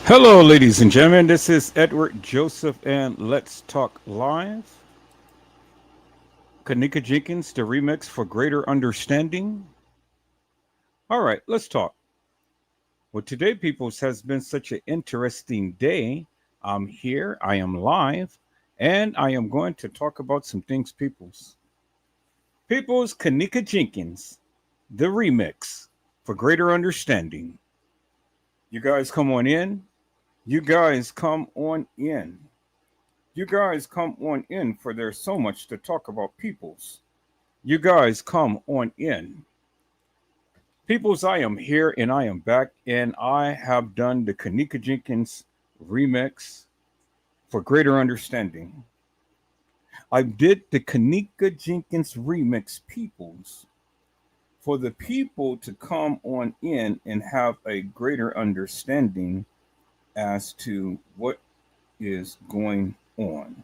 Hello, ladies and gentlemen. This is Edward Joseph, and let's talk live. Kenneka Jenkins, the remix for greater understanding. All right, let's talk. Well, today, peoples, has been such an interesting day. I'm here, I am live, and I am going to talk about some things, peoples. Peoples, Kenneka Jenkins, the remix for greater understanding. You guys come on in. You guys come on in. You guys come on in, for there's so much to talk about, peoples. You guys come on in. Peoples, I am here and I am back, and I have done the Kenneka Jenkins remix for greater understanding. I did the Kenneka Jenkins remix, peoples, for the people to come on in and have a greater understanding as to what is going on.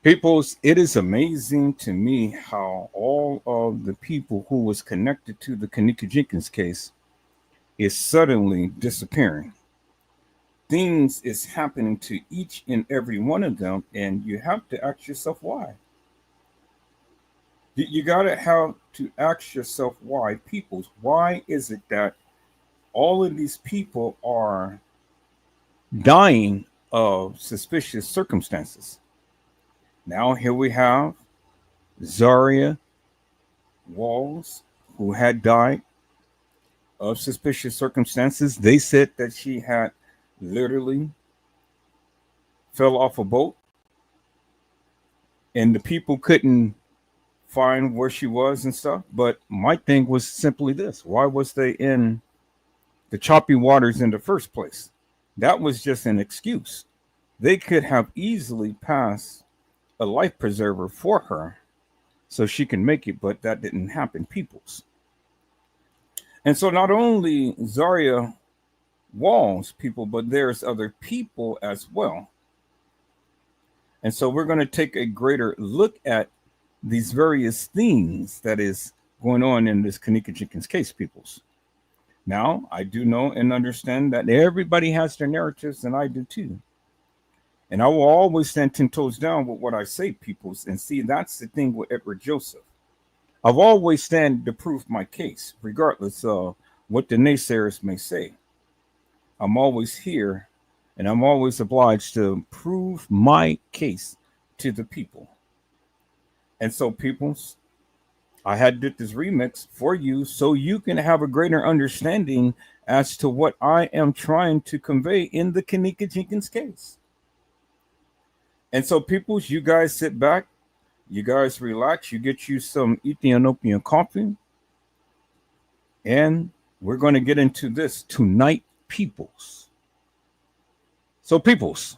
Peoples, it is amazing to me how all of the people who was connected to the Kenneka Jenkins case is suddenly disappearing. Things is happening to each and every one of them, and you have to ask yourself why. You gotta have to ask yourself why, peoples. Why is it that all of these people are dying of suspicious circumstances? Now here we have Zaria Walls, who had died of suspicious circumstances. They said that she had literally fell off a boat and the people couldn't find where she was and stuff. But my thing was simply this: why was they in the choppy waters in the first place? That was just an excuse. They could have easily passed a life preserver for her so she can make it, but that didn't happen, peoples. And so not only Zaria Walls people, but there's other people as well. And so we're going to take a greater look at these various things that is going on in this Kenneka Jenkins case, peoples. Now, I do know and understand that everybody has their narratives, and I do too. And I will always stand 10 toes down with what I say, peoples. And see, that's the thing with Edward Joseph. I've always stand to prove my case, regardless of what the naysayers may say. I'm always here and I'm always obliged to prove my case to the people. And so, peoples, I had did this remix for you so you can have a greater understanding as to what I am trying to convey in the Kenneka Jenkins case. And so, peoples, you guys sit back, you guys relax, you get you some Ethiopian coffee, and we're going to get into this tonight, peoples. So, peoples,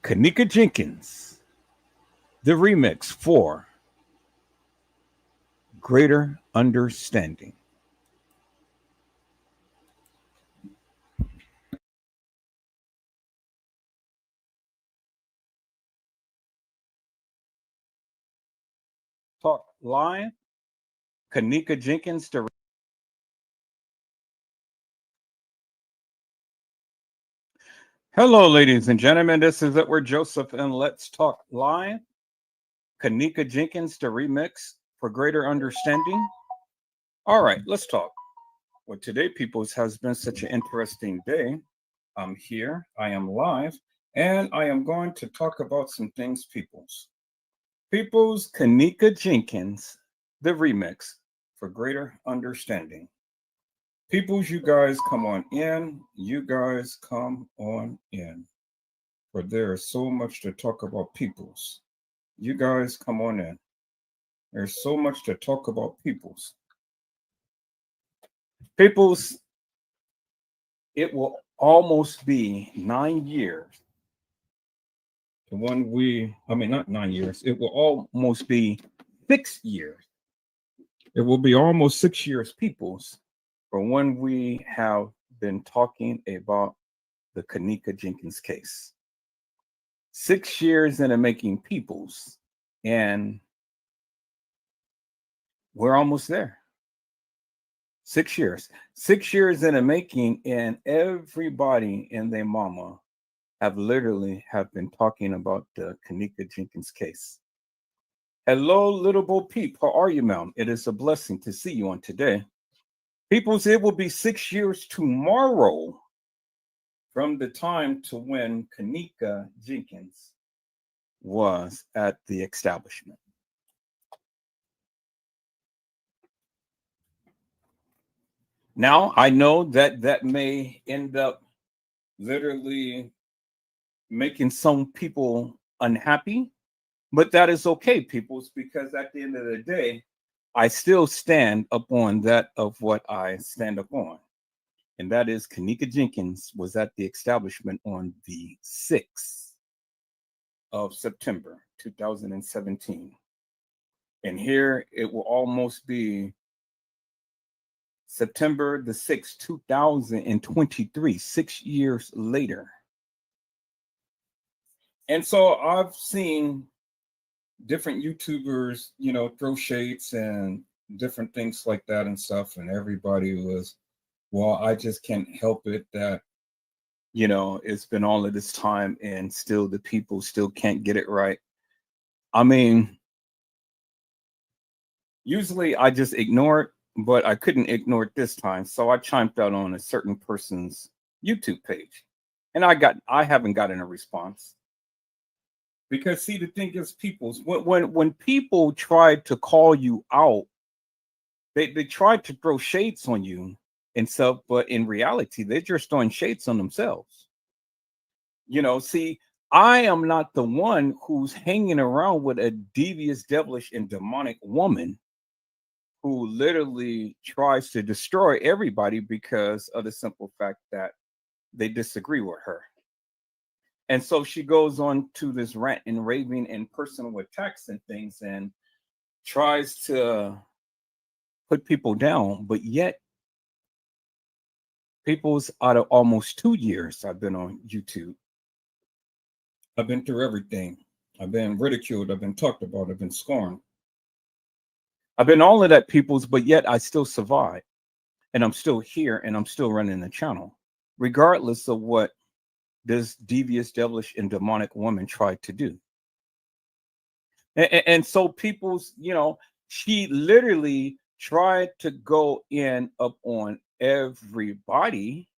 Kenneka Jenkins, the remix for greater understanding. Talk live, Kenneka Jenkins. Hello, ladies and gentlemen. This is Edward Joseph, and let's talk live. Kenneka Jenkins, the remix for greater understanding. All right, let's talk. Well, today, peoples, has been such an interesting day. I'm here, I am live, and I am going to talk about some things, peoples. Peoples, Kenneka Jenkins, the remix for greater understanding. Peoples, you guys come on in. You guys come on in. For there is so much to talk about, peoples. You guys come on in. There's so much to talk about, peoples. Peoples, it will almost be 9 years to when I mean, not 9 years, it will almost be 6 years. It will be almost 6 years, peoples, from when we have been talking about the Kenneka Jenkins case. 6 years in the making, peoples, and we're almost there. 6 years. 6 years in the making, and everybody and their mama have literally have been talking about the Kenneka Jenkins case. Hello, little Bo Peep. How are you, ma'am? It is a blessing to see you on today. Peoples, it will be 6 years tomorrow from the time to when Kenneka Jenkins was at the establishment. Now, I know that that may end up literally making some people unhappy, but that is okay, peoples, because at the end of the day, I still stand upon that of what I stand upon. And that is Kenneka Jenkins was at the establishment on the 6th of September, 2017. And here it will almost be September the 6th, 2023, 6 years later. And so I've seen different YouTubers, throw shades and different things like that and stuff. And everybody was, well, I just can't help it that, it's been all of this time and still the people still can't get it right. I mean, usually I just ignore it, but I couldn't ignore it this time. So I chimed out on a certain person's YouTube page. And I haven't gotten a response. Because see, the thing is, people's when people try to call you out, they try to throw shades on you and stuff, but in reality, they're just throwing shades on themselves. See, I am not the one who's hanging around with a devious, devilish, and demonic woman who literally tries to destroy everybody because of the simple fact that they disagree with her. And so she goes on to this rant and raving and personal attacks and things and tries to put people down. But yet, people's out of almost 2 years I've been on YouTube. I've been through everything. I've been ridiculed. I've been talked about. I've been scorned. I've been all of that, people's, but yet I still survive. And I'm still here and I'm still running the channel, regardless of what this devious, devilish, and demonic woman tried to do. And so people's, she literally tried to go in up on everybody,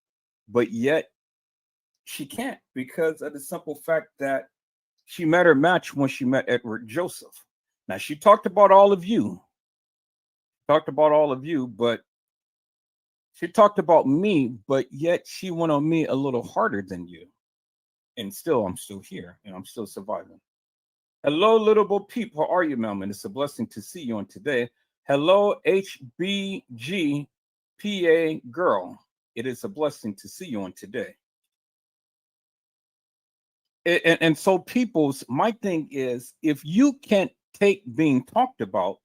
but yet she can't because of the simple fact that she met her match when she met Edward Joseph. Now she talked about all of you, but she talked about me, but yet she went on me a little harder than you. And still, I'm still here and I'm still surviving. Hello, little Bo Peep. How are you, Melman? It's a blessing to see you on today. Hello, HBGPA girl. It is a blessing to see you on today. And so, people's, my thing is, if you can't take being talked about,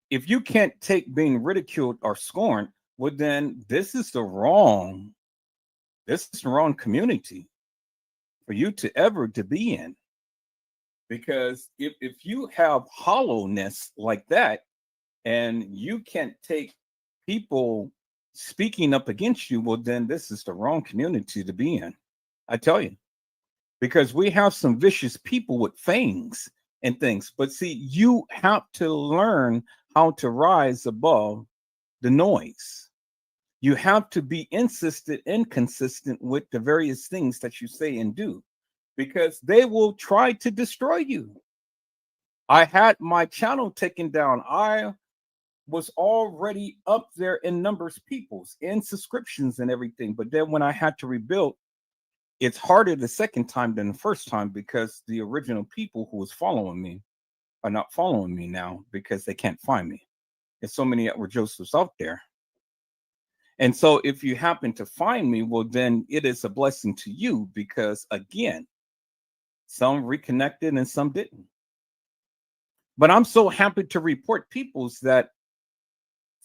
if you can't take being ridiculed or scorned, well, then this is the wrong community for you to ever to be in. Because if you have hollowness like that and you can't take people speaking up against you, well, then this is the wrong community to be in. I tell you, because we have some vicious people with fangs and things. But see, you have to learn how to rise above the noise. You have to be insistent and consistent with the various things that you say and do, because they will try to destroy you. I had my channel taken down. I was already up there in numbers, peoples, in subscriptions and everything. But then when I had to rebuild, it's harder the second time than the first time because the original people who was following me are not following me now because they can't find me. There's so many Edward Josephs out there. And so if you happen to find me, well, then it is a blessing to you because, again, some reconnected and some didn't. But I'm so happy to report, peoples, that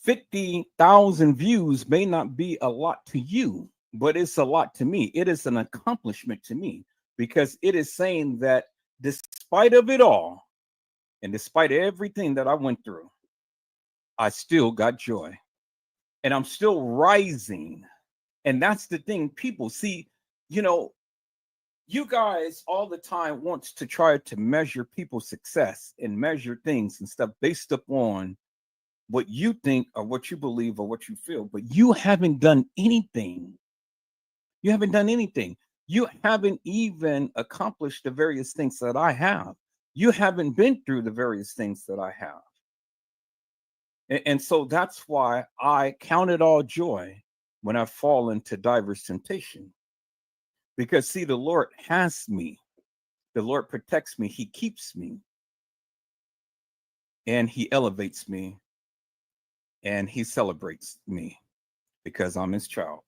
50,000 views may not be a lot to you, but it's a lot to me. It is an accomplishment to me because it is saying that despite of it all, and despite everything that I went through, I still got joy. and I'm still rising. And that's the thing, people see, you know, you guys all the time wants to try to measure people's success and measure things and stuff based upon what you think or what you believe or what you feel, but you haven't done anything. You haven't done anything. You haven't even accomplished the various things that I have. You haven't been through the various things that I have. And so that's why I count it all joy when I fall into diverse temptation. Because see, the Lord has me. The Lord protects me. He keeps me. And he elevates me. And he celebrates me because I'm his child.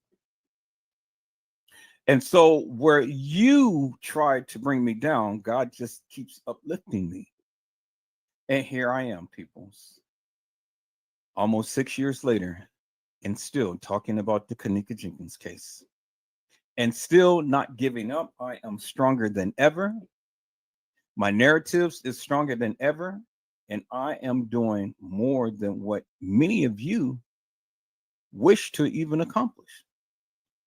And so where you try to bring me down, God just keeps uplifting me. And here I am, peoples, almost 6 years later, and still talking about the Kenneka Jenkins case. And still not giving up. I am stronger than ever. My narratives is stronger than ever. And I am doing more than what many of you wish to even accomplish.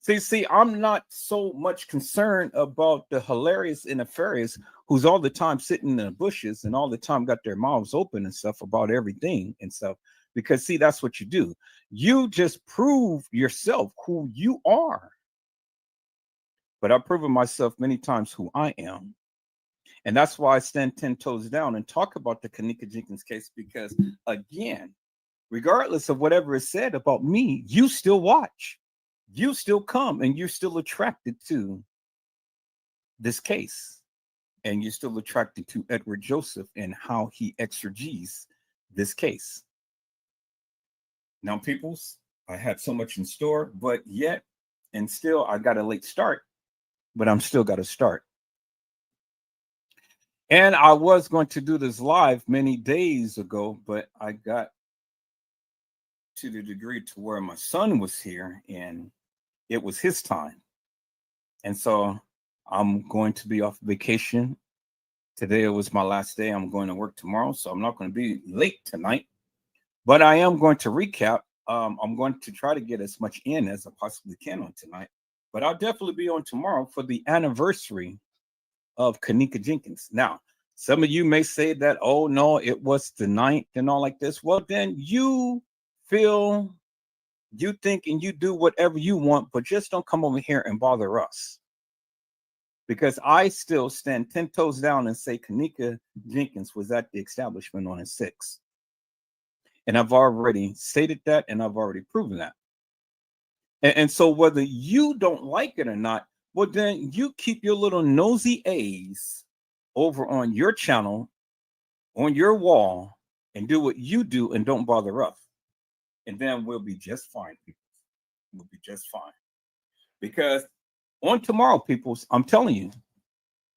See, I'm not so much concerned about the hilarious and nefarious who's all the time sitting in the bushes and all the time got their mouths open and stuff about everything and stuff. Because see, that's what you do. You just prove yourself who you are. But I've proven myself many times who I am. And that's why I stand 10 toes down and talk about the Kenneka Jenkins case, because again, regardless of whatever is said about me, you still watch. You still come and you're still attracted to this case. And you're still attracted to Edward Joseph and how he exegetes this case. Now, peoples, I had so much in store, but yet, and still, I got a late start, but I'm still got to start. And I was going to do this live many days ago, but I got to the degree to where my son was here and it was his time. And so I'm going to be off vacation. Today was my last day. I'm going to work tomorrow, so I'm not going to be late tonight. But I am going to recap. I'm going to try to get as much in as I possibly can on tonight. But I'll definitely be on tomorrow for the anniversary of Kenneka Jenkins. Now, some of you may say that, oh, no, it was the 9th and all like this. Well, then you feel, you think, and you do whatever you want, but just don't come over here and bother us. Because I still stand 10 toes down and say Kenneka Jenkins was at the establishment on his 6th. And I've already stated that, and I've already proven that. And so whether you don't like it or not, well, then you keep your little nosy A's over on your channel, on your wall, and do what you do and don't bother us. And then we'll be just fine, people. We'll be just fine. Because on tomorrow, peoples, I'm telling you,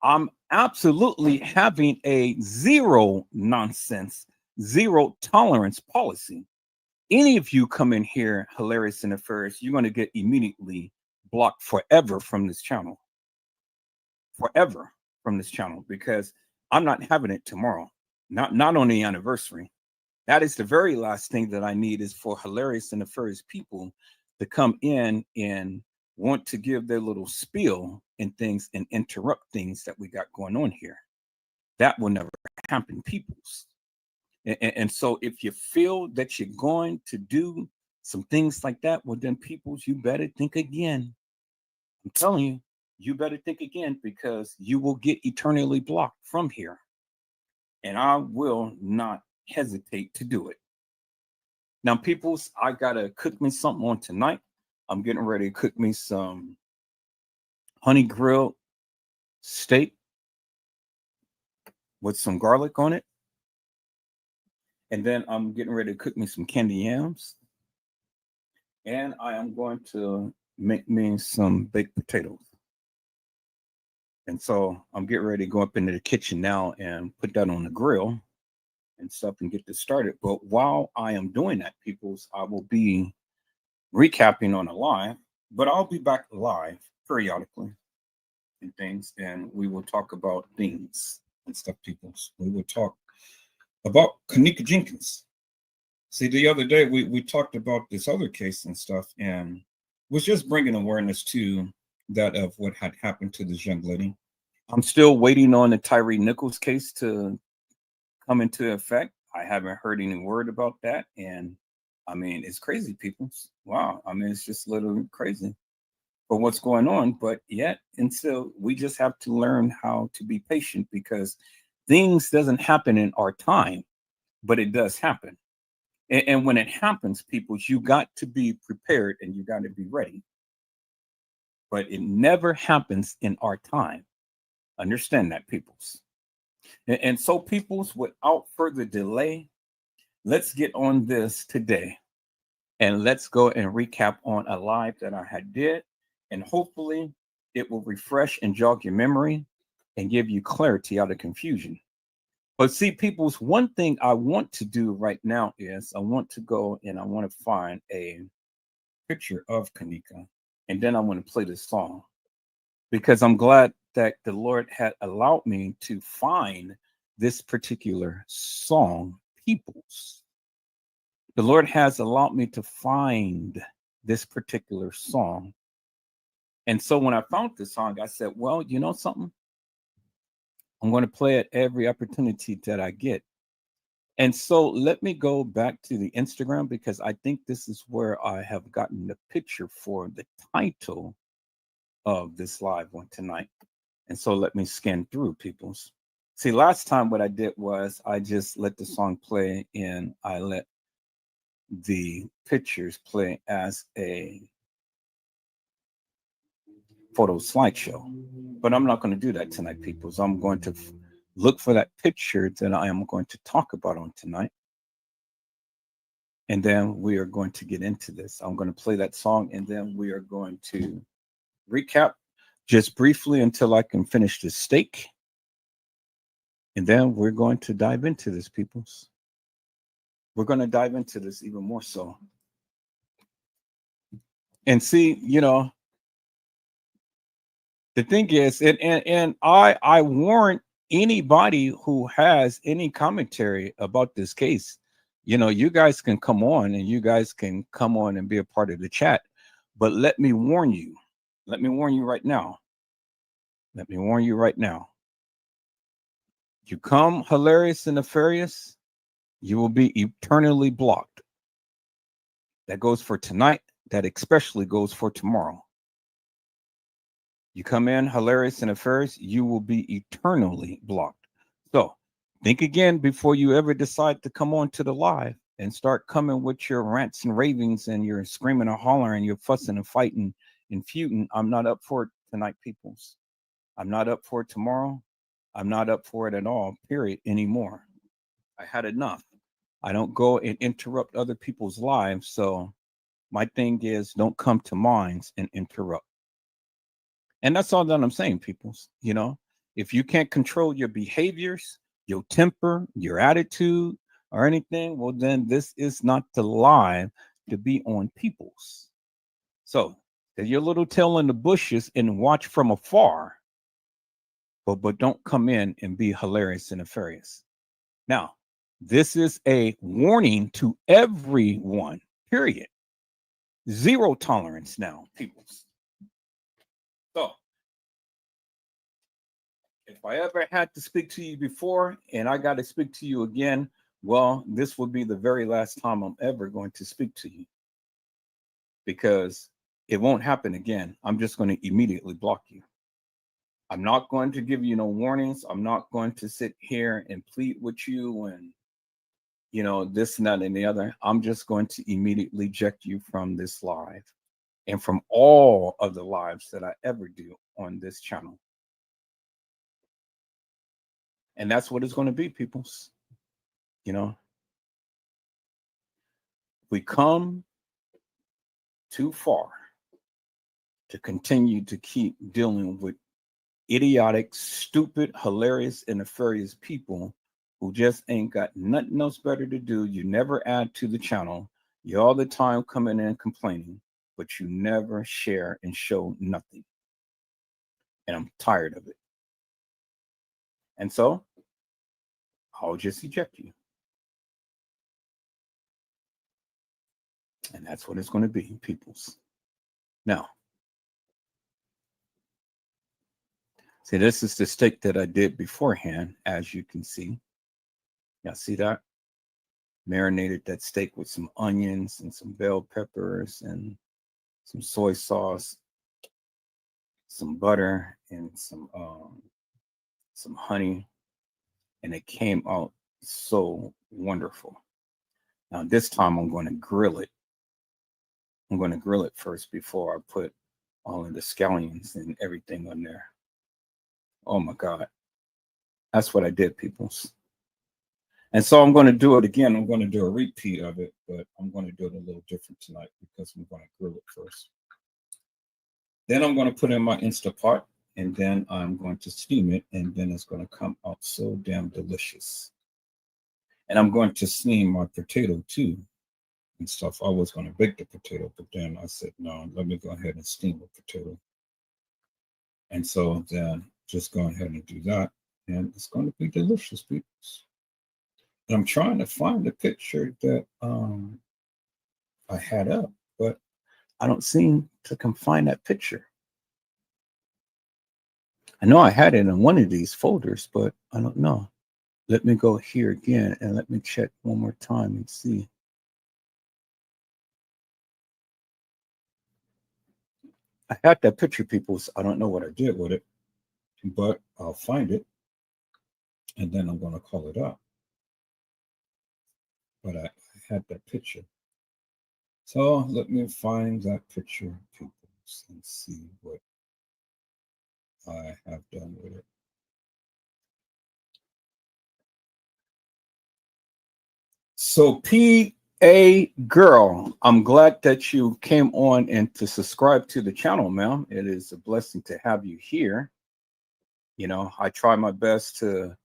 I'm absolutely having a zero nonsense, zero tolerance policy. Any of you come in here hilarious and nefarious, you're going to get immediately blocked forever from this channel. Forever from this channel, because I'm not having it tomorrow. Not on the anniversary. That is the very last thing that I need, is for hilarious and nefarious people to come in and want to give their little spiel and things and interrupt things that we got going on here. That will never happen, peoples. And so if you feel that you're going to do some things like that, well, then peoples, you better think again. I'm telling you, you better think again, because you will get eternally blocked from here. And I will not hesitate to do it. Now, peoples, I got to cook me something on tonight. I'm getting ready to cook me some honey grilled steak with some garlic on it. And then I'm getting ready to cook me some candy yams. And I am going to make me some baked potatoes. And so I'm getting ready to go up into the kitchen now and put that on the grill and stuff and get this started. But while I am doing that, peoples, I will be recapping on a live, but I'll be back live periodically and things. And we will talk about things and stuff, peoples. We will talk about Kenneka Jenkins. See, the other day we talked about this other case and stuff, and was just bringing awareness to that of what had happened to this young lady. I'm still waiting on the Tyree Nichols case to come into effect. I haven't heard any word about that, and I mean, it's crazy, people. Wow, I mean, it's just literally crazy for what's going on. But yet, and still, we just have to learn how to be patient because things doesn't happen in our time, but it does happen. And when it happens, people, you got to be prepared and you got to be ready. But it never happens in our time. Understand that, peoples. And so, peoples, without further delay, let's get on this today. And let's go and recap on a live that I had did. And hopefully it will refresh and jog your memory and give you clarity out of confusion. But see, people's one thing I want to do right now is I want to go and I want to find a picture of Kenneka. And then I want to play this song because I'm glad that the Lord had allowed me to find this particular song, peoples. The Lord has allowed me to find this particular song. And so when I found this song, I said, well, you know something? I'm going to play it every opportunity that I get. And so let me go back to the Instagram because I think this is where I have gotten the picture for the title of this live one tonight. And so let me scan through, peoples. See, last time what I did was I just let the song play and I let the pictures play as a photo slideshow. But I'm not going to do that tonight, people. So I'm going to look for that picture that I am going to talk about on tonight. And then we are going to get into this. I'm going to play that song and then we are going to recap just briefly until I can finish the steak. And then we're going to dive into this, peoples. We're going to dive into this even more so. And see, you know, the thing is, and I warn anybody who has any commentary about this case, you know, you guys can come on and you guys can come on and be a part of the chat. But let me warn you. Let me warn you right now. Let me warn you right now. You come hilarious and nefarious, you will be eternally blocked. That goes for tonight. That especially goes for tomorrow. You come in hilarious and nefarious, you will be eternally blocked. So think again before you ever decide to come on to the live and start coming with your rants and ravings and you're screaming and hollering, you're fussing and fighting and feuding. I'm not up for it tonight, peoples. I'm not up for it tomorrow. I'm not up for it at all, period, anymore. I had enough. I don't go and interrupt other people's lives. So my thing is don't come to mine and interrupt. And that's all that I'm saying, peoples. You know, if you can't control your behaviors, your temper, your attitude, or anything, well, then this is not the live to be on peoples. So get your little tail in the bushes and watch from afar, but don't come in and be hilarious and nefarious. Now, this is a warning to everyone, period. Zero tolerance now, peoples. So if I ever had to speak to you before and I got to speak to you again, well, this will be the very last time I'm ever going to speak to you because it won't happen again. I'm just going to immediately block you. I'm not going to give you no warnings. I'm not going to sit here and plead with you and, you know, this and that and the other. I'm just going to immediately eject you from this live and from all of the lives that I ever do on this channel. And that's what it's going to be, peoples. You know, we come too far to continue to keep dealing with idiotic, stupid, hilarious, and nefarious people who just ain't got nothing else better to do. You never add to the channel. You all the time coming in complaining, but you never share and show nothing. And I'm tired of it. And so I'll just eject you. And that's what it's going to be, peoples. Now, see, this is the steak that I did beforehand, as you can see. Y'all see that? Marinated that steak with some onions and some bell peppers and some soy sauce, some butter, and some honey, and it came out so wonderful. Now this time I'm going to grill it. I'm going to grill it first before I put all of the scallions and everything on there. Oh my God. That's what I did, peoples. And so I'm going to do it again. I'm going to do a repeat of it, but I'm going to do it a little different tonight because I'm going to grill it first. Then I'm going to put in my Instapot, and then I'm going to steam it, and then it's going to come out so damn delicious. And I'm going to steam my potato too and stuff. I was going to bake the potato, but then I said, no, let me go ahead and steam the potato. And so then just go ahead and do that. And it's going to be delicious, people. And I'm trying to find the picture that I had up, but I don't seem to come find that picture. I know I had it in one of these folders, but I don't know. Let me go here again and let me check one more time and see. I had that picture, people. So I don't know what I did with it, but I'll find it and then I'm going to call it up. But I had that picture. So let me find that picture, people, and see what I have done with it. So PA girl, I'm glad that you came on and to subscribe to the channel, ma'am. It is a blessing to have you here. You know, I try my best to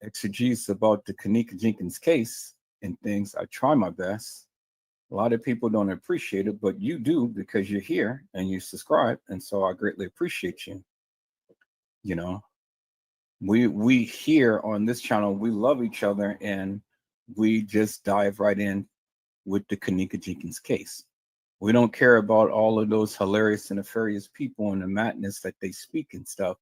exegese about the Kenneka Jenkins case and things. I try my best. A lot of people don't appreciate it, but you do because you're here and you subscribe. And so I greatly appreciate you. You know, we here on this channel, we love each other and we just dive right in with the Kenneka Jenkins case. We don't care about all of those hilarious and nefarious people and the madness that they speak and stuff.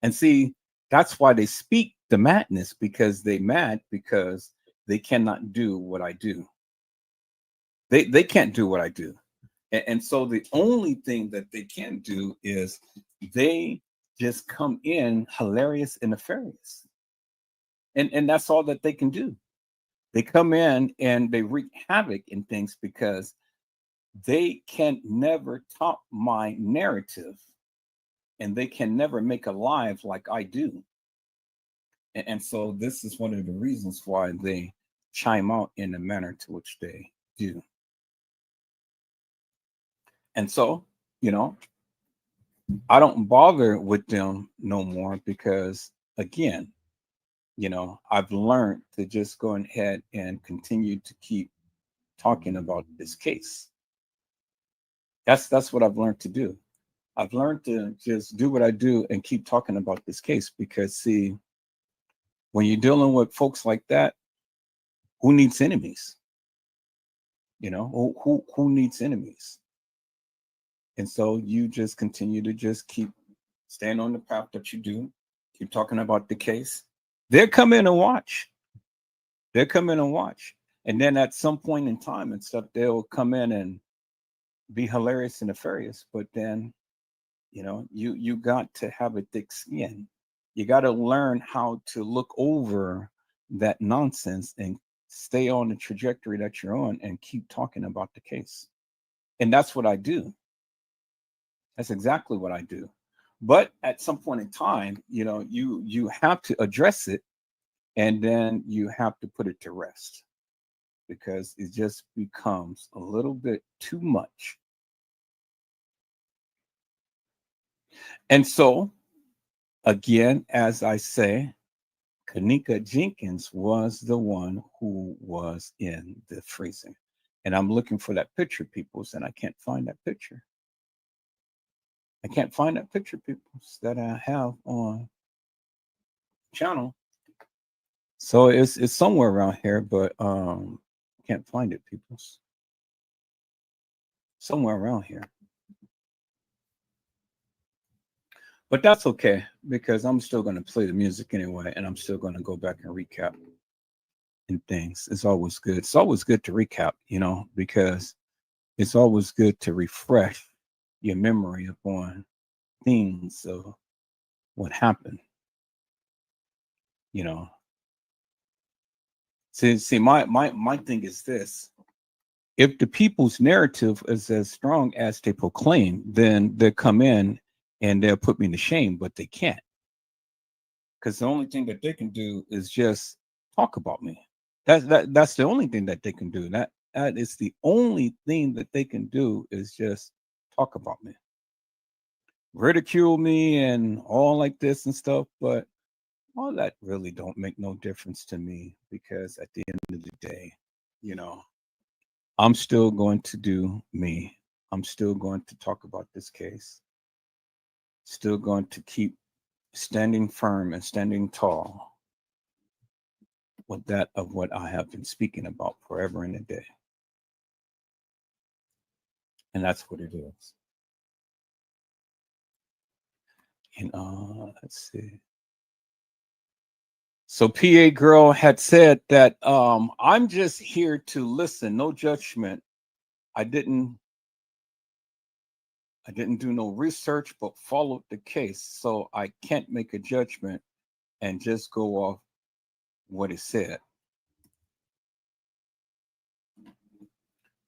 And see, that's why they speak the madness, because they mad because they cannot do what I do. They can't do what I do. And so the only thing that they can do is they just come in hilarious and nefarious. And that's all that they can do. They come in and they wreak havoc in things because they can never top my narrative and they can never make a live like I do. And so this is one of the reasons why they chime out in the manner to which they do. And so, you know, I don't bother with them no more because, again, you know, I've learned to just go ahead and continue to keep talking about this case. That's what I've learned to do. I've learned to just do what I do and keep talking about this case because, see, when you're dealing with folks like that, who needs enemies? You know, who needs enemies? And so you just continue to just keep staying on the path that you do, keep talking about the case. They'll come in and watch. They'll come in and watch. And then at some point in time and stuff, they'll come in and be hilarious and nefarious. But then, you know, you got to have a thick skin. You got to learn how to look over that nonsense and stay on the trajectory that you're on and keep talking about the case. And that's what I do. That's exactly what I do. But at some point in time, you know, you have to address it and then you have to put it to rest because it just becomes a little bit too much. And so, again, as I say, Kenneka Jenkins was the one who was in the freezer. And I'm looking for that picture, peoples, and I can't find that picture. I can't find that picture, peoples, that I have on channel. So it's somewhere around here, but can't find it, peoples. somewhere around here. But that's okay because I'm still going to play the music anyway, and I'm still going to go back and recap and things. It's always good. It's always good to recap, because it's always good to refresh your memory upon things of what happened. You know, see, my thing is this: if the people's narrative is as strong as they proclaim, then they'll come in and they'll put me to shame, but they can't because the only thing that they can do is just talk about me. That's the only thing that they can do. That is the only thing that they can do is just talk about me, ridicule me, and all like this and stuff. But all that really don't make no difference to me because at the end of the day, you know, I'm still going to do me. I'm still going to talk about this case. Still going to keep standing firm and standing tall with that of what I have been speaking about forever and a day. And that's what it is. And let's see. So PA girl had said that I'm just here to listen, no judgment. I didn't I didn't do no research but followed the case. So I can't make a judgment and just go off what it said.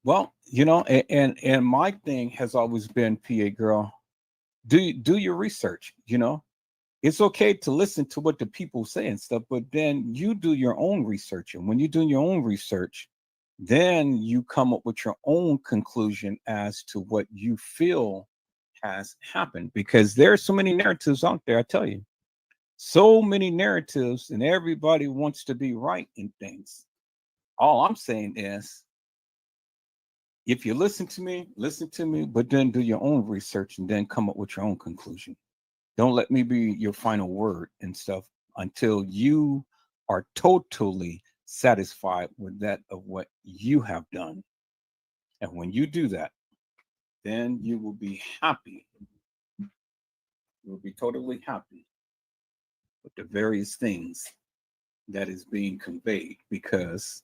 Well, and my thing has always been PA girl, do your research, it's okay to listen to what the people say and stuff, but then you do your own research. And when you do your own research, then you come up with your own conclusion as to what you feel has happened. Because there are so many narratives out there, I tell you, so many narratives, and everybody wants to be right in things. All I'm saying is, if you listen to me, but then do your own research and then come up with your own conclusion. Don't let me be your final word and stuff until you are totally satisfied with that of what you have done. And when you do that, then you will be happy. You will be totally happy with the various things that is being conveyed because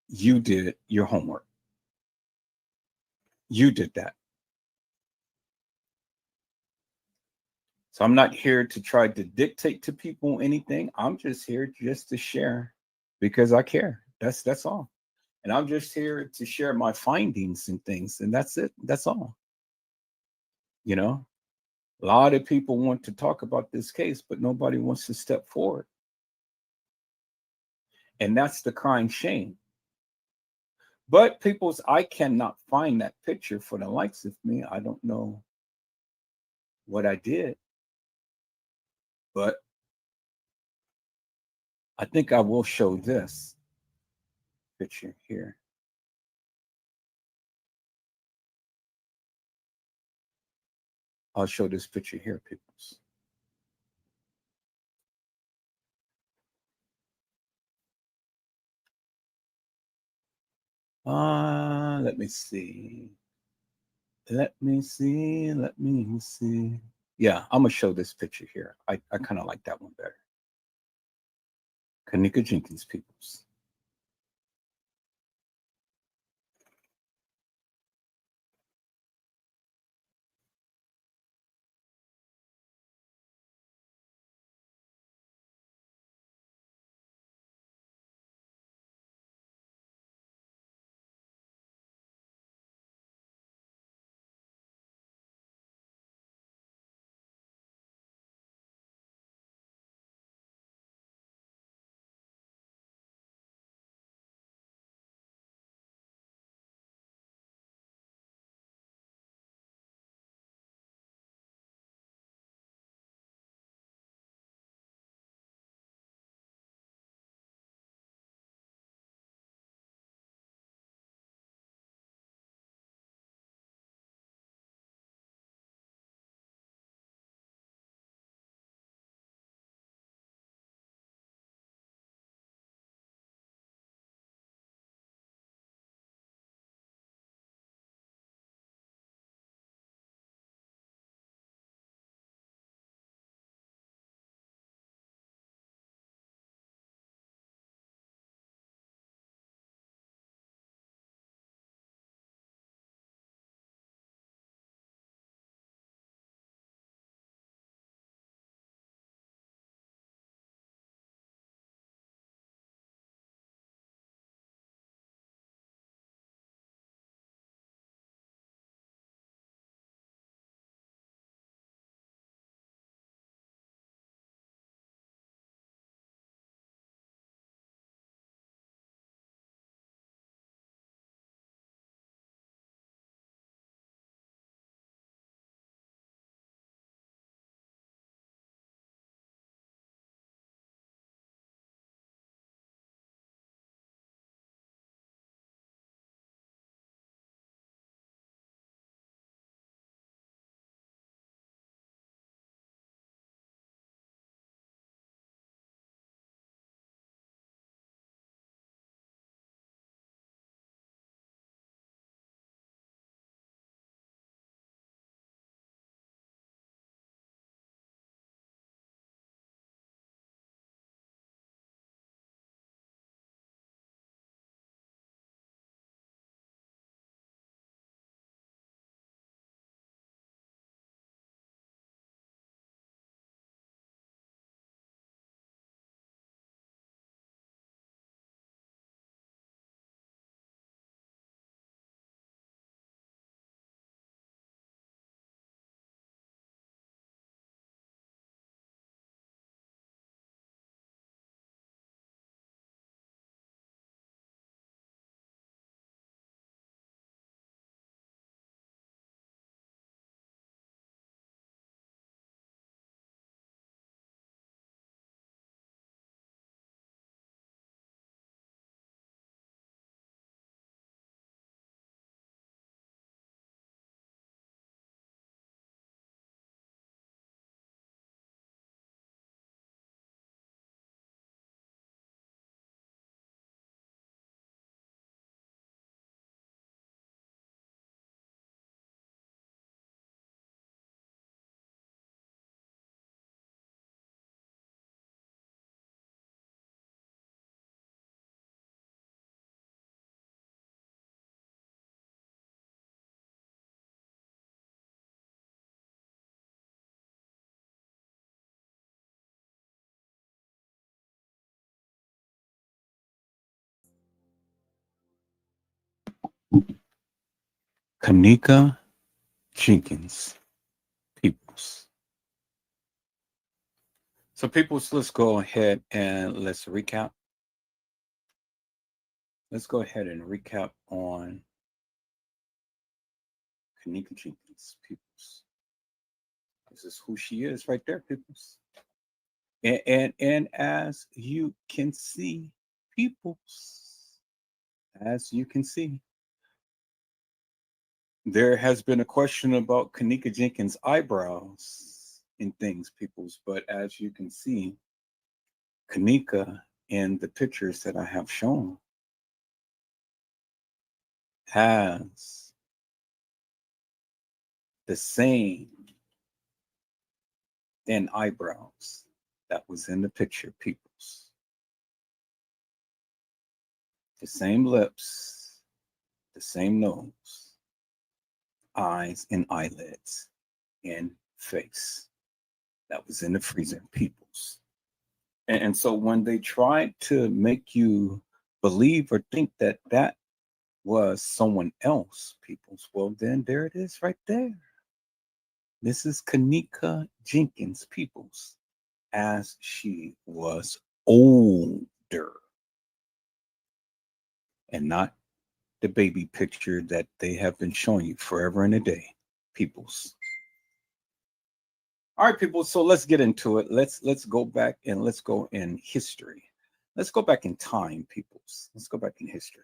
you did your homework. You did that. So I'm not here to try to dictate to people anything. I'm just here just to share because I care. That's all. And I'm just here to share my findings and things, and that's it. That's all. You know, a lot of people want to talk about this case, but nobody wants to step forward. And that's the crying shame. But people's, I cannot find that picture for the likes of me. I don't know what I did, but I think I will show this picture here. I'll show this picture here, peoples. Let me see. Let me see. Let me see. Yeah, I'm gonna show this picture here. I kind of like that one better. Kenneka Jenkins, peoples. Kenneka Jenkins, peoples. So, peoples, let's go ahead and let's recap. Let's go ahead and recap on Kenneka Jenkins, peoples. This is who she is right there, peoples. And as you can see, peoples, as you can see, there has been a question about Kenneka Jenkins' eyebrows and things, peoples. But as you can see, Kenneka in the pictures that I have shown has the same thin eyebrows that was in the picture, peoples. The same lips, the same nose, eyes and eyelids, and face that was in the freezer, peoples. And so when they tried to make you believe or think that that was someone else, peoples, well, then there it is right there. This is Kenneka Jenkins, peoples, as she was older and not the baby picture that they have been showing you forever and a day, peoples. All right, people. So let's get into it. Let's go back and let's go in history. Let's go back in time, peoples. Let's go back in history.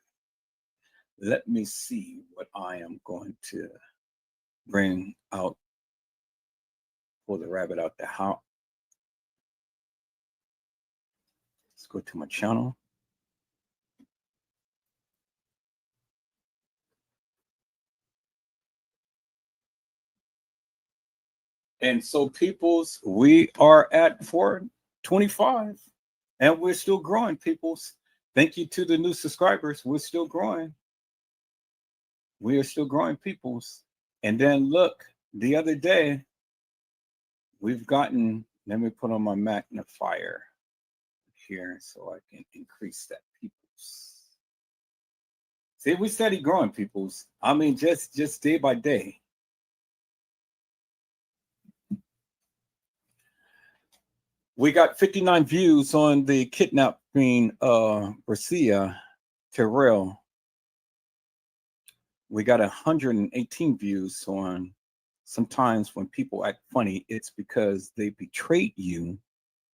Let me see what I am going to bring out. Pull the rabbit out the house. Let's go to my channel. And so, peoples, we are at 425 and we're still growing, peoples. Thank you to the new subscribers. We're still growing. We are still growing, peoples. And then look, the other day, we've gotten, let me put on my magnifier here so I can increase that, peoples. See, we steady growing, peoples. I mean, just day by day. We got 59 views on the kidnapping Garcia Terrell. We got 118 views on sometimes when people act funny, it's because they betrayed you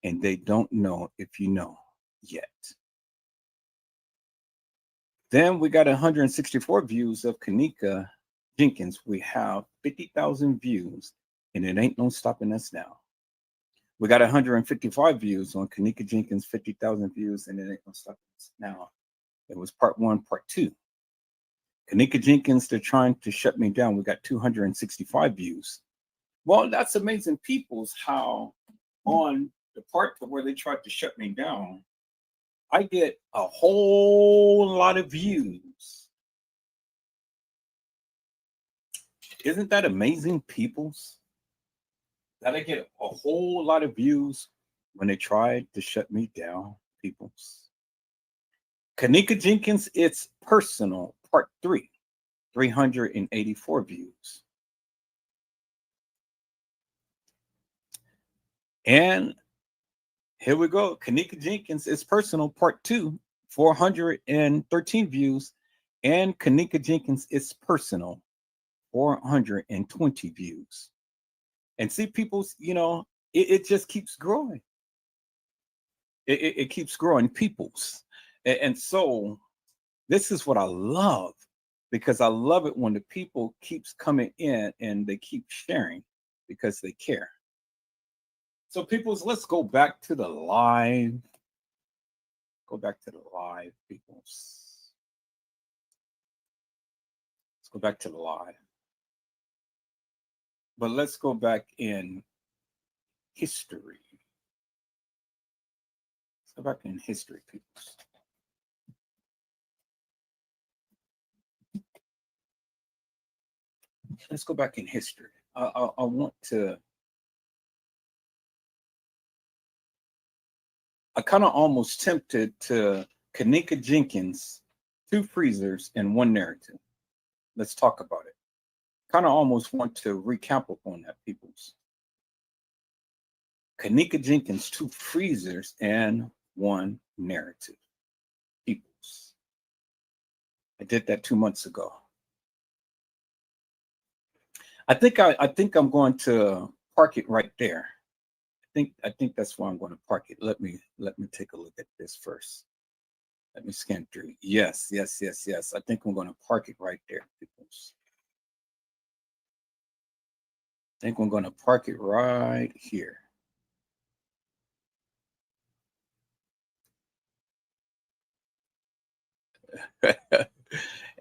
and they don't know if you know yet. Then we got 164 views of Kenneka Jenkins. We have 50,000 views and it ain't no stopping us now. We got 155 views on Kenneka Jenkins, 50,000 views, and it ain't no stopping us now. It was part one, part two. Kenneka Jenkins, they're trying to shut me down. We got 265 views. Well, that's amazing, peoples, how on the part where they tried to shut me down, I get a whole lot of views. Isn't that amazing, peoples? That I get a whole lot of views when they tried to shut me down, peoples. Kenneka Jenkins, it's personal, part three, 384 views. And here we go. Kenneka Jenkins, it's personal, part two, 413 views. And Kenneka Jenkins, it's personal, 420 views. And see, people, you know, it just keeps growing. It keeps growing, peoples. And so this is what I love, because I love it when the people keeps coming in and they keep sharing because they care. So, peoples, let's go back to the live. Go back to the live, peoples. Let's go back to the live. But let's go back in history. Let's go back in history, peoples. Let's go back in history. I want to. I kind of almost tempted to Kenneka Jenkins, two freezers and one narrative. Let's talk about it. Kind of almost want to recap upon that, peoples. Kenneka Jenkins, 2 freezers and 1 narrative. Peoples. I did that 2 months ago. I think I'm going to park it right there. I think that's where I'm going to park it. Let me take a look at this first. Let me scan through. Yes. I think I'm going to park it right there, peoples. I think I'm going to park it right here.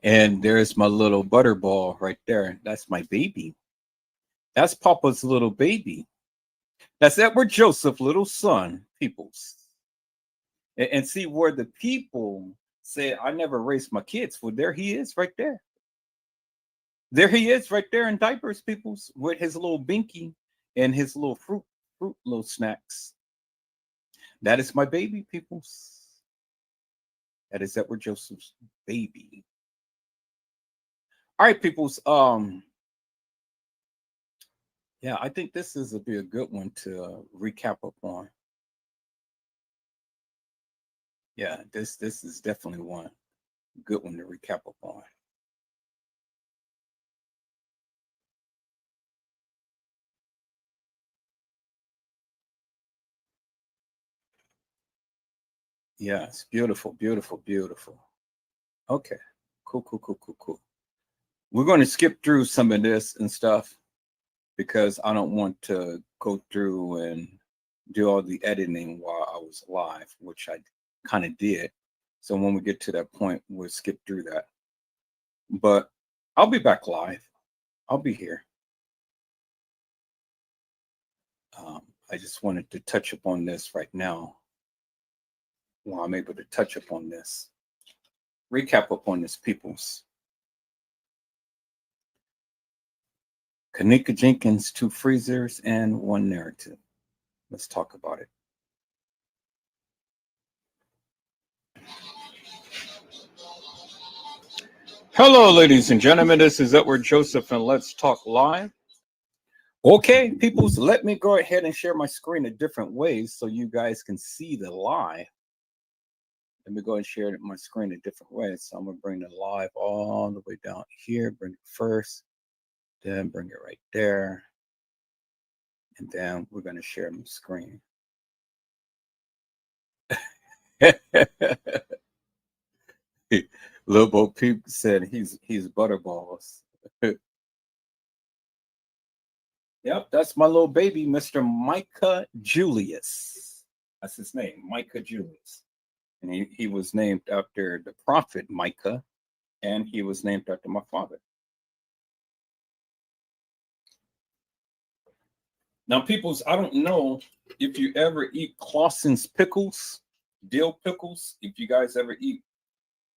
And there's my little butterball right there. That's my baby. That's Papa's little baby. That's Edward Joseph, little son, peoples. And see where the people say, I never raised my kids. Well, there he is right there. There he is right there in diapers, peoples, with his little binky and his little fruit little snacks. That is my baby, peoples. That is Edward Joseph's baby. All right, peoples. Yeah, I think this is be a good one to recap upon. Yeah, this is definitely one good one to recap upon. Yes, beautiful, beautiful, beautiful. Okay, cool. We're going to skip through some of this and stuff because I don't want to go through and do all the editing while I was live, which I kind of did. So when we get to that point, we'll skip through that. But I'll be back live. I'll be here. I just wanted to touch upon this right now while I'm able to touch upon this. Recap upon this, peoples. Kenneka Jenkins, 2 freezers and 1 narrative. Let's talk about it. Hello, ladies and gentlemen. This is Edward Joseph, and let's talk live. Okay, peoples, let me go ahead and share my screen in different ways so you guys can see the live. Let me go and share my screen in different ways. So I'm going to bring the live all the way down here. Bring it first, then bring it right there. And then we're going to share my screen. Little Bo Peep said he's butterballs. Yep, that's my little baby, Mr. Micah Julius. That's his name, Micah Julius. And he was named after the prophet Micah, and he was named after my father. Now, peoples, I don't know if you ever eat Clausen's pickles, dill pickles, if you guys ever eat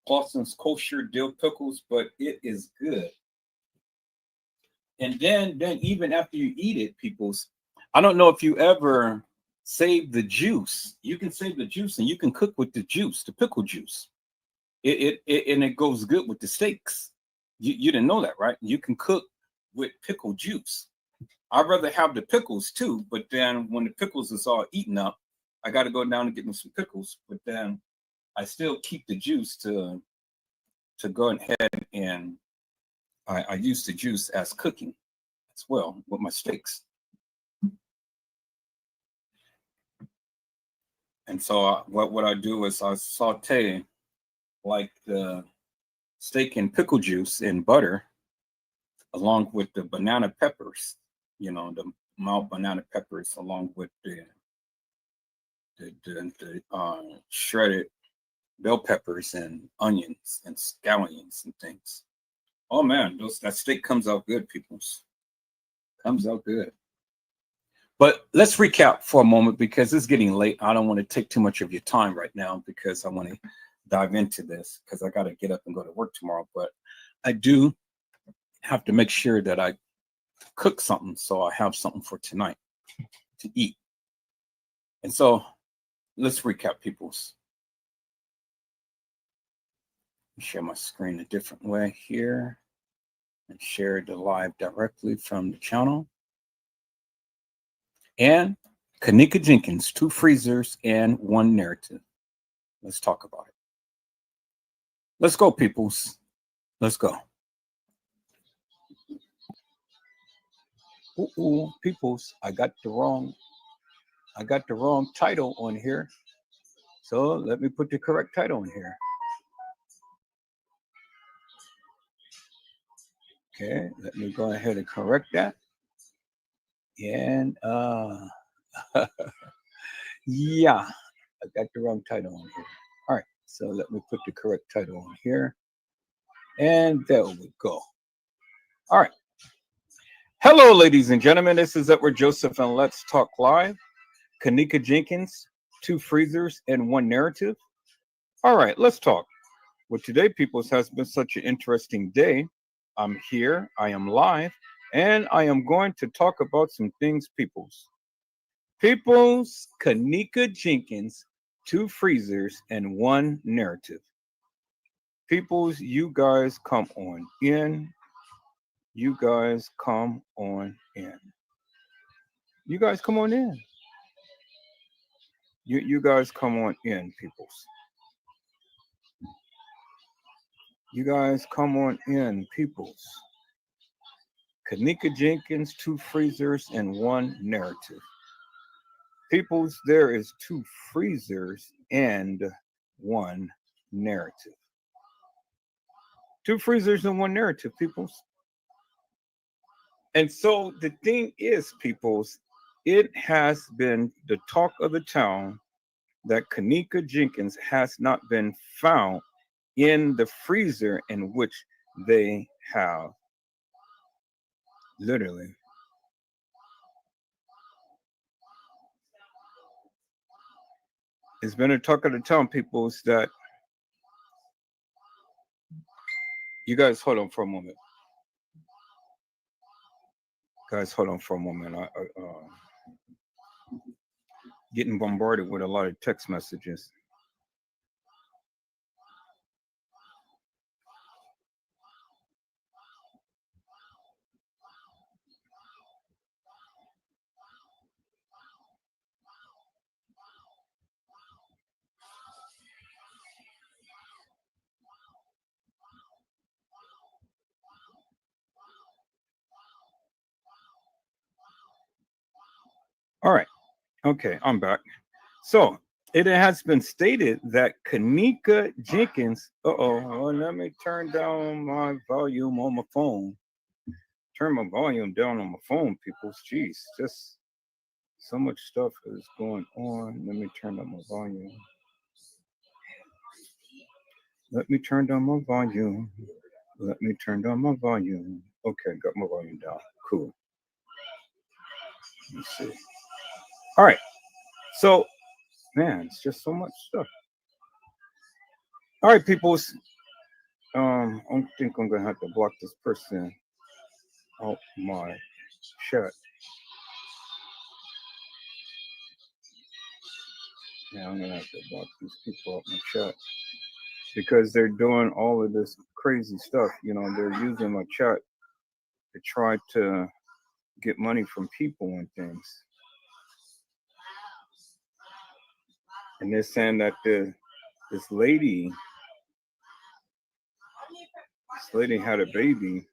Clausen's kosher dill pickles, but it is good. And then even after you eat it, peoples, I don't know if you ever save the juice. You can save the juice and you can cook with the juice, the pickle juice. It goes good with the steaks. You didn't know that, right? You can cook with pickle juice. I'd rather have the pickles too, but then when the pickles is all eaten up, I got to go down and get me some pickles. But then I still keep the juice to go ahead and I use the juice as cooking as well with my steaks. And so what I do is I saute like the steak and pickle juice in butter along with the banana peppers, the mild banana peppers along with the shredded bell peppers and onions and scallions and things. Oh man, that steak comes out good, peoples. Comes out good. But let's recap for a moment because it's getting late. I don't want to take too much of your time right now because I want to dive into this because I got to get up and go to work tomorrow. But I do have to make sure that I cook something so I have something for tonight to eat. And so let's recap, peoples. Share my screen a different way here. and share the live directly from the channel. And Kenneka Jenkins, 2 freezers and 1 narrative. Let's talk about it. Let's go, peoples. Let's go. Ooh, peoples, I got the wrong title on here. So let me put the correct title in here. Okay, let me go ahead and correct that. And yeah, I got the wrong title on here. All right, so let me put the correct title on here. And there we go. All right. Hello, ladies and gentlemen. This is Edward Joseph, and let's talk live. Kenneka Jenkins, 2 freezers and 1 narrative. All right, let's talk. Well, today, peoples, has been such an interesting day. I'm here, I am live, and I am going to talk about some things, peoples. Peoples, Kenneka Jenkins, 2 freezers and 1 narrative. Peoples, you guys come on in. You guys come on in. You guys come on in. You guys come on in, peoples. You guys come on in, peoples. Kenneka Jenkins, 2 freezers and 1 narrative. Peoples, there is 2 freezers and 1 narrative. 2 freezers and 1 narrative, peoples. And so the thing is, peoples, it has been the talk of the town that Kenneka Jenkins has not been found in the freezer in which they have literally it's been a talk of the town, peoples, that you guys hold on for a moment. Guys, hold on for a moment. Getting bombarded with a lot of text messages. All right. Okay, I'm back. So it has been stated that Kenneka Jenkins. Let me turn down my volume on my phone. Turn my volume down on my phone, people. Jeez, just so much stuff is going on. Let me turn down my volume. Let me turn down my volume. Let me turn down my volume. Okay, got my volume down. Cool. Let's see. All right. So, man, it's just so much stuff. All right, peoples. I think I'm gonna have to block this person out my chat. Yeah, I'm gonna have to block these people out my chat because they're doing all of this crazy stuff. You know, they're using my chat to try to get money from people and things. And they're saying that this lady had a baby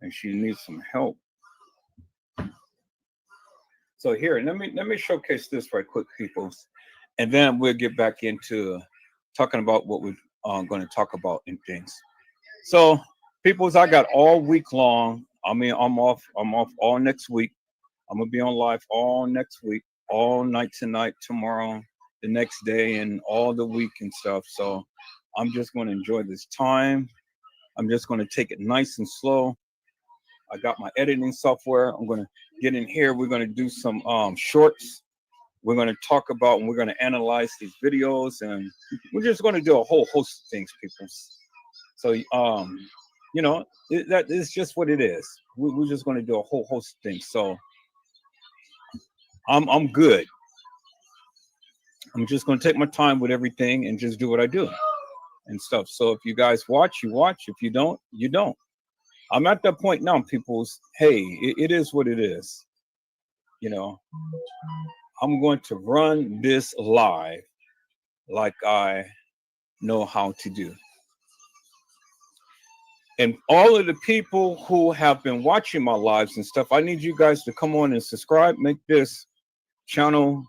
and she needs some help. So here, let me showcase this right quick, people, and then we'll get back into talking about what we're going to talk about in things. So, peoples, I got all week long. I mean, I'm off all next week. I'm gonna be on live all next week, all night tonight, tomorrow, the next day, and all the week and stuff. So I'm just going to enjoy this time. I'm just going to take it nice and slow. I got my editing software. I'm going to get in here. We're going to do some shorts. We're going to talk about and we're going to analyze these videos, and we're just going to do a whole host of things, people. So, you know, that is just what it is. We're just going to do a whole host of things. So I'm good. I'm just going to take my time with everything and just do what I do. and stuff. So if you guys watch, you watch. If you don't, you don't. I'm at that point now, people's. Hey, it is what it is. You know, I'm going to run this live like I know how to do. And all of the people who have been watching my lives and stuff, I need you guys to come on and subscribe. Make this channel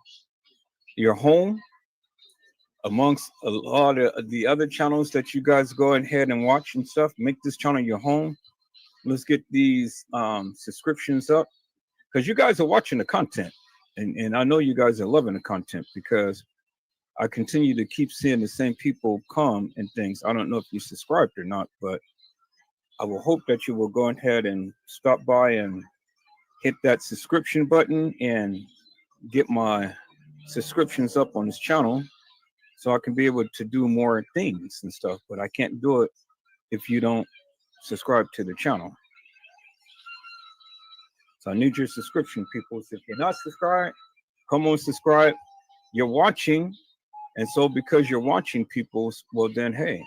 your home amongst a lot of the other channels that you guys go ahead and watch and stuff. Make this channel your home. Let's get these subscriptions up, because you guys are watching the content. And I know you guys are loving the content, because I continue to keep seeing the same people come and things. I don't know if you subscribed or not, but I will hope that you will go ahead and stop by and hit that subscription button and get my subscriptions up on this channel, so I can be able to do more things and stuff. But I can't do it if you don't subscribe to the channel. So I need your subscription, people. So if you're not subscribed, come on, subscribe. You're watching, and so because you're watching, people, well then, hey,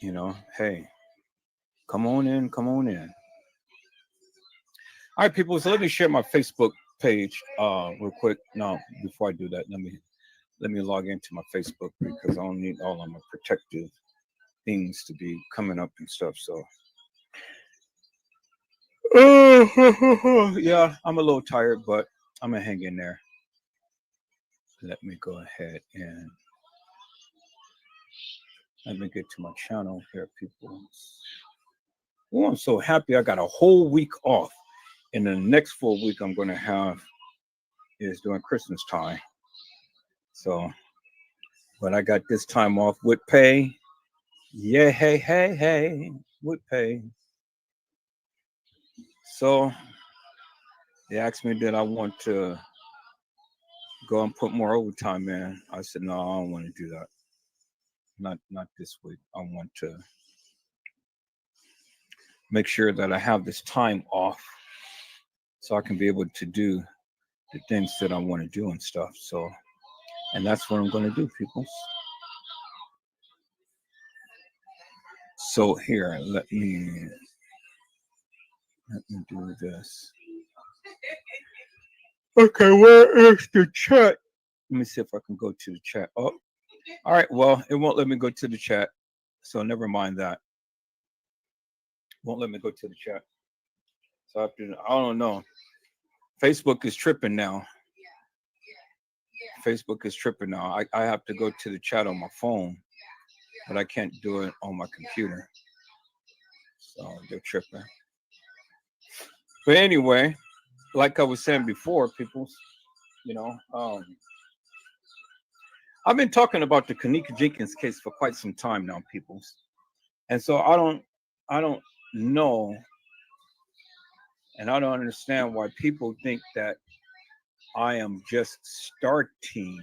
you know, hey, come on in, come on in. All right, people. So let me share my Facebook page real quick. No, before I do that, let me log into my Facebook, because I don't need all of my protective things to be coming up and stuff. So, yeah, I'm a little tired, but I'm gonna hang in there. Let me go ahead and let me get to my channel here, people. Oh, I'm so happy I got a whole week off. And the next full week I'm going to have is during Christmas time. So, but I got this time off with pay. Yeah, hey, with pay. So they asked me that I want to go and put more overtime in. I said, no, I don't want to do that. Not this week. I want to make sure that I have this time off, so I can be able to do the things that I want to do and stuff. So, and that's what I'm going to do, people. So here, let me do this. Okay, where is the chat? Let me see if I can go to the chat. Oh, all right. Well, it won't let me go to the chat, so never mind that. Won't let me go to the chat. So I don't know. Facebook is tripping now. Facebook is tripping now. I have to go to the chat on my phone, but I can't do it on my computer. So they're tripping. But anyway, like I was saying before, people, you know, I've been talking about the Kenneka Jenkins case for quite some time now, people. And so I don't know, and I don't understand why people think that I am just starting.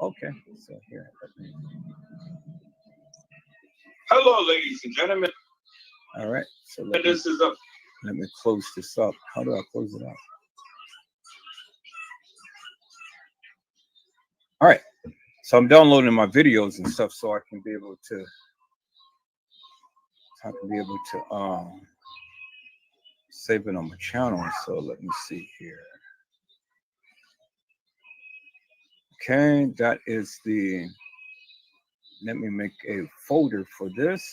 Okay, so here. Hello, ladies and gentlemen. All right, so let me close this up. How do I close it up? All right, so I'm downloading my videos and stuff so I can be able to save it on my channel. So let me see here. Okay, that is let me make a folder for this.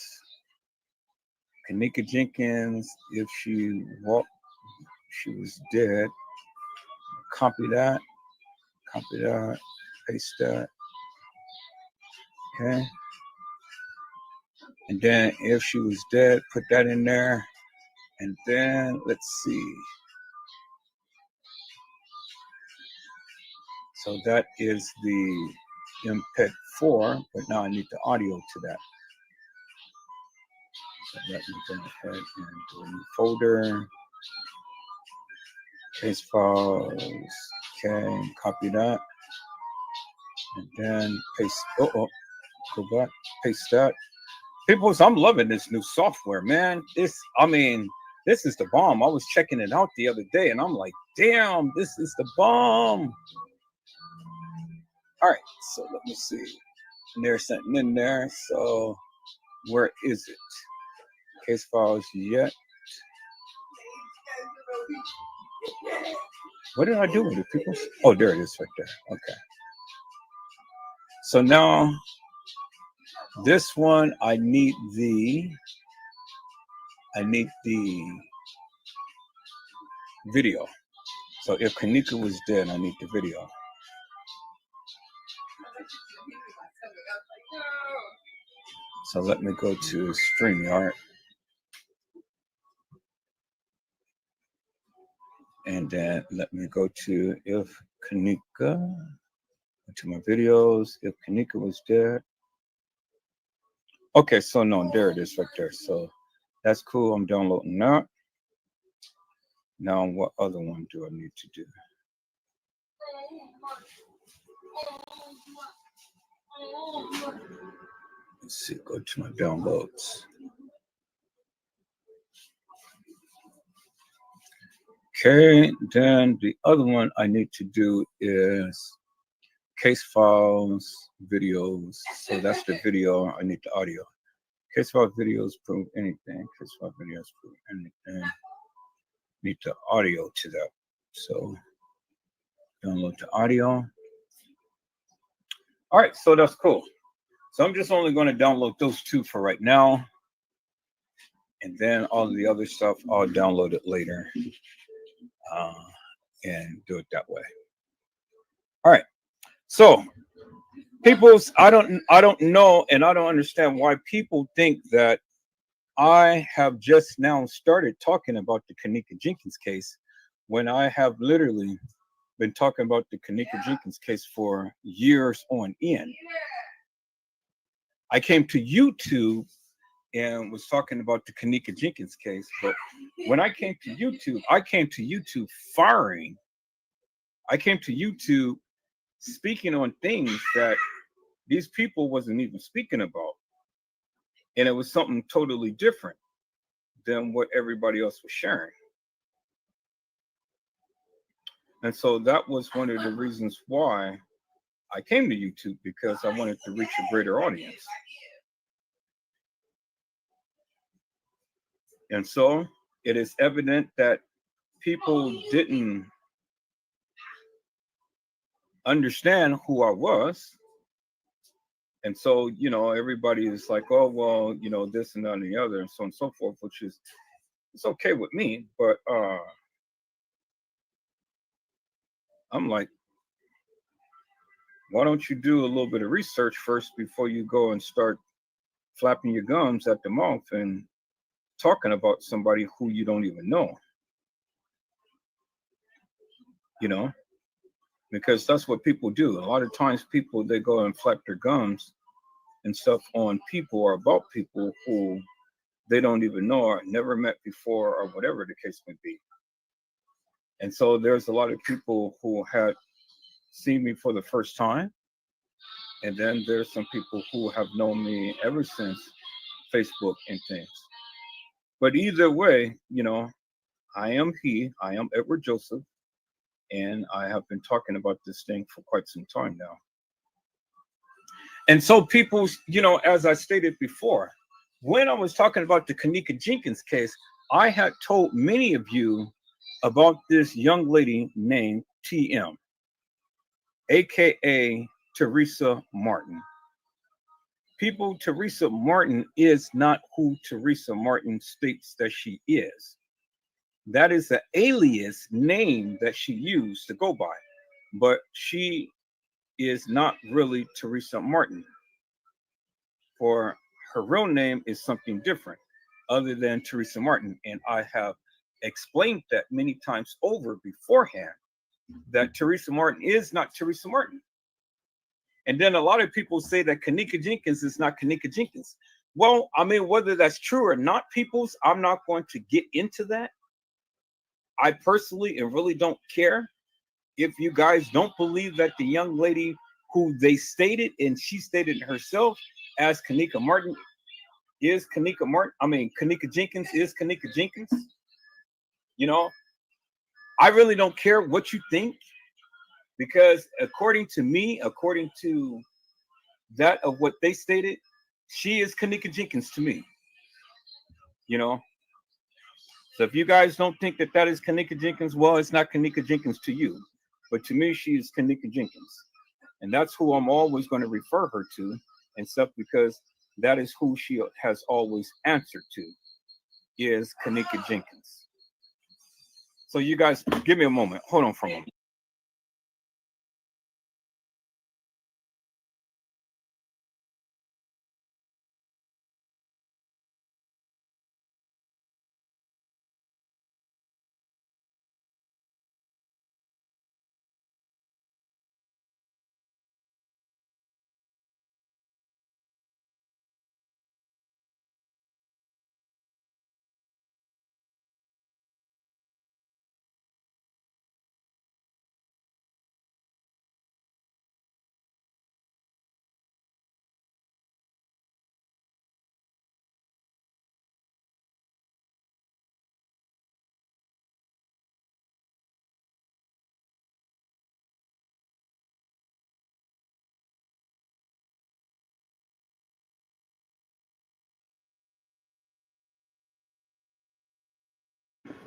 Kenneka Jenkins, if she was dead. Copy that, paste that. Okay. And then if she was dead, put that in there. And then let's see. So that is the MPEG 4, but now I need the audio to that. So let me go ahead and do a new folder. Paste files. Okay, copy that. And then paste. Go back. Paste that. People, I'm loving this new software, man. this is the bomb. I was checking it out the other day, and I'm like, damn, this is the bomb. All right, so let me see. And there's something in there. So where is it? Case files yet. What did I do with it, people? Oh, there it is right there. Okay. So now this one, I need the video. So if Kenneka was dead, I need the video. So let me go to StreamYard. And then let me go to if Kenneka, to my videos, if Kenneka was dead. Okay, so no, there it is right there. So that's cool. I'm downloading that. Now, what other one do I need to do? Let's see, go to my downloads. Okay, then the other one I need to do is case files, videos. So that's the video. I need the audio. Case file videos prove anything. Case file videos prove anything. Need the audio to that. So download the audio. All right, so that's cool. So I'm just only going to download those two for right now. And then all of the other stuff, I'll download it later and do it that way. All right. So people's, I don't know, and I don't understand why people think that I have just now started talking about the Kenneka Jenkins case when I have literally been talking about the Kenneka Jenkins case for years on end. I came to YouTube and was talking about the Kenneka Jenkins case, but when I came to YouTube firing. I came to YouTube speaking on things that these people wasn't even speaking about. And it was something totally different than what everybody else was sharing. And so that was one of the reasons why I came to YouTube, because I wanted to reach a greater audience. And so it is evident that people didn't understand who I was. And so, you know, everybody is like, oh, well, you know, this and that and the other and so on and so forth, which is, it's okay with me. But I'm like, why don't you do a little bit of research first before you go and start flapping your gums at the mouth and talking about somebody who you don't even know? You know, because that's what people do. A lot of times people, they go and flap their gums and stuff on people or about people who they don't even know or never met before or whatever the case may be. And so there's a lot of people who had seen me for the first time. And then there's some people who have known me ever since Facebook and things. But either way, you know, I am Edward Joseph, and I have been talking about this thing for quite some time now. And so people, you know, as I stated before, when I was talking about the Kenneka Jenkins case, I had told many of you about this young lady named TM, aka Teresa Martin. People, Teresa Martin is not who Teresa Martin states that she is. That is the alias name that she used to go by, but she is not really Teresa Martin. For her real name is something different other than Teresa Martin. And I have explained that many times over beforehand, that Teresa Martin is not Teresa Martin. And then a lot of people say that Kenneka Jenkins is not Kenneka Jenkins. Well, I mean, whether that's true or not, peoples, I'm not going to get into that. I personally and really don't care if you guys don't believe that the young lady who they stated, and she stated herself as Kenneka Martin, is Kenneka Martin. I mean, Kenneka Jenkins is Kenneka Jenkins. You know, I really don't care what you think, because according to me, according to that of what they stated, she is Kenneka Jenkins to me. You know, so if you guys don't think that that is Kenneka Jenkins, well, it's not Kenneka Jenkins to you, but to me, she is Kenneka Jenkins, and that's who I'm always going to refer her to and stuff, because that is who she has always answered to, is Kenneka Jenkins. So you guys, give me a moment. Hold on for a moment.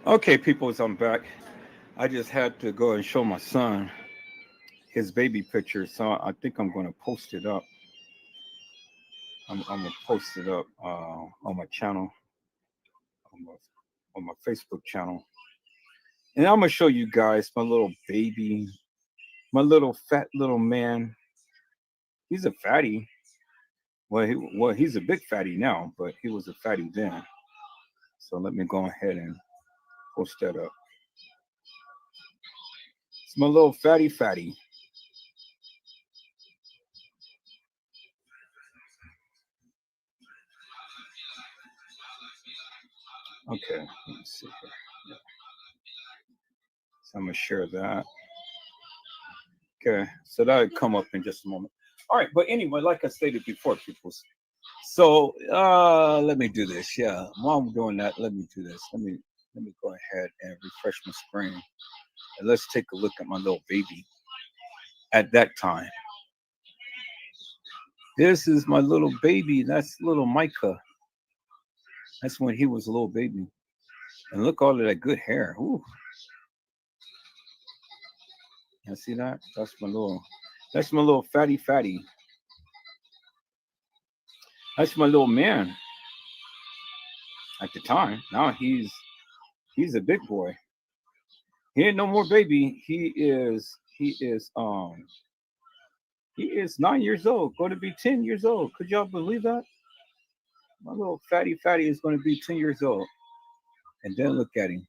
Okay, people, I'm back. I just had to go and show my son his baby picture, so I think I'm going to post it up. I'm going to post it up on my channel, on my, on my Facebook channel. And I'm going to show you guys my little baby, my little fat little man. He's a fatty. He's a big fatty now, but he was a fatty then. So let me go ahead and post that up. It's my little fatty. Okay, let me see here. Yeah. So I'm gonna share that. Okay, so that'll come up in just a moment. All right, but anyway, like I stated before, people. So let me do this. Yeah, while I'm doing that, let me do this. Let me go ahead and refresh my screen, and let's take a look at my little baby at that time. This is my little baby. That's little Micah. That's when he was a little baby. And look all of that good hair. Ooh, you see that? That's my little fatty. That's my little man at the time. Now he's a big boy. He ain't no more baby. He is 9 years old, going to be 10 years old. Could y'all believe that? My little fatty is going to be 10 years old. And then look at him.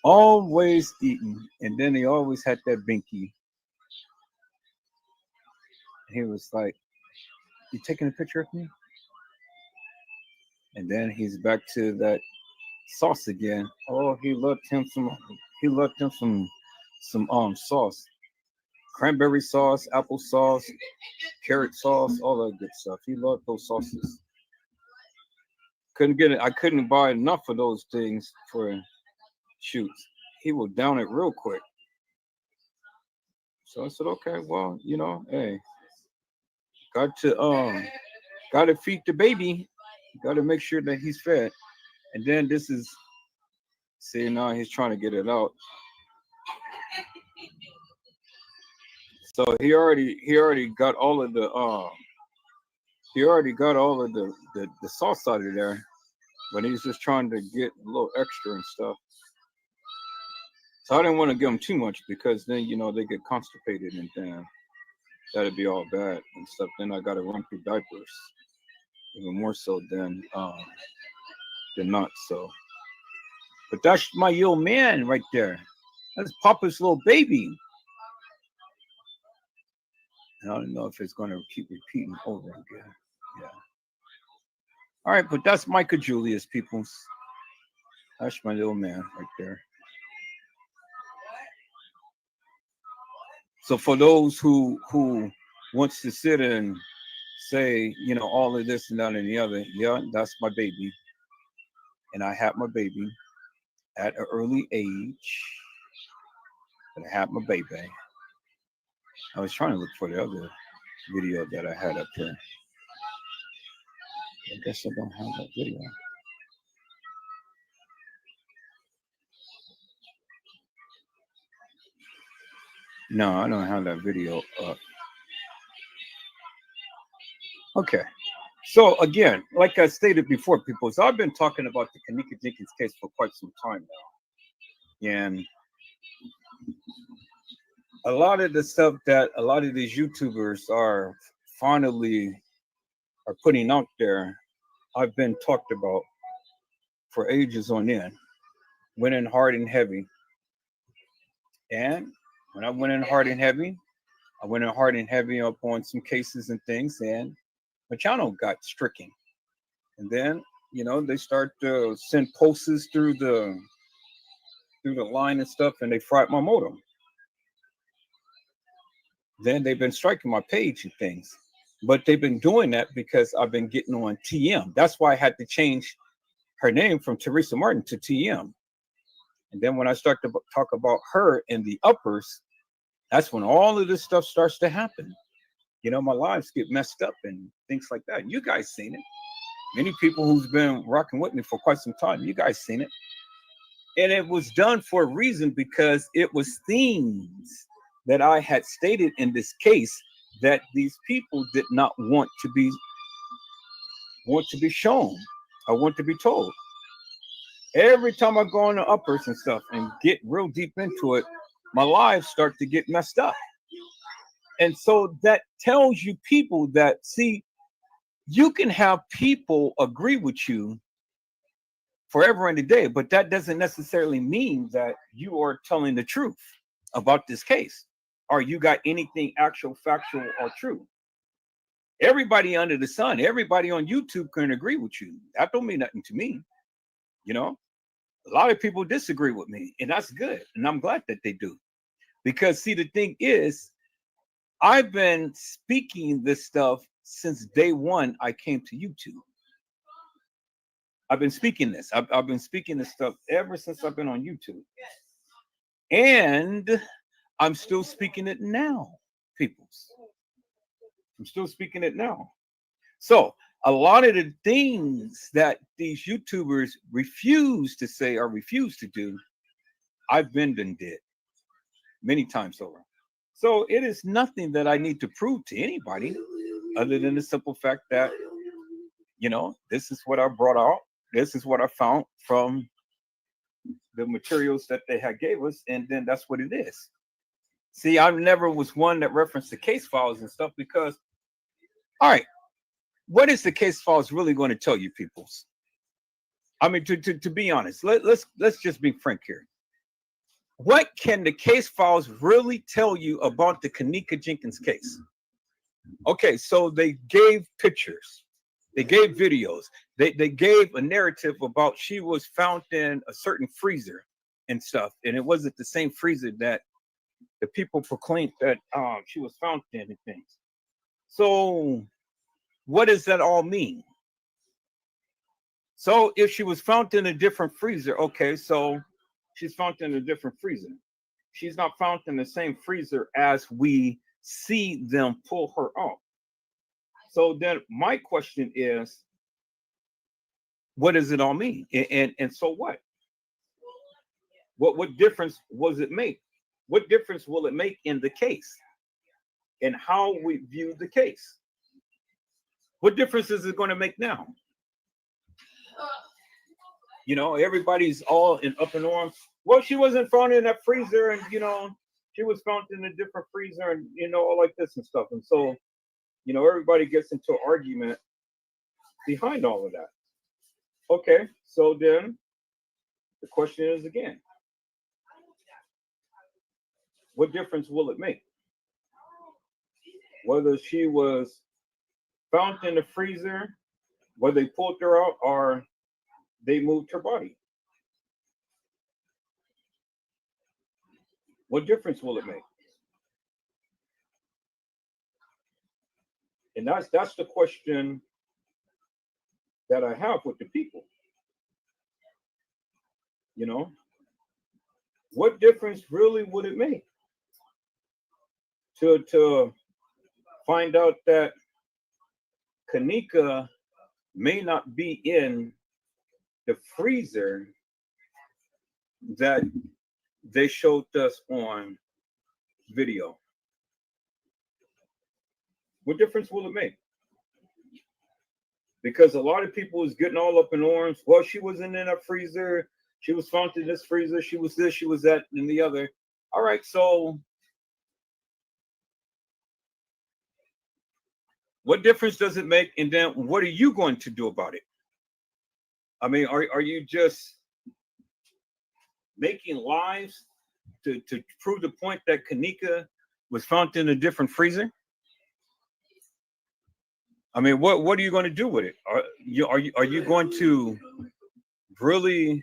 Always eating. And then he always had that binky. He was like, "You taking a picture of me?" And then he's back to that sauce again. Oh, he loved him some sauce. Cranberry sauce, apple sauce, carrot sauce, all that good stuff. He loved those sauces. Couldn't get it. I couldn't buy enough of those things for shoots. He will down it real quick. So I said, okay, well, hey, got to got to feed the baby. Got to make sure that he's fed. And then this is, see, now he's trying to get it out. So he already got all of the sauce out of there, but he's just trying to get a little extra and stuff. So I didn't want to give them too much, because then they get constipated, and then that'd be all bad and stuff. Then I got to run through diapers, even more so than not. So, but that's my little man right there. That's Papa's little baby. And I don't know if it's going to keep repeating over again. Yeah. All right, but that's Micah Julius, peoples. That's my little man right there. So for those who wants to sit and say, all of this and that and the other, yeah, that's my baby. and I had my baby at an early age. And I had my baby. I was trying to look for the other video that I had up there. I guess I don't have that video. No, I don't have that video up. Okay. So again, like I stated before, people, so I've been talking about the Kenneka Jenkins case for quite some time now. And a lot of the stuff that a lot of these YouTubers are finally are putting out there, I've been talked about for ages on end. Went in hard and heavy. And when I went in hard and heavy, I went in hard and heavy up on some cases and things, and my channel got stricken. And then, they start to send posts through the line and stuff, and they fried my modem. Then they've been striking my page and things. But they've been doing that because I've been getting on TM. That's why I had to change her name from Teresa Martin to TM. And then when I start to talk about her in the uppers, that's when all of this stuff starts to happen. My lives get messed up and things like that. You guys seen it. Many people who's been rocking with me for quite some time, you guys seen it. And it was done for a reason, because it was things that I had stated in this case that these people did not want to be shown. I want to be told. Every time I go on the uppers and stuff and get real deep into it, my lives start to get messed up. And so that tells you people that, see, you can have people agree with you forever and a day, but that doesn't necessarily mean that you are telling the truth about this case, or you got anything actual, factual, or true. Everybody under the sun, everybody on YouTube can agree with you. That don't mean nothing to me. A lot of people disagree with me, and that's good. And I'm glad that they do. Because, see, the thing is, I've been speaking this stuff since day one I came to YouTube. I've been speaking this. I've been speaking this stuff ever since I've been on YouTube. And I'm still speaking it now, peoples. I'm still speaking it now. So a lot of the things that these YouTubers refuse to say or refuse to do, I've been and did many times over. So it is nothing that I need to prove to anybody other than the simple fact that, this is what I brought out. This is what I found from the materials that they had gave us. And then that's what it is. See, I never was one that referenced the case files and stuff because, all right, what is the case files really going to tell you, peoples? I mean, to be honest, let's just be frank here. What can the case files really tell you about the Kenneka Jenkins case? Okay, so they gave pictures, they gave videos, they gave a narrative about she was found in a certain freezer and stuff, and it wasn't the same freezer that the people proclaimed that she was found in and things. So what does that all mean? So if she was found in a different freezer, okay, so she's found in a different freezer. She's not found in the same freezer as we see them pull her out. So then my question is, what does it all mean? And so what? What difference was it make? What difference will it make in the case and how we view the case? What difference is it going to make now? Everybody's all up in arms. Well, she wasn't found in that freezer, and she was found in a different freezer, and all like this and stuff. And so, everybody gets into an argument behind all of that. Okay, so then the question is again, what difference will it make? Whether she was found in the freezer, whether they pulled her out, or they moved her body. What difference will it make? And that's the question that I have with the people. You know, what difference really would it make to find out that Kenneka may not be in the freezer that they showed us on video? What difference will it make? Because a lot of people is getting all up in arms. Well, she wasn't in a freezer. She was found in this freezer. She was this, she was that, and the other. All right, so what difference does it make? And then what are you going to do about it? I mean, are you just making lies to prove the point that Kenneka was found in a different freezer? I mean, what are you going to do with it? Are you going to really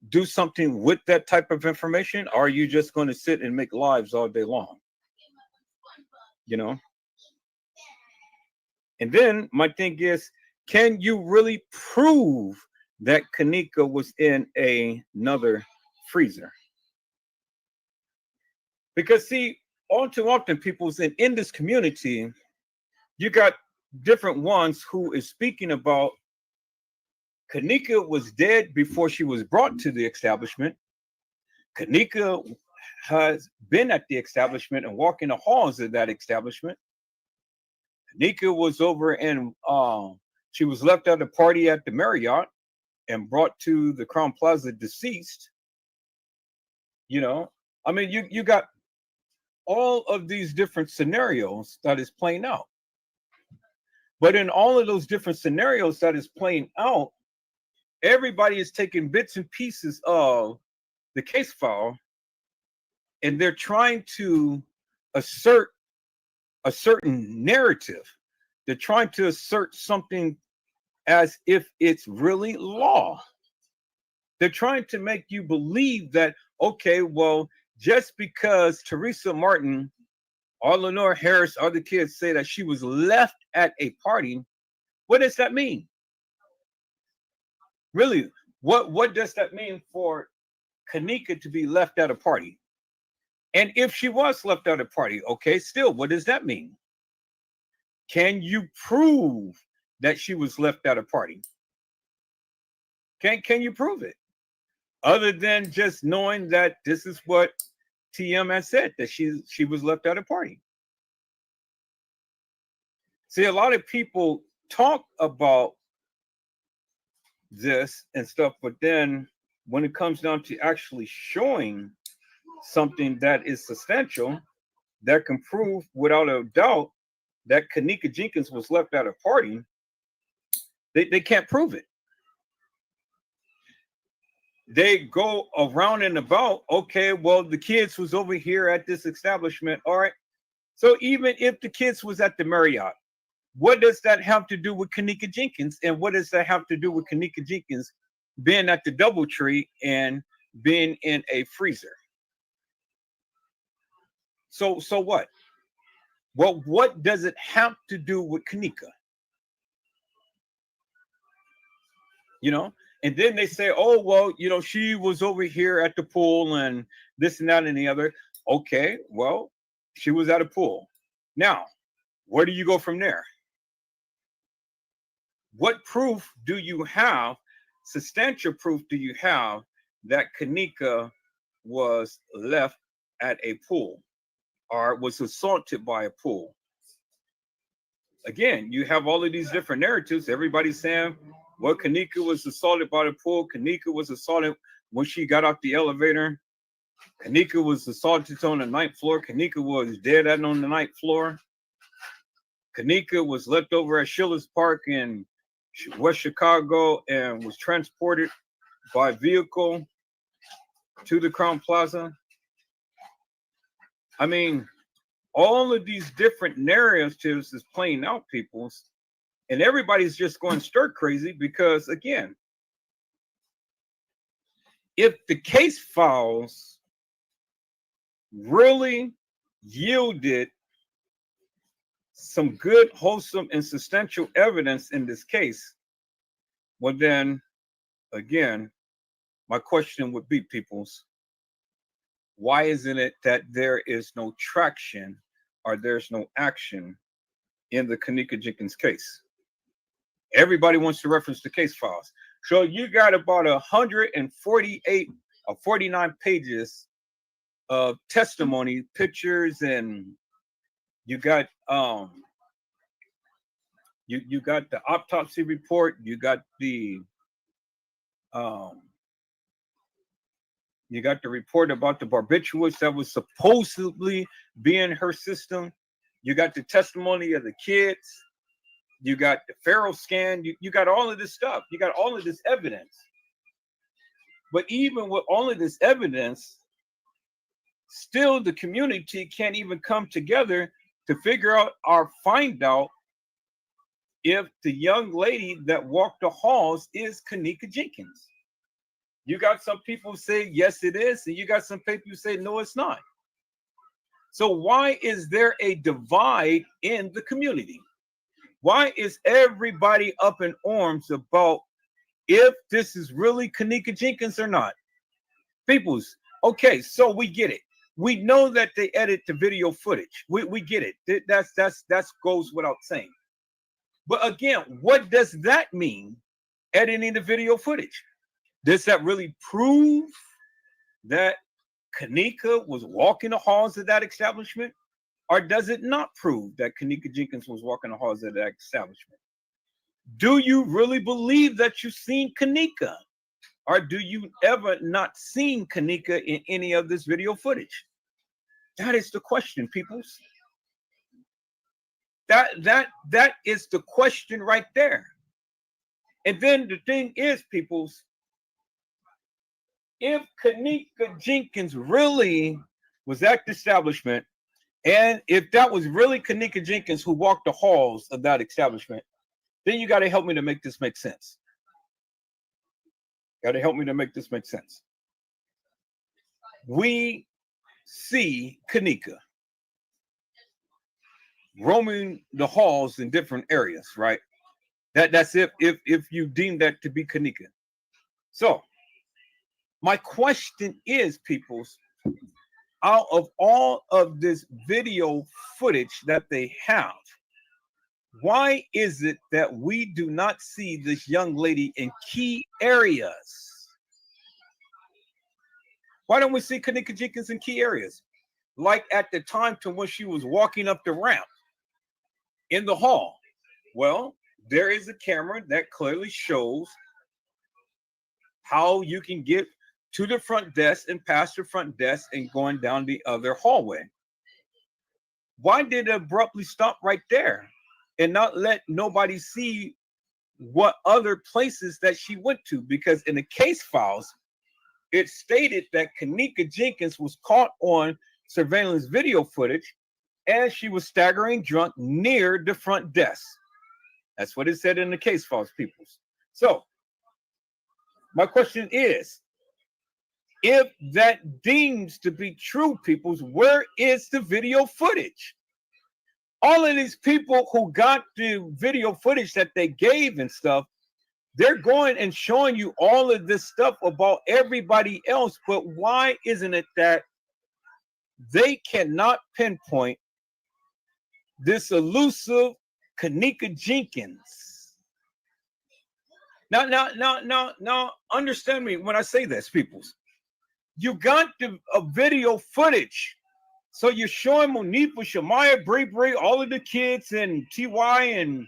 do something with that type of information? Or are you just going to sit and make lives all day long? You know? And then my thing is, can you really prove that Kenneka was in another freezer? Because see, all too often people's in this community, you got different ones who is speaking about Kenneka was dead before she was brought to the establishment. Kenneka has been at the establishment and walking the halls of that establishment. Kenneka was over and she was left at a party at the Marriott and brought to the Crown Plaza deceased. You know, I mean, you got all of these different scenarios that is playing out. But in all of those different scenarios that is playing out, everybody is taking bits and pieces of the case file and they're trying to assert a certain narrative. They're trying to assert something as if it's really law. They're trying to make you believe that, okay, well, just because Teresa Martin or Lenore Harris, other kids say that she was left at a party, what does that mean? Really, what does that mean for Kenneka to be left at a party? And if she was left at a party, okay, still, what does that mean? Can you prove that she was left at a party? Can you prove it? Other than just knowing that this is what TM has said, that she was left at a party. See, a lot of people talk about this and stuff, but then when it comes down to actually showing something that is substantial, that can prove without a doubt that Kenneka Jenkins was left at a party, they can't prove it. They go around and about, okay, well, the kids was over here at this establishment. All right. So even if the kids was at the Marriott, what does that have to do with Kenneka Jenkins? And what does that have to do with Kenneka Jenkins being at the DoubleTree and being in a freezer? So what? Well, what does it have to do with Kenneka? You know? And then they say, oh, well, you know, she was over here at the pool and this and that and the other. Okay, well, she was at a pool. Now, where do you go from there? What proof do you have, substantial proof do you have that Kenneka was left at a pool or was assaulted by a pool? Again, you have all of these different narratives. Everybody's saying, well, Kenneka was assaulted by the pool. Kenneka was assaulted when she got off the elevator. Kenneka was assaulted on the 9th floor. Kenneka was dead on the 9th floor. Kenneka was left over at Schiller's Park in West Chicago and was transported by vehicle to the Crown Plaza. I mean, all of these different narratives is playing out, people's. And everybody's just going stir crazy because, again, if the case files really yielded some good, wholesome, and substantial evidence in this case, well, then, again, My question would be, peoples, why isn't it that there is no traction or there's no action in the Kenneka Jenkins case? Everybody wants to reference the case files. So you got about 148 or 49 pages of testimony, pictures, and you got you got the autopsy report, you got the report about the barbiturates that was supposedly be in her system. You got the testimony of the kids. You got the Pharaoh scan. You got all of this stuff. You got all of this evidence. But even with all of this evidence, still the community can't even come together to figure out or find out if the young lady that walked the halls is Kenneka Jenkins. You got some people say, yes, it is. And you got some people who say, no, it's not. So why is there a divide in the community? Why is everybody up in arms about if this is really Kenneka Jenkins or not? Peoples, okay, so we get it. We know that they edit the video footage. We get it. That goes without saying. But again, what does that mean, editing the video footage? Does that really prove that Kenneka was walking the halls of that establishment? Or does it not prove that Kenneka Jenkins was walking the halls of that establishment? Do you really believe that you've seen Kenneka? Or do you ever not seen Kenneka in any of this video footage? That is the question, peoples. That is the question right there. And then the thing is, peoples, if Kenneka Jenkins really was at the establishment, and if that was really Kenneka Jenkins who walked the halls of that establishment, then you got to help me to make this make sense. Got to help me to make this make sense. We see Kenneka roaming the halls in different areas, right? That's if you deem that to be Kenneka. So my question is, peoples, out of all of this video footage that they have, why is it that we do not see this young lady in key areas? Why don't we see Kenneka Jenkins in key areas? Like at the time to when she was walking up the ramp in the hall. Well, there is a camera that clearly shows how you can get to the front desk and past the front desk and going down the other hallway. Why did it abruptly stop right there and not let nobody see what other places that she went to? Because in the case files, it stated that Kenneka Jenkins was caught on surveillance video footage and she was staggering drunk near the front desk. That's what it said in the case files, peoples. So my question is, if that deems to be true, peoples, where is the video footage? All of these people who got the video footage that they gave and stuff, they're going and showing you all of this stuff about everybody else. But why isn't it that they cannot pinpoint this elusive Kenneka Jenkins? Now, understand me when I say this, peoples. You got the video footage. So you're showing Monifa, Shamaya, Bray, all of the kids, and TY and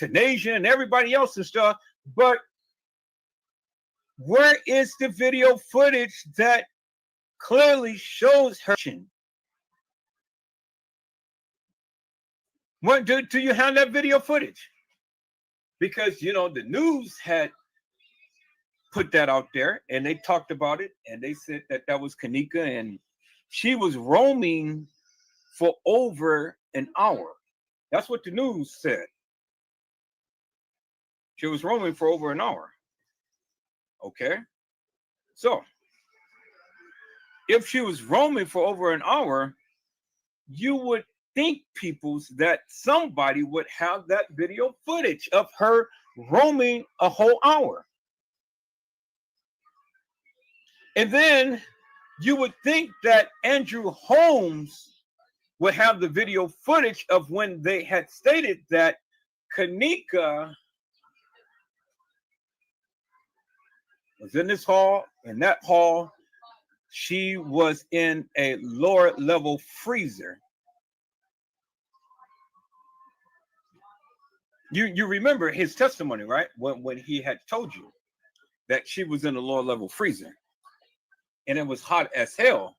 Tanasia and everybody else and stuff. But where is the video footage that clearly shows her? What do you have that video footage? Because, you know, the news had put that out there and they talked about it and they said that that was Kenneka and she was roaming for over an hour. That's what the news said. She was roaming for over an hour. Okay. So if she was roaming for over an hour, you would think, peoples, that somebody would have that video footage of her roaming a whole hour. And then you would think that Andrew Holmes would have the video footage of when they had stated that Kenneka was in this hall. In that hall, she was in a lower level freezer. You remember his testimony, right? When he had told you that she was in a lower level freezer and it was hot as hell.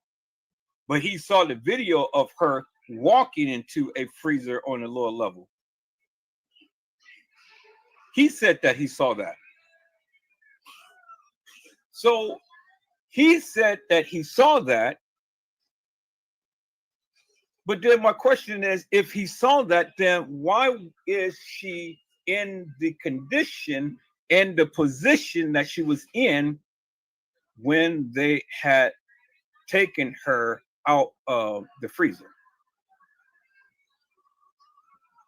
But he saw the video of her walking into a freezer on a lower level. He said that he saw that. So he said that he saw that. But then my question is, if he saw that, then why is she in the condition and the position that she was in when they had taken her out of the freezer?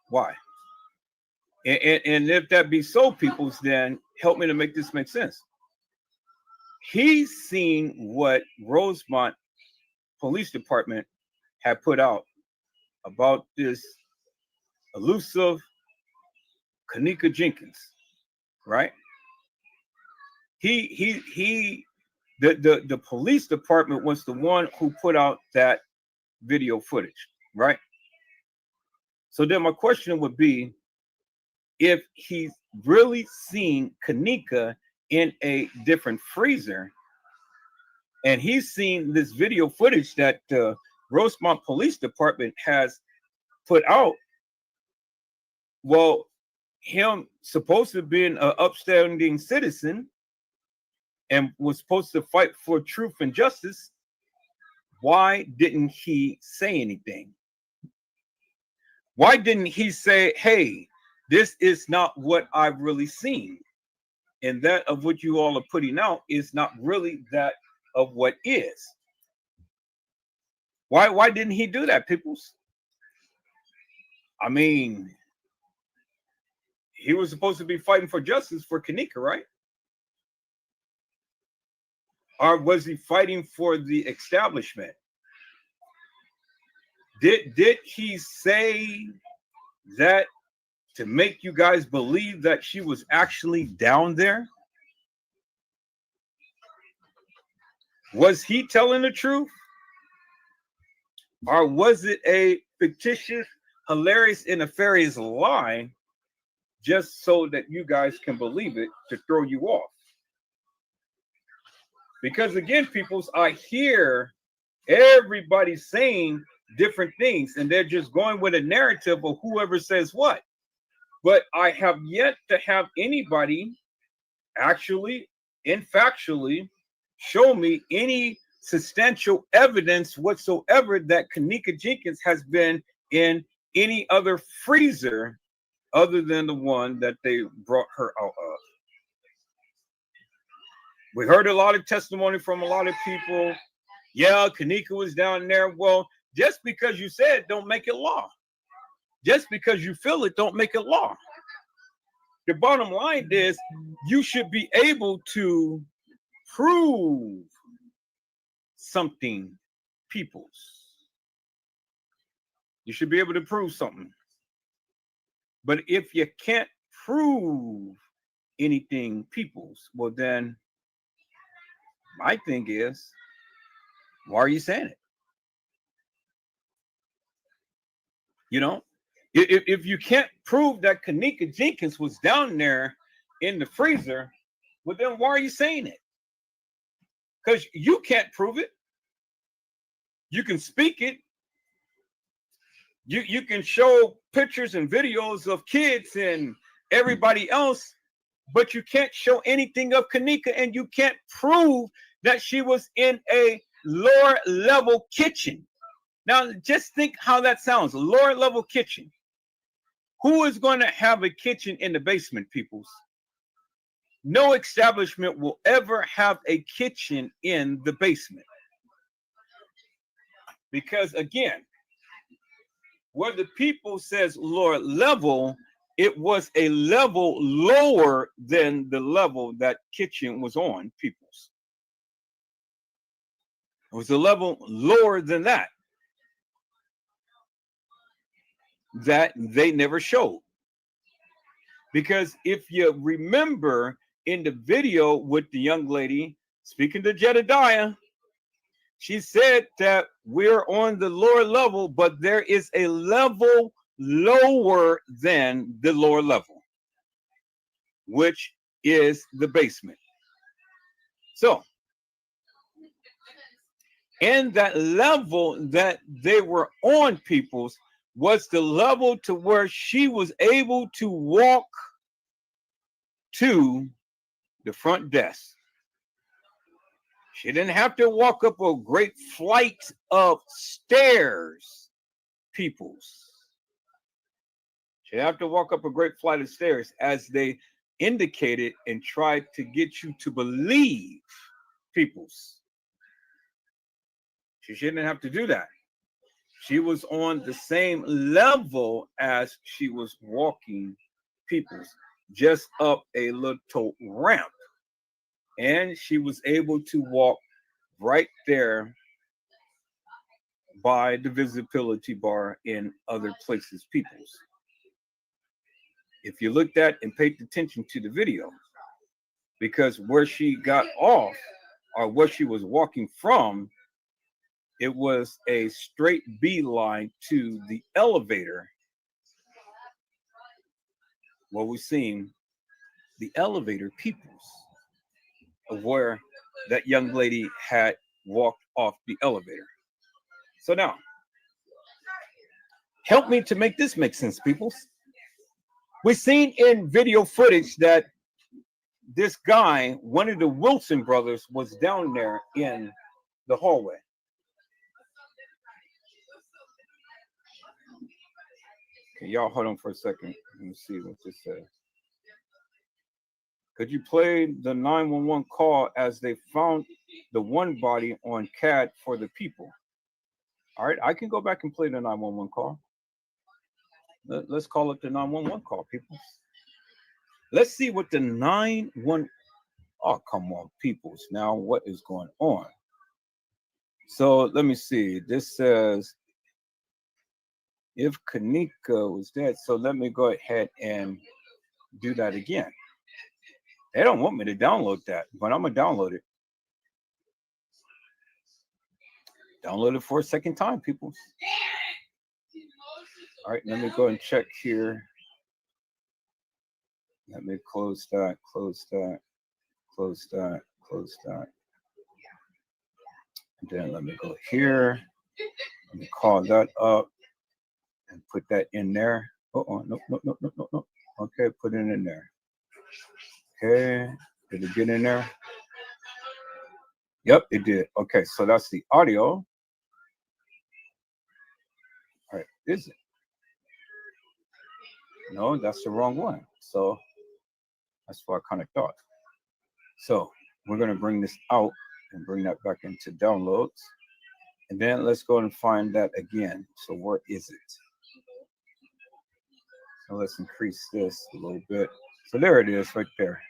Why? And if that be so, peoples, then help me to make this make sense. He's seen what Rosemont Police Department had put out about this elusive Kenneka Jenkins, right? The police department was the one who put out that video footage, right? So then my question would be, if he's really seen Kenneka in a different freezer, and he's seen this video footage that the Rosemont Police Department has put out, well, him supposed to be an upstanding citizen and was supposed to fight for truth and justice, why didn't he say anything? Why didn't he say, hey, this is not what I've really seen, and that of what you all are putting out is not really that of what is? Why didn't he do that, peoples? I mean, he was supposed to be fighting for justice for Kenneka, right? Or was he fighting for the establishment? Did he say that to make you guys believe that she was actually down there? Was he telling the truth? Or was it a fictitious, hilarious, and nefarious lie just so that you guys can believe it to throw you off? Because again, peoples, I hear everybody saying different things and they're just going with a narrative of whoever says what. But I have yet to have anybody actually and factually show me any substantial evidence whatsoever that Kenneka Jenkins has been in any other freezer other than the one that they brought her out of. We heard a lot of testimony from a lot of people. Yeah, Kenneka was down there. Well, just because you say it don't make it law. Just because you feel it don't make it law. The bottom line is you should be able to prove something, peoples. You should be able to prove something. But if you can't prove anything, peoples, well then my thing is, why are you saying it? You know, if you can't prove that Kenneka Jenkins was down there in the freezer, well then why are you saying it? Because you can't prove it. You can speak it. You can show pictures and videos of kids and everybody else, but you can't show anything of Kenneka, and you can't prove that she was in a lower level kitchen. Now, just think how that sounds, a lower level kitchen. Who is going to have a kitchen in the basement, peoples? No establishment will ever have a kitchen in the basement. Because again, where the people says lower level, it was a level lower than the level that kitchen was on, peoples. It was a level lower than that they never showed. Because if you remember in the video with the young lady speaking to Jedediah, she said that we're on the lower level, but there is a level lower than the lower level, which is the basement. So, and that level that they were on, peoples, was the level to where she was able to walk to the front desk. She didn't have to walk up a great flight of stairs, peoples. She didn't have to walk up a great flight of stairs, as they indicated and tried to get you to believe, peoples. She didn't have to do that. She was on the same level as she was walking, peoples, just up a little ramp. And she was able to walk right there by the visibility bar in other places, peoples. If you looked at and paid attention to the video, because where she got off or where she was walking from, it was a straight beeline to the elevator. What we've seen, the elevator, peoples, of where that young lady had walked off the elevator. So now, help me to make this make sense, peoples. We've seen in video footage that this guy, one of the Wilson brothers, was down there in the hallway. Okay, y'all hold on for a second. Let me see what this says. Could you play the 911 call as they found the one body on CAD for the people? All right, I can go back and play the 911 call. Let's call it the 911 call, people. Let's see what the 911. Oh, come on, peoples. Now, what is going on? So let me see. This says if Kenneka was dead. So let me go ahead and do that again. They don't want me to download that, but I'm going to download it. Download it for a second time, people. All right, let me go and check here. Let me close that, close that, close that, close that. And then let me go here. Let me call that up and put that in there. Oh, no, no, no, no, no, no. Okay, put it in there. Okay, did it get in there? Yep, it did. Okay, so that's the audio. All right, is it? No, that's the wrong one. So that's what I kind of thought. So we're going to bring this out and bring that back into downloads. And then let's go and find that again. So where is it? So let's increase this a little bit. So there it is right there.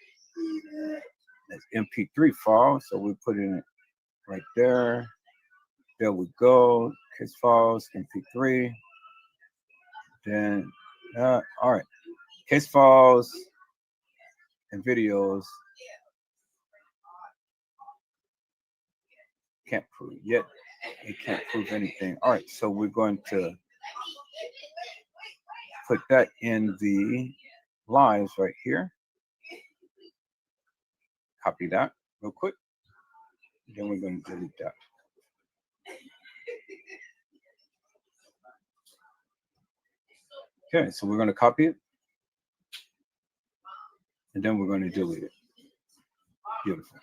That's MP3 file. So we put in it right there. There we go. Case files, MP3. Then, all right. Case files and videos. Can't prove yet. It can't prove anything. All right. So we're going to put that in the lives right here. Copy that real quick. Then we're going to delete that. Okay, so we're going to copy it. And then we're going to delete it. Beautiful.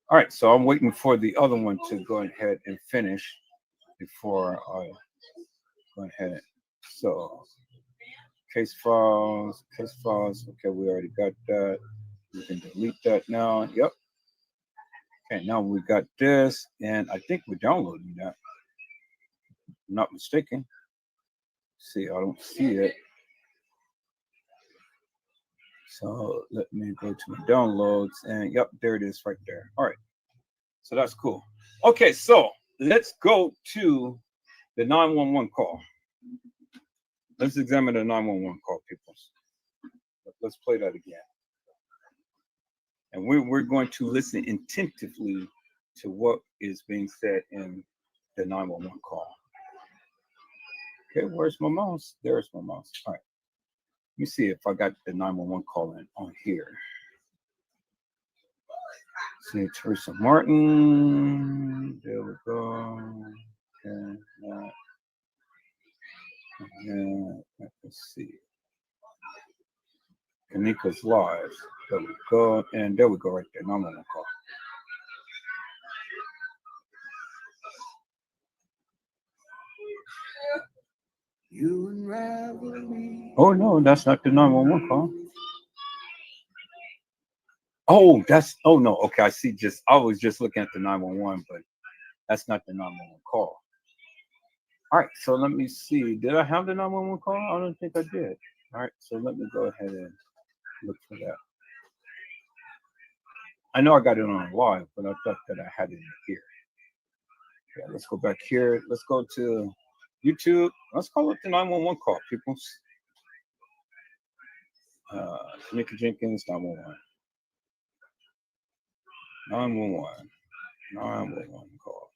All right, so I'm waiting for the other one to go ahead and finish before I go ahead. So case files. Okay, we already got that. We can delete that now. Yep. Okay, now we got this, and I think we're downloading that. I'm not mistaken. See, I don't see it. So let me go to my downloads, and yep, there it is right there. All right, so that's cool. Okay, so let's go to the 911 call. Let's examine the 911 call, people. Let's play that again. And we're going to listen attentively to what is being said in the 911 call. Okay, where's my mouse? There's my mouse. All right. Let me see if I got the 911 call in on here. See, Teresa Martin. There we go. Okay. Let's see. Kenneka's live. There we go. And there we go right there. 911 call. You unravel me. Oh no, that's not the 911 call. Oh, no. Okay, I see. I was just looking at the 911, but that's not the 911 call. All right, so let me see. Did I have the 911 call? I don't think I did. All right, so let me go ahead and look for that. I know I got it on live, but I thought that I had it in here. Yeah, let's go back here. Let's go to YouTube. Let's call it the 911 call, people. Kenneka Jenkins, 911. 911 call.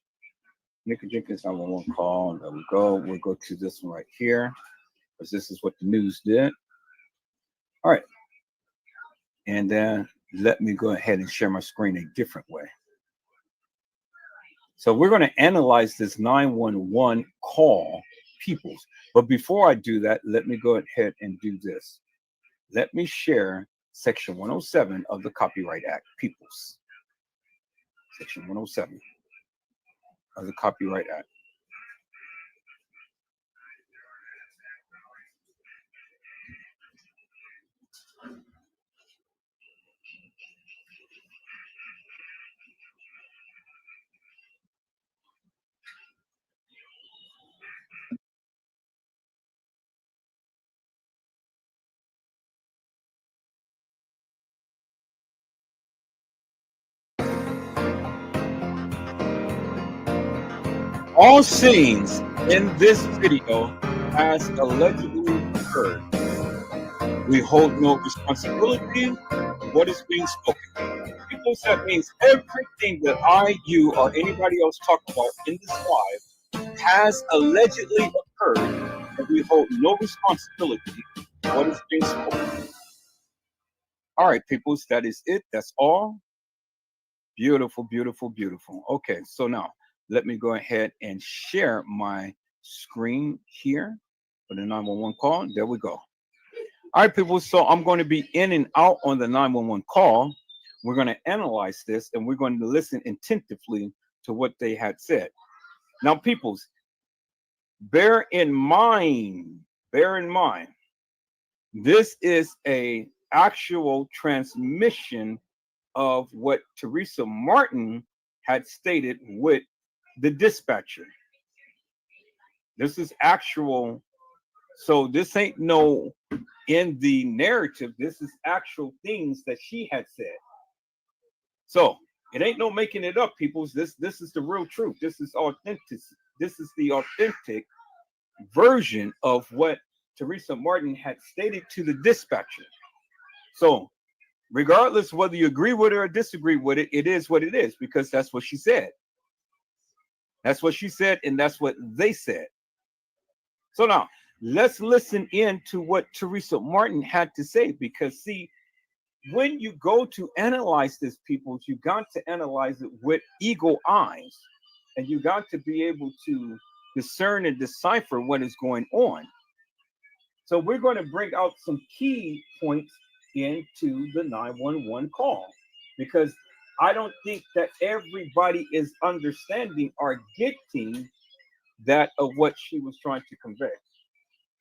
Kenneka Jenkins, 911 call. And there we go. We'll go to this one right here, because this is what the news did. All right. And then let me go ahead and share my screen a different way. So we're going to analyze this 911 call, peoples. But before I do that, let me go ahead and do this. Let me share Section 107 of the Copyright Act, peoples. Section 107 of the Copyright Act. All scenes in this video has allegedly occurred. We hold no responsibility for what is being spoken. People, that means everything that I, you, or anybody else talk about in this live has allegedly occurred, and we hold no responsibility for what is being spoken. All right, peoples, that is it. That's all. Beautiful, beautiful, beautiful. Okay, so now let me go ahead and share my screen here for the 911 call. There we go. All right, people. So I'm going to be in and out on the 911 call. We're going to analyze this, and we're going to listen attentively to what they had said. Now, peoples, bear in mind, this is a actual transmission of what Teresa Martin had stated with the dispatcher. This is actual. So this ain't no in the narrative. This is actual things that she had said. So it ain't no making it up, peoples. This is the real truth. This is authentic. This is the authentic version of what Teresa Martin had stated to the dispatcher. So regardless whether you agree with it or disagree with it, it is what it is, because that's what she said. That's what she said, and that's what they said. So now let's listen in to what Teresa Martin had to say, because see, when you go to analyze this, people, you got to analyze it with eagle eyes, and you got to be able to discern and decipher what is going on. So we're going to bring out some key points into the 911 call, because I don't think that everybody is understanding or getting that of what she was trying to convey.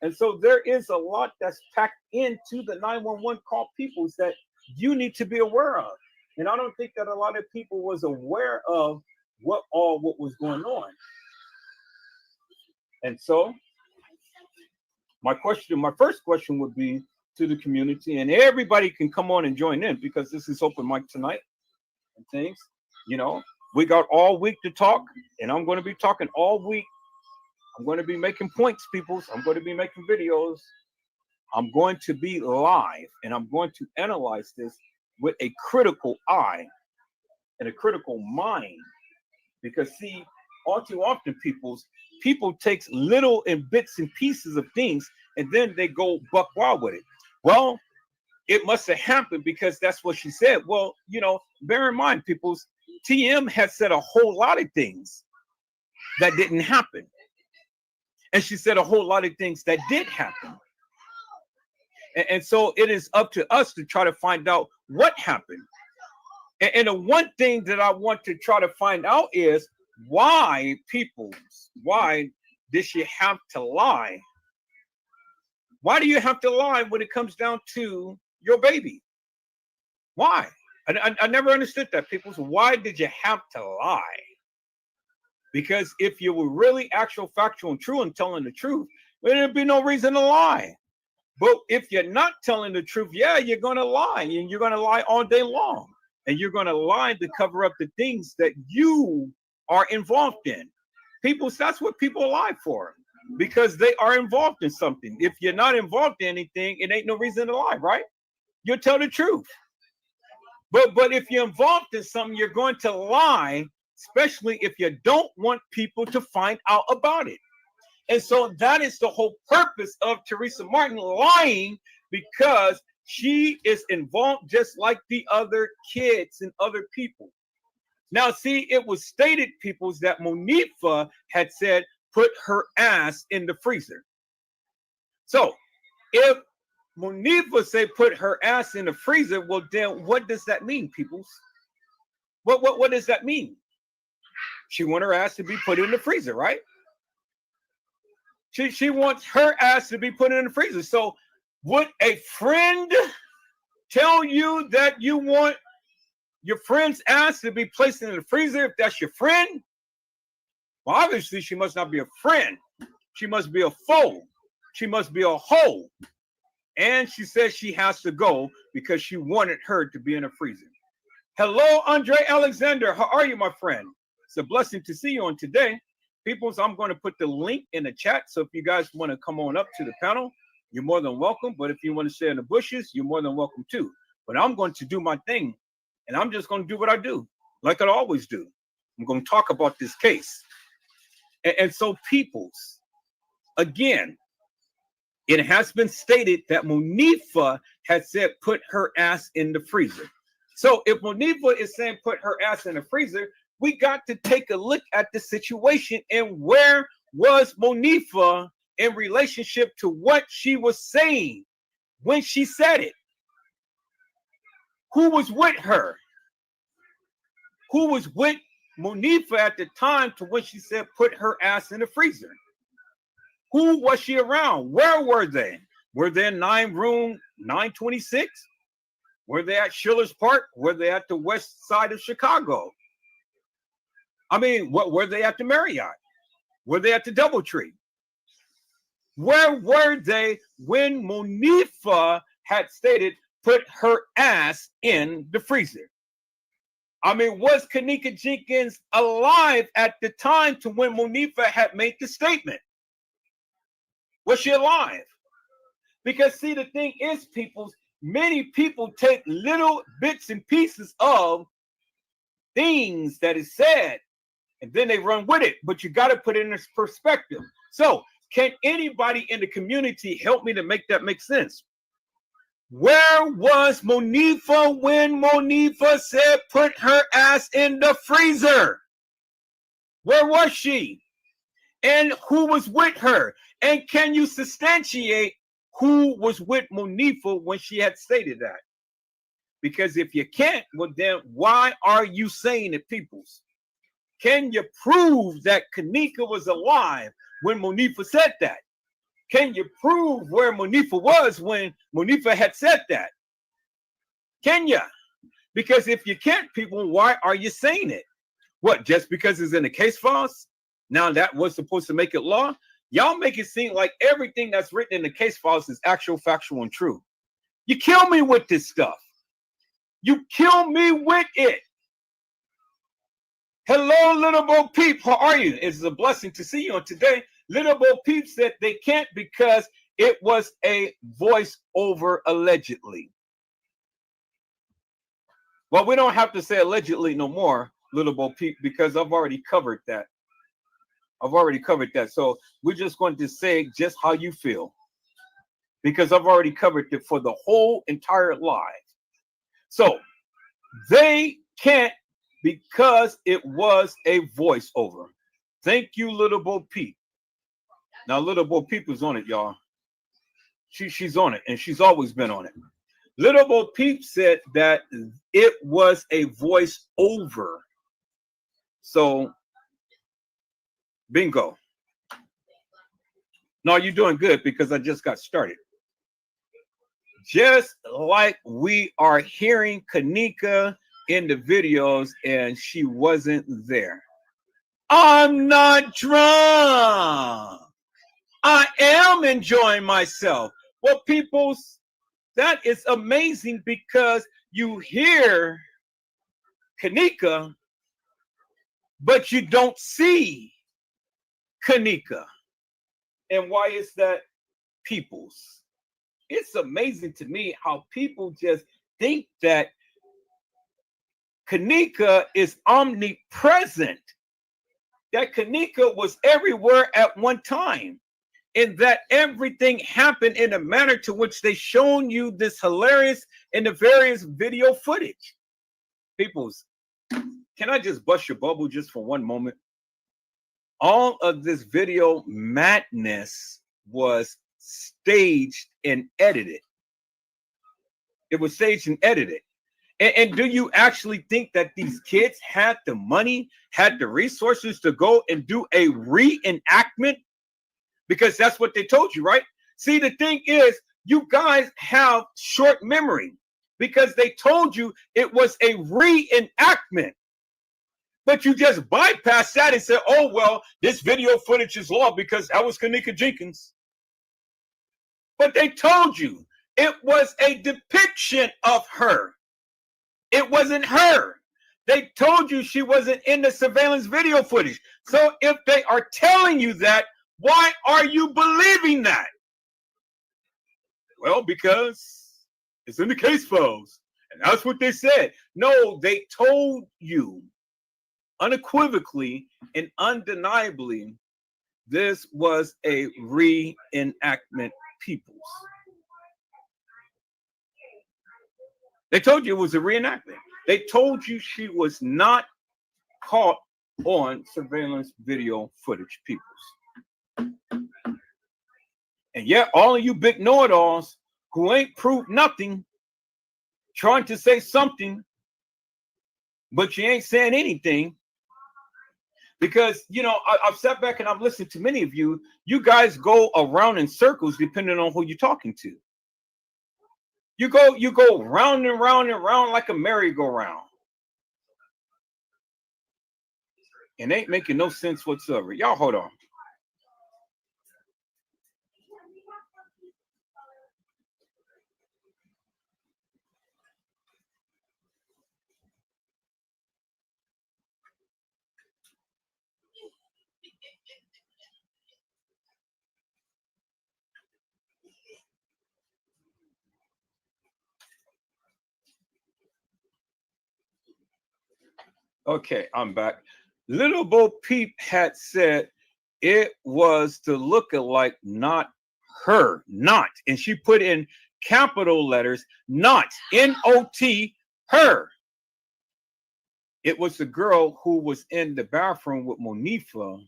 And so there is a lot that's packed into the 911 call, peoples, that you need to be aware of. And I don't think that a lot of people was aware of what was going on. And so my first question would be to the community, and everybody can come on and join in, because this is open mic tonight and things, We got all week to talk, and I'm going to be talking all week. I'm going to be making points, peoples. I'm going to be making videos. I'm going to be live, and I'm going to analyze this with a critical eye and a critical mind. Because see, all too often, people takes little and bits and pieces of things, and then they go buck wild with it. Well, it must have happened because that's what she said. Well, bear in mind, peoples, TM has said a whole lot of things that didn't happen. And she said a whole lot of things that did happen. And so it is up to us to try to find out what happened. And the one thing that I want to try to find out is why did she have to lie? Why do you have to lie when it comes down to your baby? Why? I never understood that, people. So why did you have to lie? Because if you were really actual, factual, and true and telling the truth, well, there'd be no reason to lie. But if you're not telling the truth, yeah, you're going to lie, and you're going to lie all day long. And you're going to lie to cover up the things that you are involved in. People, that's what people lie for, because they are involved in something. If you're not involved in anything, it ain't no reason to lie, right? You'll tell the truth. But if you're involved in something, you're going to lie, especially if you don't want people to find out about it. And so that is the whole purpose of Teresa Martin lying, because she is involved just like the other kids and other people. Now, see, it was stated, peoples, that Monifa had said, put her ass in the freezer. So if Monifa said put her ass in the freezer, well, then what does that mean, peoples? What does that mean? She wants her ass to be put in the freezer, right? She wants her ass to be put in the freezer. So would a friend tell you that you want your friend's ass to be placed in the freezer if that's your friend? Well, obviously, she must not be a friend. She must be a foe. She must be a hoe. And she says she has to go because she wanted her to be in a freezer. Hello, Andre Alexander. How are you, my friend? It's a blessing to see you on today. Peoples, I'm going to put the link in the chat. So if you guys want to come on up to the panel, you're more than welcome. But if you want to stay in the bushes, you're more than welcome too. But I'm going to do my thing. And I'm just going to do what I do, like I always do. I'm going to talk about this case. And so, peoples, again, it has been stated that Monifa had said put her ass in the freezer. So if Monifa is saying put her ass in the freezer, we got to take a look at the situation and where was Monifa in relationship to what she was saying when she said it. Who was with her? Who was with Monifa at the time to when she said put her ass in the freezer? Who was she around? Where were they? Were they in room 926? Were they at Schiller's Park? Were they at the west side of Chicago? I mean, what were they at the Marriott? Were they at the DoubleTree? Where were they when Monifa had stated put her ass in the freezer? I mean, was Kenneka Jenkins alive at the time to when Monifa had made the statement? Was she alive? Because see, the thing is, people, many people take little bits and pieces of things that is said, and then they run with it. But you got to put it in this perspective. So can anybody in the community help me to make that make sense? Where was Monifa when Monifa said put her ass in the freezer? Where was she? And who was with her? And can you substantiate who was with Monifa when she had stated that? Because if you can't, well then why are you saying it, peoples? Can you prove that Kenneka was alive when Monifa said that? Can you prove where Monifa was when Monifa had said that? Can you? Because if you can't, people, why are you saying it? What, just because it's in the case files? Now that was supposed to make it law? Y'all make it seem like everything that's written in the case files is actual, factual, and true. You kill me with this stuff. You kill me with it. Hello, Little Bo Peep. How are you? It's a blessing to see you on today. Little Bo Peep said they can't because it was a voiceover allegedly. Well, we don't have to say allegedly no more, Little Bo Peep, because I've already covered that. So we're just going to say just how you feel, because I've already covered it for the whole entire live. So they can't because it was a voiceover. Thank you, Little Bo Peep. Now, Little Bo Peep is on it, y'all. She's on it, and she's always been on it. Little Bo Peep said that it was a voiceover. So, bingo. No, you're doing good because I just got started. Just like we are hearing Kenneka in the videos and she wasn't there. I'm not drunk. I am enjoying myself. Well, people, that is amazing because you hear Kenneka, but you don't see Kenneka. And why is that, peoples? It's amazing to me how people just think that Kenneka is omnipresent, that Kenneka was everywhere at one time, and that everything happened in a manner to which they shown you this hilarious and the various video footage. Peoples, can I just bust your bubble just for one moment? All of this video madness was staged and edited. It was staged and edited. And do you actually think that these kids had the money, had the resources to go and do a reenactment? Because that's what they told you, right? See, the thing is, you guys have short memory because they told you it was a reenactment. But you just bypassed that and said, oh, well, this video footage is law because that was Kenneka Jenkins. But they told you it was a depiction of her. It wasn't her. They told you she wasn't in the surveillance video footage. So if they are telling you that, why are you believing that? Well, because it's in the case files. And that's what they said. No, they told you unequivocally and undeniably this was a reenactment, peoples. They told you it was a reenactment. They told you she was not caught on surveillance video footage, peoples. And yet all of you big know-it-alls who ain't proved nothing, trying to say something, but you ain't saying anything. Because, you know, I've sat back and I've listened to many of you. You guys go around in circles depending on who you're talking to. You go round and round and round like a merry-go-round. And ain't making no sense whatsoever. Y'all hold on. Okay, I'm back. Little Bo Peep had said it was the lookalike, not her, not. And she put in capital letters, not, N-O-T, her. It was the girl who was in the bathroom with Monifa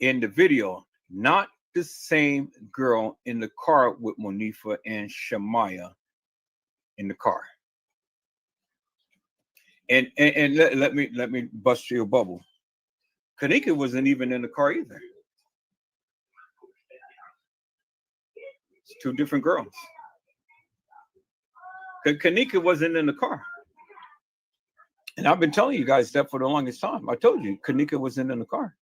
in the video, not the same girl in the car with Monifa and Shamaya in the car. And let me bust your bubble. Kenneka wasn't even in the car either. It's two different girls. Kenneka wasn't in the car. And I've been telling you guys that for the longest time. I told you Kenneka wasn't in the car.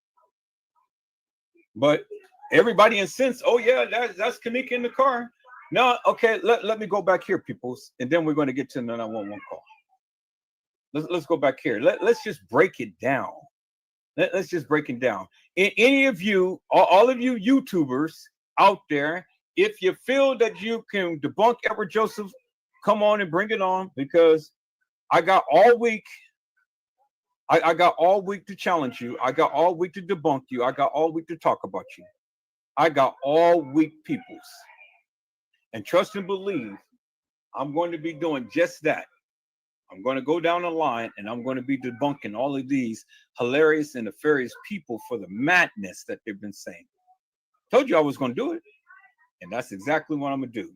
But everybody insists, oh yeah, that's Kenneka in the car. No, okay, let me go back here, peoples, and then we're going to get to the 911 call. let's go back here. Let's just break it down. Let's just break it down. Any of you, all of you YouTubers out there, if you feel that you can debunk Edward Joseph, come on and bring it on, because I got all week. I got all week to challenge you. I got all week to debunk you. I got all week to talk about you. I got all week, peoples. And trust and believe, I'm going to be doing just that. I'm going to go down the line and I'm going to be debunking all of these hilarious and nefarious people for the madness that they've been saying. Told you I was going to do it. And that's exactly what I'm going to do.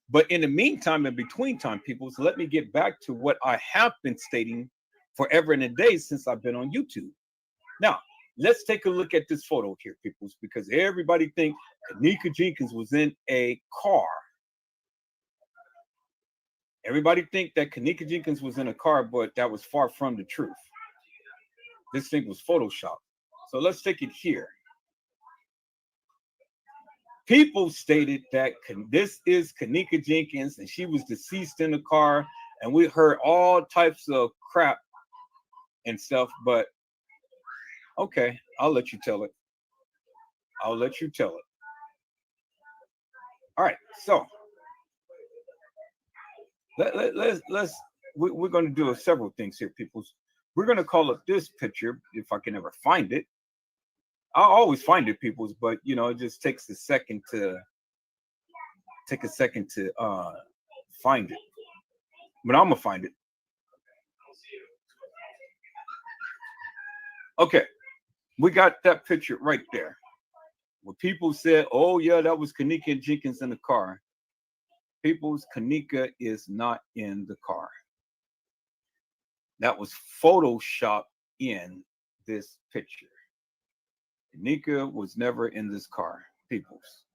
But in the meantime, in between time, people, so let me get back to what I have been stating forever and a day since I've been on YouTube. Now, let's take a look at this photo here, people, because everybody think Kenneka Jenkins was in a car. Everybody think that Kenneka Jenkins was in a car, but that was far from the truth. This thing was Photoshopped. So let's take it here. People stated that this is Kenneka Jenkins and she was deceased in the car, and we heard all types of crap and stuff, but okay, I'll let you tell it. I'll let you tell it. All right, so we're going to do several things here, people. We're going to call up this picture, if I can ever find it. I'll always find it, peoples, but you know, it just takes a second to find it. But I'm gonna find it. Okay, we got that picture right there. Where people said, "Oh yeah, that was Kenneka Jenkins in the car." People's Kenneka is not in the car. That was photoshopped in this picture. Kenneka was never in this car, peoples.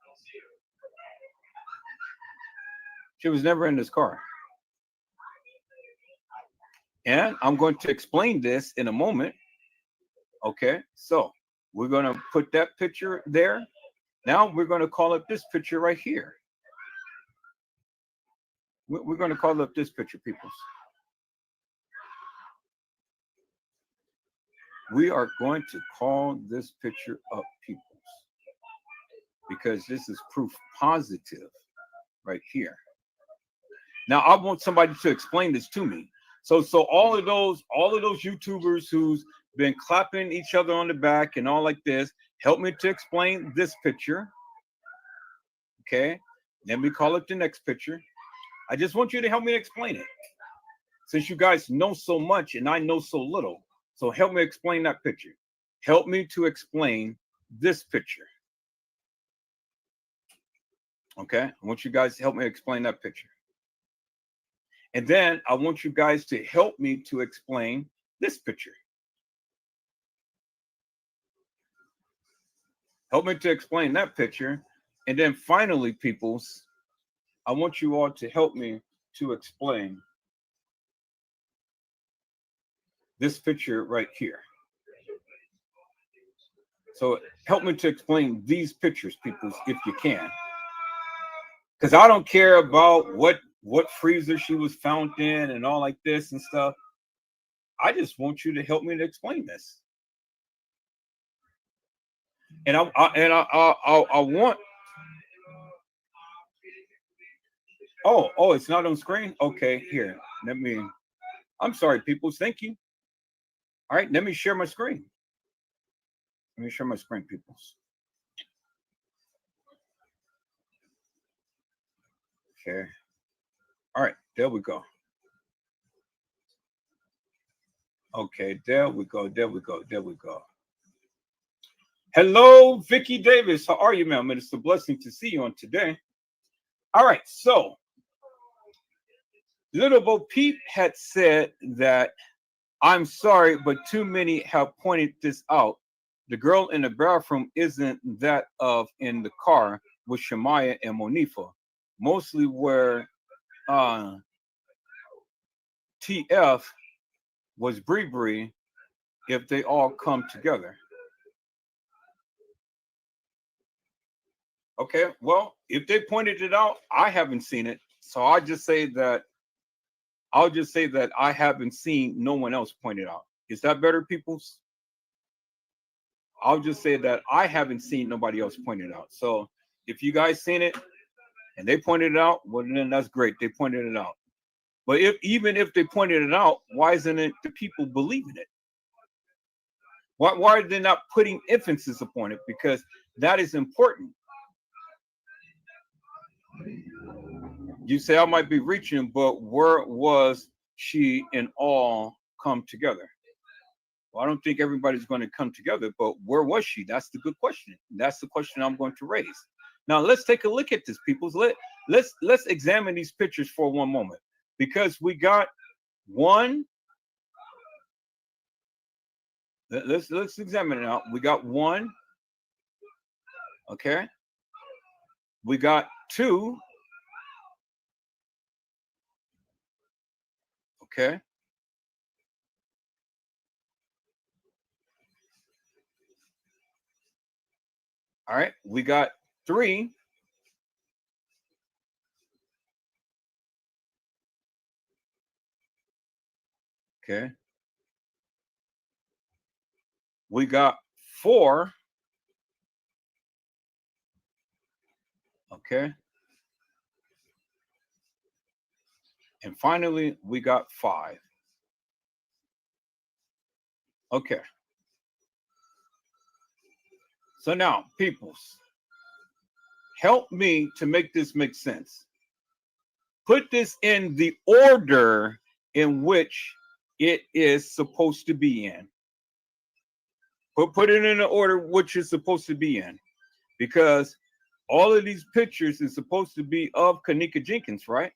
She was never in this car. And I'm going to explain this in a moment. Okay, so we're going to put that picture there. Now we're going to call up this picture right here. We're going to call up this picture, peoples. We are going to call this picture up, peoples, because this is proof positive right here. Now I want somebody to explain this to me. So all of those YouTubers who's been clapping each other on the back and all like this, help me to explain this picture. Okay, then we call it the next picture. I just want you to help me explain it, since you guys know so much and I know so little. So help me explain that picture. Help me to explain this picture. Okay, I want you guys to help me explain that picture. And then I want you guys to help me to explain this picture. Help me to explain that picture. And then finally, peoples, I want you all to help me to explain this picture right here. So help me to explain these pictures, peoples, if you can. Because I don't care about what freezer she was found in and all like this and stuff. I just want you to help me to explain this. And I want. Oh, it's not on screen. Okay, here. Let me. I'm sorry, people. Thank you. All right, let me share my screen. Let me share my screen, people. Okay. All right, there we go. Okay, there we go. There we go. There we go. Hello, Vicky Davis. How are you, ma'am? It's a blessing to see you on today. All right, so Little Bo Peep had said that, I'm sorry, but too many have pointed this out. The girl in the bathroom isn't that of in the car with Shemaya and Monifa. Mostly where TF was Bree if they all come together. Okay, well, if they pointed it out, I haven't seen it. So I just say that I'll just say that I haven't seen no one else point it out. Is that better, peoples? I'll just say that I haven't seen nobody else point it out. So if you guys seen it and they pointed it out, well, then that's great. They pointed it out. But even if they pointed it out, why isn't it the people believing it? Why are they not putting emphasis upon it? Because that is important. You say I might be reaching, but where was she and all come together? Well, I don't think everybody's going to come together, but where was she? That's the good question. That's the question I'm going to raise. Now let's take a look at this, peoples. Let's examine these pictures for one moment, because we got one. Let's examine it out. We got one. Okay. We got two. Okay. All right. We got three. Okay. We got four. Okay. And finally, we got five. Okay. So now, peoples, help me to make this make sense. Put this in the order in which it is supposed to be in. Put it in the order which it's supposed to be in. Because all of these pictures is supposed to be of Kenneka Jenkins, right?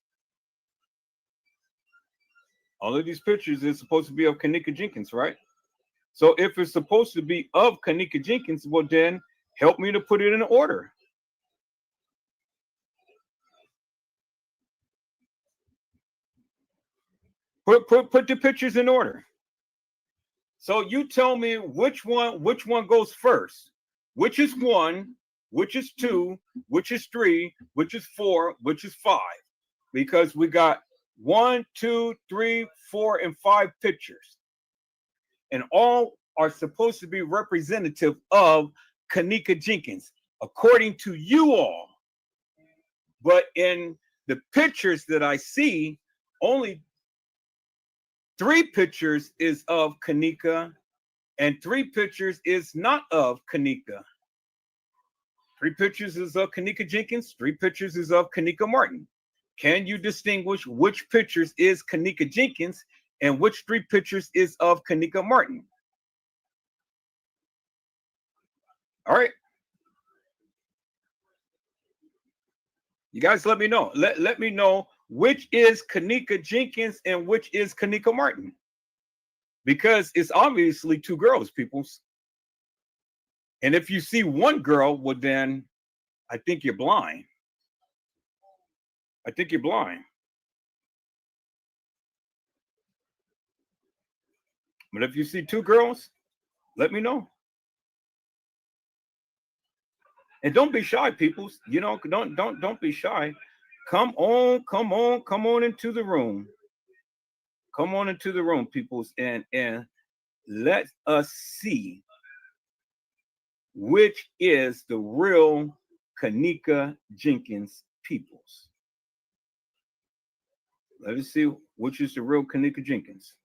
All of these pictures is supposed to be of Kenneka Jenkins, right? So if it's supposed to be of Kenneka Jenkins, well then help me to put it in order. Put the pictures in order. So you tell me which one goes first. Which is one, which is two, which is three, which is four, which is five. Because we got 1, 2, 3, 4, and 5 pictures. And all are supposed to be representative of Kenneka Jenkins, according to you all. But in the pictures that I see, only 3 pictures is of Kenneka, and 3 pictures is not of Kenneka. 3 pictures is of Kenneka Jenkins, 3 pictures is of Kenneka Martin. Can you distinguish which pictures is Kenneka Jenkins and which 3 pictures is of Kenneka Martin? All right. You guys let me know. Let me know which is Kenneka Jenkins and which is Kenneka Martin. Because it's obviously 2 girls, peoples. And if you see one girl, well then I think you're blind. I think you're blind. But if you see 2 girls, let me know. And don't be shy, peoples. You know, don't be shy. Come on into the room. Come on into the room, peoples, and let us see which is the real Kenneka Jenkins, peoples. Let us see which is the real Kenneka Jenkins.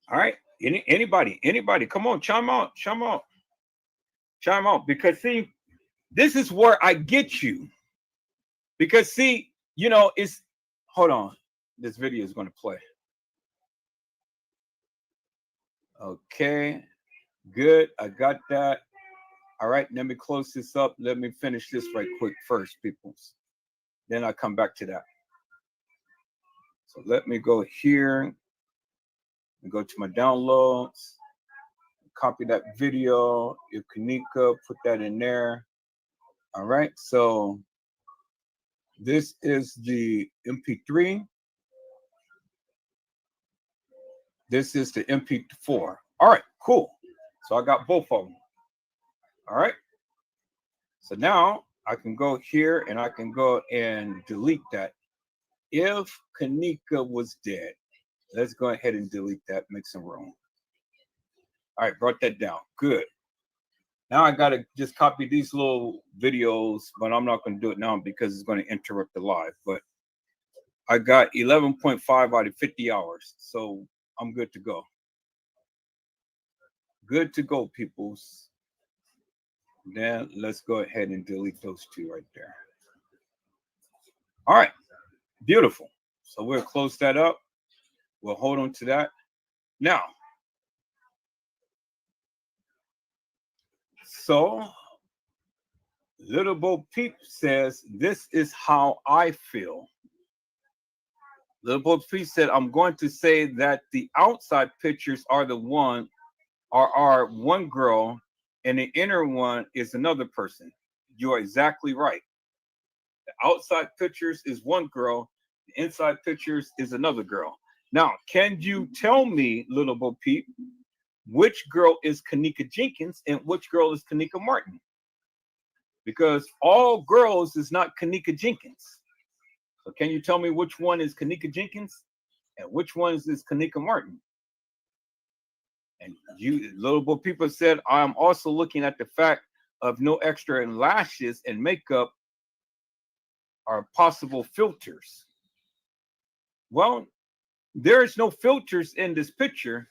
All right. Anybody, come on, chime out. Because see, this is where I get you. Because see, you know, it's hold on. This video is going to play. Okay, good. I got that. All right, let me close this up. Let me finish this right quick first, peoples. Then I'll come back to that. So let me go here and go to my downloads. Copy that video. If Kenneka, put that in there. All right, so this is the MP3. This is the MP4. All right, cool. So I got both of them. All right. So now I can go here and I can go and delete that. If Kenneka was dead, let's go ahead and delete that, make some room. All right, brought that down. Good. Now I got to just copy these little videos, but I'm not going to do it now because it's going to interrupt the live. But I got 11.5 out of 50 hours. So I'm good to go. Good to go, peoples. Then let's go ahead and delete those two right there. All right. Beautiful. So we'll close that up. We'll hold on to that. Now, so Little Bo Peep says, this is how I feel. Little Bo Peep said, I'm going to say that the outside pictures are the one, are one girl, and the inner one is another person. You're exactly right. The outside pictures is one girl, the inside pictures is another girl. Now, can you tell me, Little Bo Peep, which girl is Kenneka Jenkins and which girl is Kenneka Martin? Because all girls is not Kenneka Jenkins. So can you tell me which one is Kenneka Jenkins and which one is Kenneka Martin? And you, Little Bo Peep said, I'm also looking at the fact of no extra lashes and makeup are possible filters. Well, there's no filters in this picture.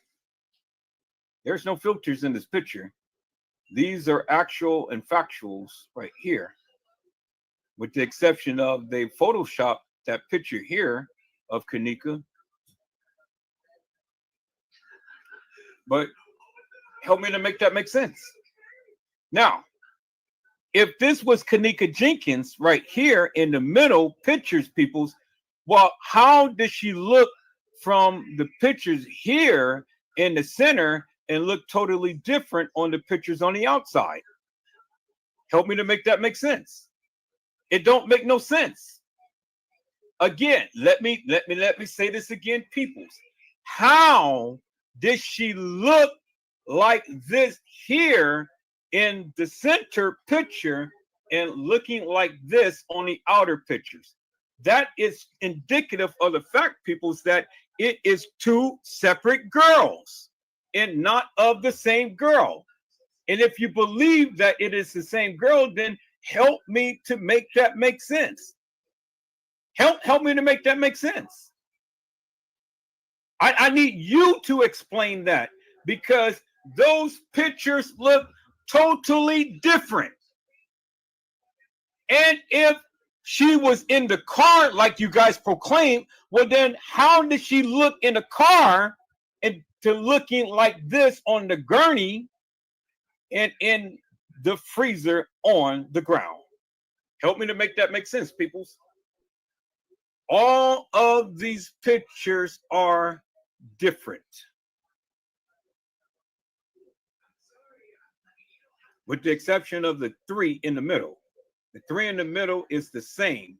There's no filters in this picture. These are actual and factuals right here, with the exception of they Photoshopped that picture here of Kenneka. But help me to make that make sense. Now, if this was Kenneka Jenkins right here in the middle pictures, peoples, well, how does she look from the pictures here in the center and look totally different on the pictures on the outside? Help me to make that make sense. It don't make no sense. Again, let me say this again, peoples. How did she look like this here in the center picture and looking like this on the outer pictures? That is indicative of the fact, peoples, that it is two separate girls and not of the same girl. And if you believe that it is the same girl, then help me to make that make sense. Help me to make that make sense. I need you to explain that, because those pictures look totally different. And if she was in the car like you guys proclaim, well then how did she look in the car and to looking like this on the gurney and in the freezer on the ground? Help me to make that make sense, peoples. All of these pictures are different, with the exception of the three in the middle. The three in the middle is the same,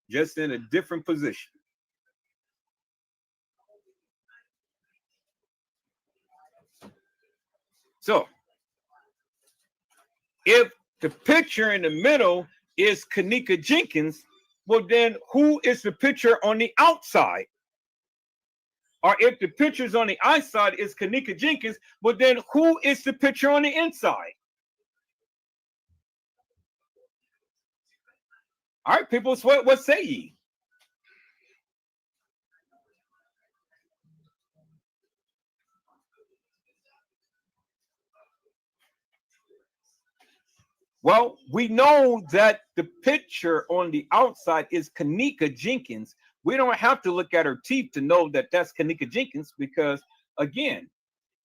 just in a different position. So, if the picture in the middle is Kenneka Jenkins, well then who is the picture on the outside? Or if the pictures on the outside is Kenneka Jenkins, well then who is the picture on the inside? All right, people, so what say ye? Well, we know that the picture on the outside is Kenneka Jenkins. We don't have to look at her teeth to know that that's Kenneka Jenkins, because, again,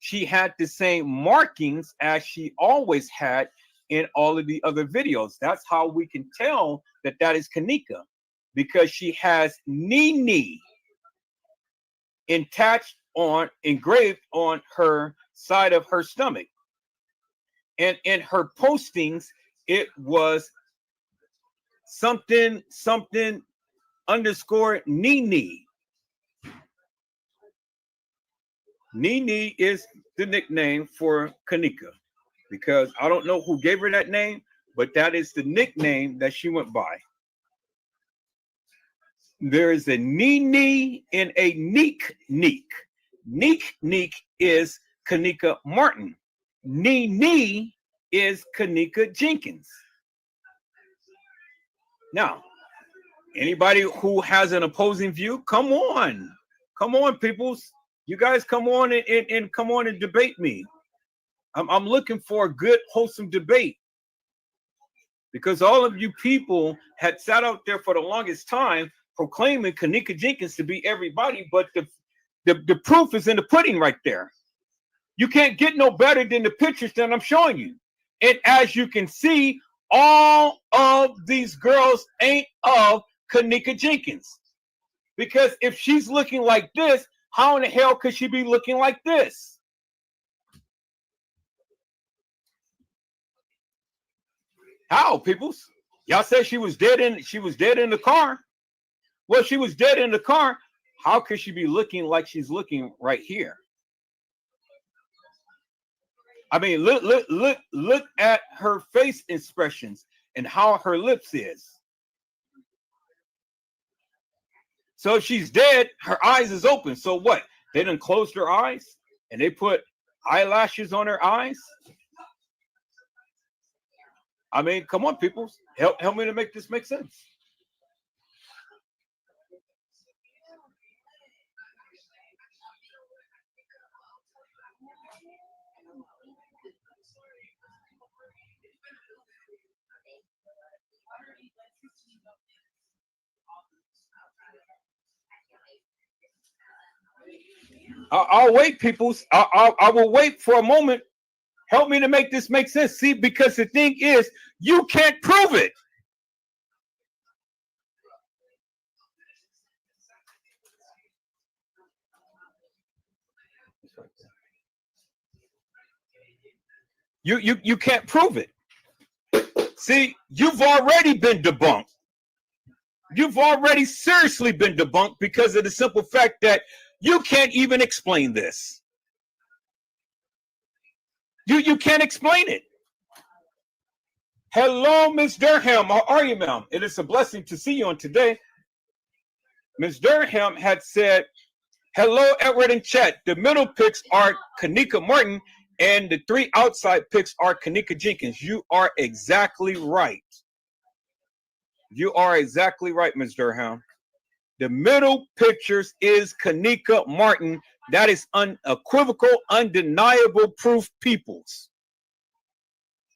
she had the same markings as she always had in all of the other videos. That's how we can tell that that is Kenneka, because she has Nene engraved on her side of her stomach. And in her postings, it was something underscore Nene. Nene is the nickname for Kenneka because I don't know who gave her that name, but that is the nickname that she went by. There is a Nene and a Neek Neek. Neek Neek is Kenneka Martin. Nene is Kenneka Jenkins. Now, anybody who has an opposing view, come on. Come on, peoples. You guys come on and come on and debate me. I'm looking for a good, wholesome debate. Because all of you people had sat out there for the longest time proclaiming Kenneka Jenkins to be everybody, but the proof is in the pudding right there. You can't get no better than the pictures that I'm showing you. And as you can see, all of these girls ain't of Kenneka Jenkins. Because if she's looking like this, how in the hell could she be looking like this? How, peoples? Y'all said she was dead in the car. Well, she was dead in the car. How could she be looking like she's looking right here? I mean, look at her face expressions and how her lips is. So if she's dead, her eyes is open. So what? They done closed her eyes and they put eyelashes on her eyes. I mean, come on, people. Help me to make this make sense. I'll wait, peoples. I will wait for a moment. Help me to make this make sense. See, because the thing is, you can't prove it. You can't prove it. See, you've already been debunked. You've already seriously been debunked because of the simple fact that you can't even explain this. You can't explain it. Hello, Miss Durham. How are you, ma'am? It is a blessing to see you on today. Miss Durham had said, hello, Edward and Chet. The middle picks are Kenneka Martin, and the three outside picks are Kenneka Jenkins. You are exactly right. You are exactly right, Ms. Durham. The middle pictures is Kenneka Martin. That is unequivocal, undeniable proof, peoples.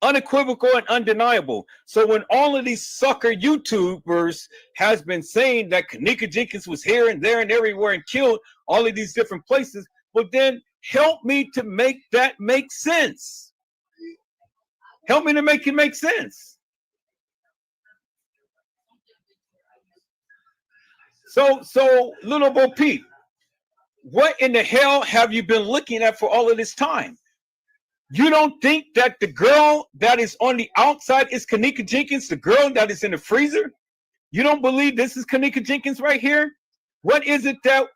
Unequivocal and undeniable. So when all of these sucker YouTubers has been saying that Kenneka Jenkins was here and there and everywhere and killed all of these different places, well then help me to make that make sense. Help me to make it make sense. So little Bo Peep, what in the hell have you been looking at for all of this time? You don't think that the girl that is on the outside is Kenneka Jenkins, the girl that is in the freezer? You don't believe this is Kenneka Jenkins right here? What is it that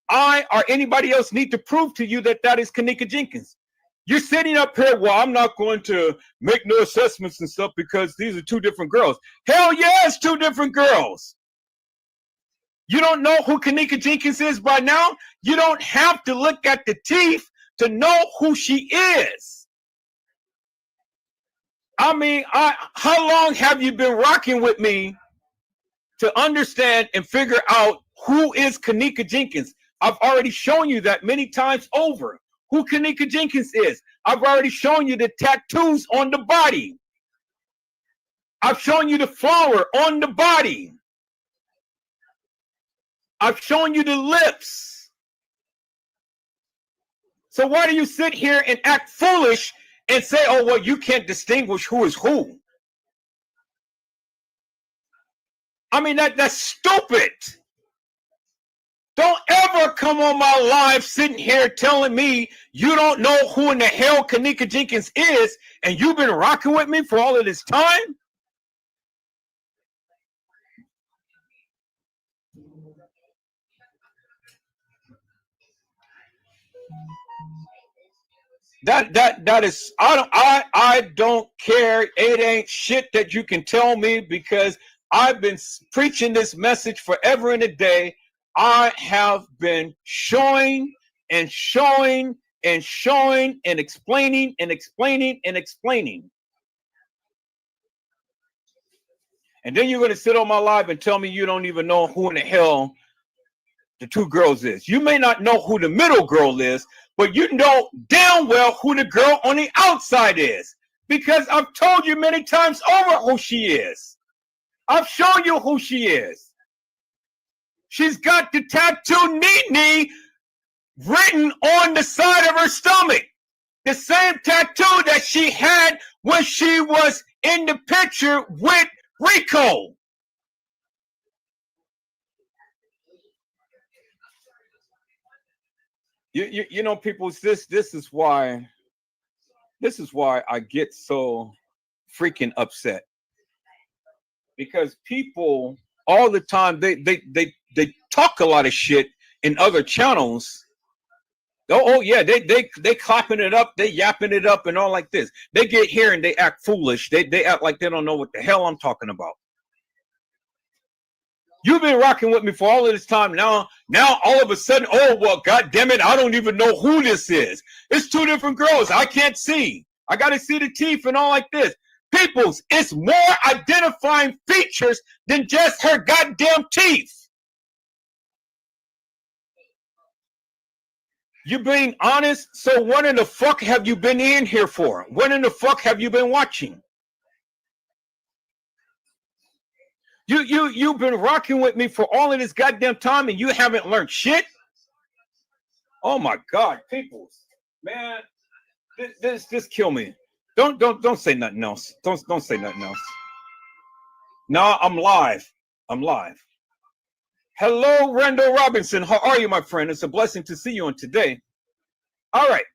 I or anybody else need to prove to you that that is Kenneka Jenkins? You're sitting up here, well, I'm not going to make no assessments and stuff because these are two different girls. Hell yeah, it's two different girls. You don't know who Kenneka Jenkins is by now? You don't have to look at the teeth to know who she is. I mean, how long have you been rocking with me to understand and figure out who is Kenneka Jenkins? I've already shown you that many times over. Who Kenneka Jenkins is. I've already shown you the tattoos on the body. I've shown you the flower on the body. I've shown you the lips. So why do you sit here and act foolish and say, oh, well, you can't distinguish who is who? I mean, that's stupid. Don't ever come on my live sitting here telling me you don't know who in the hell Kenneka Jenkins is and you've been rocking with me for all of this time? That is, I don't care. It ain't shit that you can tell me, because I've been preaching this message forever and a day. I have been showing and showing and showing and explaining and explaining and explaining. And then you're going to sit on my live and tell me you don't even know who in the hell the two girls is. You may not know who the middle girl is, but you know damn well who the girl on the outside is, because I've told you many times over who she is. I've shown you who she is. She's got the tattoo Nene written on the side of her stomach. The same tattoo that she had when she was in the picture with Rico. You know, people, this is why I get so freaking upset, because people all the time they talk a lot of shit in other channels. Oh yeah, they clapping it up, they yapping it up and all like this. They get here and they act foolish. They act like they don't know what the hell I'm talking about. You've been rocking with me for all of this time. Now all of a sudden, oh well, god damn it, I don't even know who this is. It's two different girls. I can't see. I gotta see the teeth and all like this. Peoples, it's more identifying features than just her goddamn teeth. You being honest? So what in the fuck have you been in here for? What in the fuck have you been watching? You've been rocking with me for all of this goddamn time and you haven't learned shit? Oh my god, people. Man, this kill me. Don't say nothing else. Don't say nothing else. No, I'm live. I'm live. Hello, Randall Robinson. How are you, my friend? It's a blessing to see you on today. All right.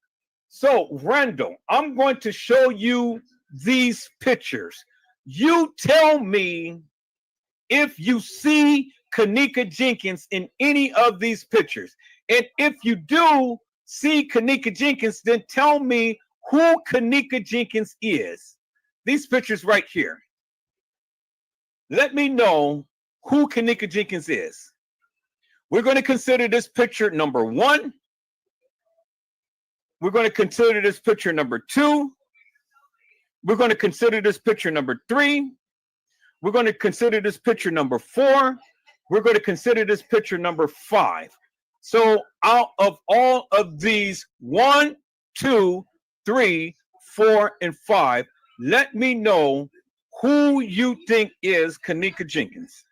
So, Randall, I'm going to show you these pictures. You tell me if you see Kenneka Jenkins in any of these pictures. And if you do see Kenneka Jenkins, then tell me who Kenneka Jenkins is. These pictures right here. Let me know who Kenneka Jenkins is. We're going to consider this picture number 1. We're going to consider this picture number 2. We're going to consider this picture number 3. We're going to consider this picture number 4. We're going to consider this picture number 5. So out of all of these 1, 2, 3, 4, and 5, let me know who you think is Kenneka Jenkins.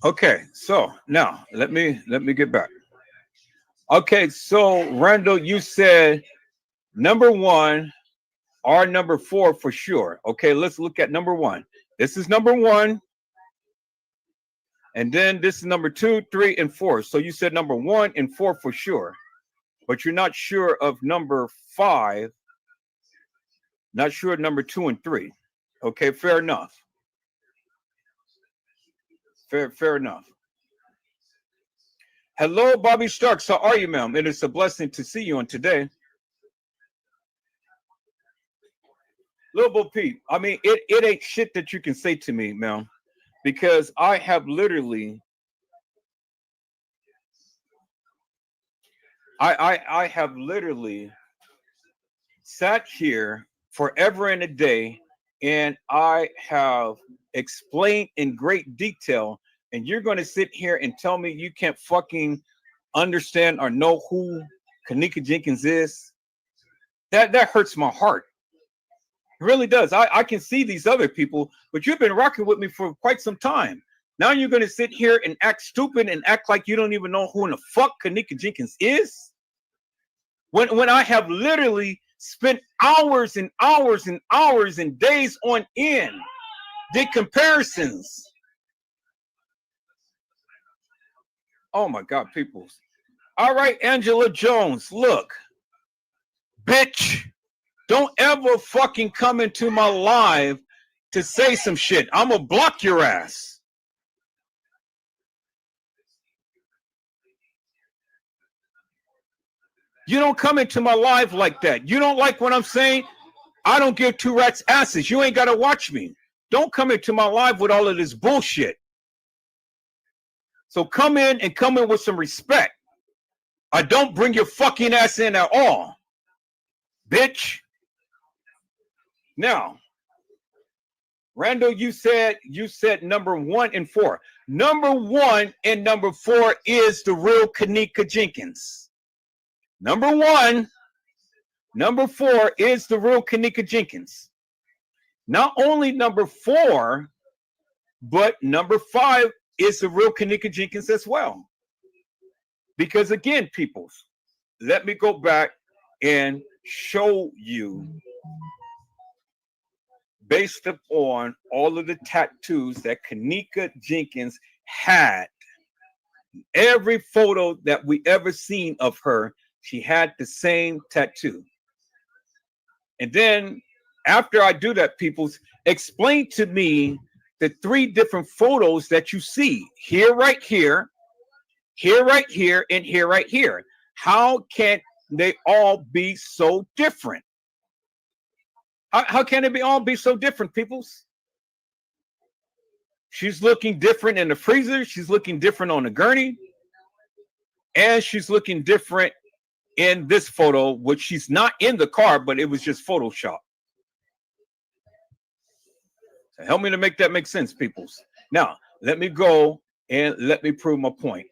Okay, so now let me get back. Okay, so Randall, you said number 1 or number 4 for sure. Okay, let's look at number 1. This is number 1. And then this is number 2, 3, and 4. So you said number 1 and 4 for sure. But you're not sure of number 5. Not sure of number 2 and 3. Okay, fair enough. Fair enough. Hello, Bobby Starks. How are you, ma'am? It is a blessing to see you on today. Little Bo Peep. I mean, it ain't shit that you can say to me, ma'am, because I have literally sat here forever and a day, and I have explained in great detail, and you're going to sit here and tell me you can't fucking understand or know who Kenneka Jenkins is? That hurts my heart. It really does. I can see these other people, but you've been rocking with me for quite some time. Now you're going to sit here and act stupid and act like you don't even know who in the fuck Kenneka Jenkins is? When I have literally spent hours and hours and hours and days on end, did comparisons. Oh my God, people. All right, Angela Jones, look, bitch, don't ever fucking come into my live to say some shit. I'm gonna block your ass. You don't come into my live like that. You don't like what I'm saying? I don't give two rats asses. You ain't got to watch me. Don't come into my live with all of this bullshit. So come in and come in with some respect. I don't bring your fucking ass in at all, bitch. Now, Randall, you said number 1 and 4. Number 1 and number 4 is the real Kenneka Jenkins. Number 1, number 4 is the real Kenneka Jenkins. Not only number 4, but number 5 is the real Kenneka Jenkins as well. Because again, peoples, let me go back and show you, based upon all of the tattoos that Kenneka Jenkins had, every photo that we ever seen of her, she had the same tattoo. And then after I do that, peoples, explain to me the 3 different photos that you see here, right here, right here, and here, right here. How can they all be so different? How can it all be so different, peoples? She's looking different in the freezer. She's looking different on the gurney. And she's looking different in this photo, which she's not in the car, but it was just Photoshop. So help me to make that make sense, peoples. Now, let me go and let me prove my point.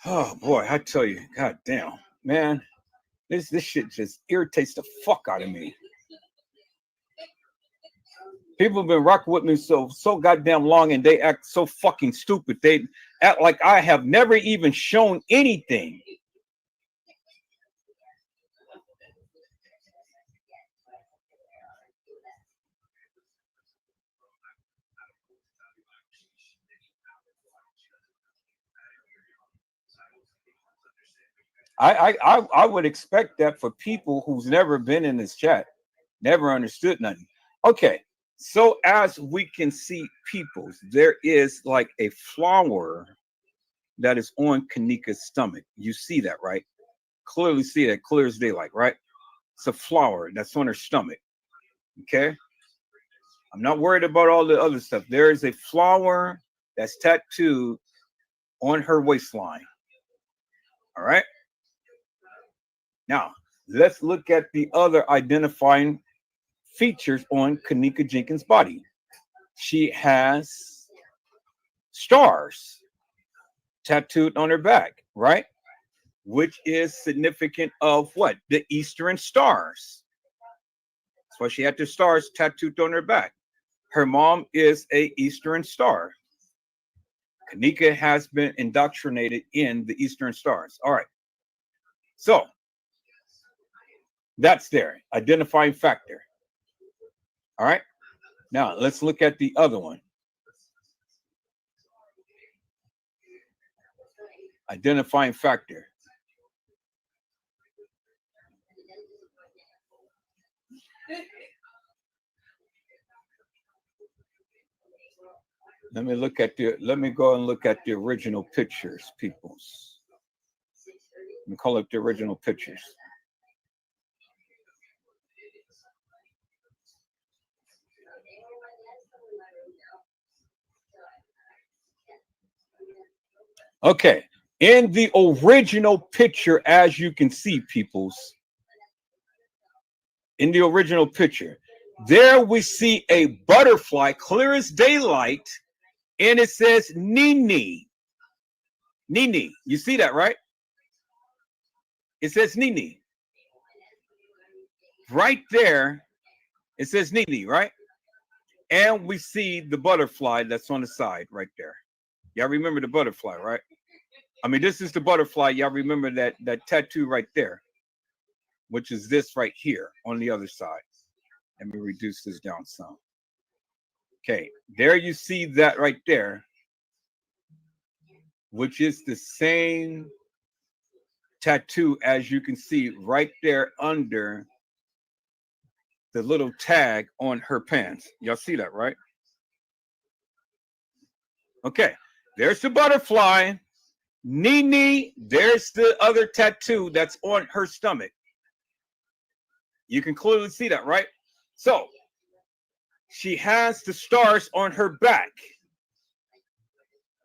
Oh boy, I tell you, god damn, man, this shit just irritates the fuck out of me. People have been rocking with me so goddamn long, and they act so fucking stupid. They act like I have never even shown anything. I would expect that for people who's never been in this chat, never understood nothing. Okay, so as we can see, peoples, there is like a flower that is on Kenneka's stomach. You see that, right? Clearly see that, clear as daylight, right? It's a flower that's on her stomach. Okay, I'm not worried about all the other stuff. There is a flower that's tattooed on her waistline. All right. Now, let's look at the other identifying features on Kenneka Jenkins' body. She has stars tattooed on her back, right? Which is significant of what? The Eastern stars. That's why she had the stars tattooed on her back. Her mom is a Eastern star. Kenneka has been indoctrinated in the Eastern stars. All right. So that's there, identifying factor. All right. Now let's look at the other one. Identifying factor. Let me look at the. Let me go and look at the original pictures, peoples. Let me call up the original pictures. Okay, in the original picture, as you can see, peoples, in the original picture, there we see a butterfly, clear as daylight, and it says Nini. Nini. You see that, right? It says Nini. Right there, it says Nini, right? And we see the butterfly that's on the side right there. Y'all remember the butterfly, right? I mean, this is the butterfly. Y'all remember that tattoo right there, which is this right here on the other side. Let me reduce this down some. Okay, there you see that right there, which is the same tattoo as you can see right there under the little tag on her pants. Y'all see that, right? Okay, there's the butterfly. Nini, there's the other tattoo that's on her stomach. You can clearly see that, right? So she has the stars on her back.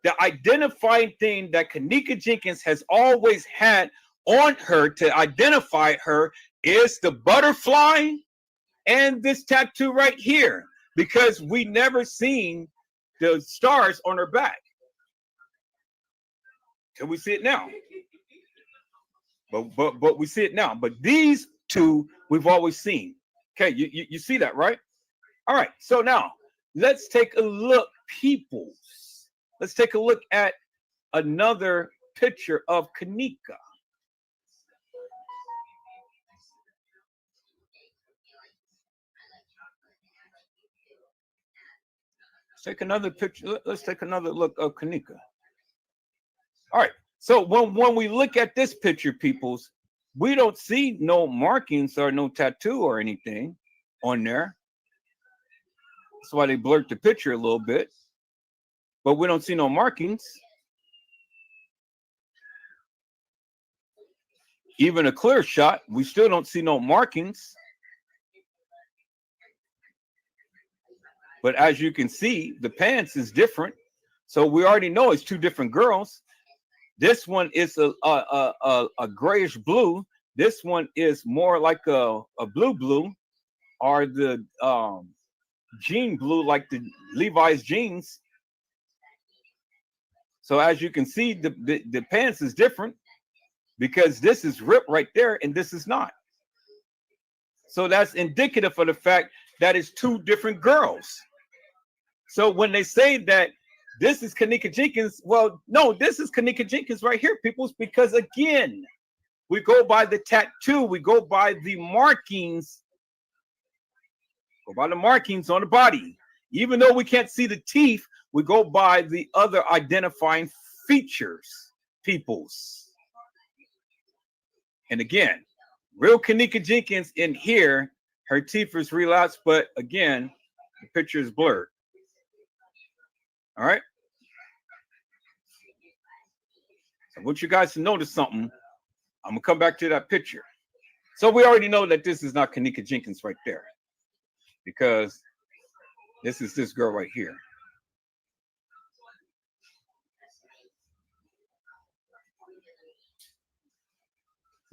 The identifying thing that Kenneka Jenkins has always had on her to identify her is the butterfly and this tattoo right here, because we never seen the stars on her back. Can we see it now? But we see it now. But these two we've always seen. Okay, you see that, right? All right. So now let's take a look, peoples. Let's take a look at another picture of Kenneka. Let's take another picture. Let's take another look of Kenneka. All right. So when we look at this picture, peoples, we don't see no markings or no tattoo or anything on there. That's why they blurred the picture a little bit. But we don't see no markings. Even a clear shot, we still don't see no markings. But as you can see, the pants is different. So we already know it's two different girls. This one is a grayish blue. This one is more like a blue, or the jean blue, like the Levi's jeans. So as you can see, the pants is different because this is ripped right there and this is not. So that's indicative of the fact that it's two different girls. So when they say that this is Kenneka Jenkins, well, no, this is Kenneka Jenkins right here, peoples, because again, we go by the tattoo, we go by the markings, on the body. Even though we can't see the teeth, we go by the other identifying features, peoples. And again, real Kenneka Jenkins in here, her teeth is relapsed, but again, the picture is blurred. All right. So I want you guys to notice something. I'm gonna come back to that picture. So we already know that this is not Kenneka Jenkins right there, because this is this girl right here.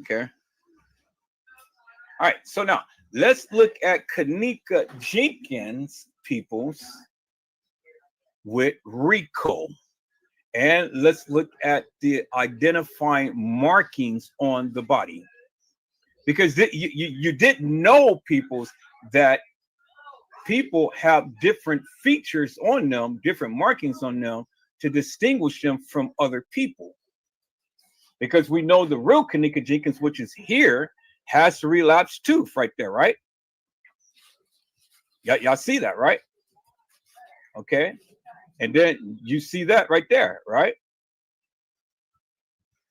Okay. All right. So now let's look at Kenneka Jenkins, peoples, with Rico. And let's look at the identifying markings on the body. Because you didn't know, peoples, that people have different features on them, different markings on them to distinguish them from other people. Because we know the real Kenneka Jenkins, which is here, has the relapsed tooth right there, right? Y'all see that, right? Okay. And then you see that right there, right?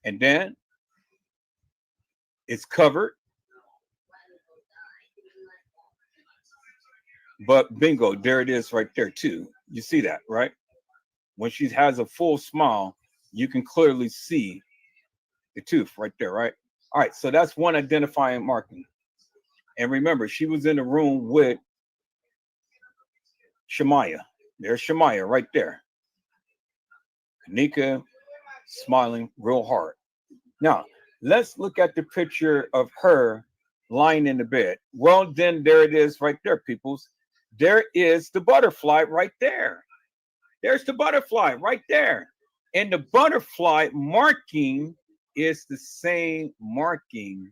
And then it's covered. But bingo, there it is right there too. You see that, right? when she has a full smile, you can clearly see the tooth right there, right? All right, so that's one identifying marking. And remember, she was in the room with Shemaya. There's Shemaya right there. Kenneka smiling real hard. Now, let's look at the picture of her lying in the bed. Well, then there it is right there, peoples. There is the butterfly right there. There's the butterfly right there. And the butterfly marking is the same marking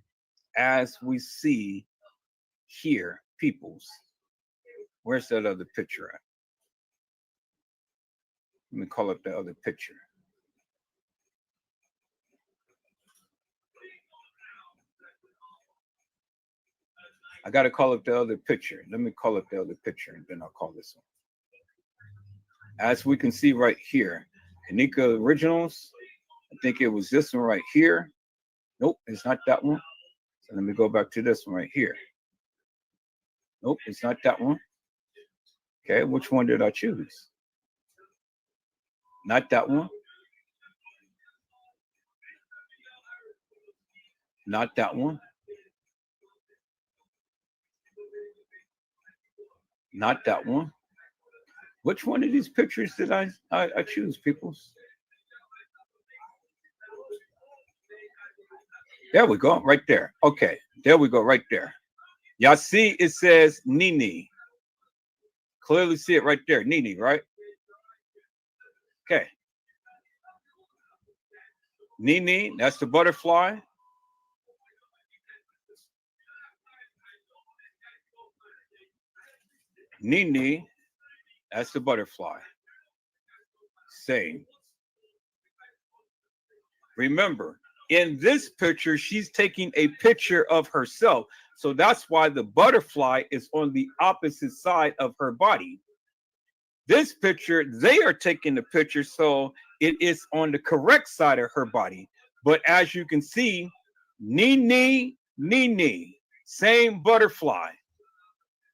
as we see here, peoples. Where's that other picture at? Let me call up the other picture. I got to call up the other picture. Let me call up the other picture, and then I'll call this one. As we can see right here, Kenneka Originals, I think it was this one right here. Nope, it's not that one. So let me go back to this one right here. Nope, it's not that one. Okay, which one did I choose? Not that one. Not that one. Not that one. Which one of these pictures did I choose, peoples? There we go, right there. Okay, there we go, right there. Y'all see it says Nini. Clearly see it right there, Nini, right? Okay. Nini, that's the butterfly. Nini, that's the butterfly. Same. Remember, in this picture, she's taking a picture of herself. So that's why the butterfly is on the opposite side of her body. This picture, they are taking the picture, so it is on the correct side of her body. But as you can see, Nini, Nini, same butterfly.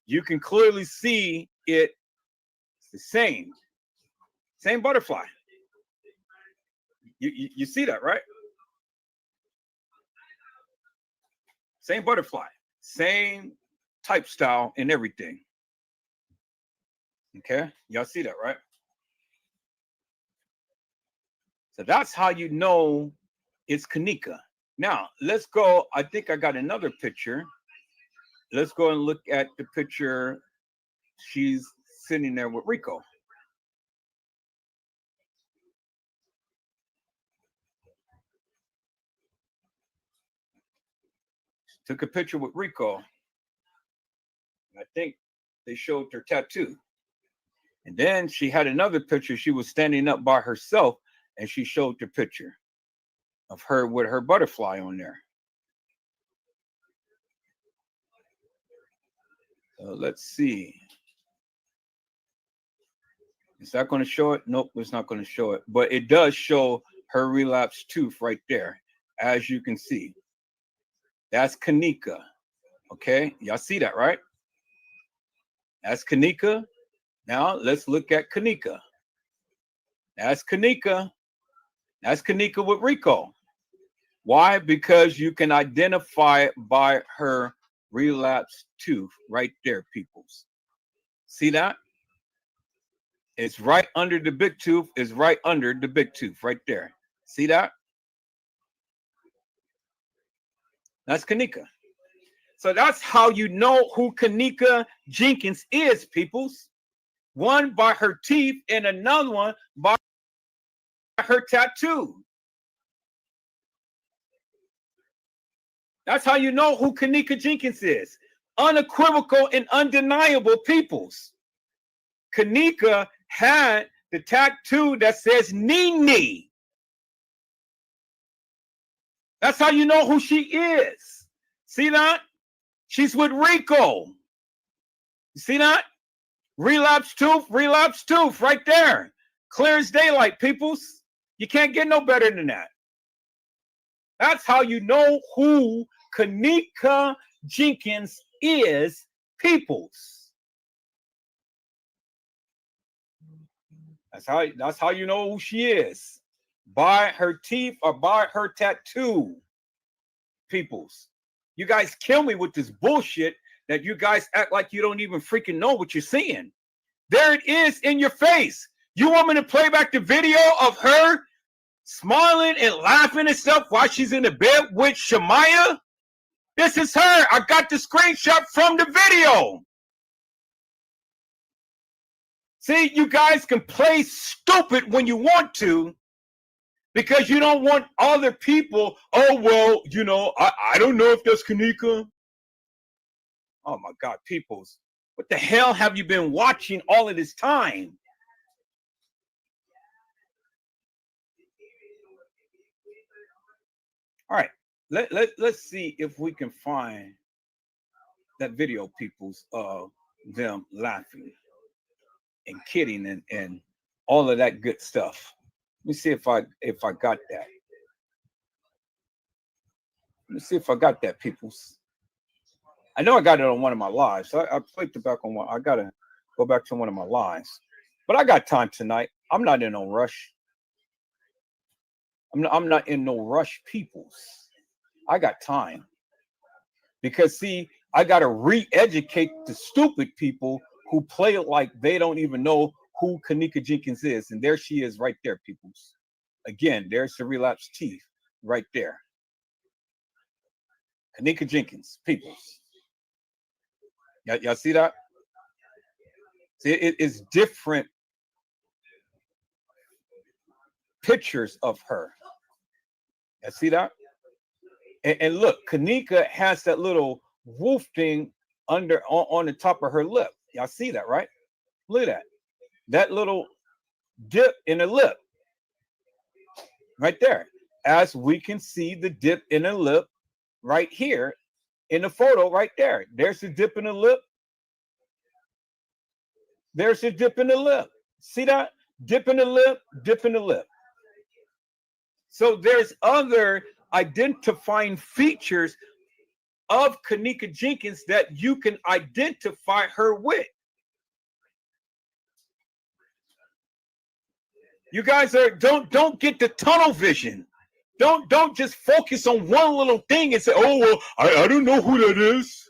You can clearly see it's the same butterfly. You see that, right? Same butterfly, same type style and everything. Okay, y'all see that, right? So that's how you know it's Kenneka. Now, let's go. I think I got another picture. Let's go and look at the picture. She's sitting there with Rico. Took a picture with Rico. I think they showed her tattoo. And then she had another picture. She was standing up by herself, and she showed the picture of her with her butterfly on there. So let's see. Is that going to show it? Nope, it's not going to show it. But it does show her relapsed tooth right there, as you can see. That's Kenneka. Okay, y'all see that, right? That's Kenneka. Now let's look at Kenneka. That's Kenneka. That's Kenneka with Rico. Why? Because you can identify by her relapsed tooth right there, peoples. See that? It's right under the big tooth. It's right under the big tooth right there. See that? That's Kenneka. So that's how you know who Kenneka Jenkins is, peoples. One by her teeth and another one by her tattoo. That's how you know who Kenneka Jenkins is. Unequivocal and undeniable, peoples. Kenneka had the tattoo that says Nini. That's how you know who she is. See that? She's with Rico. You see that? Relapse tooth right there. Clear as daylight, peoples. You can't get no better than that. That's how you know who Kenneka Jenkins is, peoples. That's how you know who she is. By her teeth or by her tattoo. Peoples. You guys kill me with this bullshit that you guys act like you don't even freaking know what you're seeing. There it is in your face. You want me to play back the video of her smiling and laughing and stuff while she's in the bed with Shemaya? This is her. I got the screenshot from the video. See, you guys can play stupid when you want to because you don't want other people, oh, well, you know, I don't know if that's Kenneka. Oh, my God, peoples. What the hell have you been watching all of this time? All right, let's see if we can find that video, peoples, of them laughing and kidding and all of that good stuff. Let me see if I got that. Let me see if I got that, peoples. I know I got it on one of my lives. So I flipped it back on one. I gotta go back to one of my lives, but I got time tonight. I'm not in no rush. I'm not in no rush, peoples. I got time because see, I gotta re-educate the stupid people who play like they don't even know who Kenneka Jenkins is, and there she is, right there, peoples. Again, there's the relapsed teeth, right there. Kenneka Jenkins, peoples. Y'all see that? See, it's different pictures of her. You see that? And look, Kenneka has that little wolf thing under on the top of her lip. Y'all see that, right? Look at that. That little dip in the lip. Right there. As we can see the dip in the lip right here in the photo right there. There's the dip in the lip. There's the dip in the lip. See that? Dip in the lip, dip in the lip. So there's other identifying features of Kenneka Jenkins that you can identify her with. You guys don't get the tunnel vision. Don't just focus on one little thing and say, oh, well, I don't know who that is.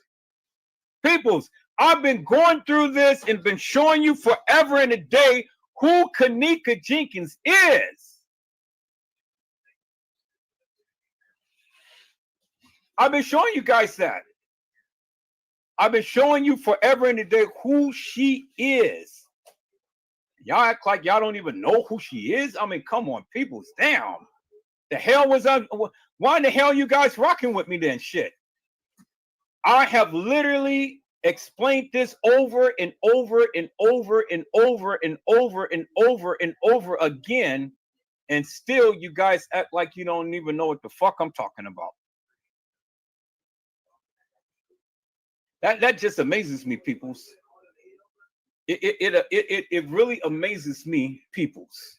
Peoples, I've been going through this and been showing you forever and a day who Kenneka Jenkins is. I've been showing you guys that. I've been showing you forever and a day who she is. Y'all act like y'all don't even know who she is. I mean, come on, people's down. The hell was I? Why in the hell you guys rocking with me then? Shit. I have literally explained this over and over and over and over and over and over and over again, and still you guys act like you don't even know what the fuck I'm talking about. That just amazes me, peoples. It really amazes me, peoples.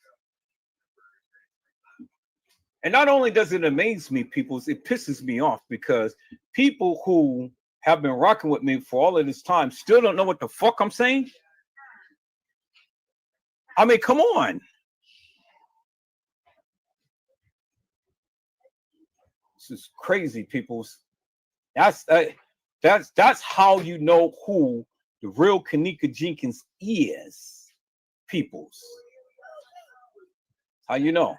And not only does it amaze me, peoples, it pisses me off because people who have been rocking with me for all of this time still don't know what the fuck I'm saying. I mean, come on. This is crazy, peoples. That's how you know who the real Kenneka Jenkins is, peoples. How you know?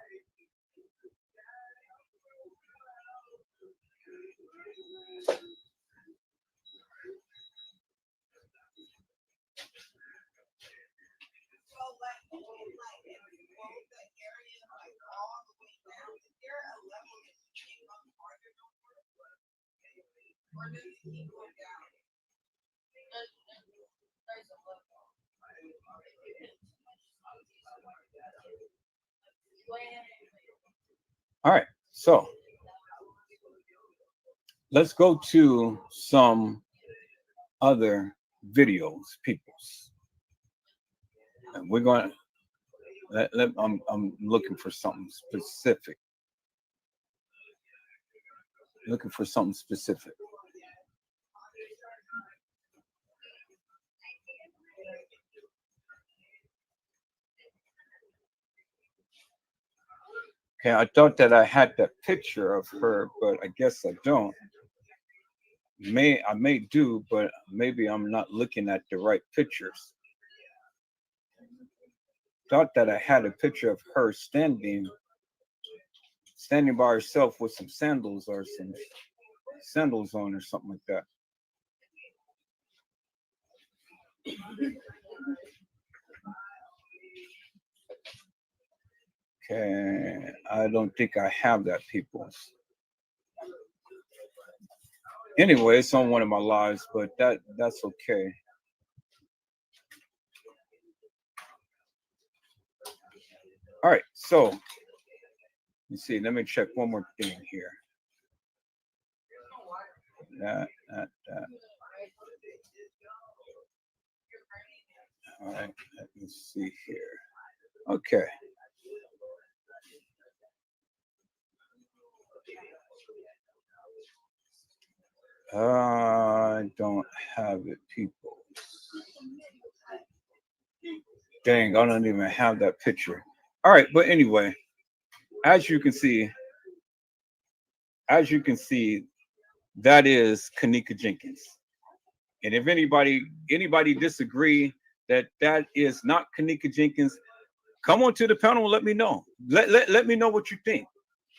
All right, so let's go to some other videos, peoples. And we're going to I'm looking for something specific. Looking for something specific. Okay, I thought that I had that picture of her, but I guess I don't. I may do, but maybe I'm not looking at the right pictures. Thought that I had a picture of her standing by herself with some sandals or some sandals on or something like that. Okay, I don't think I have that, people. Anyway, it's on one of my lives, but that's okay. All right, so let's see. Let me check one more thing here. That. All right, let me see here. Okay. I don't have it, people. Dang, I don't even have that picture. All right, but anyway, as you can see, that is Kenneka Jenkins. And if anybody disagree that is not Kenneka Jenkins, come on to the panel and let me know. Let me know what you think.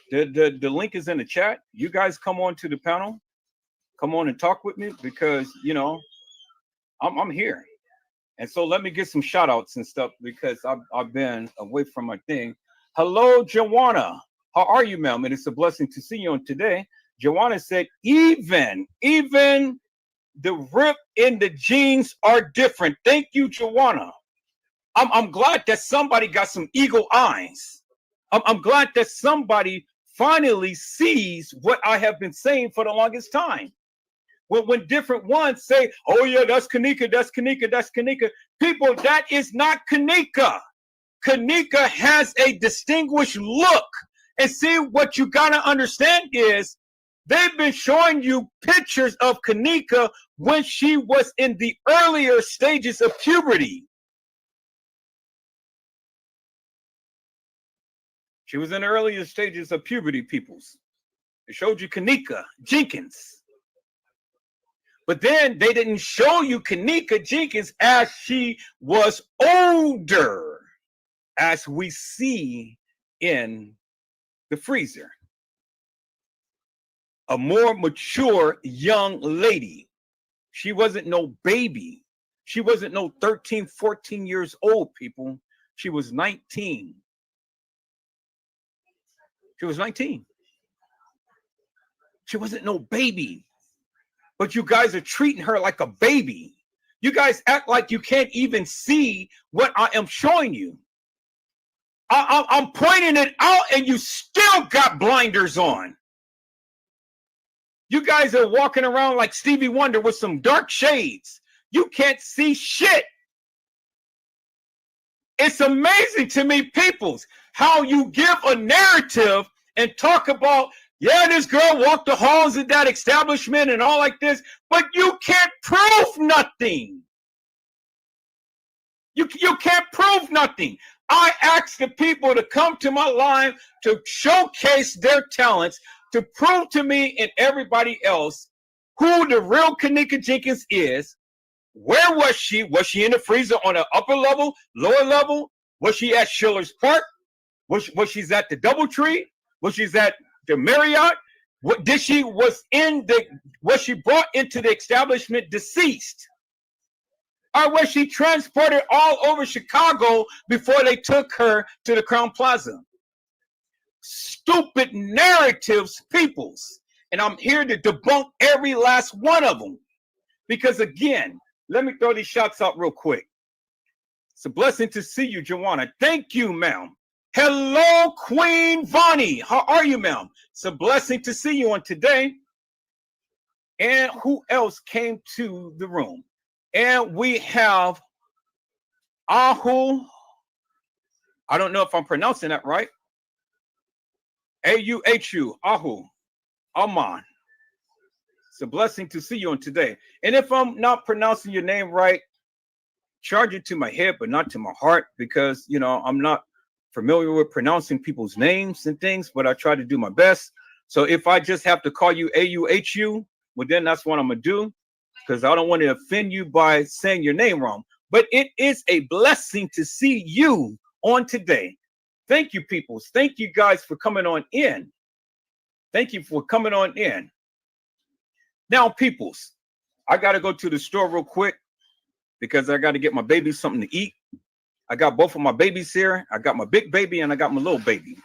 The link is in the chat. You guys come on to the panel. Come on and talk with me because I'm here. And so let me get some shout outs and stuff because I've been away from my thing. Hello, Joanna. How are you, ma'am? And it's a blessing to see you on today. Joanna said, even the rip in the jeans are different. Thank you, Joanna. I'm glad that somebody got some eagle eyes. I'm glad that somebody finally sees what I have been saying for the longest time. When different ones say, oh yeah, that's Kenneka, that's Kenneka, that's Kenneka. People, that is not Kenneka. Kenneka has a distinguished look. And see, what you got to understand is they've been showing you pictures of Kenneka when she was in the earlier stages of puberty. She was in the earlier stages of puberty, peoples. It showed you Kenneka Jenkins. But then they didn't show you Kenneka Jenkins as she was older, as we see in the freezer. A more mature young lady. She wasn't no baby. She wasn't no 13, 14 years old, people. She was 19. She was 19. She wasn't no baby. But you guys are treating her like a baby. You guys act like you can't even see what I am showing you. I'm pointing it out and you still got blinders on. You guys are walking around like Stevie Wonder with some dark shades. You can't see shit. It's amazing to me, peoples, how you give a narrative and talk about, yeah, this girl walked the halls of that establishment and all like this, but you can't prove nothing. You can't prove nothing. I asked the people to come to my live to showcase their talents, to prove to me and everybody else who the real Kenneka Jenkins is. Where was she? Was she in the freezer on the upper level, lower level? Was she at Schiller's Park? Was she at the DoubleTree? Was she at the Marriott? Was she brought into the establishment deceased? Or was she transported all over Chicago before they took her to the Crown Plaza? Stupid narratives, peoples. And I'm here to debunk every last one of them. Because again, let me throw these shots out real quick. It's a blessing to see you, Joanna. Thank you, ma'am. Hello, Queen Vonnie. How are you, ma'am? It's a blessing to see you on today. And who else came to the room? And we have Ahu. I don't know if I'm pronouncing that right. A-U-H-U, Ahu, Aman. It's a blessing to see you on today. And if I'm not pronouncing your name right, charge it to my head, but not to my heart, because, I'm not familiar with pronouncing people's names and things, but I try to do my best. So if I just have to call you AUHU, well, then that's what I'm going to do, because I don't want to offend you by saying your name wrong. But it is a blessing to see you on today. Thank you, peoples. Thank you guys for coming on in. Thank you for coming on in. Now, peoples, I got to go to the store real quick because I got to get my baby something to eat. I got both of my babies here. I got my big baby and I got my little baby.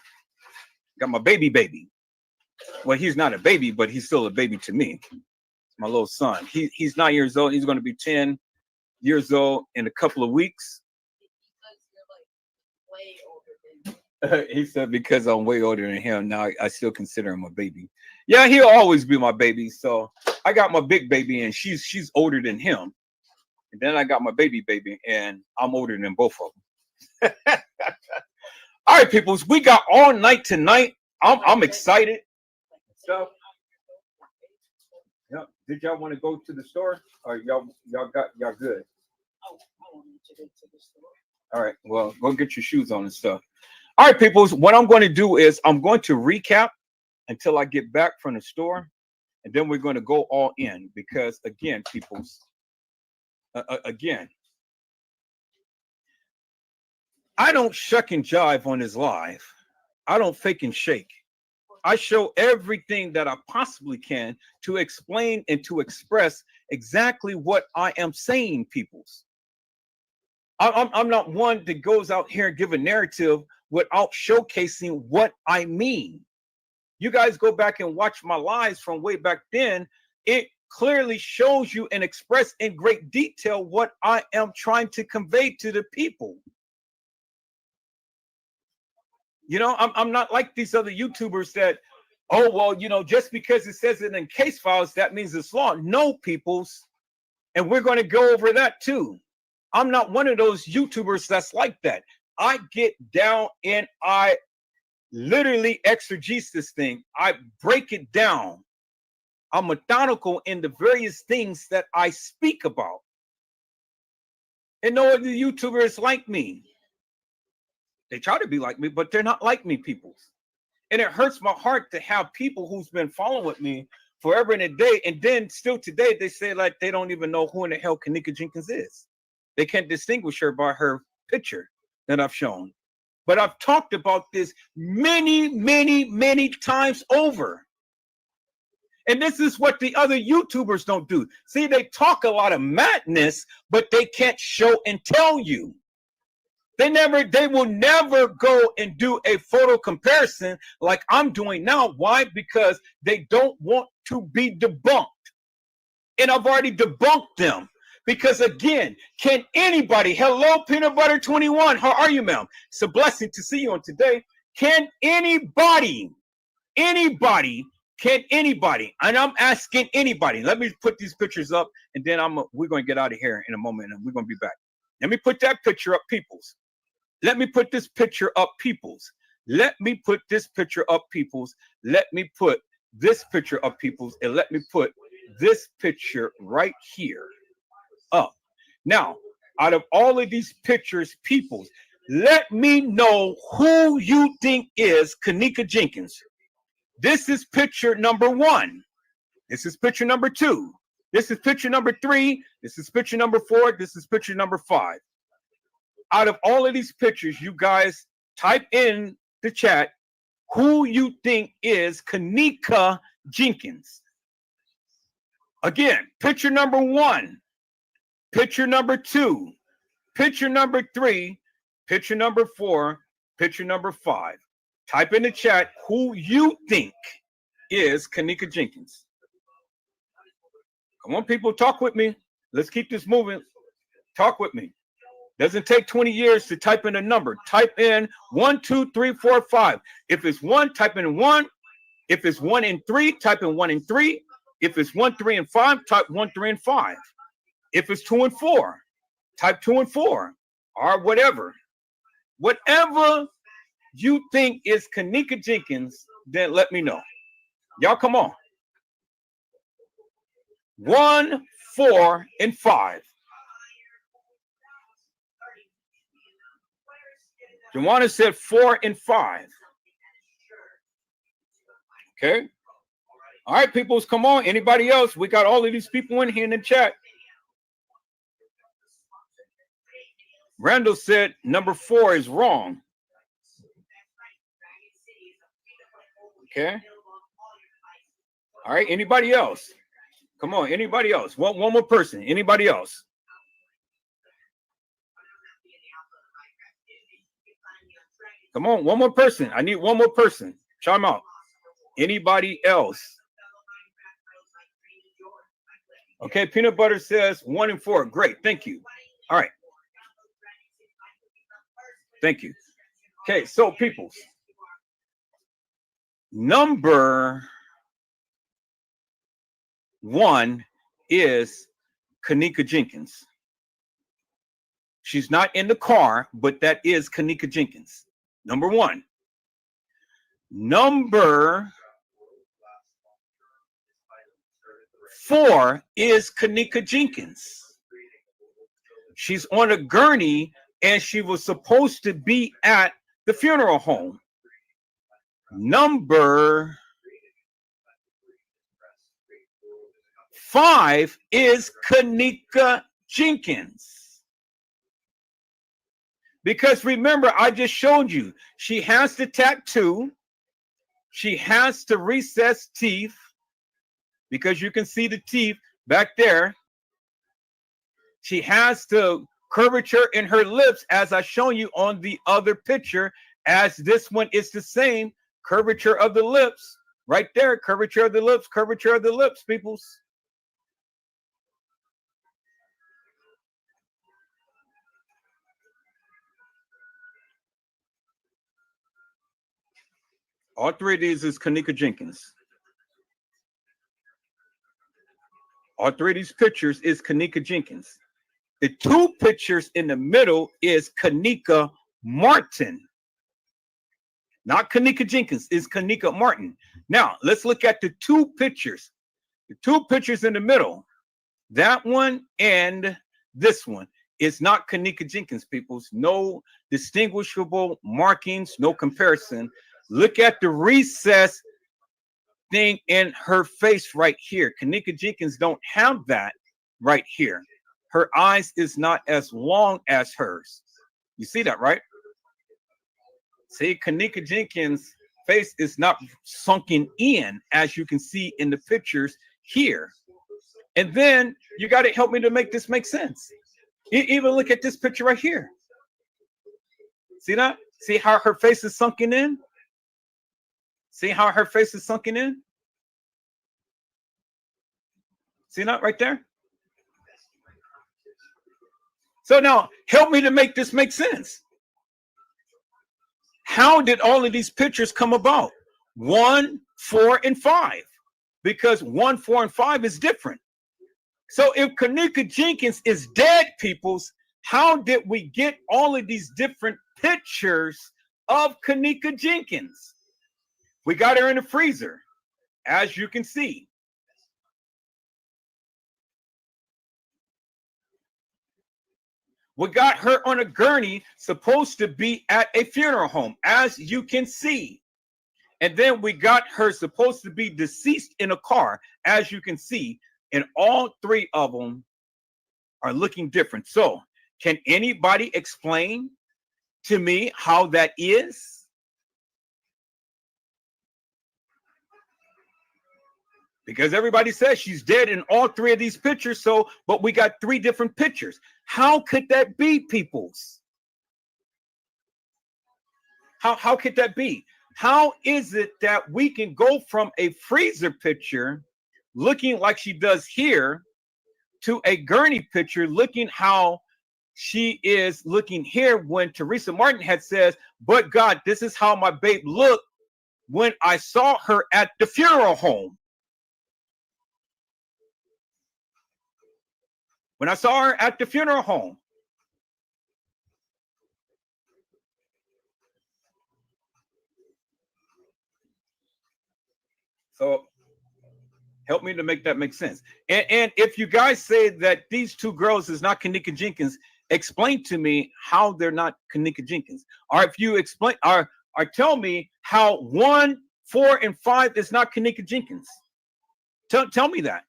Got my baby. Well, he's not a baby, but he's still a baby to me. My little son. He's 9 years old. He's going to be 10 years old in a couple of weeks. He said because I'm way older than him, now I still consider him a baby. Yeah, he'll always be my baby. So I got my big baby and she's older than him. And then I got my baby and I'm older than both of them. All right, peoples, we got all night tonight. I'm excited. So, yeah. Did y'all want to go to the store? Or y'all good? All right, well, go get your shoes on and stuff. All right, peoples, what I'm going to do is I'm going to recap until I get back from the store, and then we're going to go all in because, again, peoples, again, I don't shuck and jive on this live. I don't fake and shake. I show everything that I possibly can to explain and to express exactly what I am saying, peoples. I'm not one that goes out here and give a narrative without showcasing what I mean. You guys go back and watch my lives from way back then. It clearly shows you and express in great detail what I am trying to convey to the people. You know, I'm not like these other YouTubers that, oh, well, you know, just because it says it in case files, that means it's law. No, peoples. And we're going to go over that too. I'm not one of those YouTubers that's like that. I get down and I literally exegese this thing. I break it down. I'm methodical in the various things that I speak about. And no other YouTubers like me. They try to be like me, but they're not like me, peoples. And it hurts my heart to have people who's been following with me forever and a day, and then still today they say like they don't even know who in the hell Kenneka Jenkins is. They can't distinguish her by her picture that I've shown. But I've talked about this many times over. And this is what the other YouTubers don't do. See, they talk a lot of madness, but they can't show and tell you. They will never go and do a photo comparison like I'm doing now. Why? Because they don't want to be debunked. And I've already debunked them. Because again, can anybody, hello, Peanut Butter 21, how are you, ma'am? It's a blessing to see you on today. Can anybody, and I'm asking anybody, let me put these pictures up, and then we're going to get out of here in a moment, and we're going to be back. Let me put that picture up, peoples. Let me put this picture up, peoples. Let me put this picture up, peoples. Let me put this picture up, peoples, and let me put this picture right here up. Now, out of all of these pictures, peoples, let me know who you think is Kenneka Jenkins. This is picture number 1. This is picture number 2. This is picture number 3. This is picture number 4. This is picture number 5. Out of all of these pictures, you guys type in the chat who you think is Kenneka Jenkins. Again, picture number 1, picture number 2, picture number 3, picture number 4, picture number 5. Type in the chat who you think is Kenneka Jenkins. Come on, people, talk with me. Let's keep this moving. Talk with me. Doesn't take 20 years to type in a number. Type in 1, 2, 3, 4, 5. If it's 1, type in 1. If it's 1 and 3, type in 1 and 3. If it's 1, 3, and 5, type 1, 3, and 5. If it's 2 and 4, type 2 and 4, or whatever. Whatever you think is Kenneka Jenkins, then let me know. Y'all come on. 1, 4, and 5. Joanna said 4 and 5. Okay. All right, peoples, come on. Anybody else? We got all of these people in here in the chat. Randall said number 4 is wrong. Okay. All right. Anybody else? Come on. Anybody else? One more person. Anybody else? Come on. One more person. I need one more person. Chime out. Anybody else? Okay. Peanut Butter says 1 and 4. Great. Thank you. All right. Thank you. Okay. So, peoples. Number 1 is Kenneka Jenkins. She's not in the car, but that is Kenneka Jenkins. Number 1. Number 4 is Kenneka Jenkins. She's on a gurney and she was supposed to be at the funeral home. Number 5 is Kenneka Jenkins. Because remember, I just showed you, she has the tattoo. She has the recessed teeth, because you can see the teeth back there. She has the curvature in her lips, as I shown you on the other picture, as this one is the same curvature of the lips right there. Curvature of the lips, peoples. All 3 of these is Kenneka Jenkins. All 3 of these pictures is Kenneka Jenkins. The 2 pictures in the middle is Kenneka Martin. Not Kenneka Jenkins, is Kenneka Martin. Now, let's look at the 2 pictures. The 2 pictures in the middle, that one and this one, is not Kenneka Jenkins, peoples. No distinguishable markings, no comparison. Look at the recess thing in her face right here. Kenneka Jenkins don't have that right here. Her eyes is not as long as hers. You see that, right? See, Kenneka Jenkins' face is not sunken in, as you can see in the pictures here. And then you got to help me to make this make sense. Even look at this picture right here. See that? See how her face is sunken in? See how her face is sunken in? See that right there? So now help me to make this make sense. How did all of these pictures come about? 1, 4, and 5. Because 1, 4, and 5 is different. So if Kenneka Jenkins is dead, peoples, how did we get all of these different pictures of Kenneka Jenkins? We got her in the freezer, as you can see. We got her on a gurney, supposed to be at a funeral home, as you can see. And then we got her supposed to be deceased in a car, as you can see. And all 3 of them are looking different. So can anybody explain to me how that is? Because everybody says she's dead in all 3 of these pictures. So, but we got 3 different pictures. How could that be, peoples? How could that be? How is it that we can go from a freezer picture looking like she does here to a gurney picture looking how she is looking here, when Teresa Martin had said, but God, this is how my babe looked when I saw her at the funeral home. When I saw her at the funeral home. So help me to make that make sense. And if you guys say that these 2 girls is not Kenneka Jenkins, explain to me how they're not Kenneka Jenkins. Or if you explain, or tell me how 1, 4, and 5 is not Kenneka Jenkins. Tell me that.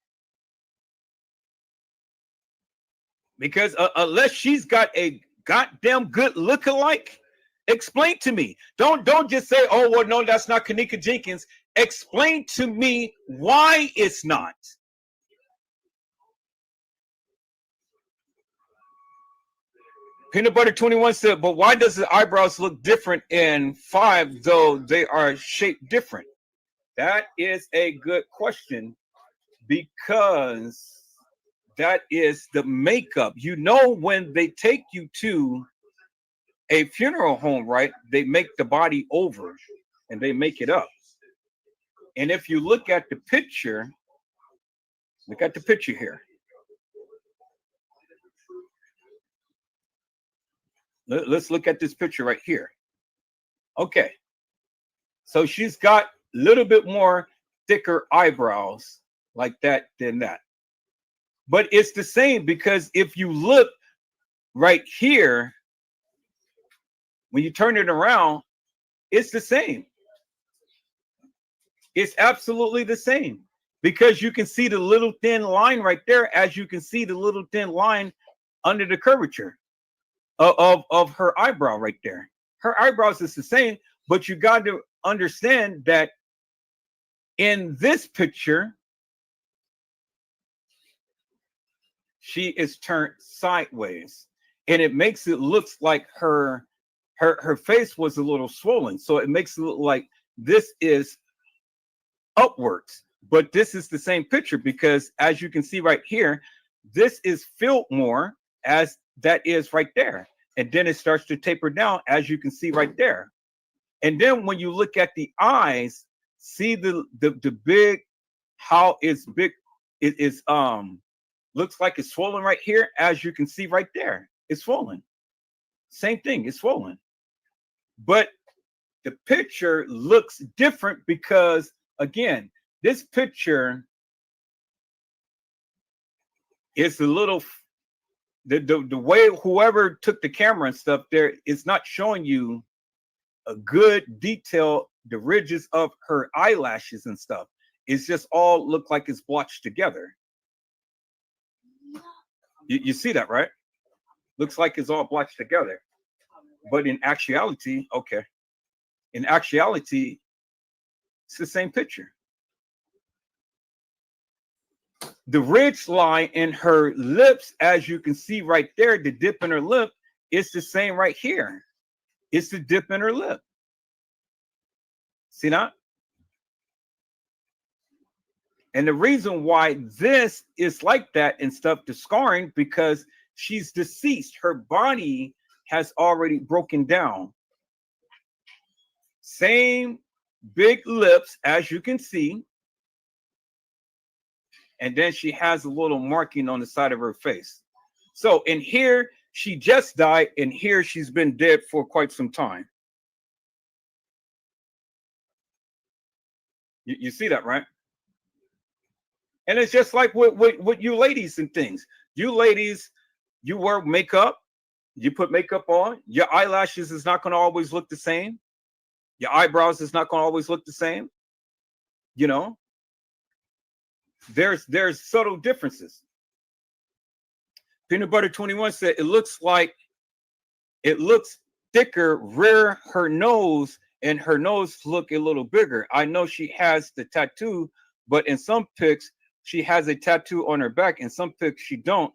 Because unless she's got a goddamn good look-alike, explain to me. Don't just say, oh, well, no, that's not Kenneka Jenkins. Explain to me why it's not. Peanut Butter 21 said, but why does the eyebrows look different in 5, though they are shaped different? That is a good question, because that is the makeup. You know, when they take you to a funeral home, right, they make the body over and they make it up. And if you look at the picture, here. Let's look at this picture right here. Okay. So she's got a little bit more thicker eyebrows like that than that. But it's the same, because if you look right here, when you turn it around, it's the same. It's absolutely the same, because you can see the little thin line right there, as you can see the little thin line under the curvature of her eyebrow right there. Her eyebrows is the same, but you got to understand that in this picture, she is turned sideways, and it makes it look like her face was a little swollen. So it makes it look like this is upwards, but this is the same picture, because as you can see right here, this is filled more as that is right there. And then it starts to taper down, as you can see right there. And then when you look at the eyes, see the big, how it's big, it is looks like it's swollen right here, as you can see right there. It's swollen. Same thing, it's swollen. But the picture looks different because, again, this picture is a little, the way whoever took the camera and stuff there is not showing you a good detail, the ridges of her eyelashes and stuff. It's just all look like it's blotched together. You see that, right? Looks like it's all blotched together. But in actuality, okay. In actuality, it's the same picture. The ridge line in her lips, as you can see right there, the dip in her lip, it's the same right here. It's the dip in her lip. See that? And the reason why this is like that and stuff, the scarring, because she's deceased. Her body has already broken down. Same big lips, as you can see. And then she has a little marking on the side of her face. So in here, she just died, and here she's been dead for quite some time. You see that, right? And it's just like with you ladies and things. You ladies, you wear makeup, you put makeup on, your eyelashes is not going to always look the same. Your eyebrows is not going to always look the same. You know, there's subtle differences. Peanut Butter 21 said it looks thicker rear her nose, and her nose look a little bigger. I know she has the tattoo, but in some pics she has a tattoo on her back, and some pics she don't.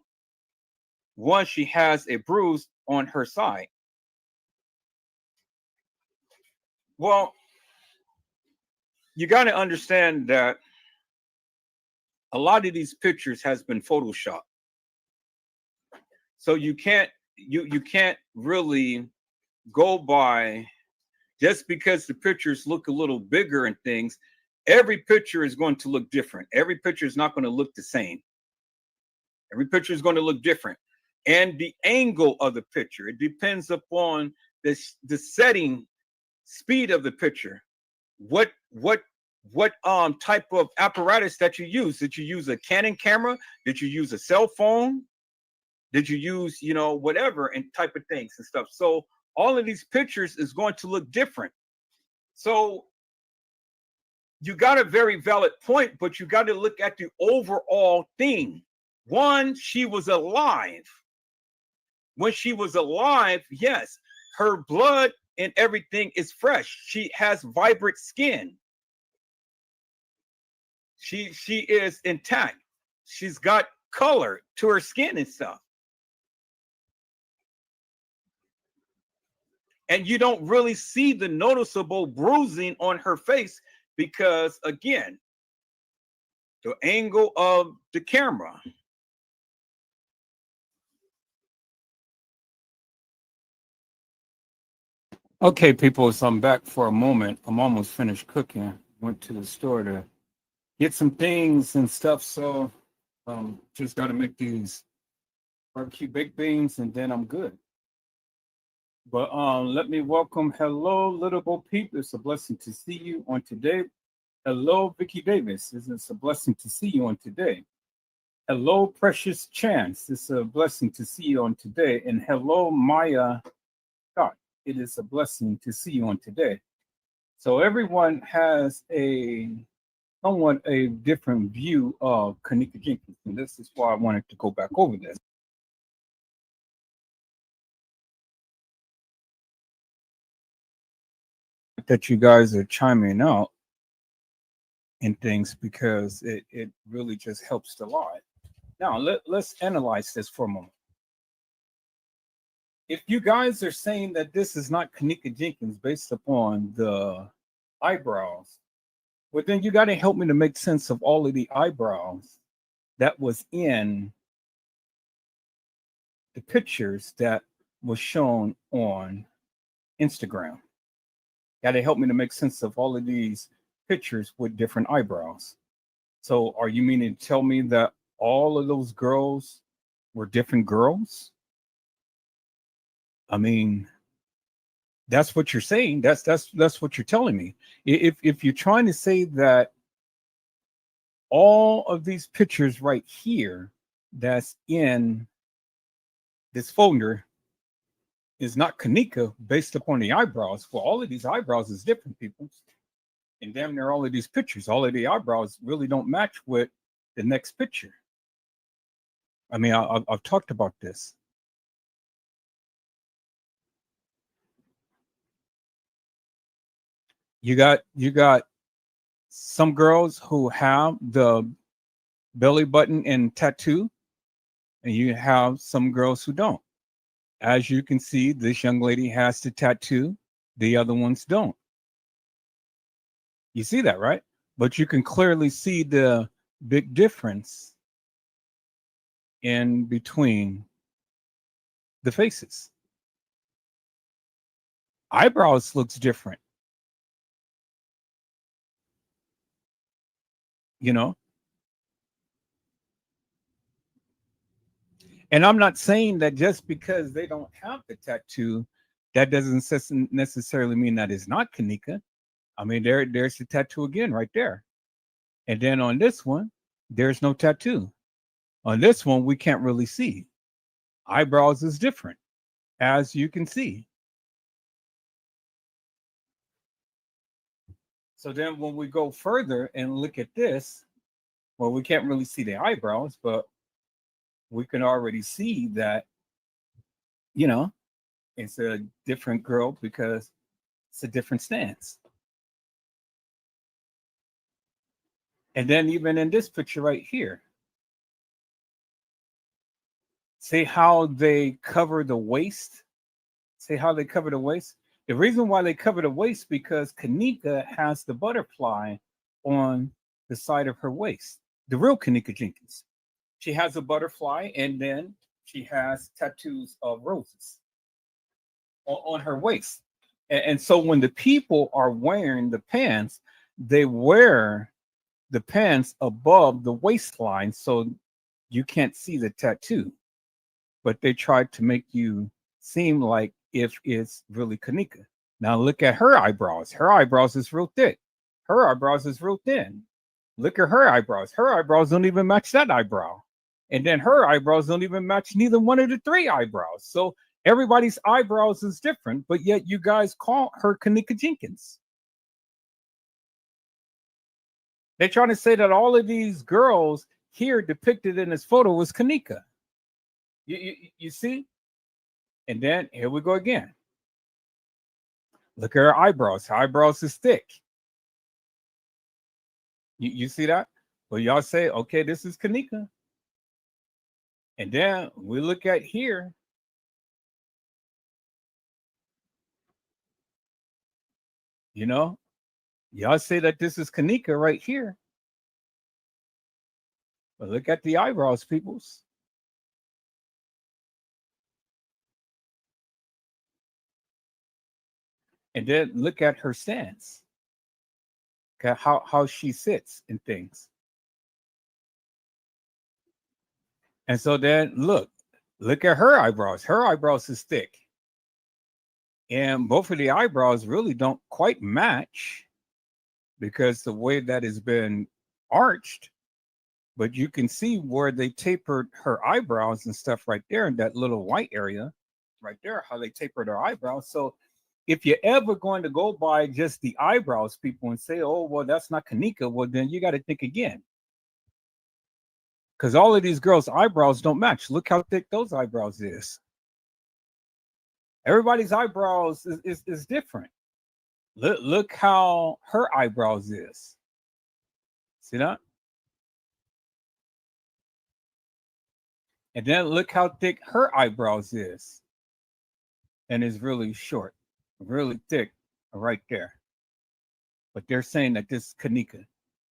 One, she has a bruise on her side. Well, you got to understand that a lot of these pictures has been photoshopped. So you can't really go by just because the pictures look a little bigger and things. Every picture is going to look different. Every picture is not going to look the same. Every picture is going to look different. And the angle of the picture, it depends upon the setting speed of the picture. What type of apparatus that you use? Did you use a Canon camera? Did you use a cell phone? Did you use, whatever and type of things and stuff. So all of these pictures is going to look different. So you got a very valid point, but you got to look at the overall thing. One, she was alive. When she was alive, yes, her blood and everything is fresh. She has vibrant skin. She is intact. She's got color to her skin and stuff. And you don't really see the noticeable bruising on her face because, again, the angle of the camera. Okay, people, so I'm back for a moment. I'm almost finished cooking. Went to the store to get some things and stuff. So just got to make these barbecue baked beans and then I'm good. But let me welcome, hello, little Bo Peep. It's a blessing to see you on today. Hello, Vicky Davis. It's a blessing to see you on today. Hello, Precious Chance. It's a blessing to see you on today. And hello, Maya Scott. It is a blessing to see you on today. So everyone has somewhat a different view of Kenneka Jenkins. And this is why I wanted to go back over this. That you guys are chiming out in things because it really just helps a lot. Now let's analyze this for a moment. If you guys are saying that this is not Kenneka Jenkins based upon the eyebrows, well then you got to help me to make sense of all of the eyebrows that was in the pictures that was shown on Instagram. Got to help me to make sense of all of these pictures with different eyebrows. So are you meaning to tell me that all of those girls were different girls? I mean, that's what you're saying. That's what you're telling me. If you're trying to say that all of these pictures right here that's in this folder is not Kenneka based upon the eyebrows, well, all of these eyebrows is different, people. And damn near all of these pictures, all of the eyebrows really don't match with the next picture. I mean, I've talked about this. You got some girls who have the belly button and tattoo, and you have some girls who don't. As you can see, this young lady has the tattoo, the other ones don't. You see that, right? But you can clearly see the big difference in between the faces. Eyebrows looks different. You know, and I'm not saying that just because they don't have the tattoo, that doesn't necessarily mean that it's not Kenneka. I mean, there's the tattoo again right there. And then on this one, there's no tattoo. On this one, we can't really see. Eyebrows is different, as you can see. So then when we go further and look at this, well, we can't really see the eyebrows, but we can already see that, it's a different girl because it's a different stance. And then even in this picture right here, see how they cover the waist? See how they cover the waist? The reason why they cover the waist because Kenneka has the butterfly on the side of her waist. The real Kenneka Jenkins. She has a butterfly and then she has tattoos of roses on her waist. And so when the people are wearing the pants, they wear the pants above the waistline so you can't see the tattoo. But they try to make you seem like if it's really Kenneka. Now look at her eyebrows. Her eyebrows is real thick. Her eyebrows is real thin. Look at her eyebrows. Her eyebrows don't even match that eyebrow. And then her eyebrows don't even match neither one of the three eyebrows. So everybody's eyebrows is different, but yet you guys call her Kenneka Jenkins. They're trying to say that all of these girls here depicted in this photo was Kenneka. You see? And then here we go again. Look at her eyebrows. Her eyebrows is thick. You see that? Well, y'all say, okay, this is Kenneka. And then we look at here. You know, y'all say that this is Kenneka right here. But look at the eyebrows, peoples. And then look at her stance. Okay, how she sits and things. And so then look at her eyebrows. Her eyebrows is thick. And both of the eyebrows really don't quite match because the way that has been arched, but you can see where they tapered her eyebrows and stuff right there in that little white area right there, how they tapered her eyebrows. So if you're ever going to go by just the eyebrows, people, and say, oh, well, that's not Kenneka, well, then you got to think again. Because all of these girls' eyebrows don't match. Look how thick those eyebrows is. Everybody's eyebrows is different. Look how her eyebrows is. See that? And then look how thick her eyebrows is. And it's really short, really thick right there. But they're saying that this is Kenneka.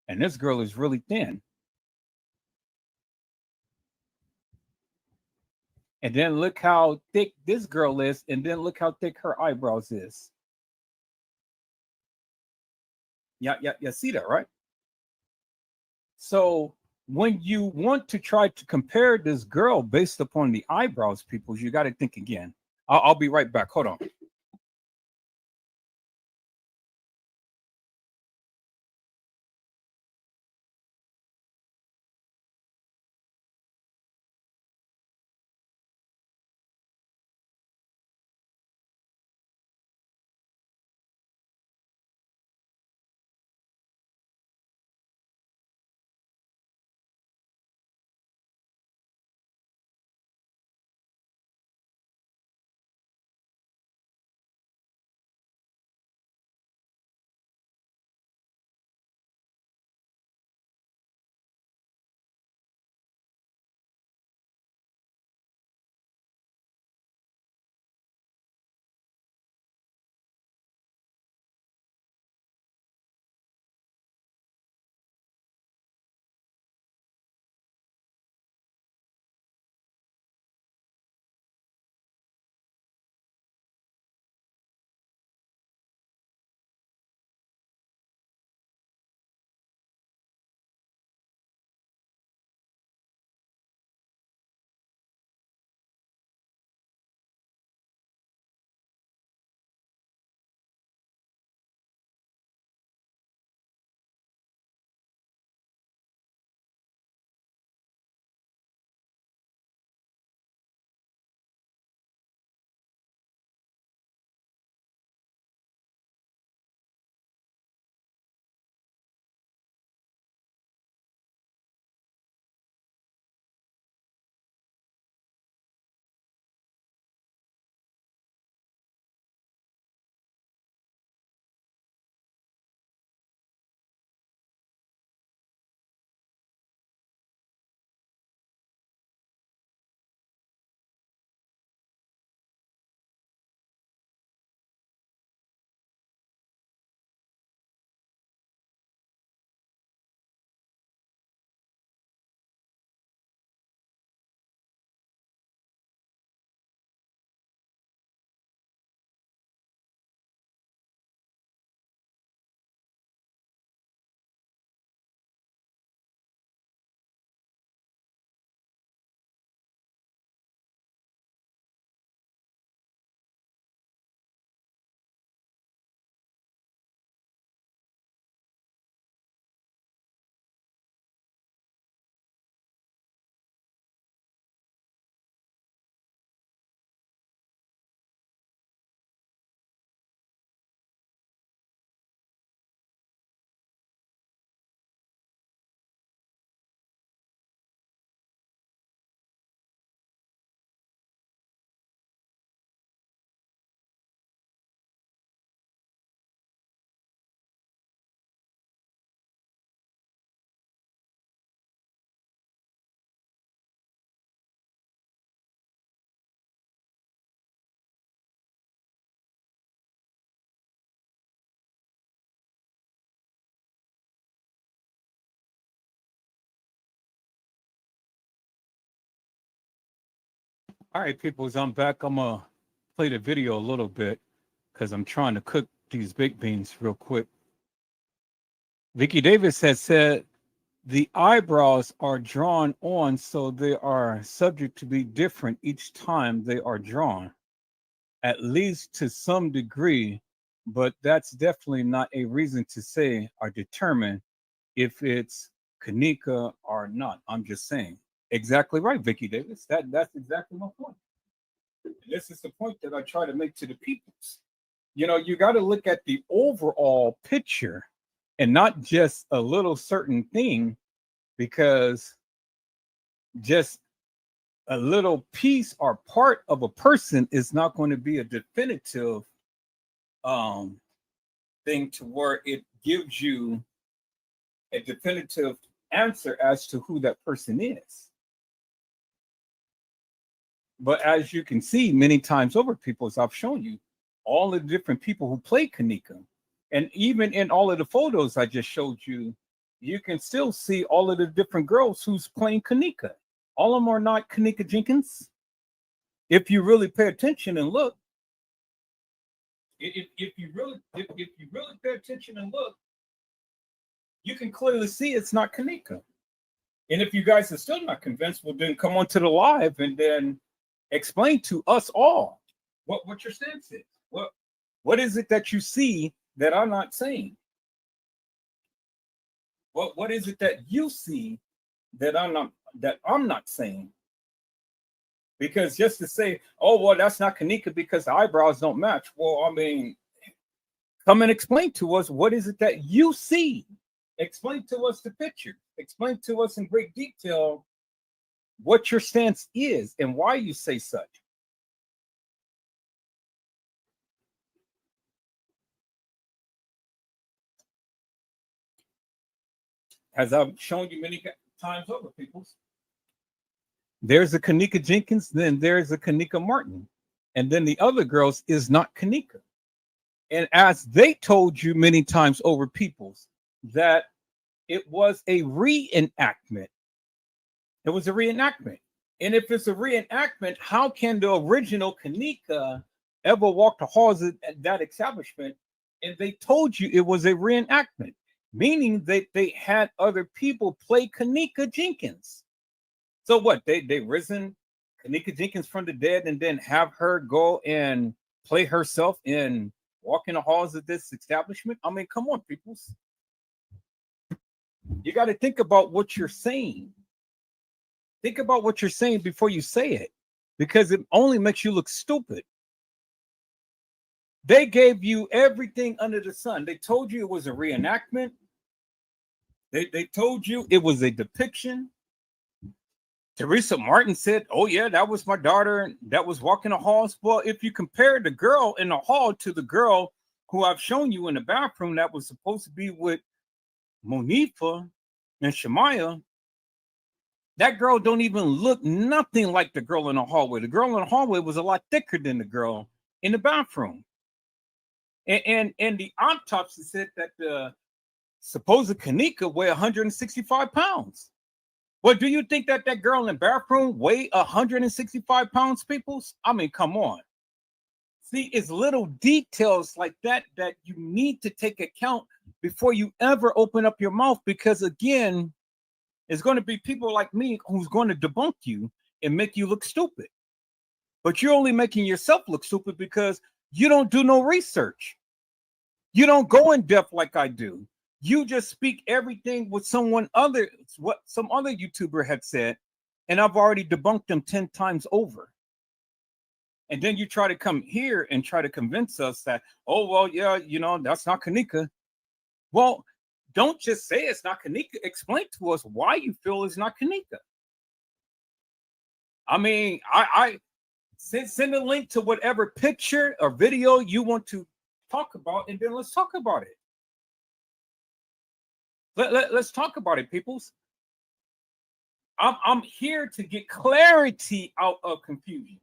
And this girl is really thin. And then look how thick this girl is. And then look how thick her eyebrows is. Yeah, see that, right? So when you want to try to compare this girl based upon the eyebrows, people, you got to think again. I'll be right back. Hold on. All right, peoples, I'm back. I'm gonna play the video a little bit because I'm trying to cook these baked beans real quick. Vicky Davis has said the eyebrows are drawn on, so they are subject to be different each time they are drawn, at least to some degree, but that's definitely not a reason to say or determine if it's Kenneka or not. I'm just saying. Exactly right, Vicky Davis. That's exactly my point. This is the point that I try to make to the peoples. You got to look at the overall picture and not just a little certain thing, because just a little piece or part of a person is not going to be a definitive um, thing to where it gives you a definitive answer as to who that person is. But as you can see many times over, people, as I've shown you, all the different people who play Kenneka, and even in all of the photos I just showed you, you can still see all of the different girls who's playing Kenneka. All of them are not Kenneka Jenkins. If you really pay attention and look, if you really pay attention and look, you can clearly see it's not Kenneka. And if you guys are still not convinced, well, then come on to the live and then explain to us all what your stance is. What is it that you see that I'm not saying? What is it that you see that I'm not saying? Because just to say, oh well, that's not Kenneka because the eyebrows don't match. Well, I mean, come and explain to us what is it that you see. Explain to us the picture. Explain to us in great detail what your stance is and why you say such. As I've shown you many times over, people, there's a Kenneka Jenkins, then there's a Kenneka Martin, and then the other girls is not Kenneka. And as they told you many times over, peoples, that it was a reenactment. It was a reenactment. And if it's a reenactment, how can the original Kenneka ever walk the halls of that establishment? And they told you it was a reenactment, meaning that they had other people play Kenneka Jenkins. So what? They risen Kenneka Jenkins from the dead and then have her go and play herself and walk in the halls of this establishment? I mean, come on, people. You got to think about what you're saying. Think about what you're saying before you say it, because it only makes you look stupid. They gave you everything under the sun. They told you it was a reenactment. They told you it was a depiction. Teresa Martin said, oh yeah, that was my daughter that was walking the halls. Well, if you compare the girl in the hall to the girl who I've shown you in the bathroom that was supposed to be with Monifa and Shemaya, that girl don't even look nothing like the girl in the hallway. The girl in the hallway was a lot thicker than the girl in the bathroom. And the autopsy said that the supposed Kenneka weighed 165 pounds. Well, do you think that girl in the bathroom weighed 165 pounds, people? I mean, come on. See, it's little details like that that you need to take account before you ever open up your mouth, because again, it's going to be people like me who's going to debunk you and make you look stupid. But you're only making yourself look stupid because you don't do no research. You don't go in depth like I do. You just speak everything what some other YouTuber had said, and I've already debunked them 10 times over. And then you try to come here and try to convince us that, oh, well, yeah, that's not Kenneka. Well, don't just say it's not Kenneka. Explain to us why you feel it's not Kenneka. I mean, I send a link to whatever picture or video you want to talk about, and then let's talk about it. Let's talk about it, peoples. I'm here to get clarity out of confusion.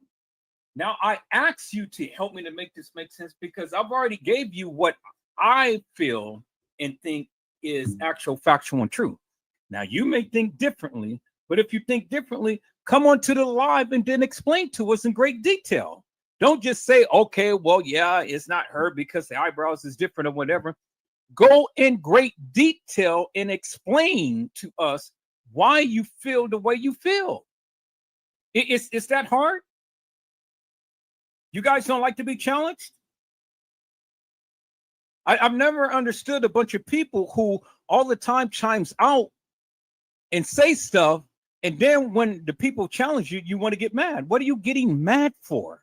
Now, I ask you to help me to make this make sense, because I've already gave you what I feel and think is actual, factual, and true. Now, you may think differently, But if you think differently, come on to the live and then explain to us in great detail. Don't just say, okay, well, yeah, it's not her because the eyebrows is different or whatever. Go in great detail and explain to us why you feel the way you feel. It's that hard? You guys don't like to be challenged? I've never understood a bunch of people who all the time chimes out and say stuff, and then when the people challenge you, you want to get mad. What are you getting mad for?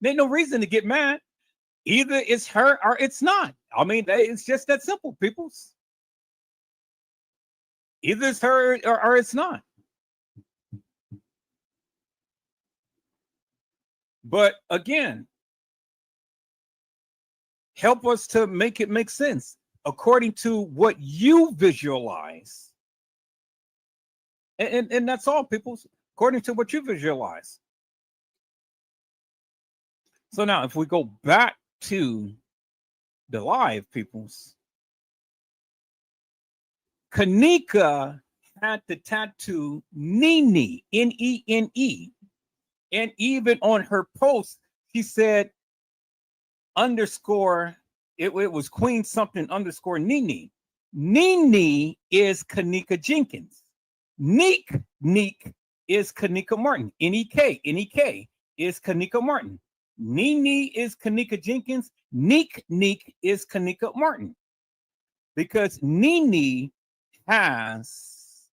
There's no reason to get mad. Either it's her or it's not. I mean, it's just that simple, peoples. Either it's her or it's not. But again, help us to make it make sense according to what you visualize. And that's all, people, according to what you visualize. So now, if we go back to the live, peoples, Kenneka had the tattoo Nene, Nene. And even on her post, she said underscore, it was Queen something underscore Nene. Nene is Kenneka Jenkins. Neek is Kenneka Martin. Nek is Kenneka Martin. Nene is Kenneka Jenkins. Neek is Kenneka Martin. Because Nene has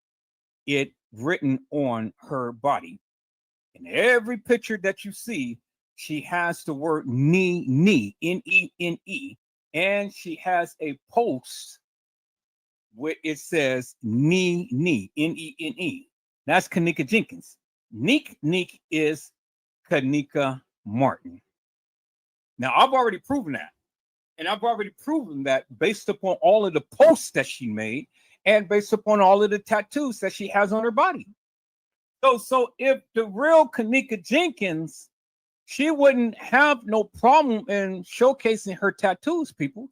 it written on her body. In every picture that you see, she has the word Nene, Nene, and she has a post where it says Nene, Nene. That's Kenneka Jenkins. Neek is Kenneka Martin. Now, I've already proven that. And I've already proven that based upon all of the posts that she made and based upon all of the tattoos that she has on her body. So if the real Kenneka Jenkins, she wouldn't have no problem in showcasing her tattoos, people.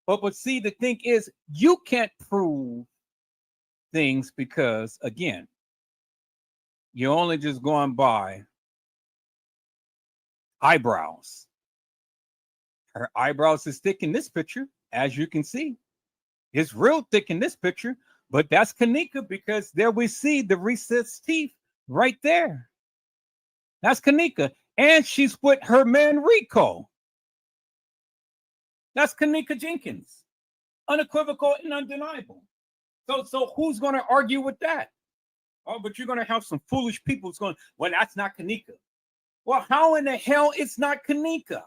But see, the thing is, you can't prove things because, again, you're only just going by eyebrows. Her eyebrows is thick in this picture, as you can see. It's real thick in this picture, but that's Kenneka because there we see the recessed teeth right there. That's Kenneka. And she's with her man Rico. That's Kenneka Jenkins. Unequivocal and undeniable. So who's going to argue with that? Oh, but you're going to have some foolish people who's going, well, that's not Kenneka. Well, how in the hell it's not Kenneka?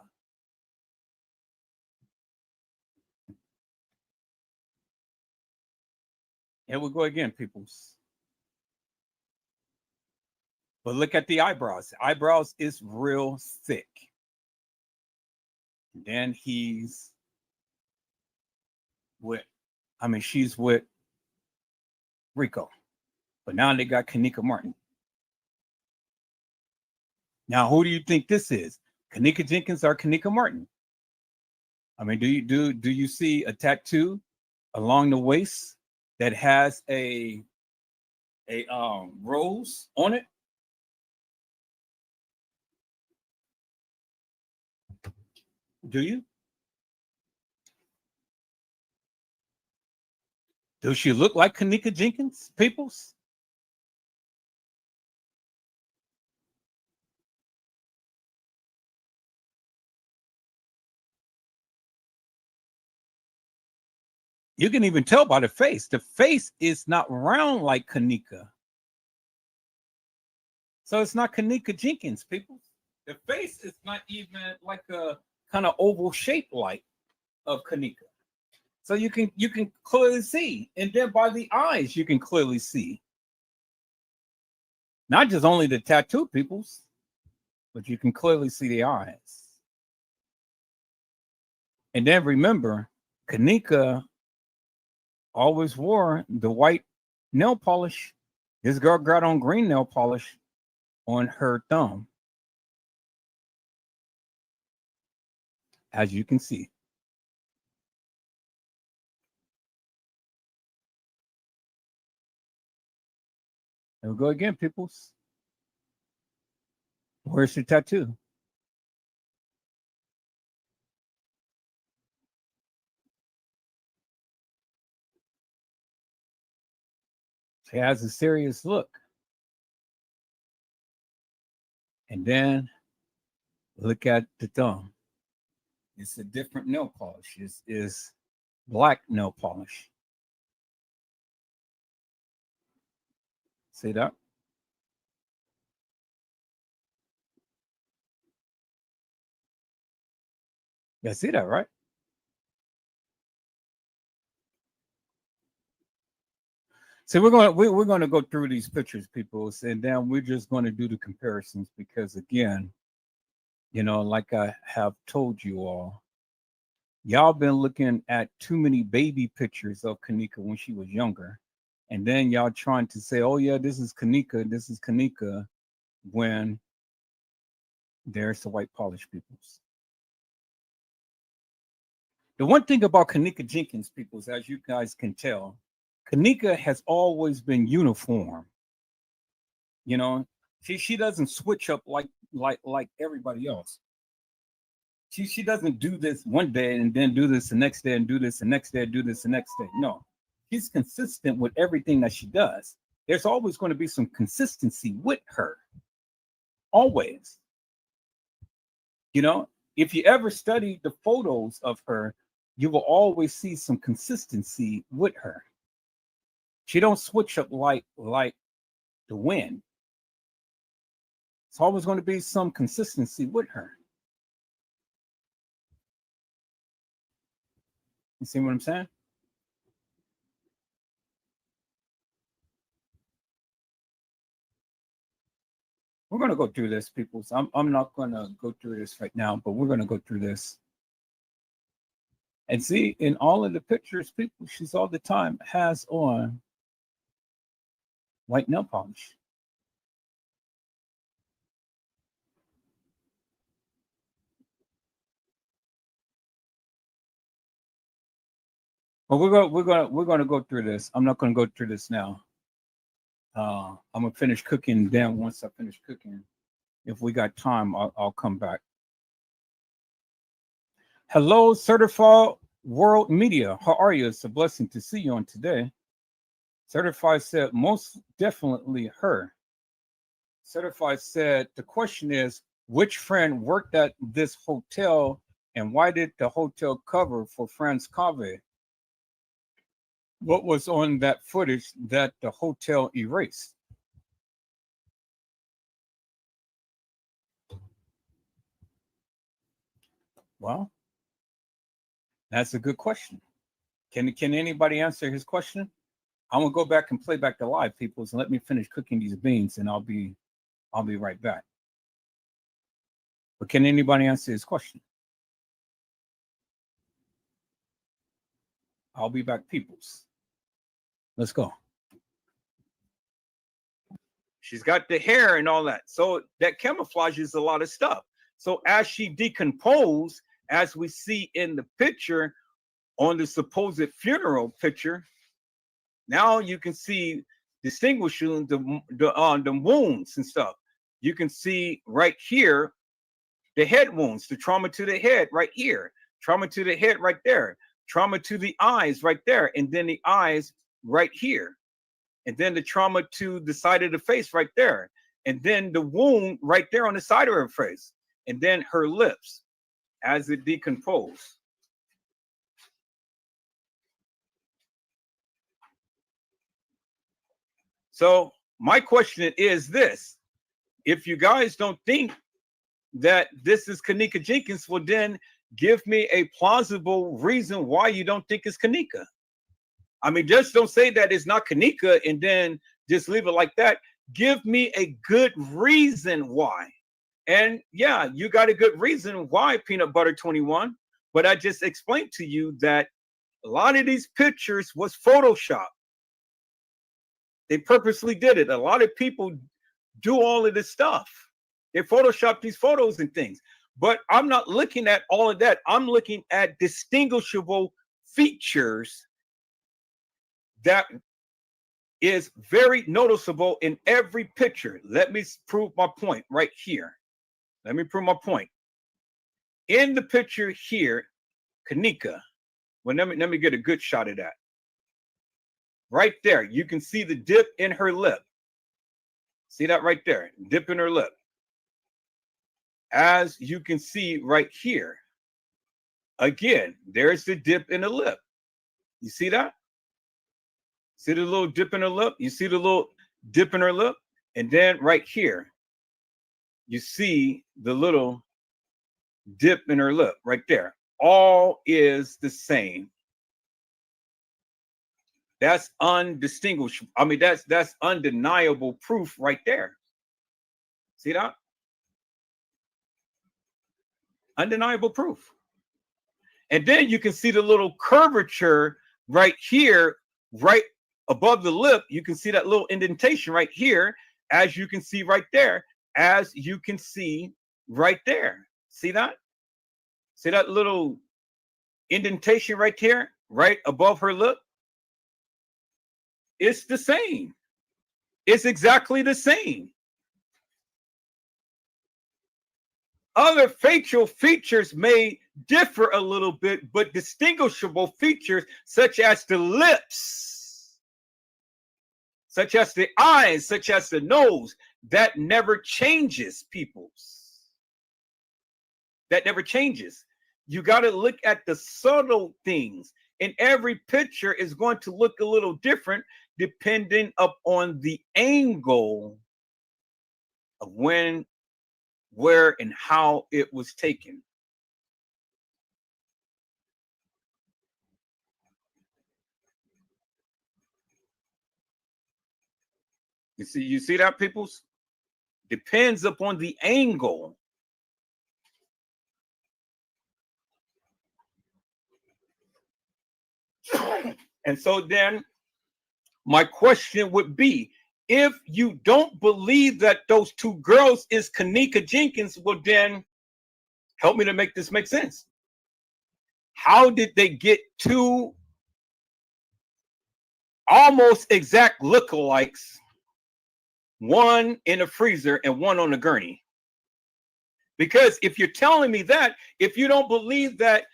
Here we go again, peoples. But look at the eyebrows. The eyebrows is real thick. And then he's with, she's with Rico. But now they got Kenneka Martin. Now, who do you think this is? Kenneka Jenkins or Kenneka Martin? Do you see a tattoo along the waist that has a rose on it? Do you? Does she look like Kenneka Jenkins, peoples? You can even tell by the face. The face is not round like Kenneka. So it's not Kenneka Jenkins, people. The face is not even like a kind of oval shape like of Kenneka. So you can clearly see. And then by the eyes, you can clearly see. Not just only the tattoo, peoples, but you can clearly see the eyes. And then remember, Kenneka always wore the white nail polish. This girl got on green nail polish on her thumb, as you can see. There we go again, peoples. Where's your tattoo? She has a serious look. And then look at the thumb. It's a different nail polish. Is black nail polish. See that? You see that, right? So we're going to go through these pictures, people, and then we're just going to do the comparisons because again, like I have told you all, y'all been looking at too many baby pictures of Kenneka when she was younger, and then y'all trying to say, "Oh yeah, this is Kenneka," when there's the white polish peoples. The one thing about Kenneka Jenkins, peoples, as you guys can tell, Kenneka has always been uniform. She doesn't switch up like everybody else. She doesn't do this one day and then do this the next day and do this the next day, do this the next day. No, she's consistent with everything that she does. There's always going to be some consistency with her. Always. If you ever study the photos of her, you will always see some consistency with her. She don't switch up like the wind. It's always going to be some consistency with her. You see what I'm saying? We're going to go through this, people. So I'm not going to go through this right now, but we're going to go through this. And see, in all of the pictures, people, she's all the time has on white nail polish. Well, we're going to go through this. I'm not going to go through this now. I'm gonna finish cooking. Then once I finish cooking, if we got time, I'll come back. Hello, Certified World Media. How are you? It's a blessing to see you on today. Certified said, most definitely her. Certified said, the question is, which friend worked at this hotel and why did the hotel cover for Franz Cave? What was on that footage that the hotel erased? Well, that's a good question. Can anybody answer his question? I'm gonna go back and play back the live, people, and let me finish cooking these beans, and I'll be right back. But can anybody answer his question? I'll be back, peoples. Let's go. She's got the hair and all that, so that camouflages a lot of stuff. So as she decomposed, as we see in the picture on the supposed funeral picture, now you can see distinguishing the wounds and stuff. You can see right here the head wounds, the trauma to the head right here, trauma to the head right there, trauma to the eyes right there, and then the eyes right here, and then the trauma to the side of the face right there, and then the wound right there on the side of her face, and then her lips as it decomposed. So my question is this: if you guys don't think that this is Kenneka Jenkins, well then give me a plausible reason why you don't think it's Kenneka. I mean, just don't say that it's not Kenneka and then just leave it like that. Give me a good reason why. And yeah, you got a good reason why, Peanut Butter 21. But I just explained to you that a lot of these pictures was Photoshop. They purposely did it. A lot of people do all of this stuff. They Photoshop these photos and things. But I'm not looking at all of that. I'm looking at distinguishable features that is very noticeable in every picture. Let me prove my point right here. Let me prove my point. In the picture here, Kenneka, well, let me get a good shot of that. Right there, you can see the dip in her lip. See that right there, dip in her lip. As you can see right here, again, there's the dip in the lip. You see that? See the little dip in her lip? You see the little dip in her lip? And then right here, you see the little dip in her lip right there. All is the same. That's undistinguishable. I mean, that's undeniable proof right there. See that? Undeniable proof. And then you can see the little curvature right here, right above the lip. You can see that little indentation right here, as you can see right there, as you can see right there. See that? See that little indentation right here, right above her lip? It's the same. It's exactly the same. Other facial features may differ a little bit, but distinguishable features such as the lips, such as the eyes, such as the nose, that never changes, peoples. That never changes. You got to look at the subtle things. And every picture is going to look a little different depending upon the angle of when, where, and how it was taken. You see that, peoples? Depends upon the angle. And so then my question would be, if you don't believe that those two girls is Kenneka Jenkins, well then help me to make this make sense. How did they get two almost exact lookalikes, one in a freezer and one on a gurney? Because if you're telling me that, if you don't believe that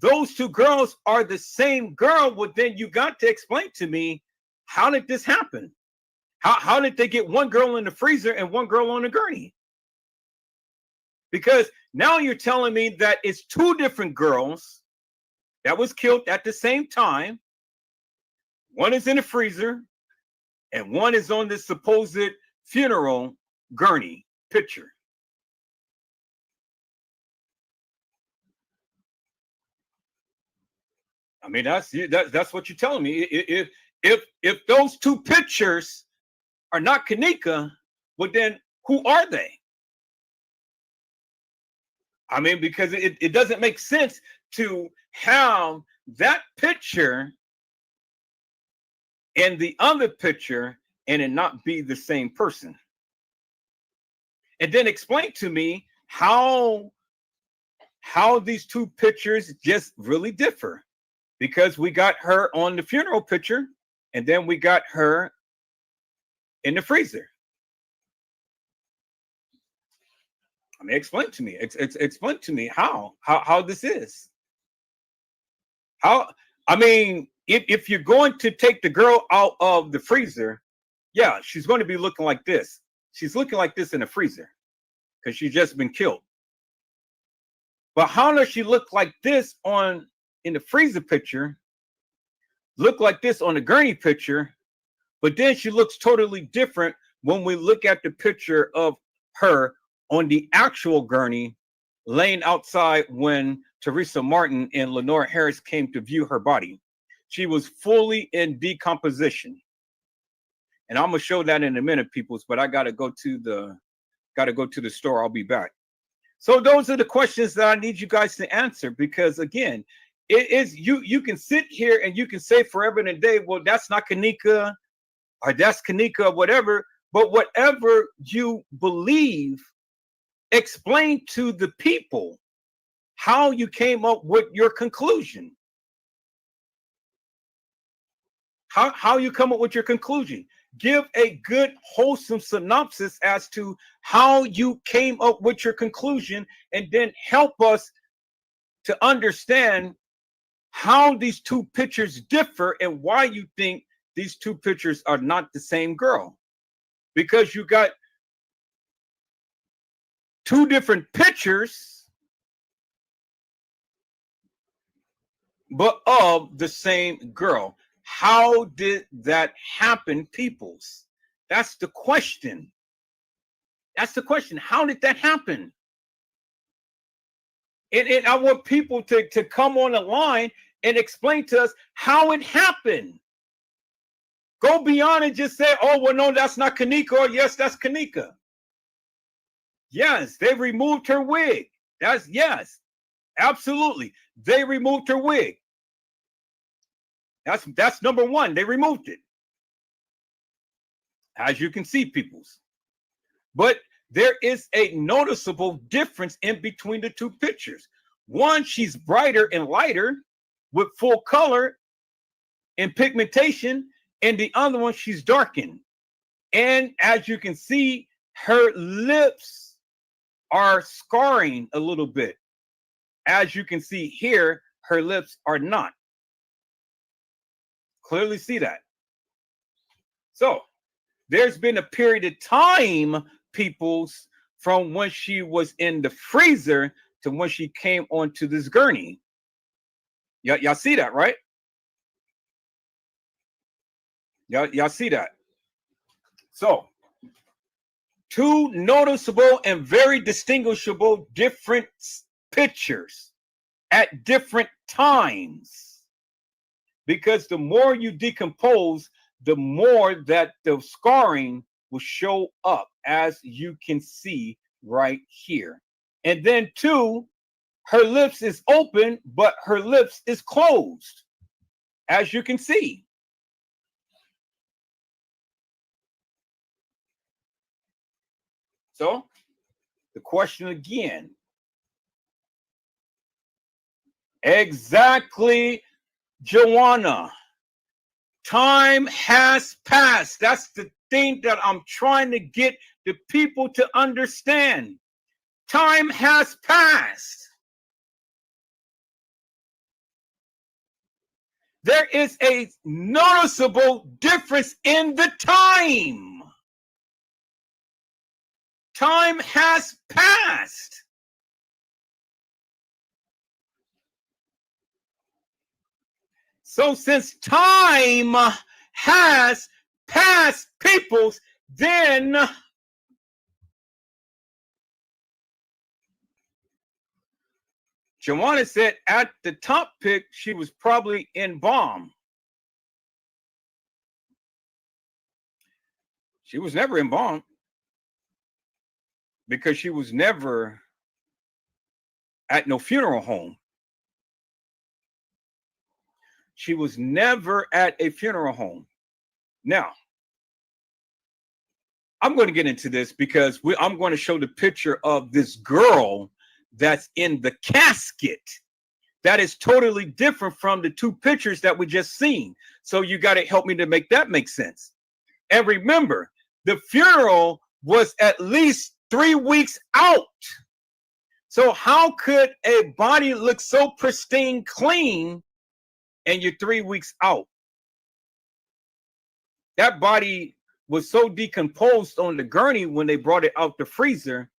those two girls are the same girl, well, then you got to explain to me, how did this happen? How did they get one girl in the freezer and one girl on a gurney? Because now you're telling me that it's two different girls that was killed at the same time. One is in the freezer and one is on this supposed funeral gurney picture. I mean, that's what you're telling me. If those two pictures are not Kenneka, well then who are they? I mean, because it doesn't make sense to have that picture and the other picture and it not be the same person. And then explain to me how these two pictures just really differ. Because we got her on the funeral picture and then we got her in the freezer. I mean, explain to me. Explain to me how this is. How, I mean, if you're going to take the girl out of the freezer, yeah, she's going to be looking like this. She's looking like this in the freezer because she's just been killed. But how does she look like this in the freezer picture, look like this on the gurney picture, but then she looks totally different when we look at the picture of her on the actual gurney laying outside when Teresa Martin and Lenore Harris came to view her body. She was fully in decomposition. And I'm gonna show that in a minute, peoples, but I gotta go to the store. I'll be back. So those are the questions that I need you guys to answer, because again, it is you can sit here and you can say forever and a day, well, that's not Kenneka, or that's Kenneka, or whatever. But whatever you believe, explain to the people how you came up with your conclusion. How you come up with your conclusion? Give a good, wholesome synopsis as to how you came up with your conclusion, and then help us to understand how these two pictures differ and why you think these two pictures are not the same girl. Because you got two different pictures, but of the same girl. How did that happen, peoples? That's the question. That's the question. How did that happen? And I want people to come on the line and explain to us how it happened. Go beyond and just say, oh, well, no, that's not Kenneka, or yes, that's Kenneka. Yes, they removed her wig. Yes, absolutely. They removed her wig. That's number one. They removed it. As you can see, peoples. But there is a noticeable difference in between the two pictures. One, she's brighter and lighter with full color and pigmentation, and the other one, she's darkened. And as you can see, her lips are scarring a little bit. As you can see here, her lips are not. Clearly see that. So there's been a period of time, peoples, from when she was in the freezer to when she came onto this gurney. Y'all see that, right? Y'all see that? So, two noticeable and very distinguishable different pictures at different times. Because the more you decompose, the more that the scarring will show up, as you can see right here. And then two, her lips is open, but her lips is closed, as you can see. So the question again, exactly, Joanna, time has passed. That's the thing that I'm trying to get the people to understand. Time has passed. There is a noticeable difference in the time. Time has passed. So since time has passed, peoples, then Joanna said at the top pick, she was probably in bomb. She was never in bomb because she was never at no funeral home. She was never at a funeral home. Now, I'm going to get into this because I'm going to show the picture of this girl that's in the casket. That is totally different from the two pictures that we just seen. So you got to help me to make that make sense. And remember, the funeral was at least 3 weeks out. So how could a body look so pristine, clean, and you're 3 weeks out? That body was so decomposed on the gurney when they brought it out the freezer,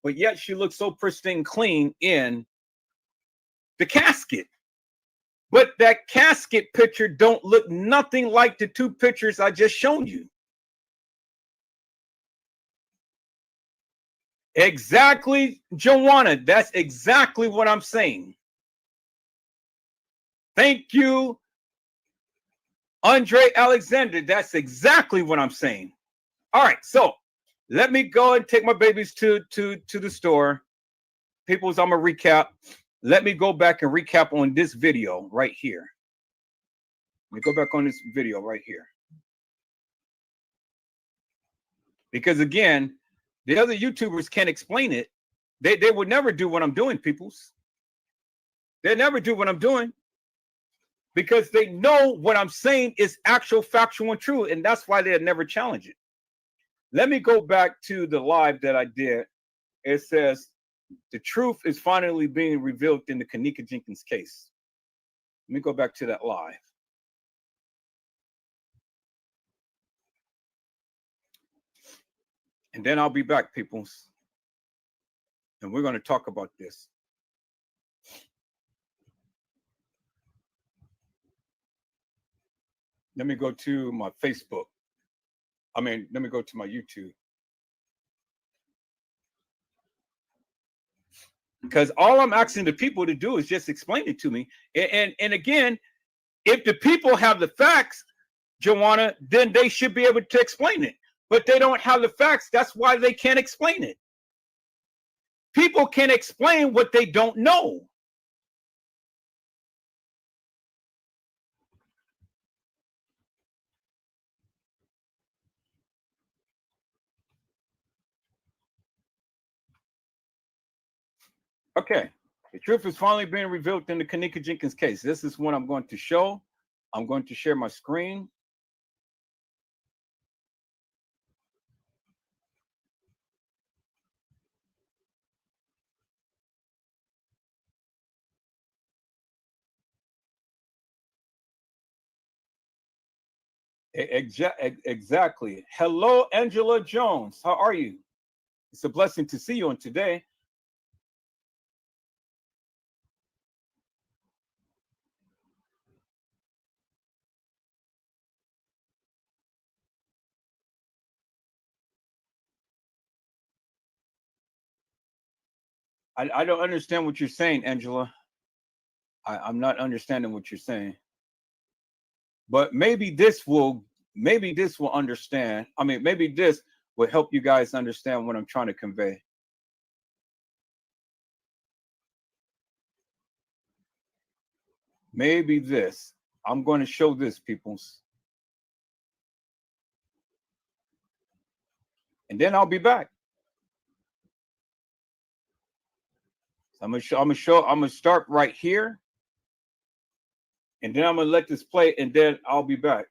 but yet she looked so pristine, clean in the casket. But that casket picture don't look nothing like the two pictures I just shown you. Exactly, Joanna. That's exactly what I'm saying. Thank you, Andre Alexander. That's exactly what I'm saying. All right, so let me go and take my babies to the store. Peoples, I'm gonna recap. Let me go back and recap on this video right here. Let me go back on this video right here. Because again, the other YouTubers can't explain it. They would never do what I'm doing, peoples. They never do what I'm doing. because they know what I'm saying is actual, factual, and true, and that's why they'll never challenge it. Let me go back to the live that I did. It says, the truth is finally being revealed in the Kenneka Jenkins case. Let me go back to that live. And then I'll be back, peoples. And we're going to talk about this. Let me go to my Facebook. Let me go to my YouTube. Because all I'm asking the people to do is just explain it to me. And again, if the people have the facts, Joanna, then they should be able to explain it. But they don't have the facts. That's why they can't explain it. People can explain what they don't know. Okay. The truth is finally being revealed in the Kenneka Jenkins case. This is what I'm going to show. I'm going to share my screen. Exactly. Hello, Angela Jones. How are you? It's a blessing to see you on today. I don't understand what you're saying, Angela. I'm not understanding what you're saying. But maybe this will understand. Maybe this will help you guys understand what I'm trying to convey. Maybe this. I'm going to show this, peoples. And then I'll be back. So I'm gonna start right here. And then I'm gonna let this play, and then I'll be back.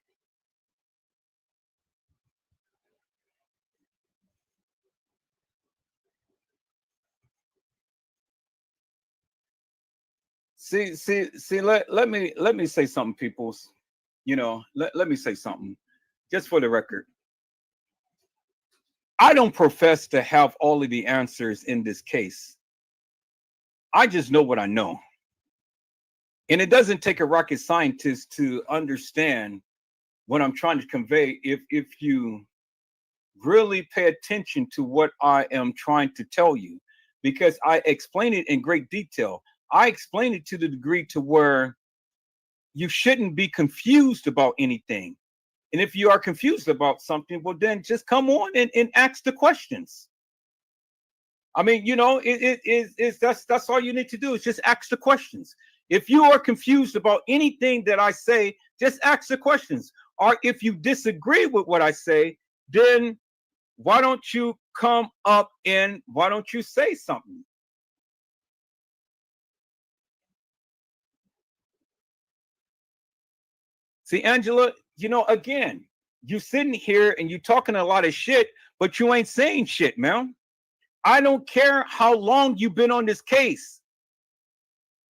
See, let me say something, peoples. Let me say something. Just for the record. I don't profess to have all of the answers in this case. I just know what I know. And it doesn't take a rocket scientist to understand what I'm trying to convey if you really pay attention to what I am trying to tell you, because I explain it in great detail. I explain it to the degree to where you shouldn't be confused about anything. And if you are confused about something, well, then just come on and ask the questions. That's all you need to do is just ask the questions. If you are confused about anything that I say, just ask the questions. Or if you disagree with what I say, then why don't you come up and why don't you say something? See, Angela, again, you sitting here and you talking a lot of shit, but you ain't saying shit, man. I don't care how long you've been on this case.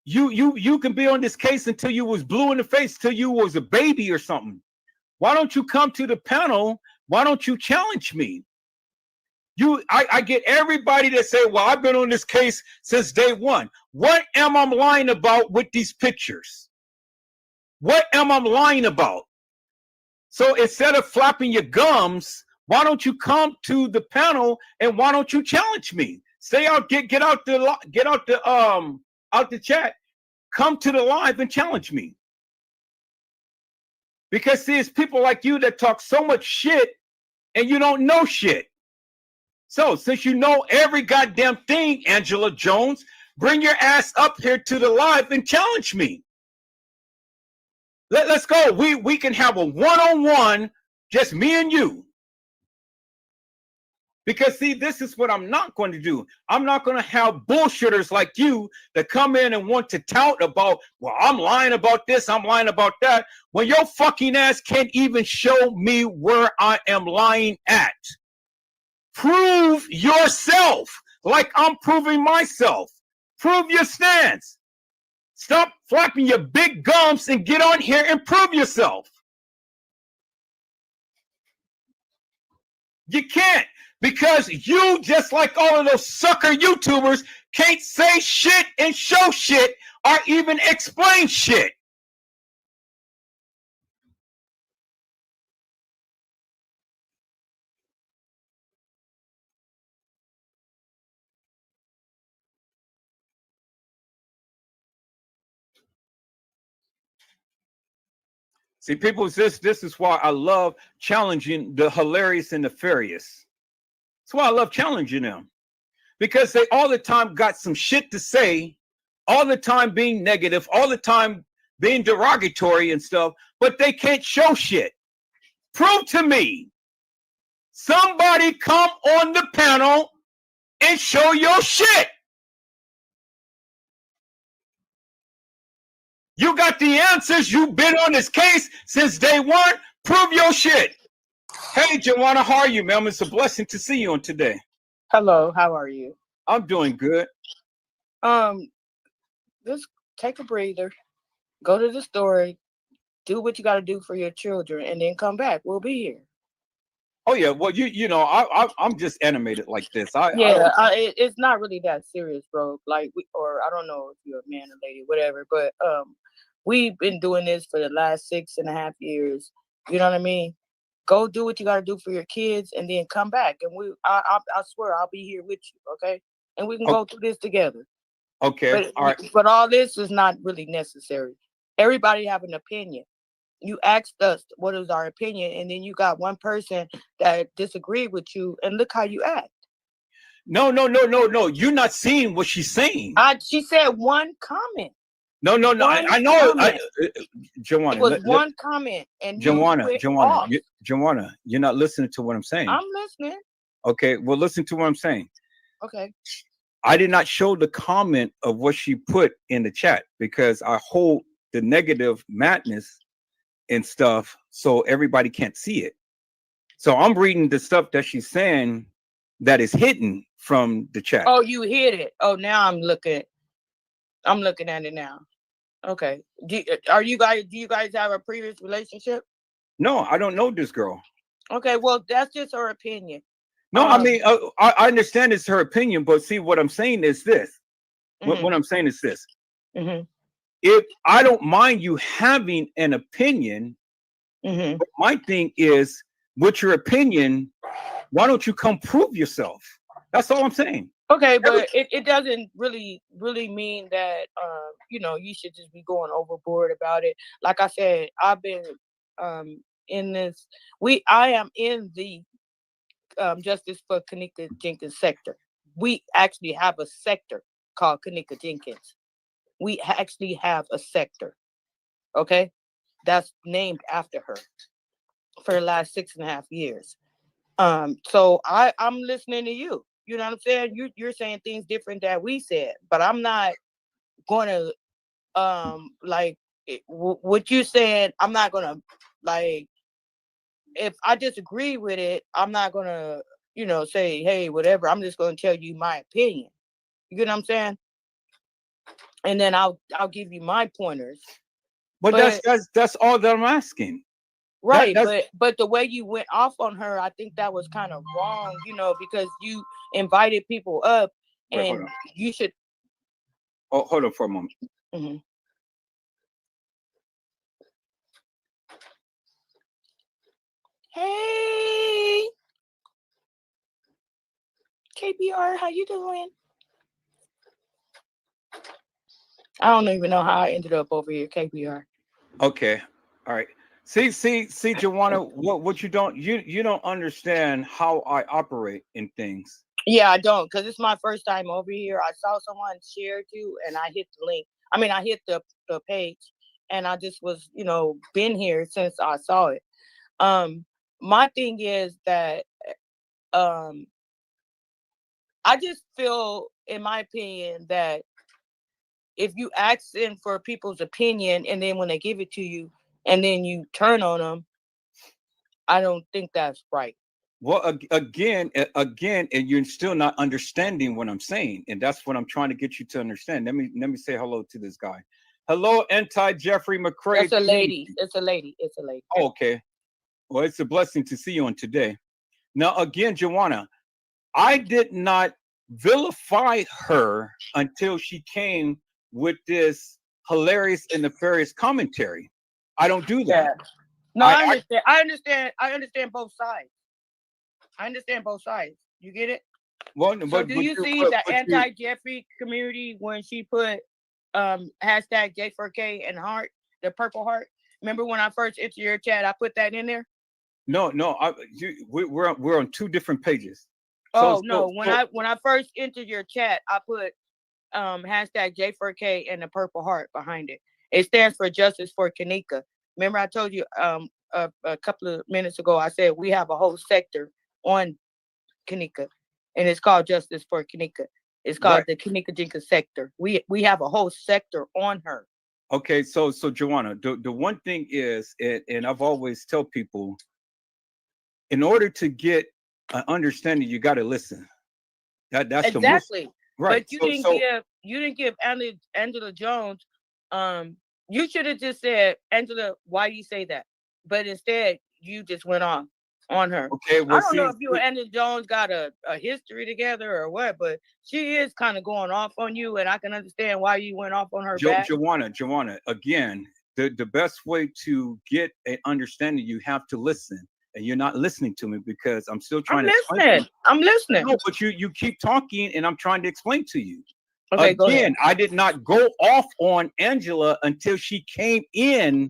You can be on this case until you was blue in the face, till you was a baby or something. Why don't you come to the panel? Why don't you challenge me? I get everybody that say, well, I've been on this case since day one. What am I lying about with these pictures? What am I lying about? So instead of flapping your gums, why don't you come to the panel and why don't you challenge me? Stay out, get out the chat. Come to the live and challenge me. Because see, it's people like you that talk so much shit and you don't know shit. So since you know every goddamn thing, Angela Jones, bring your ass up here to the live and challenge me. Let's go. We can have a one-on-one, just me and you. Because see, this is what I'm not going to do. I'm not going to have bullshitters like you that come in and want to tout about, well, I'm lying about this, I'm lying about that, when your fucking ass can't even show me where I am lying at. Prove yourself like I'm proving myself. Prove your stance. Stop flapping your big gums and get on here and prove yourself. You can't, because you, just like all of those sucker YouTubers, can't say shit and show shit or even explain shit. See, people, this is why I love challenging the hilarious and nefarious. That's why I love challenging them. Because they all the time got some shit to say, all the time being negative, all the time being derogatory and stuff, but they can't show shit. Prove to me. Somebody come on the panel and show your shit. You got the answers. You've been on this case since day one. Prove your shit. Hey, Joanna, how are you, ma'am? It's a blessing to see you on today. Hello, how are you? I'm doing good. Just take a breather, go to the store, do what you got to do for your children, and then come back. We'll be here. Oh yeah, well you know I'm just animated like this. It's not really that serious, bro. Like or I don't know if you're a man or lady, whatever. But we've been doing this for the last 6.5 years. You know what I mean? Go do what you got to do for your kids, and then come back. And I swear I'll be here with you, okay? And we can go through this together. Okay, all right. But all this is not really necessary. Everybody have an opinion. You asked us what is our opinion, and then you got one person that disagreed with you, and look how you act. No. You're not seeing what she's saying. She said one comment. No. I know. Joanna, it was one comment, and Joanna, you're not listening to what I'm saying. I'm listening. Okay, well, listen to what I'm saying. Okay. I did not show the comment of what she put in the chat because I hold the negative madness and stuff so everybody can't see it. So I'm reading the stuff that she's saying that is hidden from the chat. Oh, you hid it. Oh, now I'm looking at it now. Okay. Do you guys have a previous relationship? No, I don't know this girl. Okay, well, that's just her opinion. No, I mean, I understand it's her opinion, but see, what I'm saying is this. Mm-hmm. What I'm saying is this. Mm-hmm. If I don't mind you having an opinion, mm-hmm. but my thing is, with your opinion, why don't you come prove yourself? That's all I'm saying. Okay, but it doesn't really mean that you should just be going overboard about it. Like I said, I've been in this. I am in the Justice for Kenneka Jenkins sector. We actually have a sector called Kenneka Jenkins. We actually have a sector, okay, that's named after her for the last 6.5 years. So I'm listening to you. You know what I'm saying? You're saying things different that we said, but I'm not gonna what you said. I'm not gonna if I disagree with it, I'm not gonna say, hey, whatever. I'm just gonna tell you my opinion. You get what I'm saying? And then I'll give you my pointers. But that's all that I'm asking. Right, but the way you went off on her, I think that was kind of wrong, because you invited people up. Wait, and you should. Oh, hold on for a moment. Mm-hmm. Hey, KBR, how you doing? I don't even know how I ended up over here, KBR. Okay, all right. See, Joanna, what you don't understand how I operate in things. Yeah, I don't, because it's my first time over here. I saw someone share you, and I hit the link. I mean, I hit the page, and I just was, been here since I saw it. My thing is that I just feel, in my opinion, that if you ask them for people's opinion and then when they give it to you and then you turn on them, I don't think that's right. Well, again, and you're still not understanding what I'm saying, and that's what I'm trying to get you to understand. Let me say hello to this guy. Hello, anti Jeffrey McCrae. That's a lady. It's a lady. It's a lady. Oh, okay. Well, it's a blessing to see you on today. Now, again, Joanna, I did not vilify her until she came with this hilarious and nefarious commentary. I don't do Yeah. that. No, I, I I understand. I understand. I understand both sides. I understand both sides. You get it? well, So do you see the but you, anti-Jeffrey community when she put hashtag J4K and heart, the purple heart? Remember when I first entered your chat, I put that in there? no, we're on two different pages. So Oh no, when I first entered your chat, I put hashtag J4K and the purple heart behind it. It stands for Justice for Kenneka. Remember I told you a couple of minutes ago, I said we have a whole sector on Kenneka, and it's called Justice for Kenneka. It's called right. the Kenneka Jenkins sector. We have a whole sector on her. Okay, so Joanna, the one thing is, and I've always tell people, in order to get an understanding, you got to listen. That's the most Exactly. right. But So you didn't give Angela Jones. You should have just said, Angela, why do you say that? But instead, you just went on her. okay, I well, don't know see, if you and Angela Jones got a history together or what, but she is kind of going off on you, and I can understand why you went off on her back. Joanna, again, the best way to get an understanding, you have to listen, and you're not listening to me because I'm still I'm trying to explain to you. listening. I'm listening. No, but you keep talking, and I'm trying to explain to you. Okay, go ahead. Again, I did not go off on Angela until she came in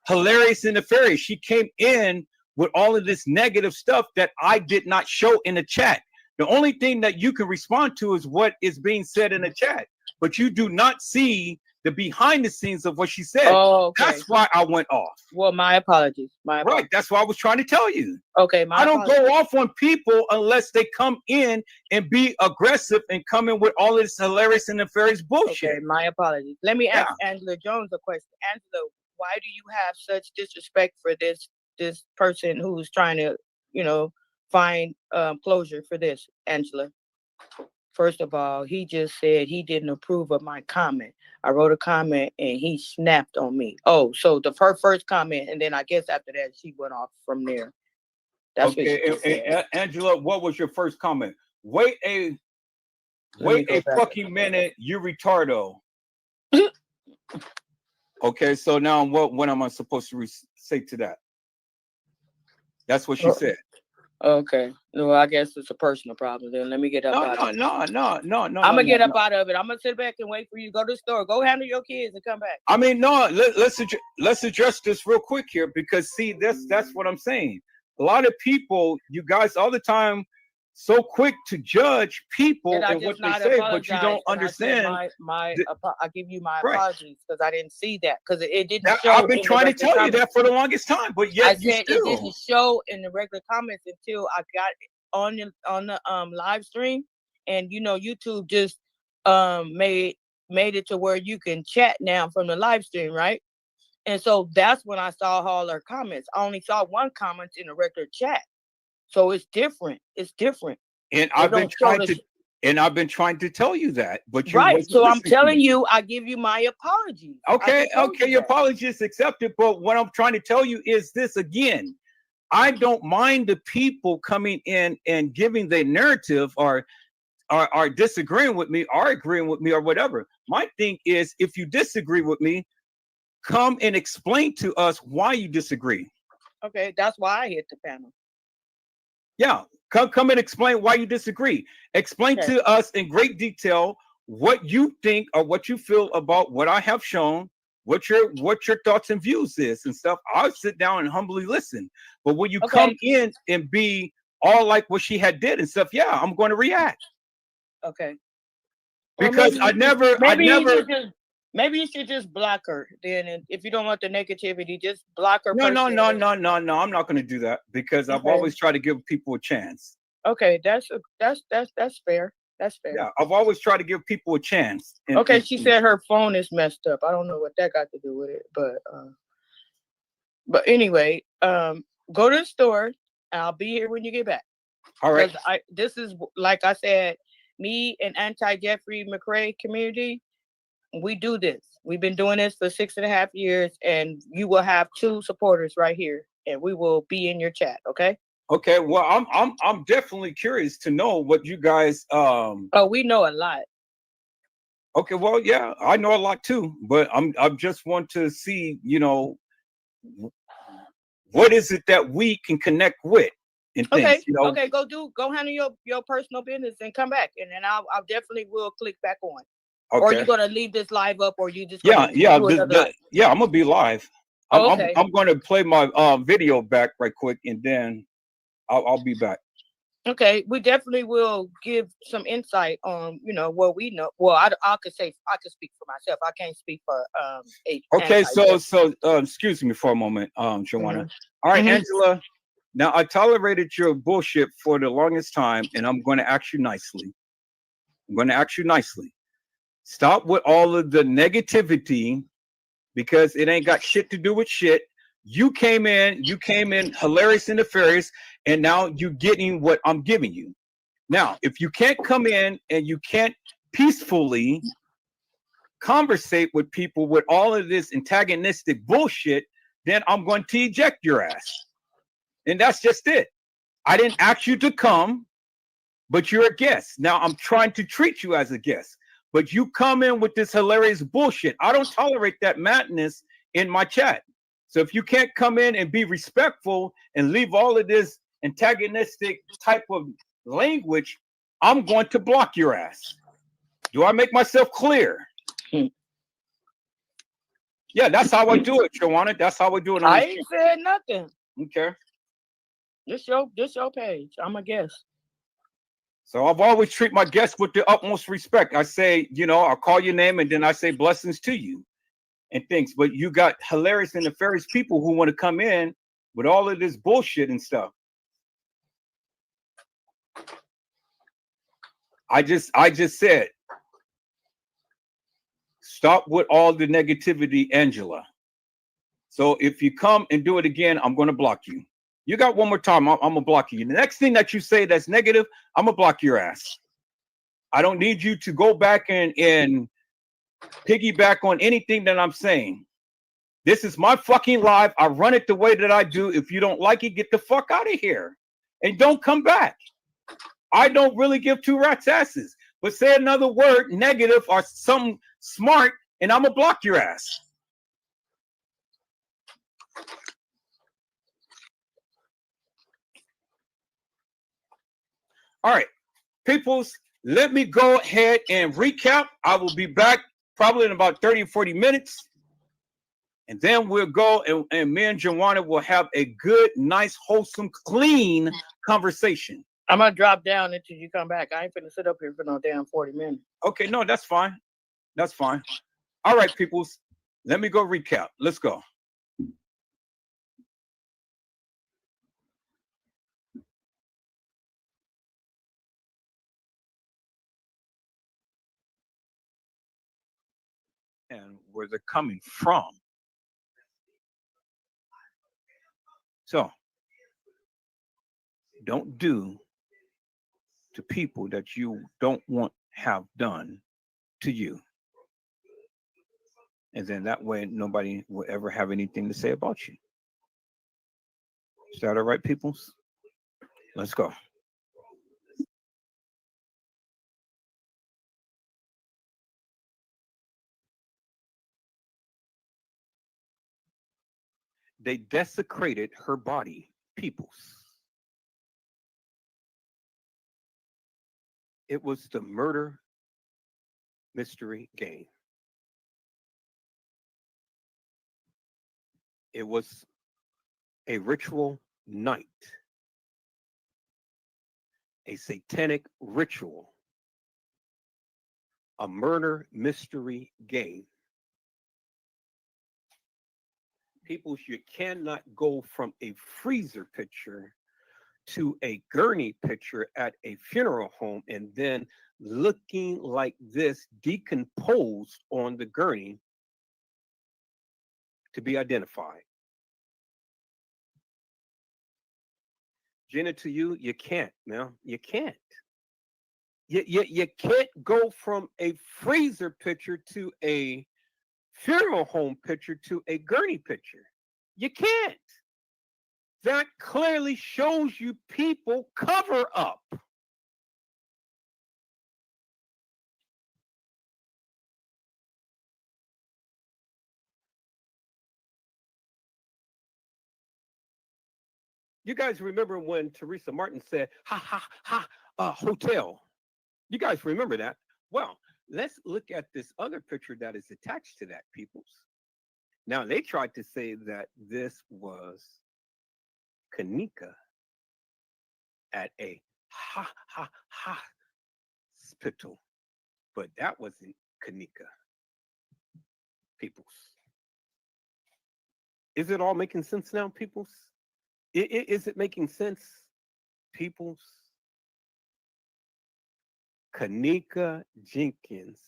hilarious and nefarious. She came in with all of this negative stuff that I did not show in the chat. The only thing that you can respond to is what is being said in the chat, but you do not see the behind the scenes of what she said. Oh, okay. That's why I went off. Well, my apologies. My apologies. Right. That's what I was trying to tell you. Okay, my I don't apologies. go off on people unless they come in and be aggressive and come in with all of this hilarious and nefarious bullshit. Okay, my apologies. Let me Yeah. ask Angela Jones a question. Angela, why do you have such disrespect for this person who's trying to, find closure for this, Angela? First of all, he just said he didn't approve of my comment. I wrote a comment and he snapped on me. Oh, so her first comment, and then I guess after that she went off from there. That's what she Okay, said. Angela, what was your first comment? Wait a fucking minute, you retardo. Okay, so now what am I supposed to say to that? That's what she said. Okay. Well, I guess it's a personal problem. Then let me get up out of it. No. I'm gonna get up out of it. I'm gonna sit back and wait for you to go to the store. Go handle your kids and come back. I mean, no. Let's address this real quick here because see, that's what I'm saying. A lot of people, you guys, all the time, so quick to judge people and what they say, but you don't understand. I give you my Right. apologies because I didn't see that because it didn't show. I've been trying to tell you that for the longest time, but yet I said it didn't show in the regular comments until I got it on the live stream, and YouTube just made it to where you can chat now from the live stream, right? And so that's when I saw all her comments. I only saw one comment in the regular chat. So it's different. It's different. And I've been trying to tell you that, but you right. So I'm telling you, I give you my apologies. Okay, your apology is accepted, but what I'm trying to tell you is this again. I don't mind the people coming in and giving their narrative or are disagreeing with me or agreeing with me or whatever. My thing is, if you disagree with me, come and explain to us why you disagree. Okay, that's why I hit the panel. Yeah, come and explain why you disagree. Explain to us in great detail what you think or what you feel about what I have shown, what your thoughts and views is and stuff. I'll sit down and humbly listen. But when you come in and be all like what she had did and stuff, yeah, I'm going to react. Okay. Because maybe you should just block her then, and if you don't want the negativity, just block her. No. I'm not going to do that because I've always tried to give people a chance. Okay, that's fair. That's fair. Yeah, I've always tried to give people a chance. Okay, she said her phone is messed up. I don't know what that got to do with it, but anyway, go to the store and I'll be here when you get back. All right. Because this is, like I said, me and anti-Jeffrey McRae community, we do this. We've been doing this for 6.5 years, and you will have 2 supporters right here, and we will be in your chat. Okay. Okay. Well, I'm definitely curious to know what you guys. Oh, we know a lot. Okay. Well, yeah, I know a lot too, but I just want to see, what is it that we can connect with and things. Okay. Okay. Go handle your personal business and come back, and then I'll definitely will click back on. Okay. Or you gonna leave this live up, or you just yeah. do another live? Yeah, I'm gonna be live. Okay. I'm going to play my video back right quick, and then I'll be back. Okay, we definitely will give some insight on, what we know. Well, I could say I could speak for myself. I can't speak for Okay, so excuse me for a moment, Joanna. All right, Angela. Now I tolerated your bullshit for the longest time, and I'm going to ask you nicely. Stop with all of the negativity because it ain't got shit to do with shit. You came in hilarious and nefarious, and now you're getting what I'm giving you. Now, if you can't come in and you can't peacefully conversate with people with all of this antagonistic bullshit, then I'm going to eject your ass. And that's just it. I didn't ask you to come, but you're a guest. Now I'm trying to treat you as a guest, but you come in with this hilarious bullshit. I don't tolerate that madness in my chat. So if you can't come in and be respectful and leave all of this antagonistic type of language, I'm going to block your ass. Do I make myself clear? Yeah, that's how I do it, Joanna. That's how I do it. I ain't said nothing. Okay. This your page. I'm a guest. So I've always treat my guests with the utmost respect. I say, I'll call your name and then I say blessings to you and things. But you got hilarious and nefarious people who want to come in with all of this bullshit and stuff. I just said, stop with all the negativity, Angela. So if you come and do it again, I'm going to block you. You got one more time, I'm going to block you. The next thing that you say that's negative, I'm going to block your ass. I don't need you to go back and piggyback on anything that I'm saying. This is my fucking live. I run it the way that I do. If you don't like it, get the fuck out of here. And don't come back. I don't really give 2 rats asses. But say another word, negative or something smart, and I'm going to block your ass. All right, peoples, let me go ahead and recap. I will be back probably in about 30 or 40 minutes. And then we'll go and me and Joanna will have a good, nice, wholesome, clean conversation. I'm going to drop down until you come back. I ain't finna sit up here for no damn 40 minutes. Okay, no, that's fine. That's fine. All right, peoples, let me go recap. Let's go. And where they're coming from. So, don't do to people that you don't want have done to you. And then that way nobody will ever have anything to say about you. Is that all right, peoples? Let's go. They desecrated her body, peoples. It was the murder mystery game. It was a ritual night, a satanic ritual, a murder mystery game. People, you cannot go from a freezer picture to a gurney picture at a funeral home and then looking like this, decomposed on the gurney, to be identified. Gina, to you, you can't, man. You can't. You can't go from a freezer picture to a funeral home picture to a gurney picture. You can't. That clearly shows you people cover up. You guys remember when Teresa Martin said, ha, ha, ha, hotel? You guys remember that? Well, let's look at this other picture that is attached to that, peoples. Now, they tried to say that this was Kenneka at a hospital, but that wasn't Kenneka, peoples. Is it all making sense now, peoples? Is it making sense, peoples? Kenneka Jenkins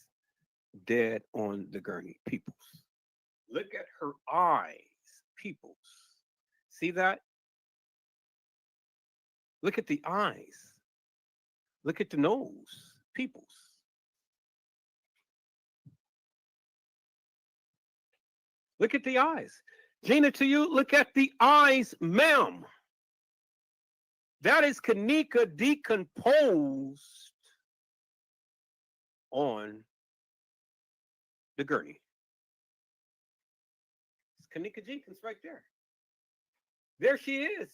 dead on the gurney, peoples. Look at her eyes, peoples. See that? Look at the eyes. Look at the nose, peoples. Look at the eyes. Gina, to you, look at the eyes, ma'am. That is Kenneka decomposed on the gurney. It's Kenneka Jenkins right there. There she is.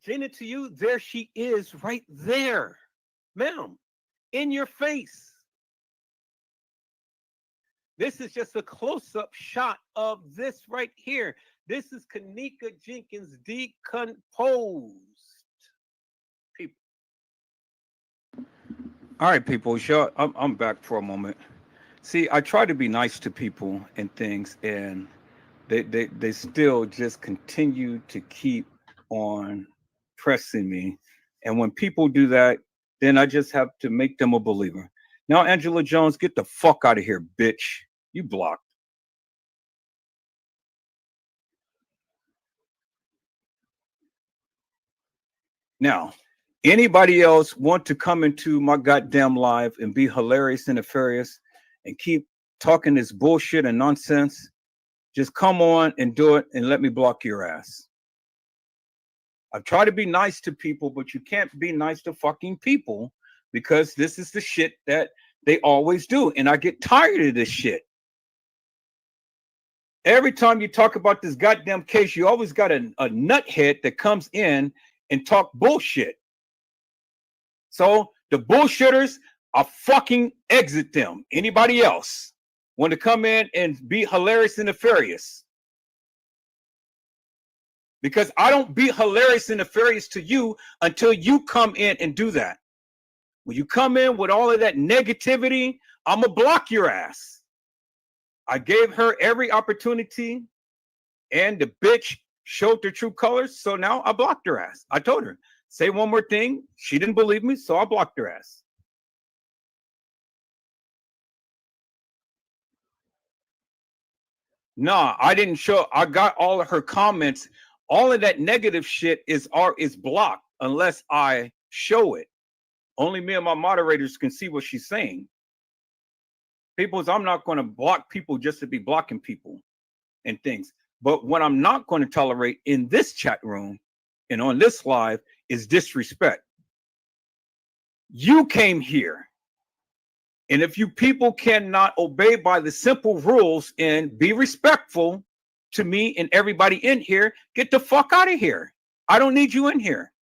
Gina, to you, there she is right there, ma'am, in your face. This is just a close-up shot of this right here. This is Kenneka Jenkins decomposed. People. All right, people. Sure, I'm back for a moment. See, I try to be nice to people and things, and they still just continue to keep on pressing me. And when people do that, then I just have to make them a believer. Now, Angela Jones, get the fuck out of here, bitch. You blocked. Now, anybody else want to come into my goddamn live and be hilarious and nefarious and keep talking this bullshit and nonsense? Just come on and do it and let me block your ass. I try to be nice to people, but you can't be nice to fucking people because this is the shit that they always do. And I get tired of this shit. Every time you talk about this goddamn case, you always got a nuthead that comes in and talk bullshit. So the bullshitters, I fucking exit them. Anybody else want to come in and be hilarious and nefarious? Because I don't be hilarious and nefarious to you until you come in and do that. When you come in with all of that negativity, I'm going to block your ass. I gave her every opportunity and the bitch showed their true colors. So now I blocked her ass. I told her, say one more thing. She didn't believe me, so I blocked her ass. Nah, I didn't show. I got all of her comments. All of that negative shit is blocked unless I show it. Only me and my moderators can see what she's saying. People's, I'm not going to block people just to be blocking people and things. But what I'm not going to tolerate in this chat room and on this live is disrespect. You came here. And if you people cannot obey by the simple rules and be respectful to me and everybody in here, get the fuck out of here. I don't need you in here.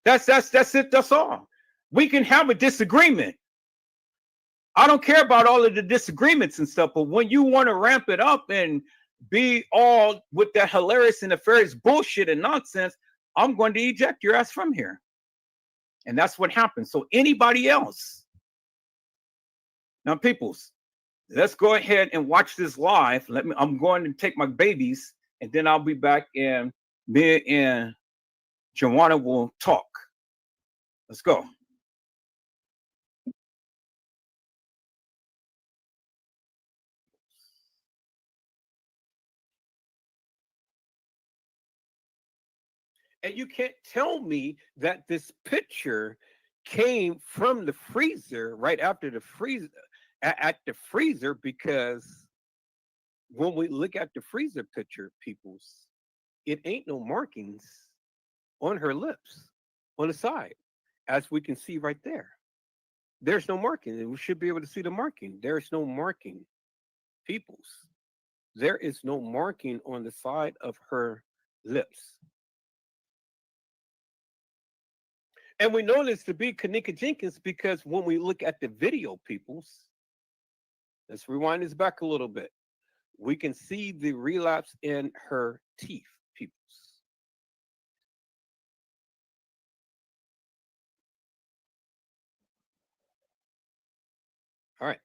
That's it. That's all. We can have a disagreement. I don't care about all of the disagreements and stuff, but when you want to ramp it up and be all with that hilarious and nefarious bullshit and nonsense, I'm going to eject your ass from here. And that's what happens. So anybody else. Now, peoples, let's go ahead and watch this live. I'm going to take my babies and then I'll be back, and me and Joanna will talk. Let's go. And you can't tell me that this picture came from the freezer right after the freezer at the freezer, because when we look at the freezer picture, peoples, it ain't no markings on her lips on the side, as we can see right there. There's no marking. And we should be able to see the marking. There's no marking, peoples. There is no marking on the side of her lips. And we know this to be Kenneka Jenkins because when we look at the video, peoples, let's rewind this back a little bit. We can see the relapse in her teeth, peoples. All right,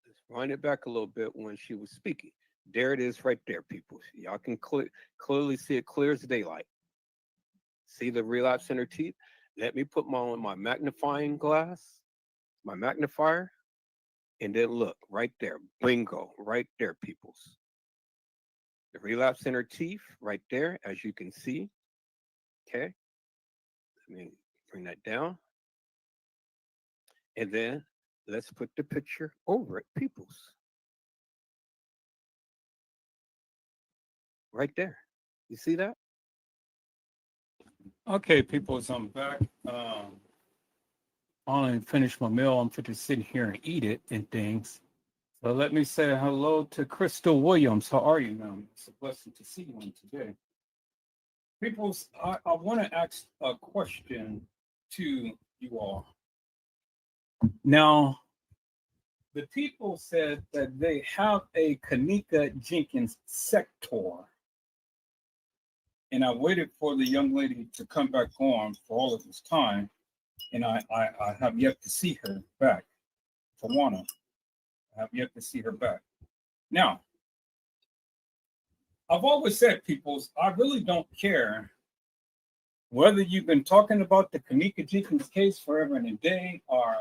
let's wind it back a little bit when she was speaking. There it is right there, people. Y'all can clearly see it clear as daylight. See the relapse in her teeth? Let me put my magnifying glass, my magnifier, and then look right there. Bingo, right there, peoples. The relapse in her teeth right there, as you can see. Okay, let me bring that down. And then let's put the picture over it, peoples. Right there. You see that? Okay, people, so I'm back. I finished my meal. I'm fit to sit here and eat it and things. So let me say hello to Crystal Williams. How are you, ma'am? It's a blessing to see you on today. People, I want to ask a question to you all. Now, the people said that they have a Kenneka Jenkins sector. And I waited for the young lady to come back on for all of this time. And I have yet to see her back. Tawana, I have yet to see her back. Now, I've always said, peoples, I really don't care whether you've been talking about the Kenneka Jenkins case forever and a day or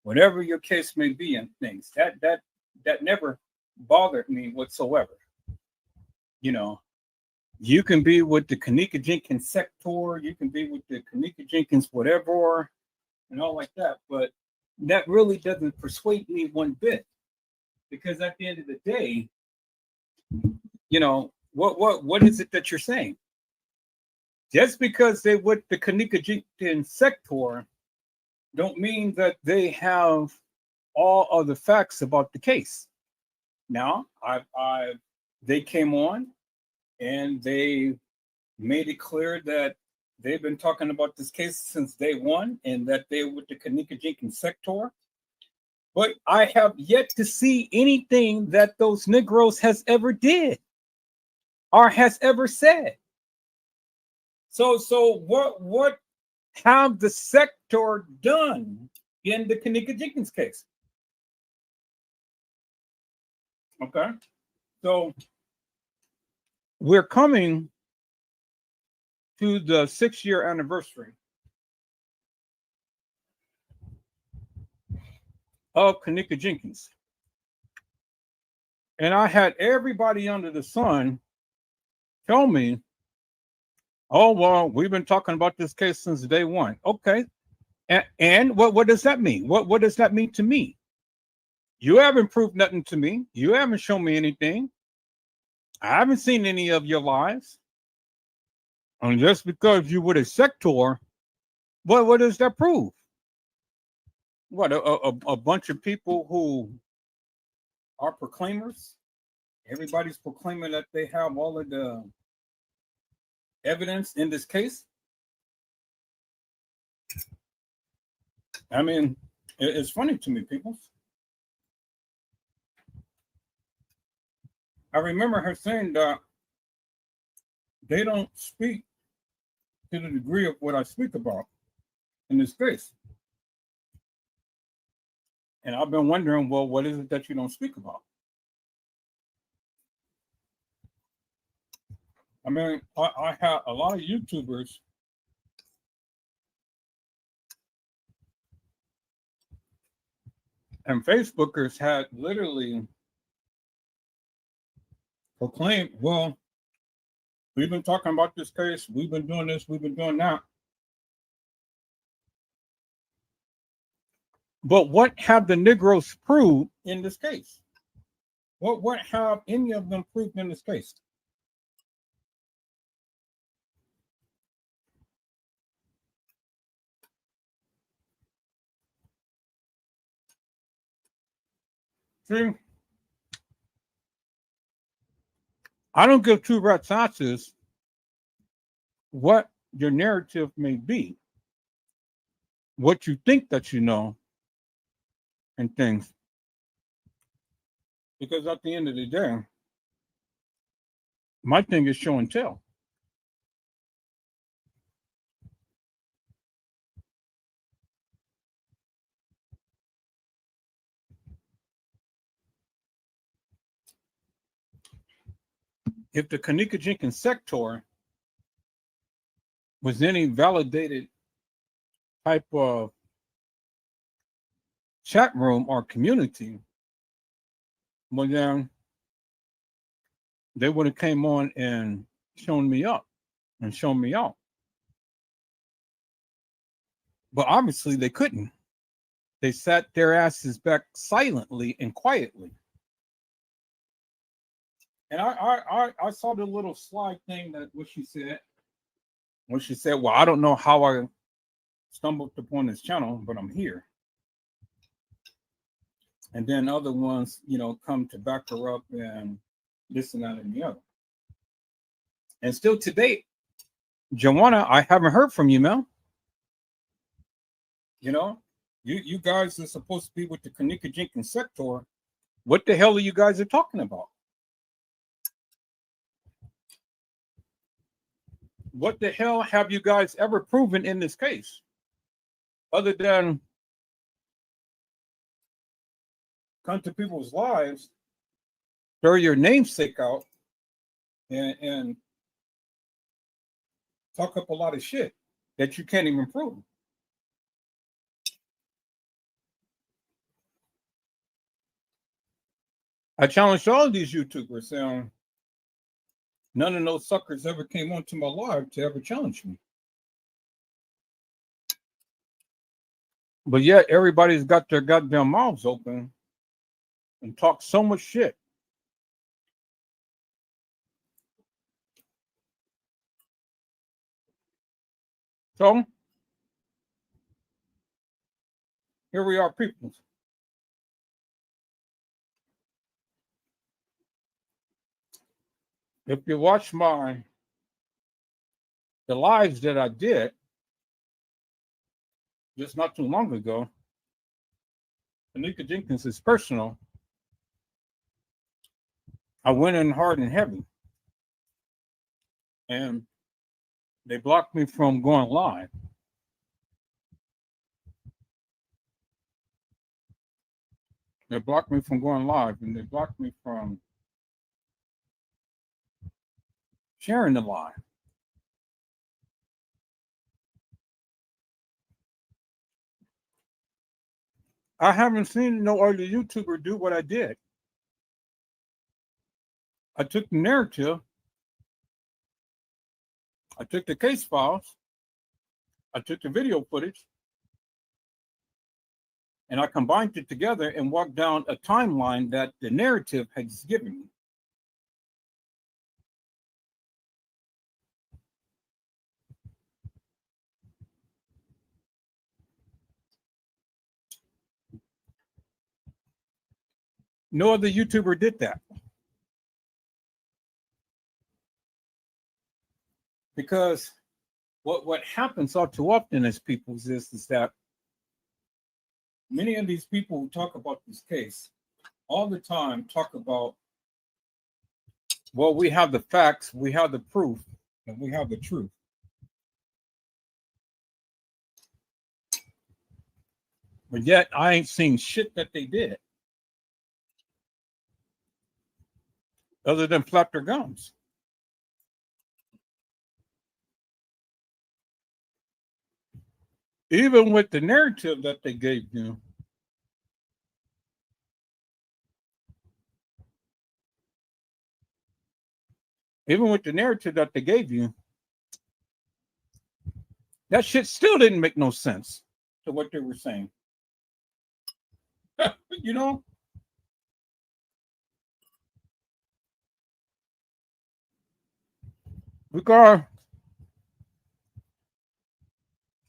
whatever your case may be and things. That never bothered me whatsoever. You know, you can be with the Kenneka Jenkins sector, you can be with the Kenneka Jenkins whatever, and all like that. But that really doesn't persuade me one bit, because at the end of the day, you know, what is it that you're saying? Just because they with the Kenneka Jenkins sector, don't mean that they have all of the facts about the case. Now, they came on and they made it clear that they've been talking about this case since day one and that they with the Kenneka Jenkins sector. But I have yet to see anything that those Negroes has ever did or has ever said. So what have the sector done in the Kenneka Jenkins case? Okay. So we're coming to the 6-year anniversary of Kenneka Jenkins. And I had everybody under the sun tell me, oh, well, we've been talking about this case since day one. Okay. And what does that mean? What does that mean to me? You haven't proved nothing to me. You haven't shown me anything. I haven't seen any of your lies. And just because you with a sector, what does that prove? What, a bunch of people who are proclaimers? Everybody's proclaiming that they have all of the evidence in this case. I mean, it's funny to me, people. I remember her saying that they don't speak to the degree of what I speak about in this case. And I've been wondering, well, what is it that you don't speak about? I mean, I have a lot of YouTubers and Facebookers had literally proclaimed, well, we've been talking about this case, we've been doing this, we've been doing that. But what have the Negroes proved in this case? What have any of them proved in this case? See, I don't give two rat's asses what your narrative may be, what you think that you know, and things. Because at the end of the day, my thing is show and tell. If the Kenneka Jenkins sector was any validated type of chat room or community, well then they would have came on and shown me up and shown me out. But obviously they couldn't. They sat their asses back silently and quietly. And I saw the little slide thing that what she said. When she said, well, I don't know how I stumbled upon this channel, but I'm here. And then other ones, you know, come to back her up and this and that and the other. And still to date, Joanna, I haven't heard from you, Mel. You know, you guys are supposed to be with the Kenneka Jenkins sector. What the hell are you guys are talking about? What the hell have you guys ever proven in this case? Other than come to people's lives, throw your namesake out, and talk up a lot of shit that you can't even prove. I challenged all of these YouTubers saying none of those suckers ever came onto my live to ever challenge me. But yet everybody's got their goddamn mouths open and talk so much shit. So here we are, people. If you watch the lives that I did just not too long ago, Kenneka Jenkins is personal. I went in hard and heavy, and they blocked me from going live. They blocked me from going live, and they blocked me from sharing the live. I haven't seen no other YouTuber do what I did. I took the narrative, I took the case files, I took the video footage, and I combined it together and walked down a timeline that the narrative has given me. No other YouTuber did that. Because what happens all too often as people is that many of these people who talk about this case all the time talk about, well, we have the facts, we have the proof, and we have the truth. But yet I ain't seen shit that they did other than flap their gums. Even with the narrative that they gave you, that shit still didn't make no sense to what they were saying. You know, because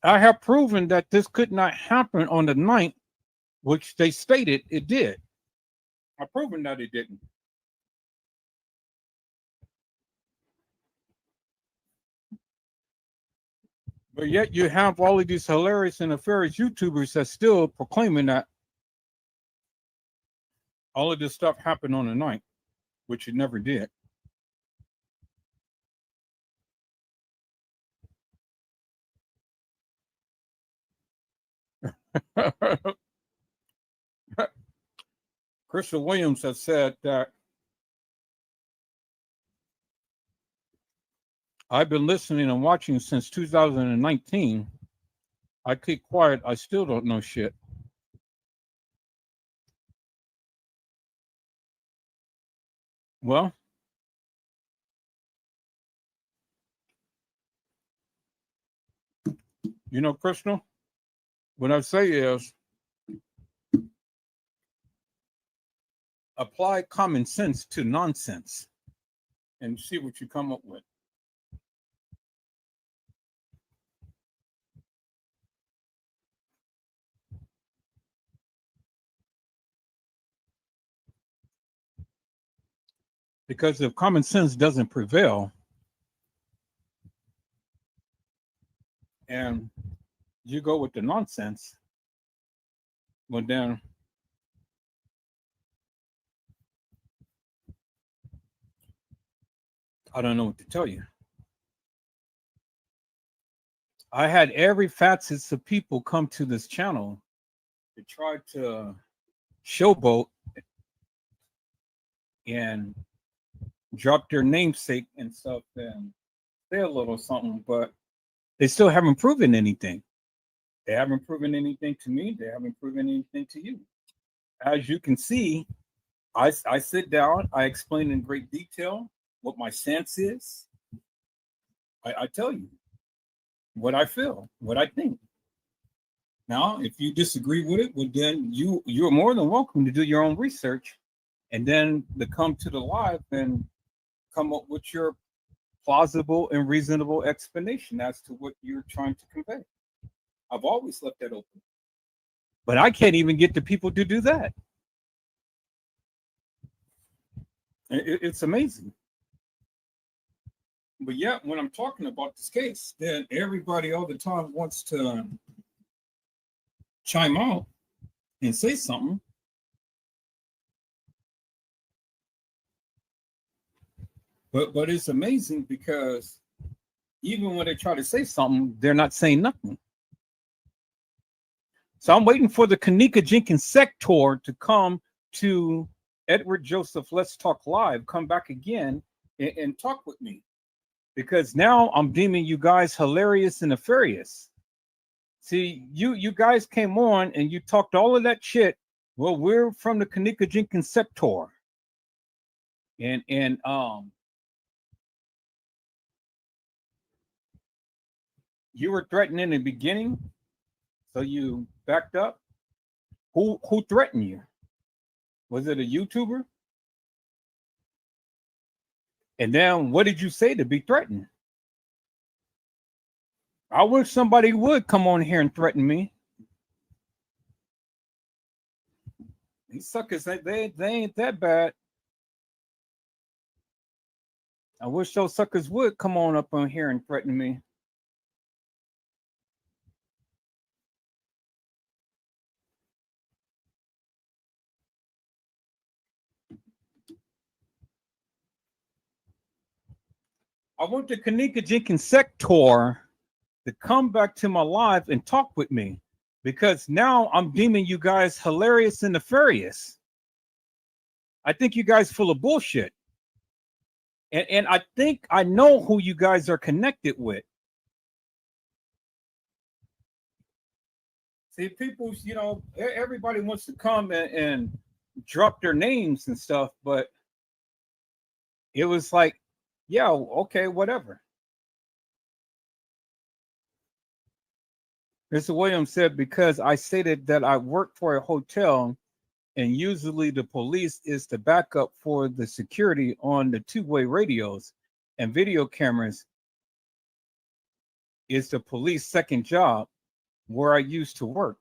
I have proven that this could not happen on the 9th, which they stated it did. I've proven that it didn't. But yet you have all of these hilarious and nefarious YouTubers that still proclaiming that all of this stuff happened on the 9th, which it never did. Crystal Williams has said that I've been listening and watching since 2019. I keep quiet. I still don't know shit. Well, you know, Crystal, what I say is apply common sense to nonsense and see what you come up with. Because if common sense doesn't prevail and you go with the nonsense, well, then I don't know what to tell you. I had every facets of people come to this channel to try to showboat and drop their namesake and stuff and say a little something, but they still haven't proven anything. They haven't proven anything to me. They haven't proven anything to you. As you can see, I sit down, I explain in great detail what my stance is. I tell you what I feel, what I think. Now, if you disagree with it, well, then you're more than welcome to do your own research and then to come to the live and come up with your plausible and reasonable explanation as to what you're trying to convey. I've always left that open. But I can't even get the people to do that. It's amazing. But yeah, when I'm talking about this case, then everybody all the time wants to chime out and say something. But it's amazing because even when they try to say something, they're not saying nothing. So I'm waiting for the Kenneka Jenkins sector to come to Edward Joseph Let's Talk Live, come back again and talk with me. Because now I'm deeming you guys hilarious and nefarious. See, you guys came on and you talked all of that shit. Well, we're from the Kenneka Jenkins sector. And you were threatened in the beginning, so you backed up. Who threatened you? Was it a YouTuber? And then what did you say to be threatened? I wish somebody would come on here and threaten me. These suckers, they ain't that bad. I wish those suckers would come on up on here and threaten me. I want the Kenneka Jenkins sector to come back to my live and talk with me because now I'm deeming you guys hilarious and nefarious. I think you guys full of bullshit. And I think I know who you guys are connected with. See, people, everybody wants to come and drop their names and stuff, but it was like, yeah, okay, whatever. Mr. Williams said, because I stated that I work for a hotel and usually the police is the backup for the security on the two-way radios and video cameras is the police second job where I used to work.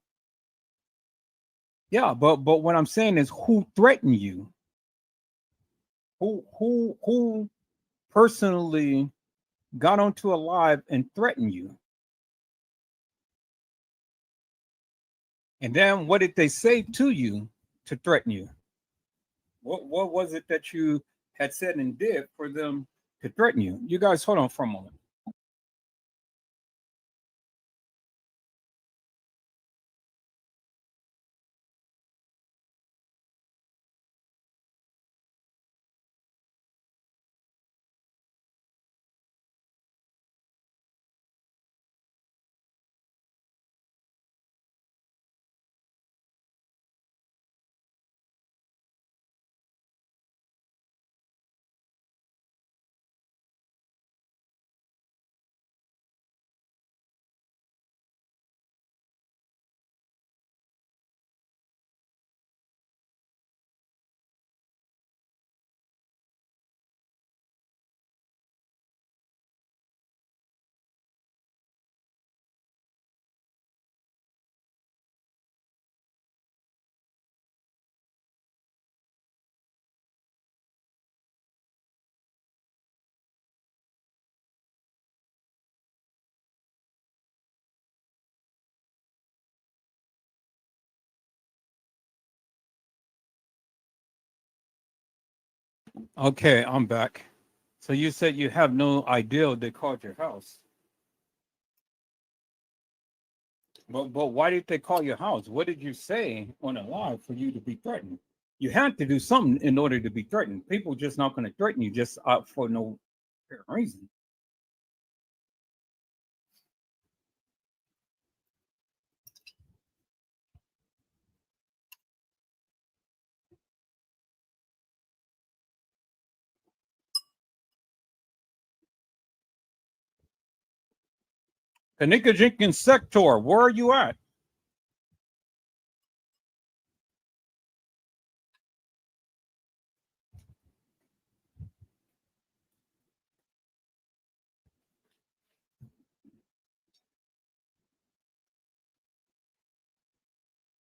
Yeah, but what I'm saying is who threatened you? Who personally got onto a live and threatened you? And then what did they say to you to threaten you? What was it that you had said and did for them to threaten you? You guys hold on for a moment. Okay, I'm back. So you said you have no idea they called your house. But why did they call your house? What did you say on a live for you to be threatened? You had to do something in order to be threatened. People just not going to threaten you just for no reason. Kenneka Jenkins sector, where are you at?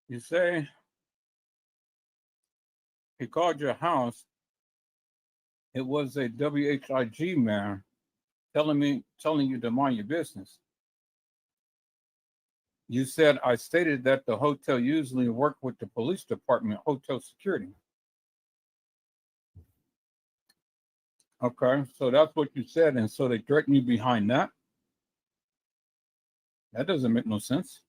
You say he called your house. It was a WHIG man telling you to mind your business. You said I stated that the hotel usually worked with the police department, hotel security. Okay, so that's what you said, and so they threatened you behind that. That doesn't make no sense.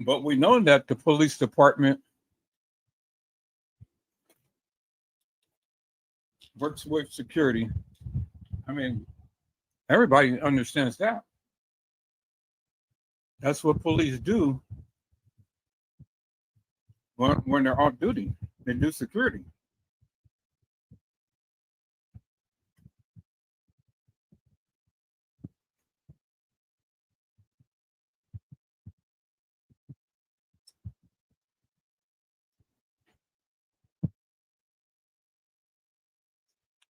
But we know that the police department works with security. I mean, everybody understands that. That's what police do when they're off duty. They do security.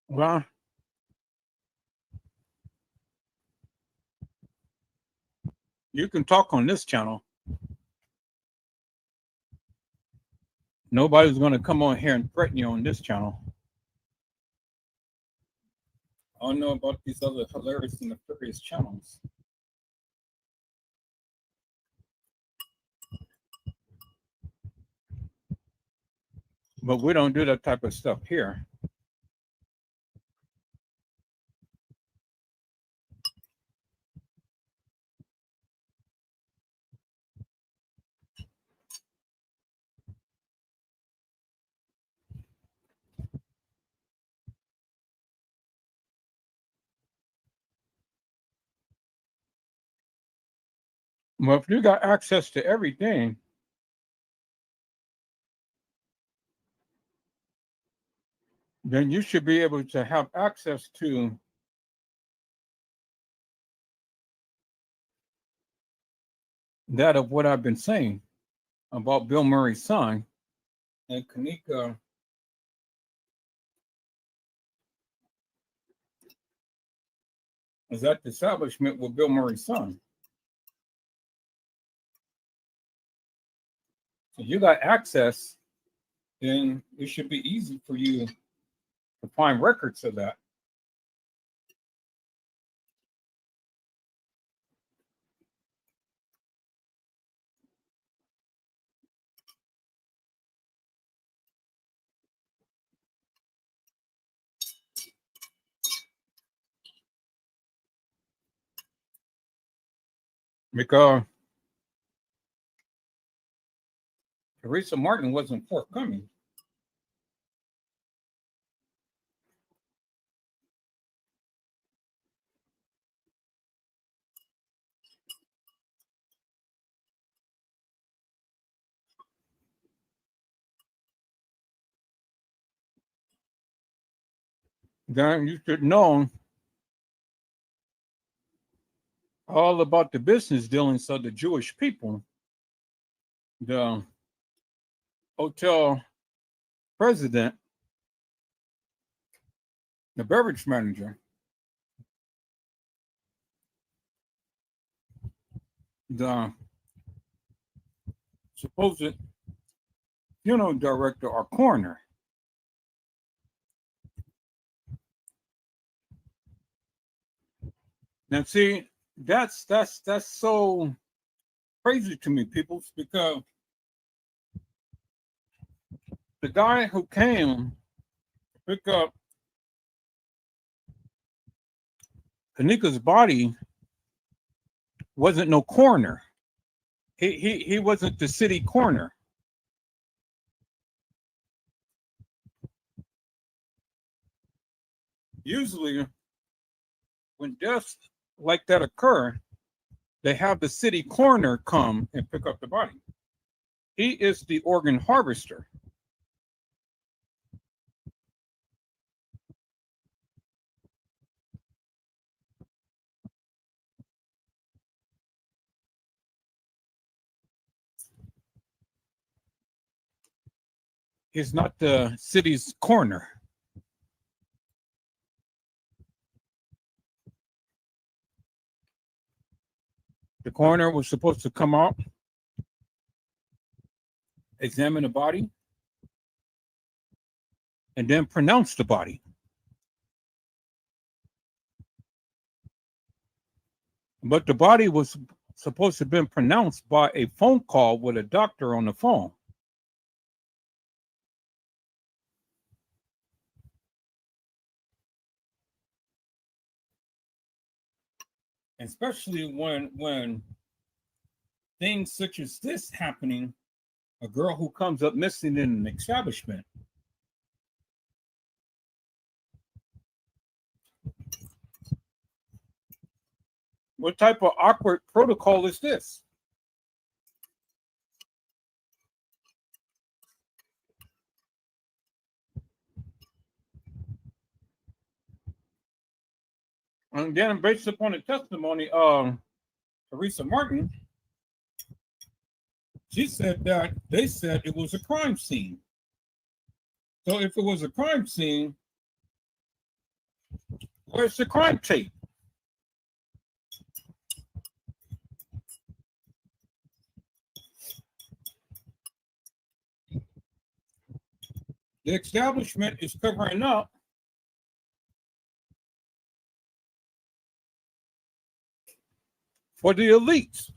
Well, you can talk on this channel. Nobody's going to come on here and threaten you on this channel. I don't know about these other hilarious and nefarious channels. But we don't do that type of stuff here. Well, if you got access to everything, then you should be able to have access to that of what I've been saying about Bill Murray's son and Kenneka is at the establishment with Bill Murray's son. So you got access, then it should be easy for you to find records of that. Because Teresa Martin wasn't forthcoming. Then you should know all about the business dealings of the Jewish people. The hotel president, the beverage manager, the supposed funeral director or coroner. Now, see, that's so crazy to me, people, because the guy who came to pick up Kenneka's body wasn't no coroner. He wasn't the city coroner. Usually, when deaths like that occur, they have the city coroner come and pick up the body. He is the organ harvester. He's not the city's coroner. The coroner was supposed to come out, examine the body, and then pronounce the body. But the body was supposed to have been pronounced by a phone call with a doctor on the phone. Especially when things such as this happening, a girl who comes up missing in an establishment. What type of awkward protocol is this? And then, based upon the testimony of Teresa Martin, she said that they said it was a crime scene. So, if it was a crime scene, where's the crime tape? The establishment is covering up for the elites.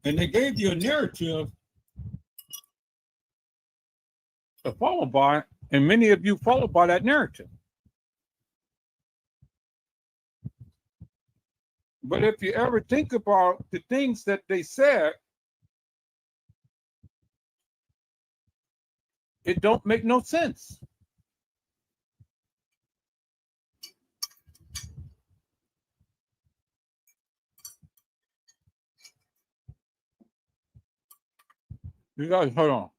And they gave you a narrative to follow by, and many of you follow by that narrative. But if you ever think about the things that they said, it don't make no sense. You guys, hold on.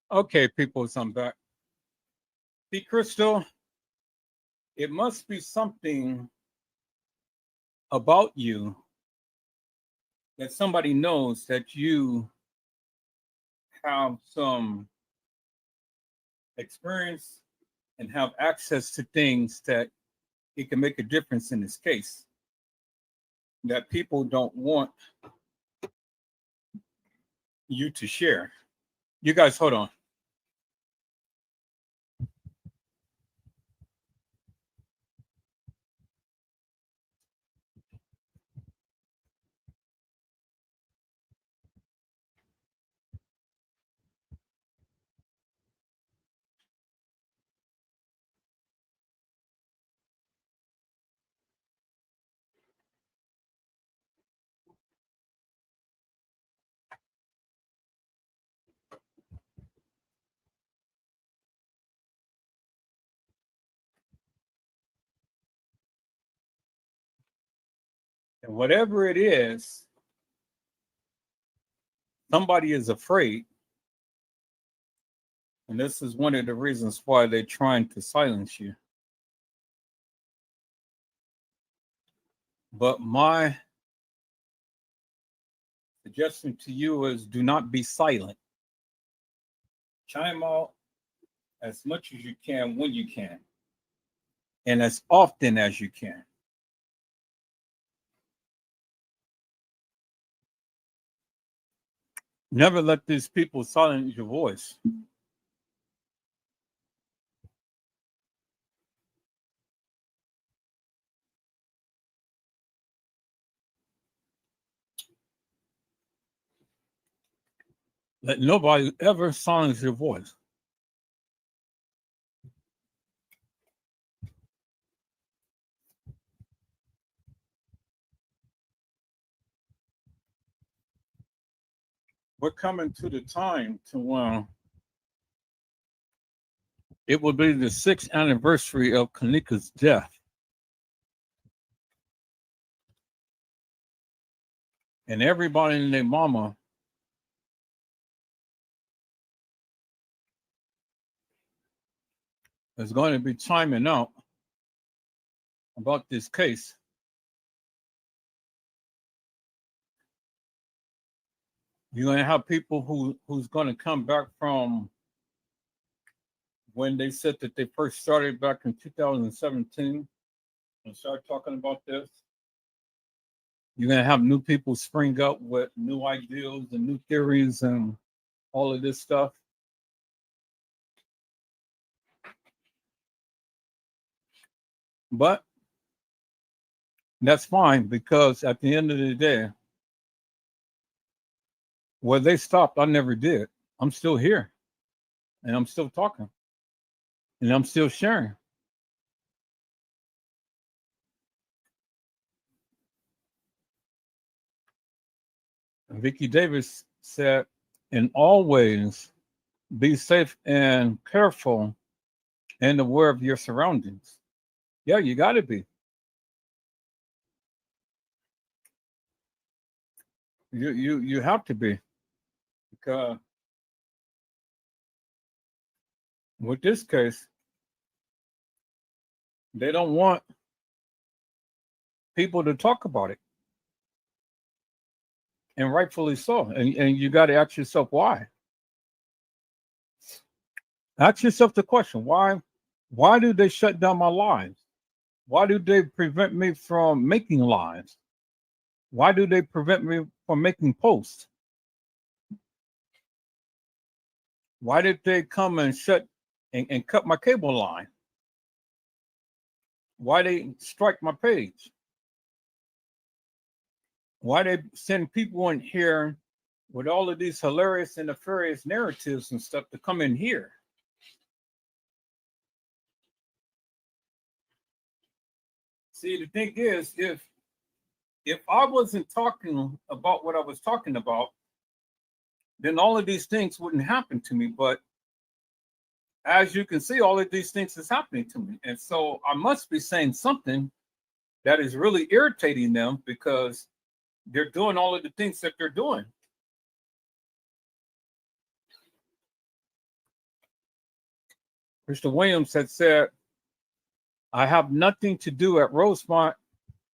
Okay, people, I'm back. See, Crystal, it must be something about you that somebody knows that you have some experience and have access to things that it can make a difference in this case that people don't want you to share. You guys, hold on. And whatever it is, somebody is afraid. And this is one of the reasons why they're trying to silence you. But my suggestion to you is do not be silent. Chime out as much as you can when you can, and as often as you can. Never let these people silence your voice. Let nobody ever silence your voice. We're coming to the time to when it will be the 6th anniversary of Kenneka's death. And everybody and their mama is going to be chiming out about this case. You're going to have people who's going to come back from when they said that they first started back in 2017 and started talking about this. You're going to have new people spring up with new ideals and new theories and all of this stuff. But that's fine, because at the end of the day, where they stopped, I never did. I'm still here, and I'm still talking, and I'm still sharing. Vicki Davis said, "And always be safe and careful and aware of your surroundings." Yeah, you got to be. You have to be, because with this case, they don't want people to talk about it, and rightfully so. And you got to ask yourself why. Ask yourself the question: why? Why do they shut down my lives? Why do they prevent me from making lives? Why do they prevent me from making posts? Why did they come and shut and cut my cable line? Why they strike my page? Why they send people in here with all of these hilarious and nefarious narratives and stuff to come in here? See, the thing is, if I wasn't talking about what I was talking about, then all of these things wouldn't happen to me. But as you can see, all of these things is happening to me. And so I must be saying something that is really irritating them, because they're doing all of the things that they're doing. Mr. Williams had said, "I have nothing to do at Rosemont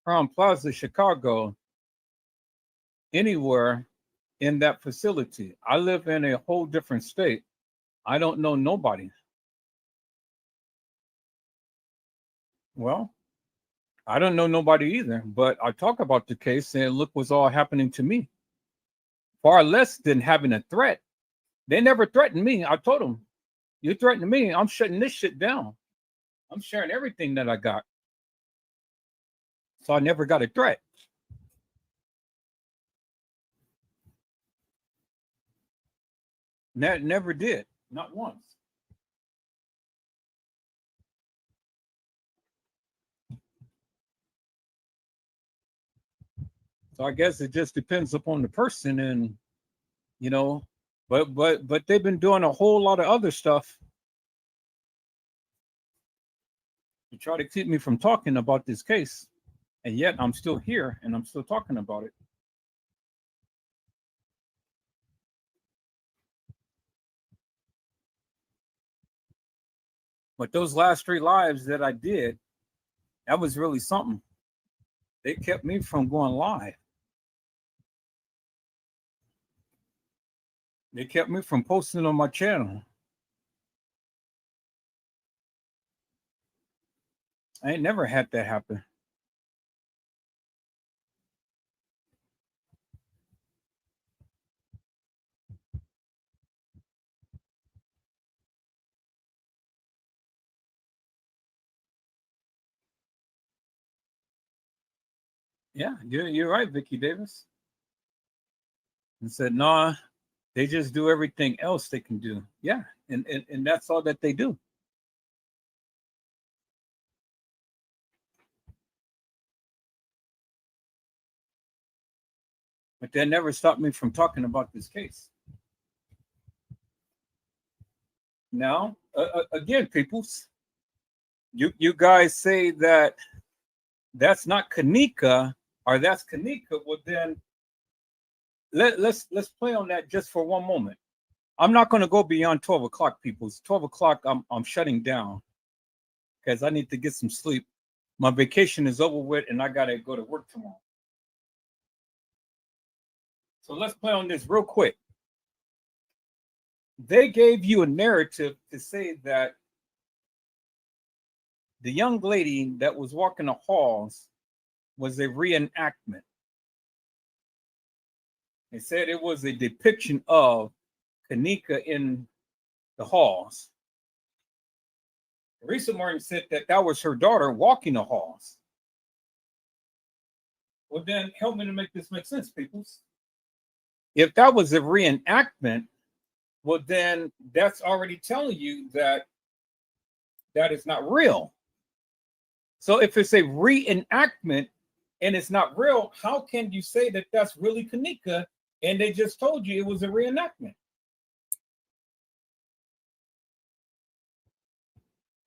Crown Plaza, Chicago, anywhere in that facility. I live in a whole different state. I don't know nobody." Well, I don't know nobody either, but I talk about the case and look what's all happening to me. Far less than having a threat. They never threatened me. I told them, "You threaten me, I'm shutting this shit down. I'm sharing everything that I got." So I never got a threat. Never did. Not once. So I guess it just depends upon the person, and you know, but they've been doing a whole lot of other stuff to try to keep me from talking about this case, and yet I'm still here and I'm still talking about it. But those last 3 lives that I did, that was really something. They kept me from going live. They kept me from posting on my channel. I ain't never had that happen. Yeah, you're right, Vicki Davis. And said, "Nah, they just do everything else they can do." Yeah, and that's all that they do. But that never stopped me from talking about this case. Now, again, peoples, you guys say that that's not Kenneka, or that's Kenneka. Well, then let's play on that just for one moment. I'm not going to go beyond 12 o'clock, peoples. 12 o'clock, I'm shutting down because I need to get some sleep. My vacation is over with, and I got to go to work tomorrow. So let's play on this real quick. They gave you a narrative to say that the young lady that was walking the halls was a reenactment. They said it was a depiction of Kenneka in the halls. Teresa Martin said that that was her daughter walking the halls. Well, then help me to make this make sense, peoples. If that was a reenactment, well, then that's already telling you that that is not real. So if it's a reenactment and it's not real, how can you say that that's really Kenneka and they just told you it was a reenactment?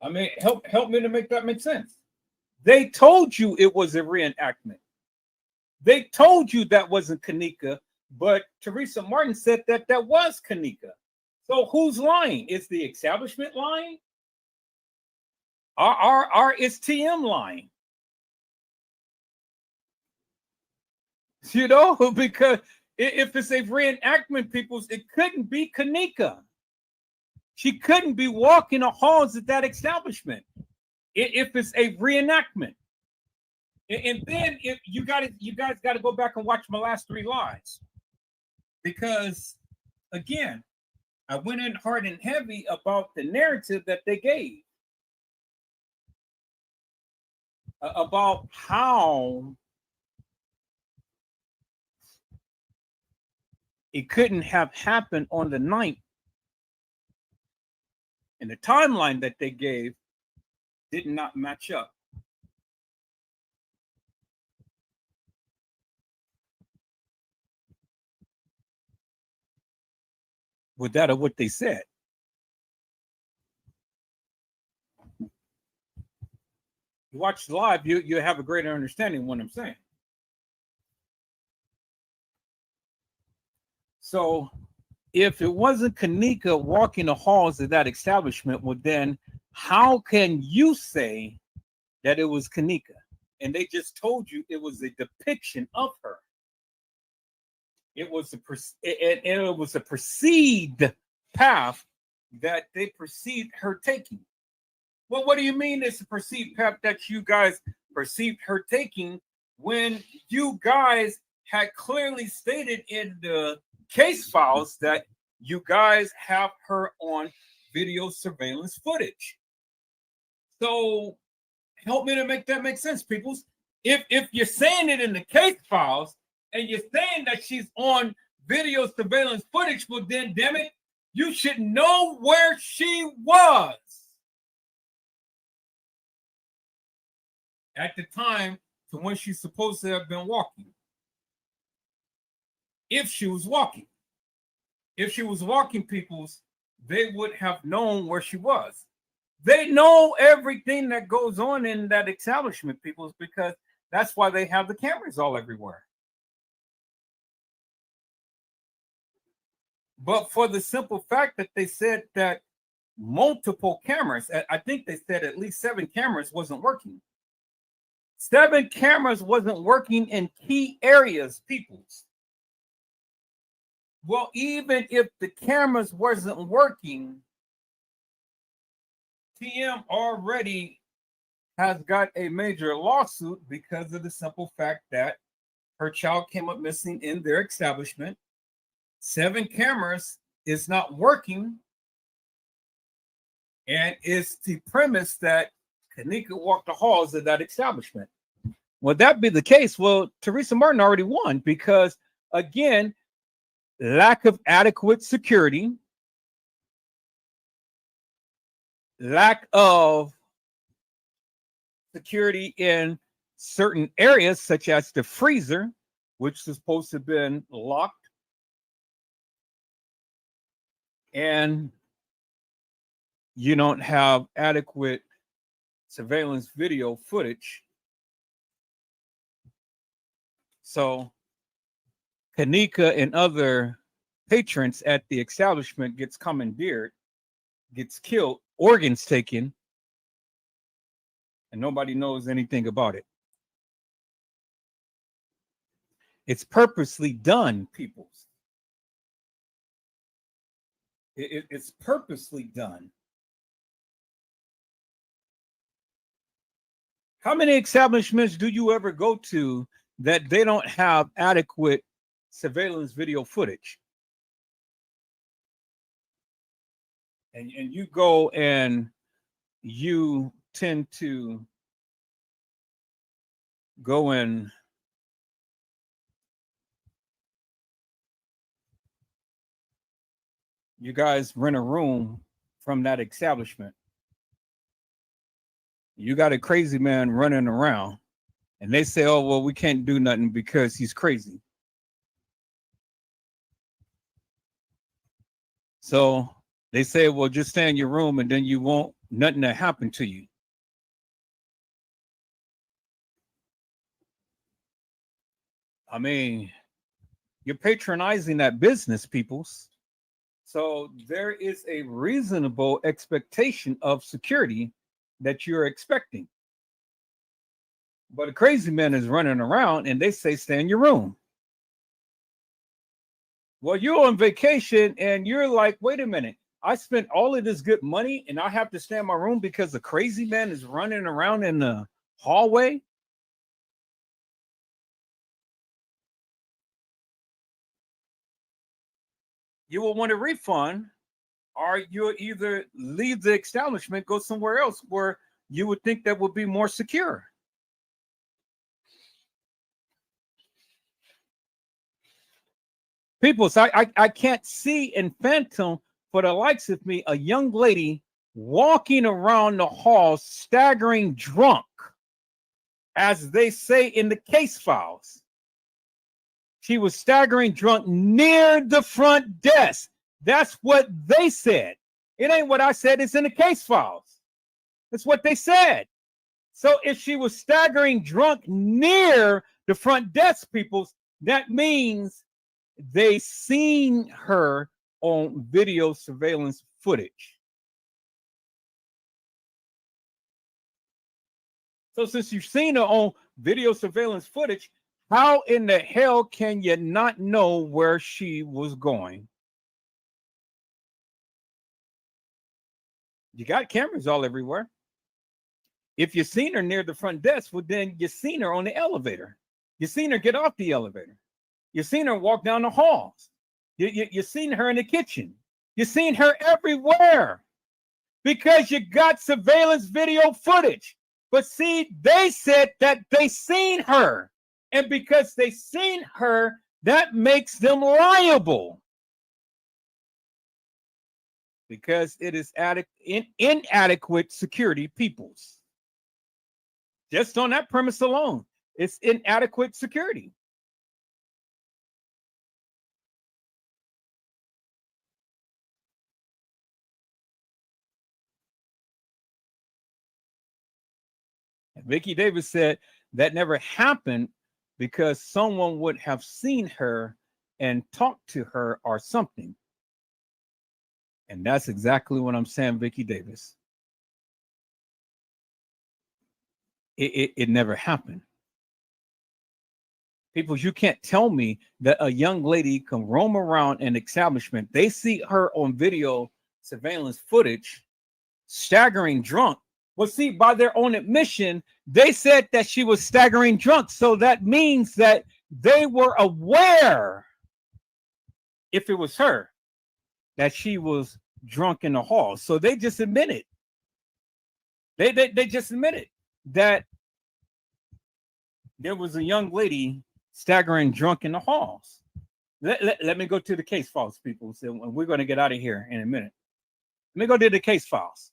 I mean, help me to make that make sense. They told you it was a reenactment. They told you that wasn't Kenneka, but Teresa Martin said that that was Kenneka. So who's lying? Is the establishment lying? Is TM lying? You know, because if it's a reenactment, peoples, it couldn't be Kenneka. She couldn't be walking the halls at that establishment if it's a reenactment. And then if you guys got to go back and watch my last 3 lives, because again, I went in hard and heavy about the narrative that they gave about how it couldn't have happened on the 9th, and the timeline that they gave did not match up. With that of what they said. You watch live, you have a greater understanding of what I'm saying. So if it wasn't Kenneka walking the halls of that establishment, well, then how can you say that it was Kenneka? And they just told you it was a depiction of her. It was a perceived path that they perceived her taking. Well, what do you mean it's a perceived path that you guys perceived her taking when you guys had clearly stated in the case files that you guys have her on video surveillance footage? So help me to make that make sense, people. If you're saying it in the case files, and you're saying that she's on video surveillance footage, well, then, damn it, you should know where she was at the time to when she's supposed to have been walking. If she was walking. If she was walking, peoples, they would have known where she was. They know everything that goes on in that establishment, peoples, because that's why they have the cameras all everywhere. But for the simple fact that they said that multiple cameras, I think they said at least 7 cameras wasn't working. 7 cameras wasn't working in key areas, peoples. Well, even if the cameras wasn't working, TM already has got a major lawsuit because of the simple fact that her child came up missing in their establishment. 7 cameras is not working, and it's the premise that Kenneka walked the halls of that establishment. Would that be the case? Well, Teresa Martin already won because, again, lack of adequate security, lack of security in certain areas, such as the freezer, which is supposed to have been locked, and you don't have adequate surveillance video footage. So Kenneka and other patrons at the establishment gets commandeered, gets killed, organs taken, and nobody knows anything about it. It's purposely done, peoples. It's purposely done. How many establishments do you ever go to that they don't have adequate surveillance video footage? And you go and you tend to go and you guys rent a room from that establishment. You got a crazy man running around, and they say, oh, well, we can't do nothing because he's crazy. So they say, well, just stay in your room and then you won't, nothing to happen to you. I mean, you're patronizing that business, peoples. So there is a reasonable expectation of security that you're expecting. But a crazy man is running around and they say, stay in your room. Well, you're on vacation and you're like, wait a minute. I spent all of this good money and I have to stay in my room because a crazy man is running around in the hallway. You will want a refund, or you'll either leave the establishment, go somewhere else where you would think that would be more secure. People, so I can't see in phantom for the likes of me a young lady walking around the hall staggering drunk, as they say in the case files. She was staggering drunk near the front desk. That's what they said. It ain't what I said. It's in the case files. That's what they said. So if she was staggering drunk near the front desk, people, that means they seen her on video surveillance footage. So since you've seen her on video surveillance footage, how in the hell can you not know where she was going? You got cameras all everywhere. If you've seen her near the front desk, well, then you've seen her on the elevator. You've seen her get off the elevator. You've seen her walk down the halls. You've seen her in the kitchen. You've seen her everywhere because you got surveillance video footage. But see, they said that they seen her. And because they seen her, that makes them liable. Because it is inadequate security, peoples. Just on that premise alone, it's inadequate security. Vicki Davis said that never happened because someone would have seen her and talked to her or something. And that's exactly what I'm saying, Vicki Davis. It never happened. People, you can't tell me that a young lady can roam around an establishment. They see her on video surveillance footage, staggering drunk. Well, see, by their own admission, they said that she was staggering drunk. So that means that they were aware, if it was her, that she was drunk in the hall. So they just admitted. They just admitted that there was a young lady staggering drunk in the halls. Let me go to the case files, people. So we're going to get out of here in a minute. Let me go to the case files.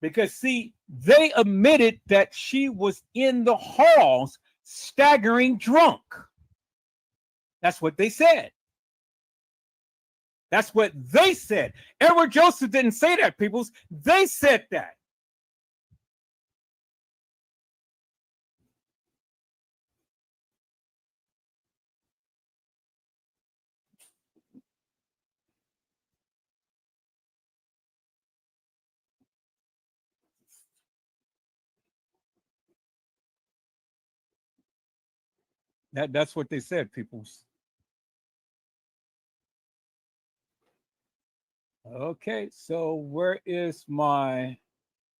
Because, see, they admitted that she was in the halls staggering drunk. That's what they said. That's what they said. Edward Joseph didn't say that, peoples. They said that. That's what they said, peoples. Okay, so where is my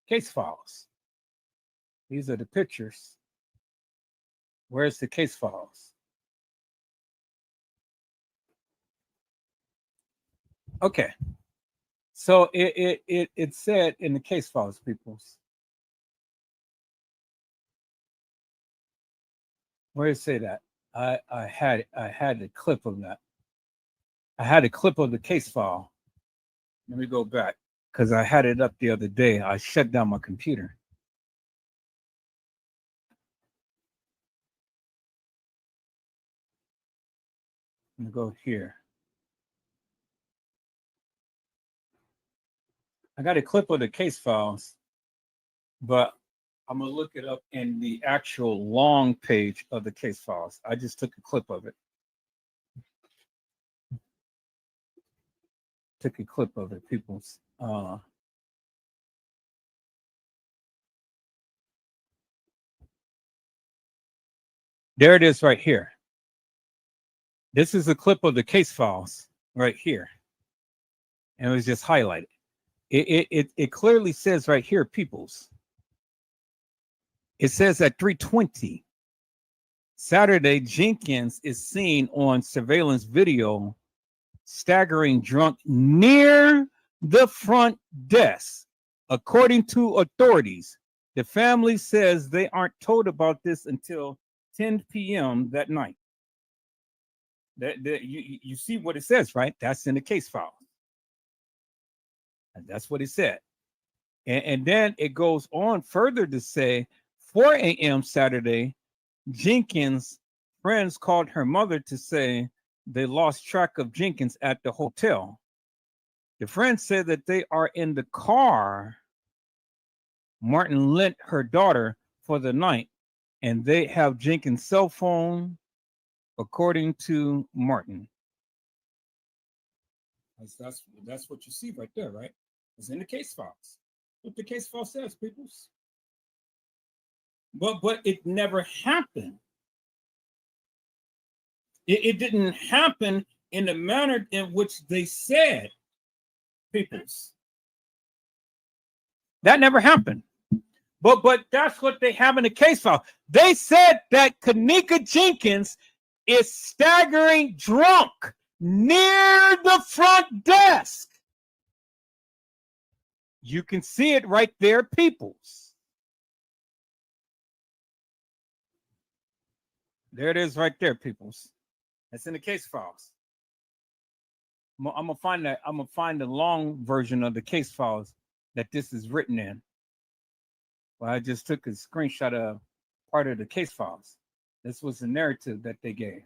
case files? These are the pictures. Where's the case files? Okay. So it said in the case files, peoples. Where did it say that? I had a clip of that. I had a clip of the case file. Let me go back because I had it up the other day. I shut down my computer. I'm gonna go here. I got a clip of the case files, but I'm gonna look it up in the actual long page of the case files. I just took a clip of it. Took a clip of it, people's. There it is right here. This is a clip of the case files right here. And it was just highlighted. It clearly says right here, peoples. It says at 3:20 Saturday, Jenkins is seen on surveillance video staggering drunk near the front desk. According to authorities, the family says they aren't told about this until 10 p.m. that night. You see what it says, right? That's in the case file. And that's what it said. And then it goes on further to say 4 a.m. Saturday, Jenkins' friends called her mother to say they lost track of Jenkins at the hotel. The friends said that they are in the car Martin lent her daughter for the night, and they have Jenkins' cell phone, according to Martin. That's what you see right there, right? It's in the case files. What the case file says, peoples. But it never happened. It didn't happen in the manner in which they said, peoples. That never happened. But that's what they have in the case file. They said that Kenneka Jenkins is staggering drunk near the front desk. You can see it right there, peoples. There it is right there, peoples. That's in the case files. I'm gonna find that. I'm gonna find the long version of the case files that this is written in. Well, I just took a screenshot of part of the case files. This was the narrative that they gave.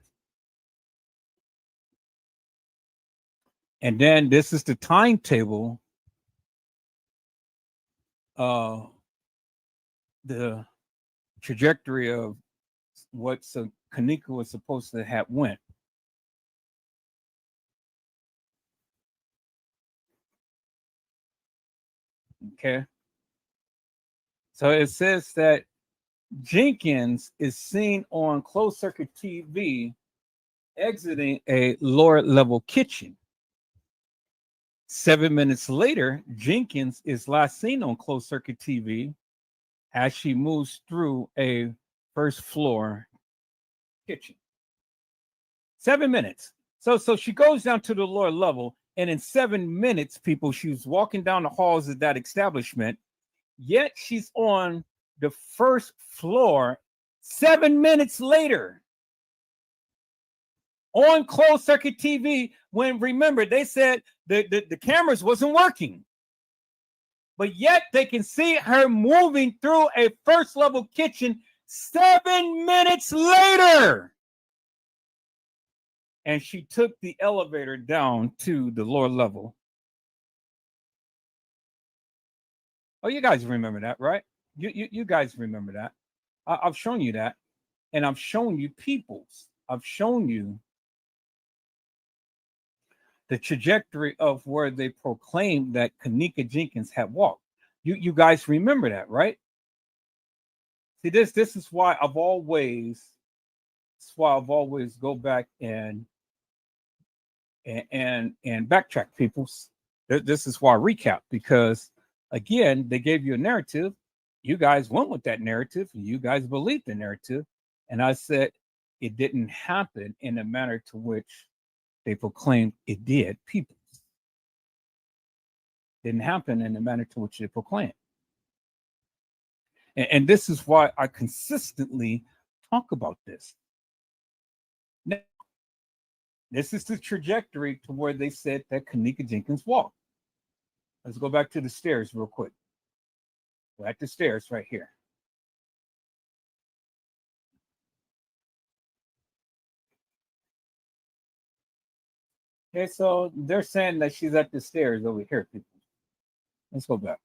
And then this is the timetable. The trajectory of what Kenneka was supposed to have went. Okay. So it says that Jenkins is seen on closed circuit TV exiting a lower level kitchen. 7 minutes later, Jenkins is last seen on closed circuit TV as she moves through a first floor kitchen. 7 minutes. So she goes down to the lower level, and in 7 minutes, people, she was walking down the halls of that establishment, yet she's on the first floor 7 minutes later on closed circuit TV, when, remember, they said the cameras wasn't working, but yet they can see her moving through a first level kitchen 7 minutes later. And she took the elevator down to the lower level. Oh, you guys remember that, right? You guys remember that. I've shown you that. And I've shown you peoples. I've shown you the trajectory of where they proclaimed that Kenneka Jenkins had walked. You guys remember that, right? See, this is why I've always go back and backtrack, peoples. This is why I recap, because again, they gave you a narrative You guys went with that narrative. And you guys believed the narrative. And I said it didn't happen in the manner to which they proclaimed it did. People didn't happen in the manner to which they proclaimed. And this is why I consistently talk about this. Now, this is the trajectory to where they said that Kenneka Jenkins walked. Let's go back to the stairs real quick. We're at the stairs right here. Okay, so they're saying that she's at the stairs over here, people. Let's go back.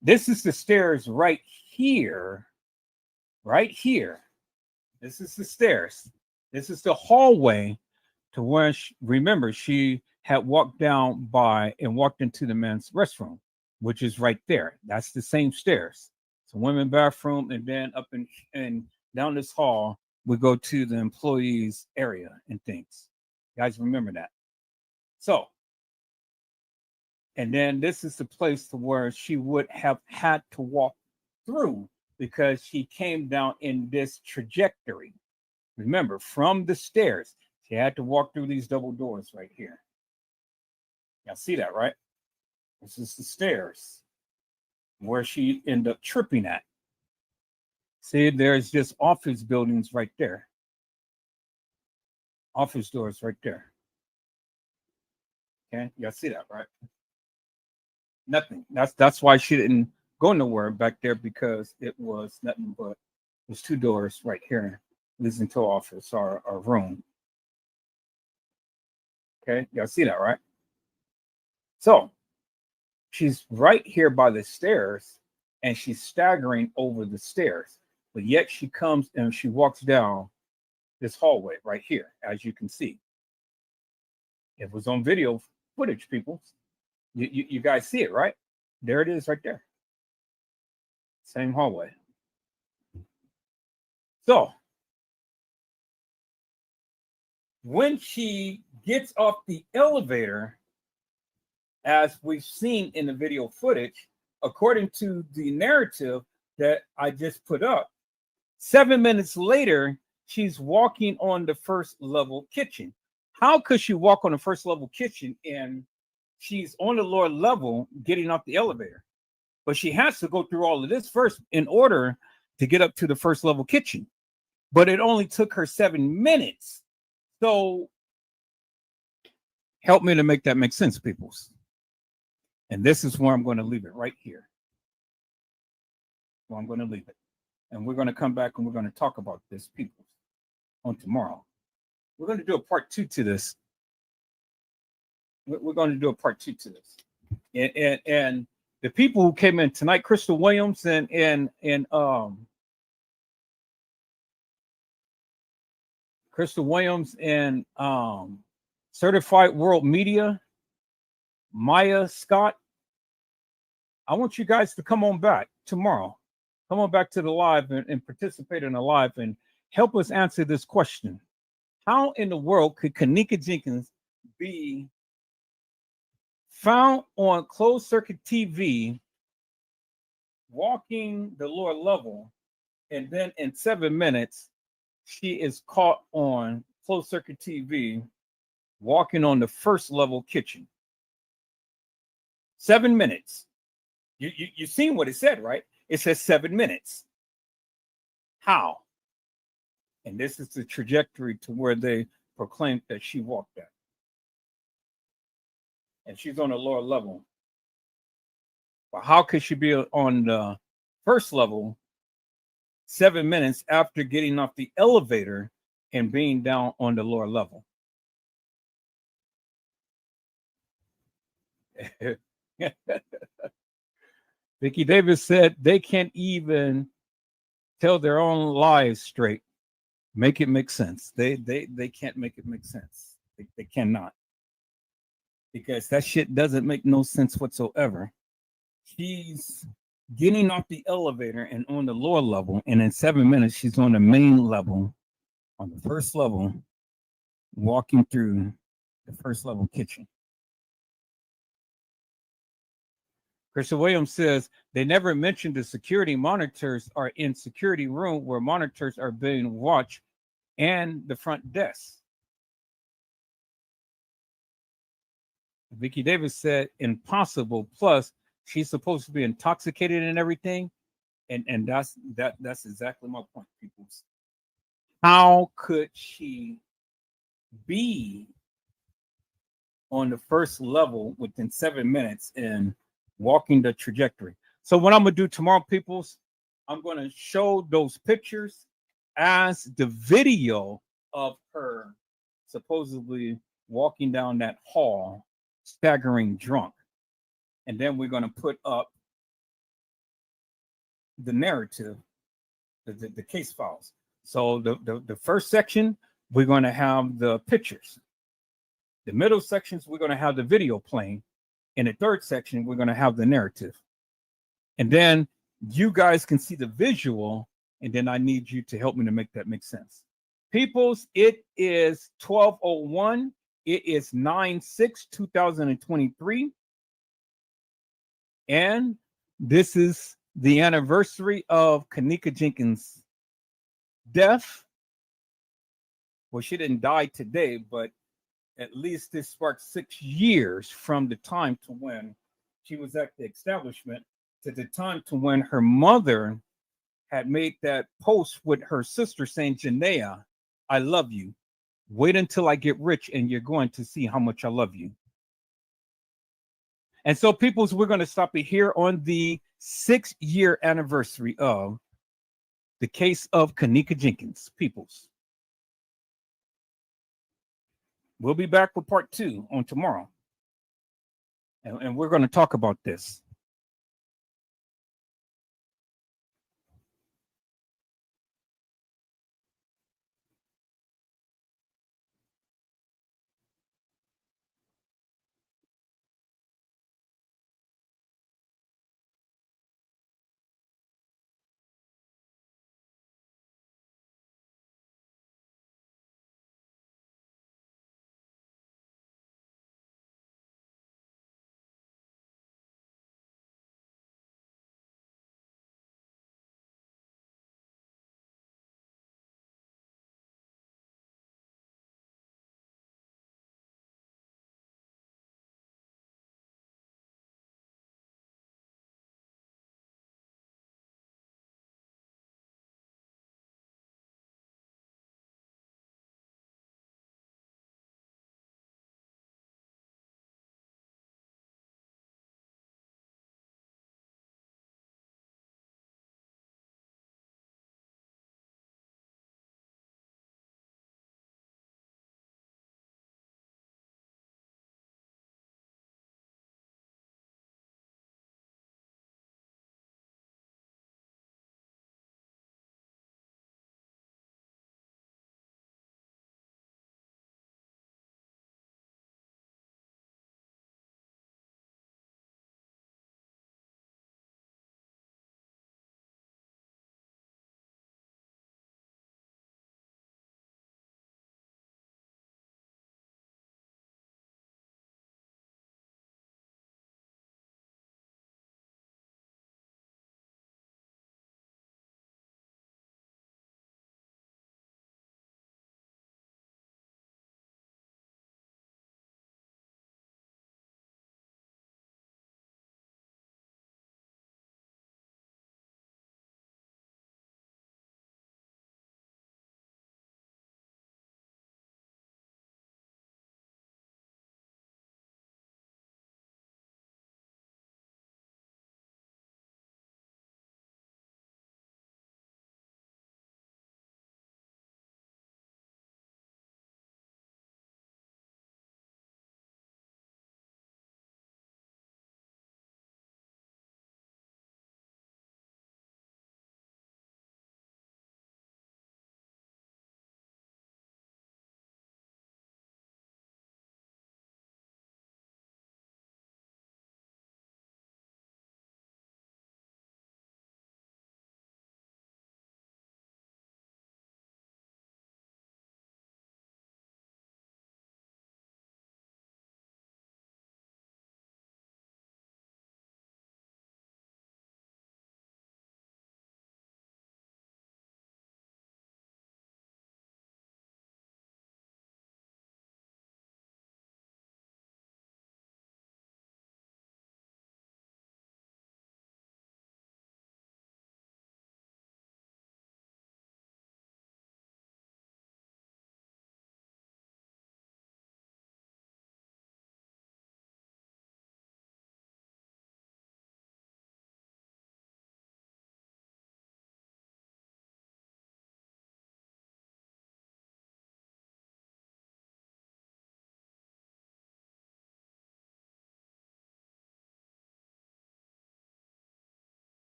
This is the stairs right here. Right here. This is the stairs. This is the hallway to where, remember, she had walked down by and walked into the men's restroom, which is right there. That's the same stairs. It's a women's bathroom, and then up and down this hall, we go to the employees area and things. You guys remember that? So, and then this is the place to where she would have had to walk through because she came down in this trajectory. Remember, from the stairs, she had to walk through these double doors right here. Y'all see that, right? This is the stairs where she ended up tripping at. See, there's just office buildings right there. Office doors right there. Okay, y'all see that, right? Nothing. That's why she didn't go nowhere back there, because it was nothing but there's two doors right here leads into office or room. Okay, y'all see that, right? So she's right here by the stairs, and she's staggering over the stairs, but yet she comes and she walks down this hallway right here, as you can see. It was on video footage, people. You guys see it, right? There it is right there. Same hallway. So when she gets off the elevator, as we've seen in the video footage, according to the narrative that I just put up, 7 minutes later, she's walking on the first level kitchen. How could she walk on the first level kitchen and she's on the lower level getting off the elevator? But she has to go through all of this first in order to get up to the first level kitchen. But it only took her 7 minutes. So help me to make that make sense, peoples. And this is where I'm going to leave it right here. Well, I'm going to leave it. And we're going to come back and we're going to talk about this, people, on tomorrow. We're going to do a part 2 to this. We're going to do a part 2 to this. And the people who came in tonight, Crystal Williams and Crystal Williams and Certified World Media, Maya Scott, I want you guys to come on back tomorrow. Come on back to the live and participate in the live and help us answer this question. How in the world could Kenneka Jenkins be found on closed circuit TV walking the lower level, and then in 7 minutes, she is caught on closed circuit TV walking on the first level kitchen? 7 minutes. You seen what it said, right? It says 7 minutes. How? And this is the trajectory to where they proclaimed that she walked at. And she's on the lower level. But how could she be on the first level 7 minutes after getting off the elevator and being down on the lower level? Vicki Davis said they can't even tell their own lies straight. Make it make sense. They can't make it make sense. They cannot. Because that shit doesn't make no sense whatsoever. She's getting off the elevator and on the lower level, and in 7 minutes she's on the main level, on the first level, walking through the first level kitchen. Christian Williams says they never mentioned the security monitors are in security room where monitors are being watched and the front desk. Vicky Davis said impossible. Plus, she's supposed to be intoxicated and everything. And that's exactly my point, people. How could she be on the first level within 7 minutes and walking the trajectory? So what I'm gonna do tomorrow, peoples, I'm gonna show those pictures as the video of her supposedly walking down that hall, staggering drunk. And then we're gonna put up the narrative, the case files. So the first section, we're gonna have the pictures. The middle sections, we're going to have the video playing. In the third section, we're going to have the narrative. And then you guys can see the visual, and then I need you to help me to make that make sense. Peoples, it is 12:01. It is 9/6/2023. And this is the anniversary of Kenneka Jenkins' death. Well, she didn't die today, but at least this sparked 6 years from the time to when she was at the establishment to the time to when her mother had made that post with her sister saying, Janaea, I love you. Wait until I get rich and you're going to see how much I love you. And so, peoples, we're going to stop it here on the 6-year anniversary of the case of Kenneka Jenkins. Peoples. We'll be back with part 2 on tomorrow. And we're going to talk about this.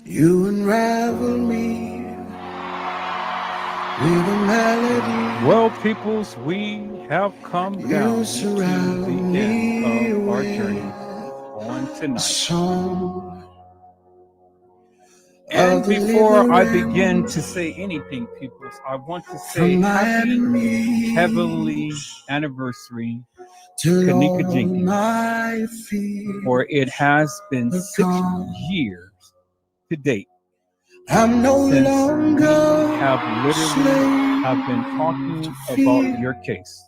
You unravel me with a melody. Well, peoples, we have come down You to surround the me end of our with journey on a tonight. song And of the before I living begin to say anything, peoples, I want to say from my happy enemies heavenly anniversary, to Kenneka all Jenkins, my fears for it has been are 6 gone. years to date I'm no since we longer have literally have been talking about your case.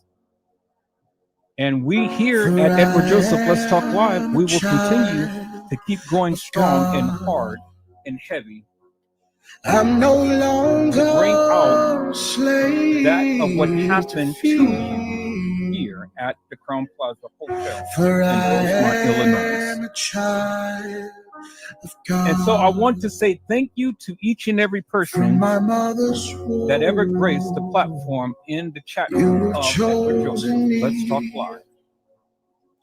And we here for at Edward I Joseph Let's Talk am Live, a we will continue child to keep going of strong and God. hard and heavy I'm no to bring longer out a slave that of what to happened to you fear, here at the Crown Plaza Hotel for in I Rosemont, Illinois. am a child of God. And so I want to say thank you to each and every From person my mother's womb, that ever graced the platform in the chat you room have of Edward Joseph chosen me. Let's Talk Live.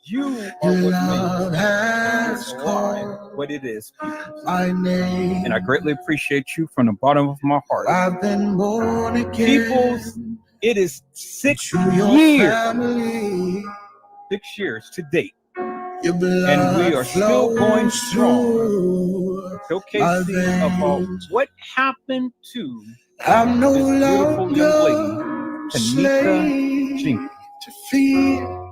You are Your what love makes has this live called what it is, people. my name. And I greatly appreciate you from the bottom of my heart. I've been born again. Peoples, it is 6 to your years, family. 6 years to date. Your blood And we are still going flows strong, through my showcasing about veins. what happened to I'm no this beautiful young lady, longer a Kenneka slave Jenkins. to fear,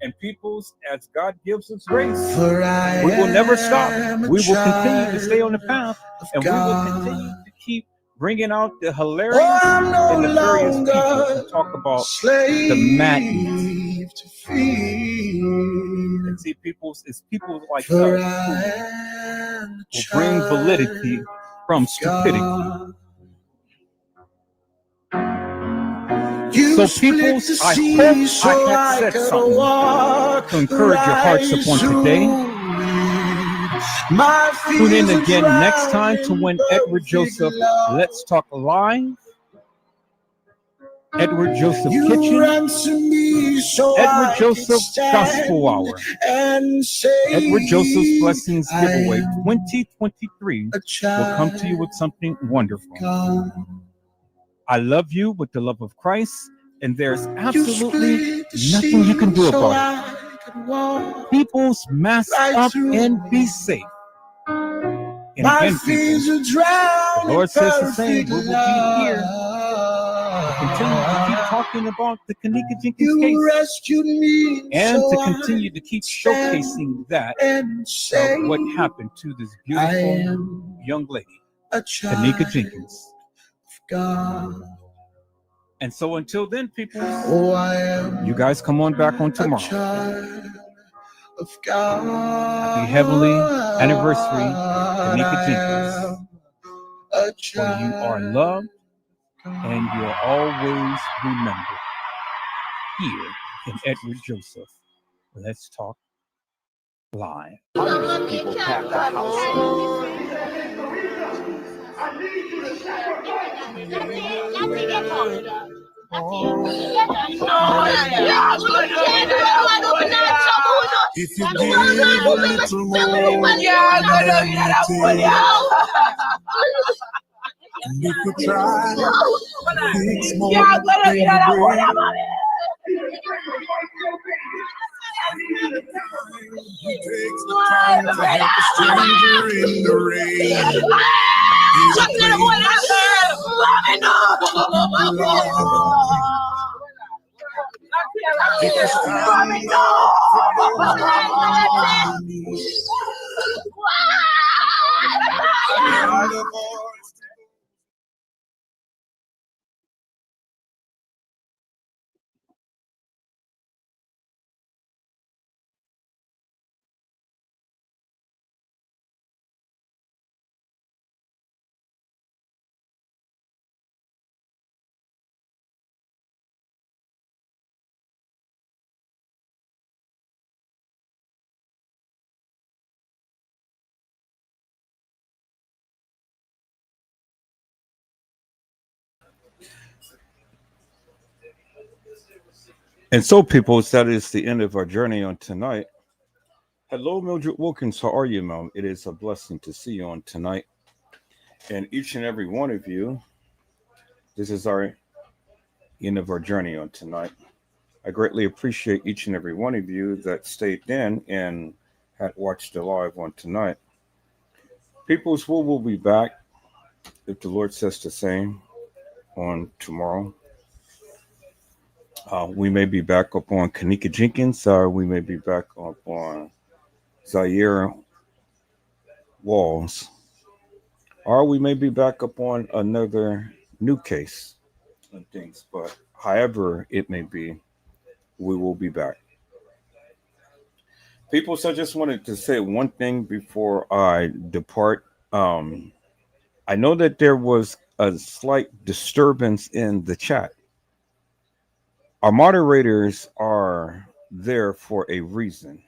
And peoples, as God gives us grace, for I we will never stop. am a We will continue to stay on the child path, of and we will God. continue to keep bringing out the Oh, hilarious I'm no and nefarious people longer who talk about slave the madness. to fear, And see, peoples, it's people like for us I who am a will bring validity child from of stupidity. God. You So, split peoples, the I sea hope so I I had said could something walk to encourage your hearts right upon through today. it. My Tune in fears are again next time drowned to in when Edward perfect Joseph love. Let's Talk Live, Edward Joseph You Kitchen, ransom me so Edward I could Joseph stand Gospel Hour, and say Edward Joseph's Blessings I Giveaway am 2023 a will child come to you with something wonderful. of God. I love you with the love of Christ, and there's You absolutely split the nothing you can sea do so about it. I could walk People's mask right up through and be it. safe. And My again, people, fears are the drowned in Lord says the same. perfect We will be here to continue to keep love. talking about the Kenneka Jenkins You case rescued me and so to I continue to keep could stand showcasing that and say of what happened to this I beautiful am young lady, a Kenneka child Jenkins. of God. And so until then, people, Oh, I am you guys come on back on a tomorrow. child of God. Happy heavenly anniversary, Kenneka I Jenkins. am a For child. you are loved and you're always remembered here in Edward Joseph Let's Talk Live. Hundreds of people packed the house. If you give a little more than you take, and if you try, it's more than you bring. He takes the time to help a stranger in the rain. He's a if you stand up for those on your knees, and the voice And so, people, that is the end of our journey on tonight. Hello, Mildred Wilkins. How are you, Mel? It is a blessing to see you on tonight. And each and every one of you, this is our end of our journey on tonight. I greatly appreciate each and every one of you that stayed in and had watched the live on tonight. Peoples, we will be back if the Lord says the same on tomorrow. We may be back up on Kenneka Jenkins, or we may be back up on Zaire Walls, or we may be back up on another new case and things. But however it may be, we will be back. People, so I just wanted to say one thing before I depart. Um, I know that there was a slight disturbance in the chat. Our moderators are there for a reason.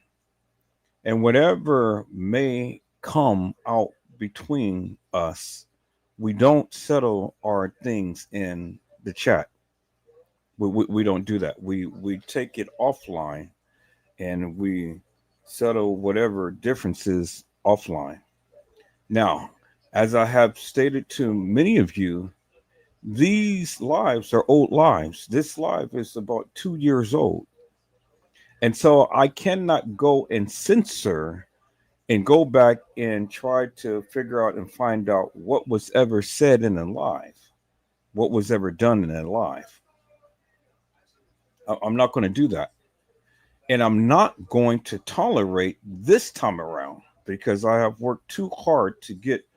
And whatever may come out between us, we don't settle our things in the chat. We don't do that. We take it offline and we settle whatever differences offline. Now, as I have stated to many of you, these lives are old lives. This live is about 2 years old. And so I cannot go and censor and go back and try to figure out and find out what was ever said in a live, what was ever done in a live. I'm not going to do that. And I'm not going to tolerate this time around because I have worked too hard to get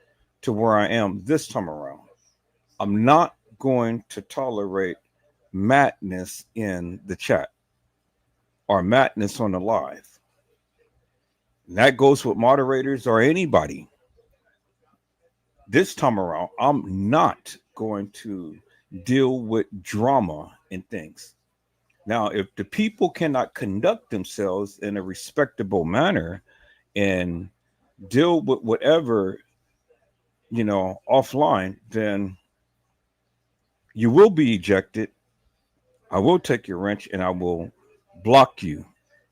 to where I am this time around. I'm not going to tolerate madness in the chat or madness on the live. And that goes with moderators or anybody. This time around, I'm not going to deal with drama and things. Now, if the people cannot conduct themselves in a respectable manner and deal with whatever, offline, then you will be ejected. I will take your wrench and I will block you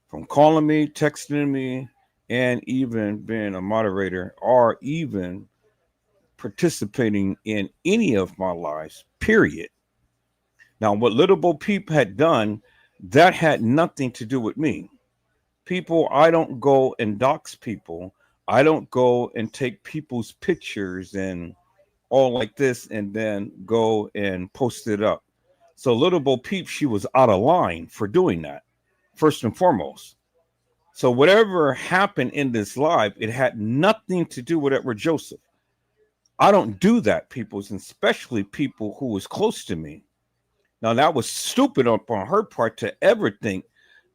from calling me, texting me, and even being a moderator or even participating in any of my lives, period. Now, what Little Bo Peep had done, that had nothing to do with me. People, I don't go and dox people. I don't go and take people's pictures and all like this and then go and post it up. So Little Bo Peep, she was out of line for doing that, first and foremost. So whatever happened in this live, it had nothing to do with Edward Joseph. I don't do that, peoples, and especially people who was close to me. Now, that was stupid on her part to ever think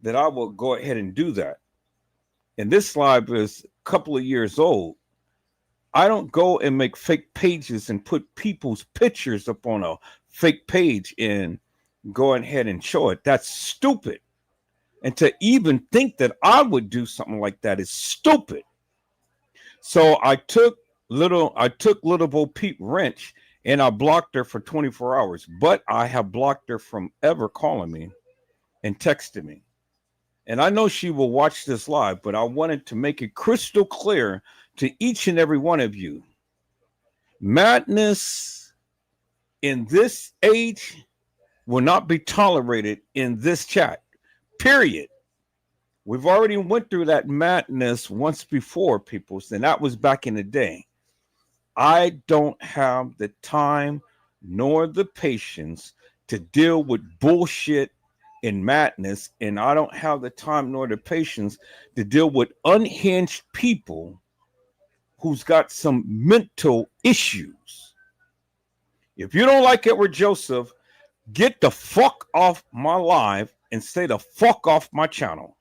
that I would go ahead and do that. And this live is a couple of years old. I don't go and make fake pages and put people's pictures up on a fake page and go ahead and show it. That's stupid. And to even think that I would do something like that is stupid. So I took Little Bo Peep wrench and I blocked her for 24 hours. But I have blocked her from ever calling me and texting me. And I know she will watch this live, but I wanted to make it crystal clear to each and every one of you. Madness in this age will not be tolerated in this chat, period. We've already went through that madness once before, people, and that was back in the day. I don't have the time nor the patience to deal with bullshit and madness, and I don't have the time nor the patience to deal with unhinged people who's got some mental issues. If you don't like Edward Joseph, get the fuck off my live and stay the fuck off my channel.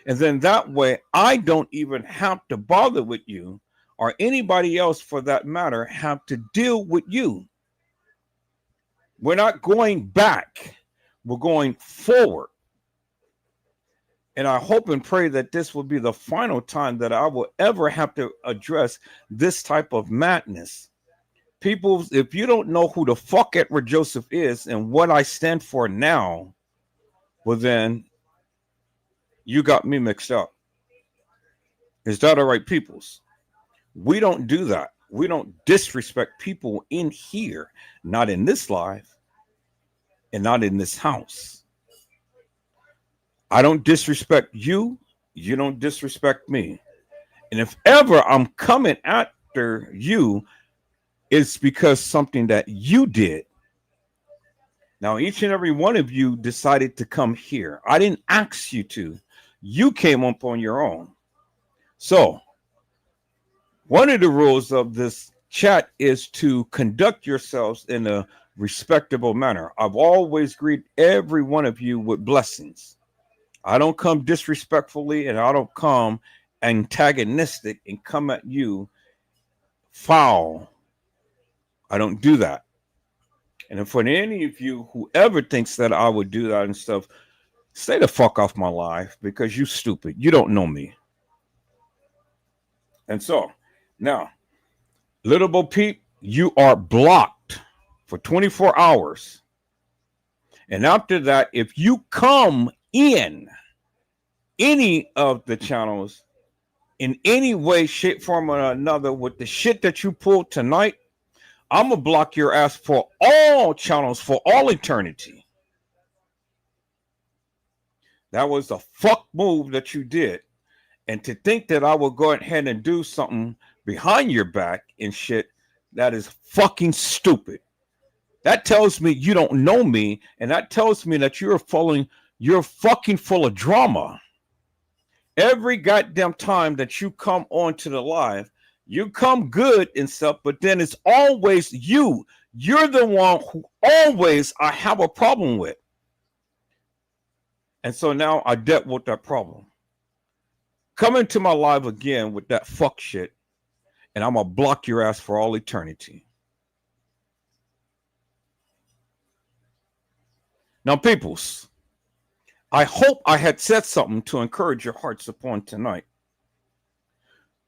And then that way, I don't even have to bother with you or anybody else for that matter have to deal with you. We're not going back. We're going forward. And I hope and pray that this will be the final time that I will ever have to address this type of madness. People, if you don't know who the fuck Edward Joseph is and what I stand for now, well then, you got me mixed up. Is that all right, peoples? We don't do that. We don't disrespect people in here, not in this life and not in this house. I don't disrespect you. You don't disrespect me. And if ever I'm coming after you, it's because something that you did. Now, each and every one of you decided to come here. I didn't ask you to. You came up on your own. So, one of the rules of this chat is to conduct yourselves in a respectable manner. I've always greeted every one of you with blessings. I don't come disrespectfully, and I don't come antagonistic and come at you foul. I don't do that. And if for any of you, whoever thinks that I would do that and stuff, stay the fuck off my life, because you stupid. You don't know me. And so, now, Little Bo Peep, you are blocked for 24 hours. And after that, if you come in any of the channels in any way, shape, form, or another with the shit that you pulled tonight, I'm going to block your ass for all channels for all eternity. That was a fuck move that you did. And to think that I will go ahead and do something behind your back and shit, that is fucking stupid. That tells me you don't know me, and that tells me that you're fucking full of drama. Every goddamn time that you come onto the live, you come good and stuff, but then it's always you. You're the one who always I have a problem with. And so now I dealt with that problem. Come into my live again with that fuck shit, and I'm going to block your ass for all eternity. Now, peoples, I hope I had said something to encourage your hearts upon tonight.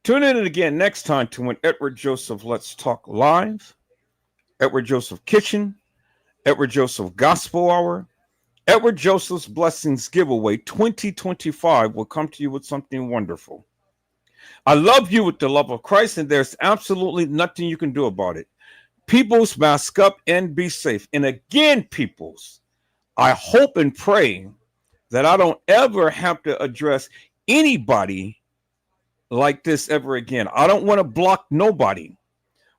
Tune in again next time to when Edward Joseph Let's Talk Live, Edward Joseph Kitchen, Edward Joseph Gospel Hour, Edward Joseph's Blessings Giveaway 2025 will come to you with something wonderful. I love you with the love of Christ, and there's absolutely nothing you can do about it. Peoples, mask up and be safe. And again, peoples, I hope and pray that I don't ever have to address anybody like this ever again. I don't want to block nobody,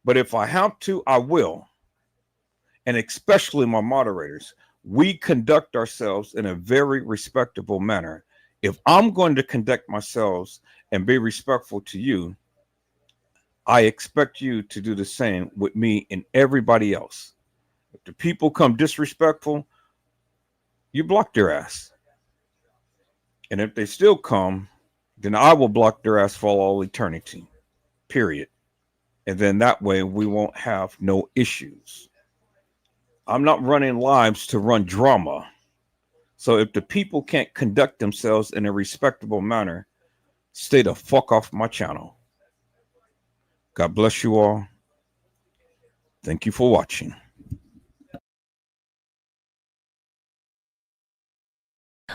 but if I have to, I will. And especially my moderators, we conduct ourselves in a very respectable manner. If I'm going to conduct myself and be respectful to you, I expect you to do the same with me and everybody else. If the people come disrespectful, you block their ass. And if they still come, then I will block their ass for all eternity, period. And then that way we won't have no issues. I'm not running lives to run drama. So if the people can't conduct themselves in a respectable manner, stay the fuck off my channel. God bless you all. Thank you for watching.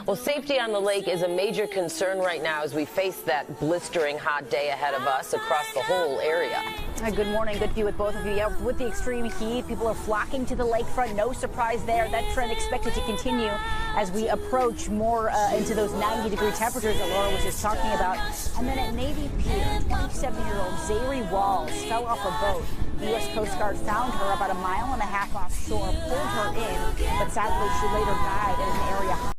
Well, safety on the lake is a major concern right now as we face that blistering hot day ahead of us across the whole area. Hi, good morning. Good to be with both of you. Yeah, with the extreme heat, people are flocking to the lakefront. No surprise there. That trend expected to continue as we approach more into those 90-degree temperatures that Laura was just talking about. And then at Navy Pier, 27-year-old Zayri Walls fell off a boat. The U.S. Coast Guard found her about a mile and a half offshore, pulled her in, but sadly she later died in an area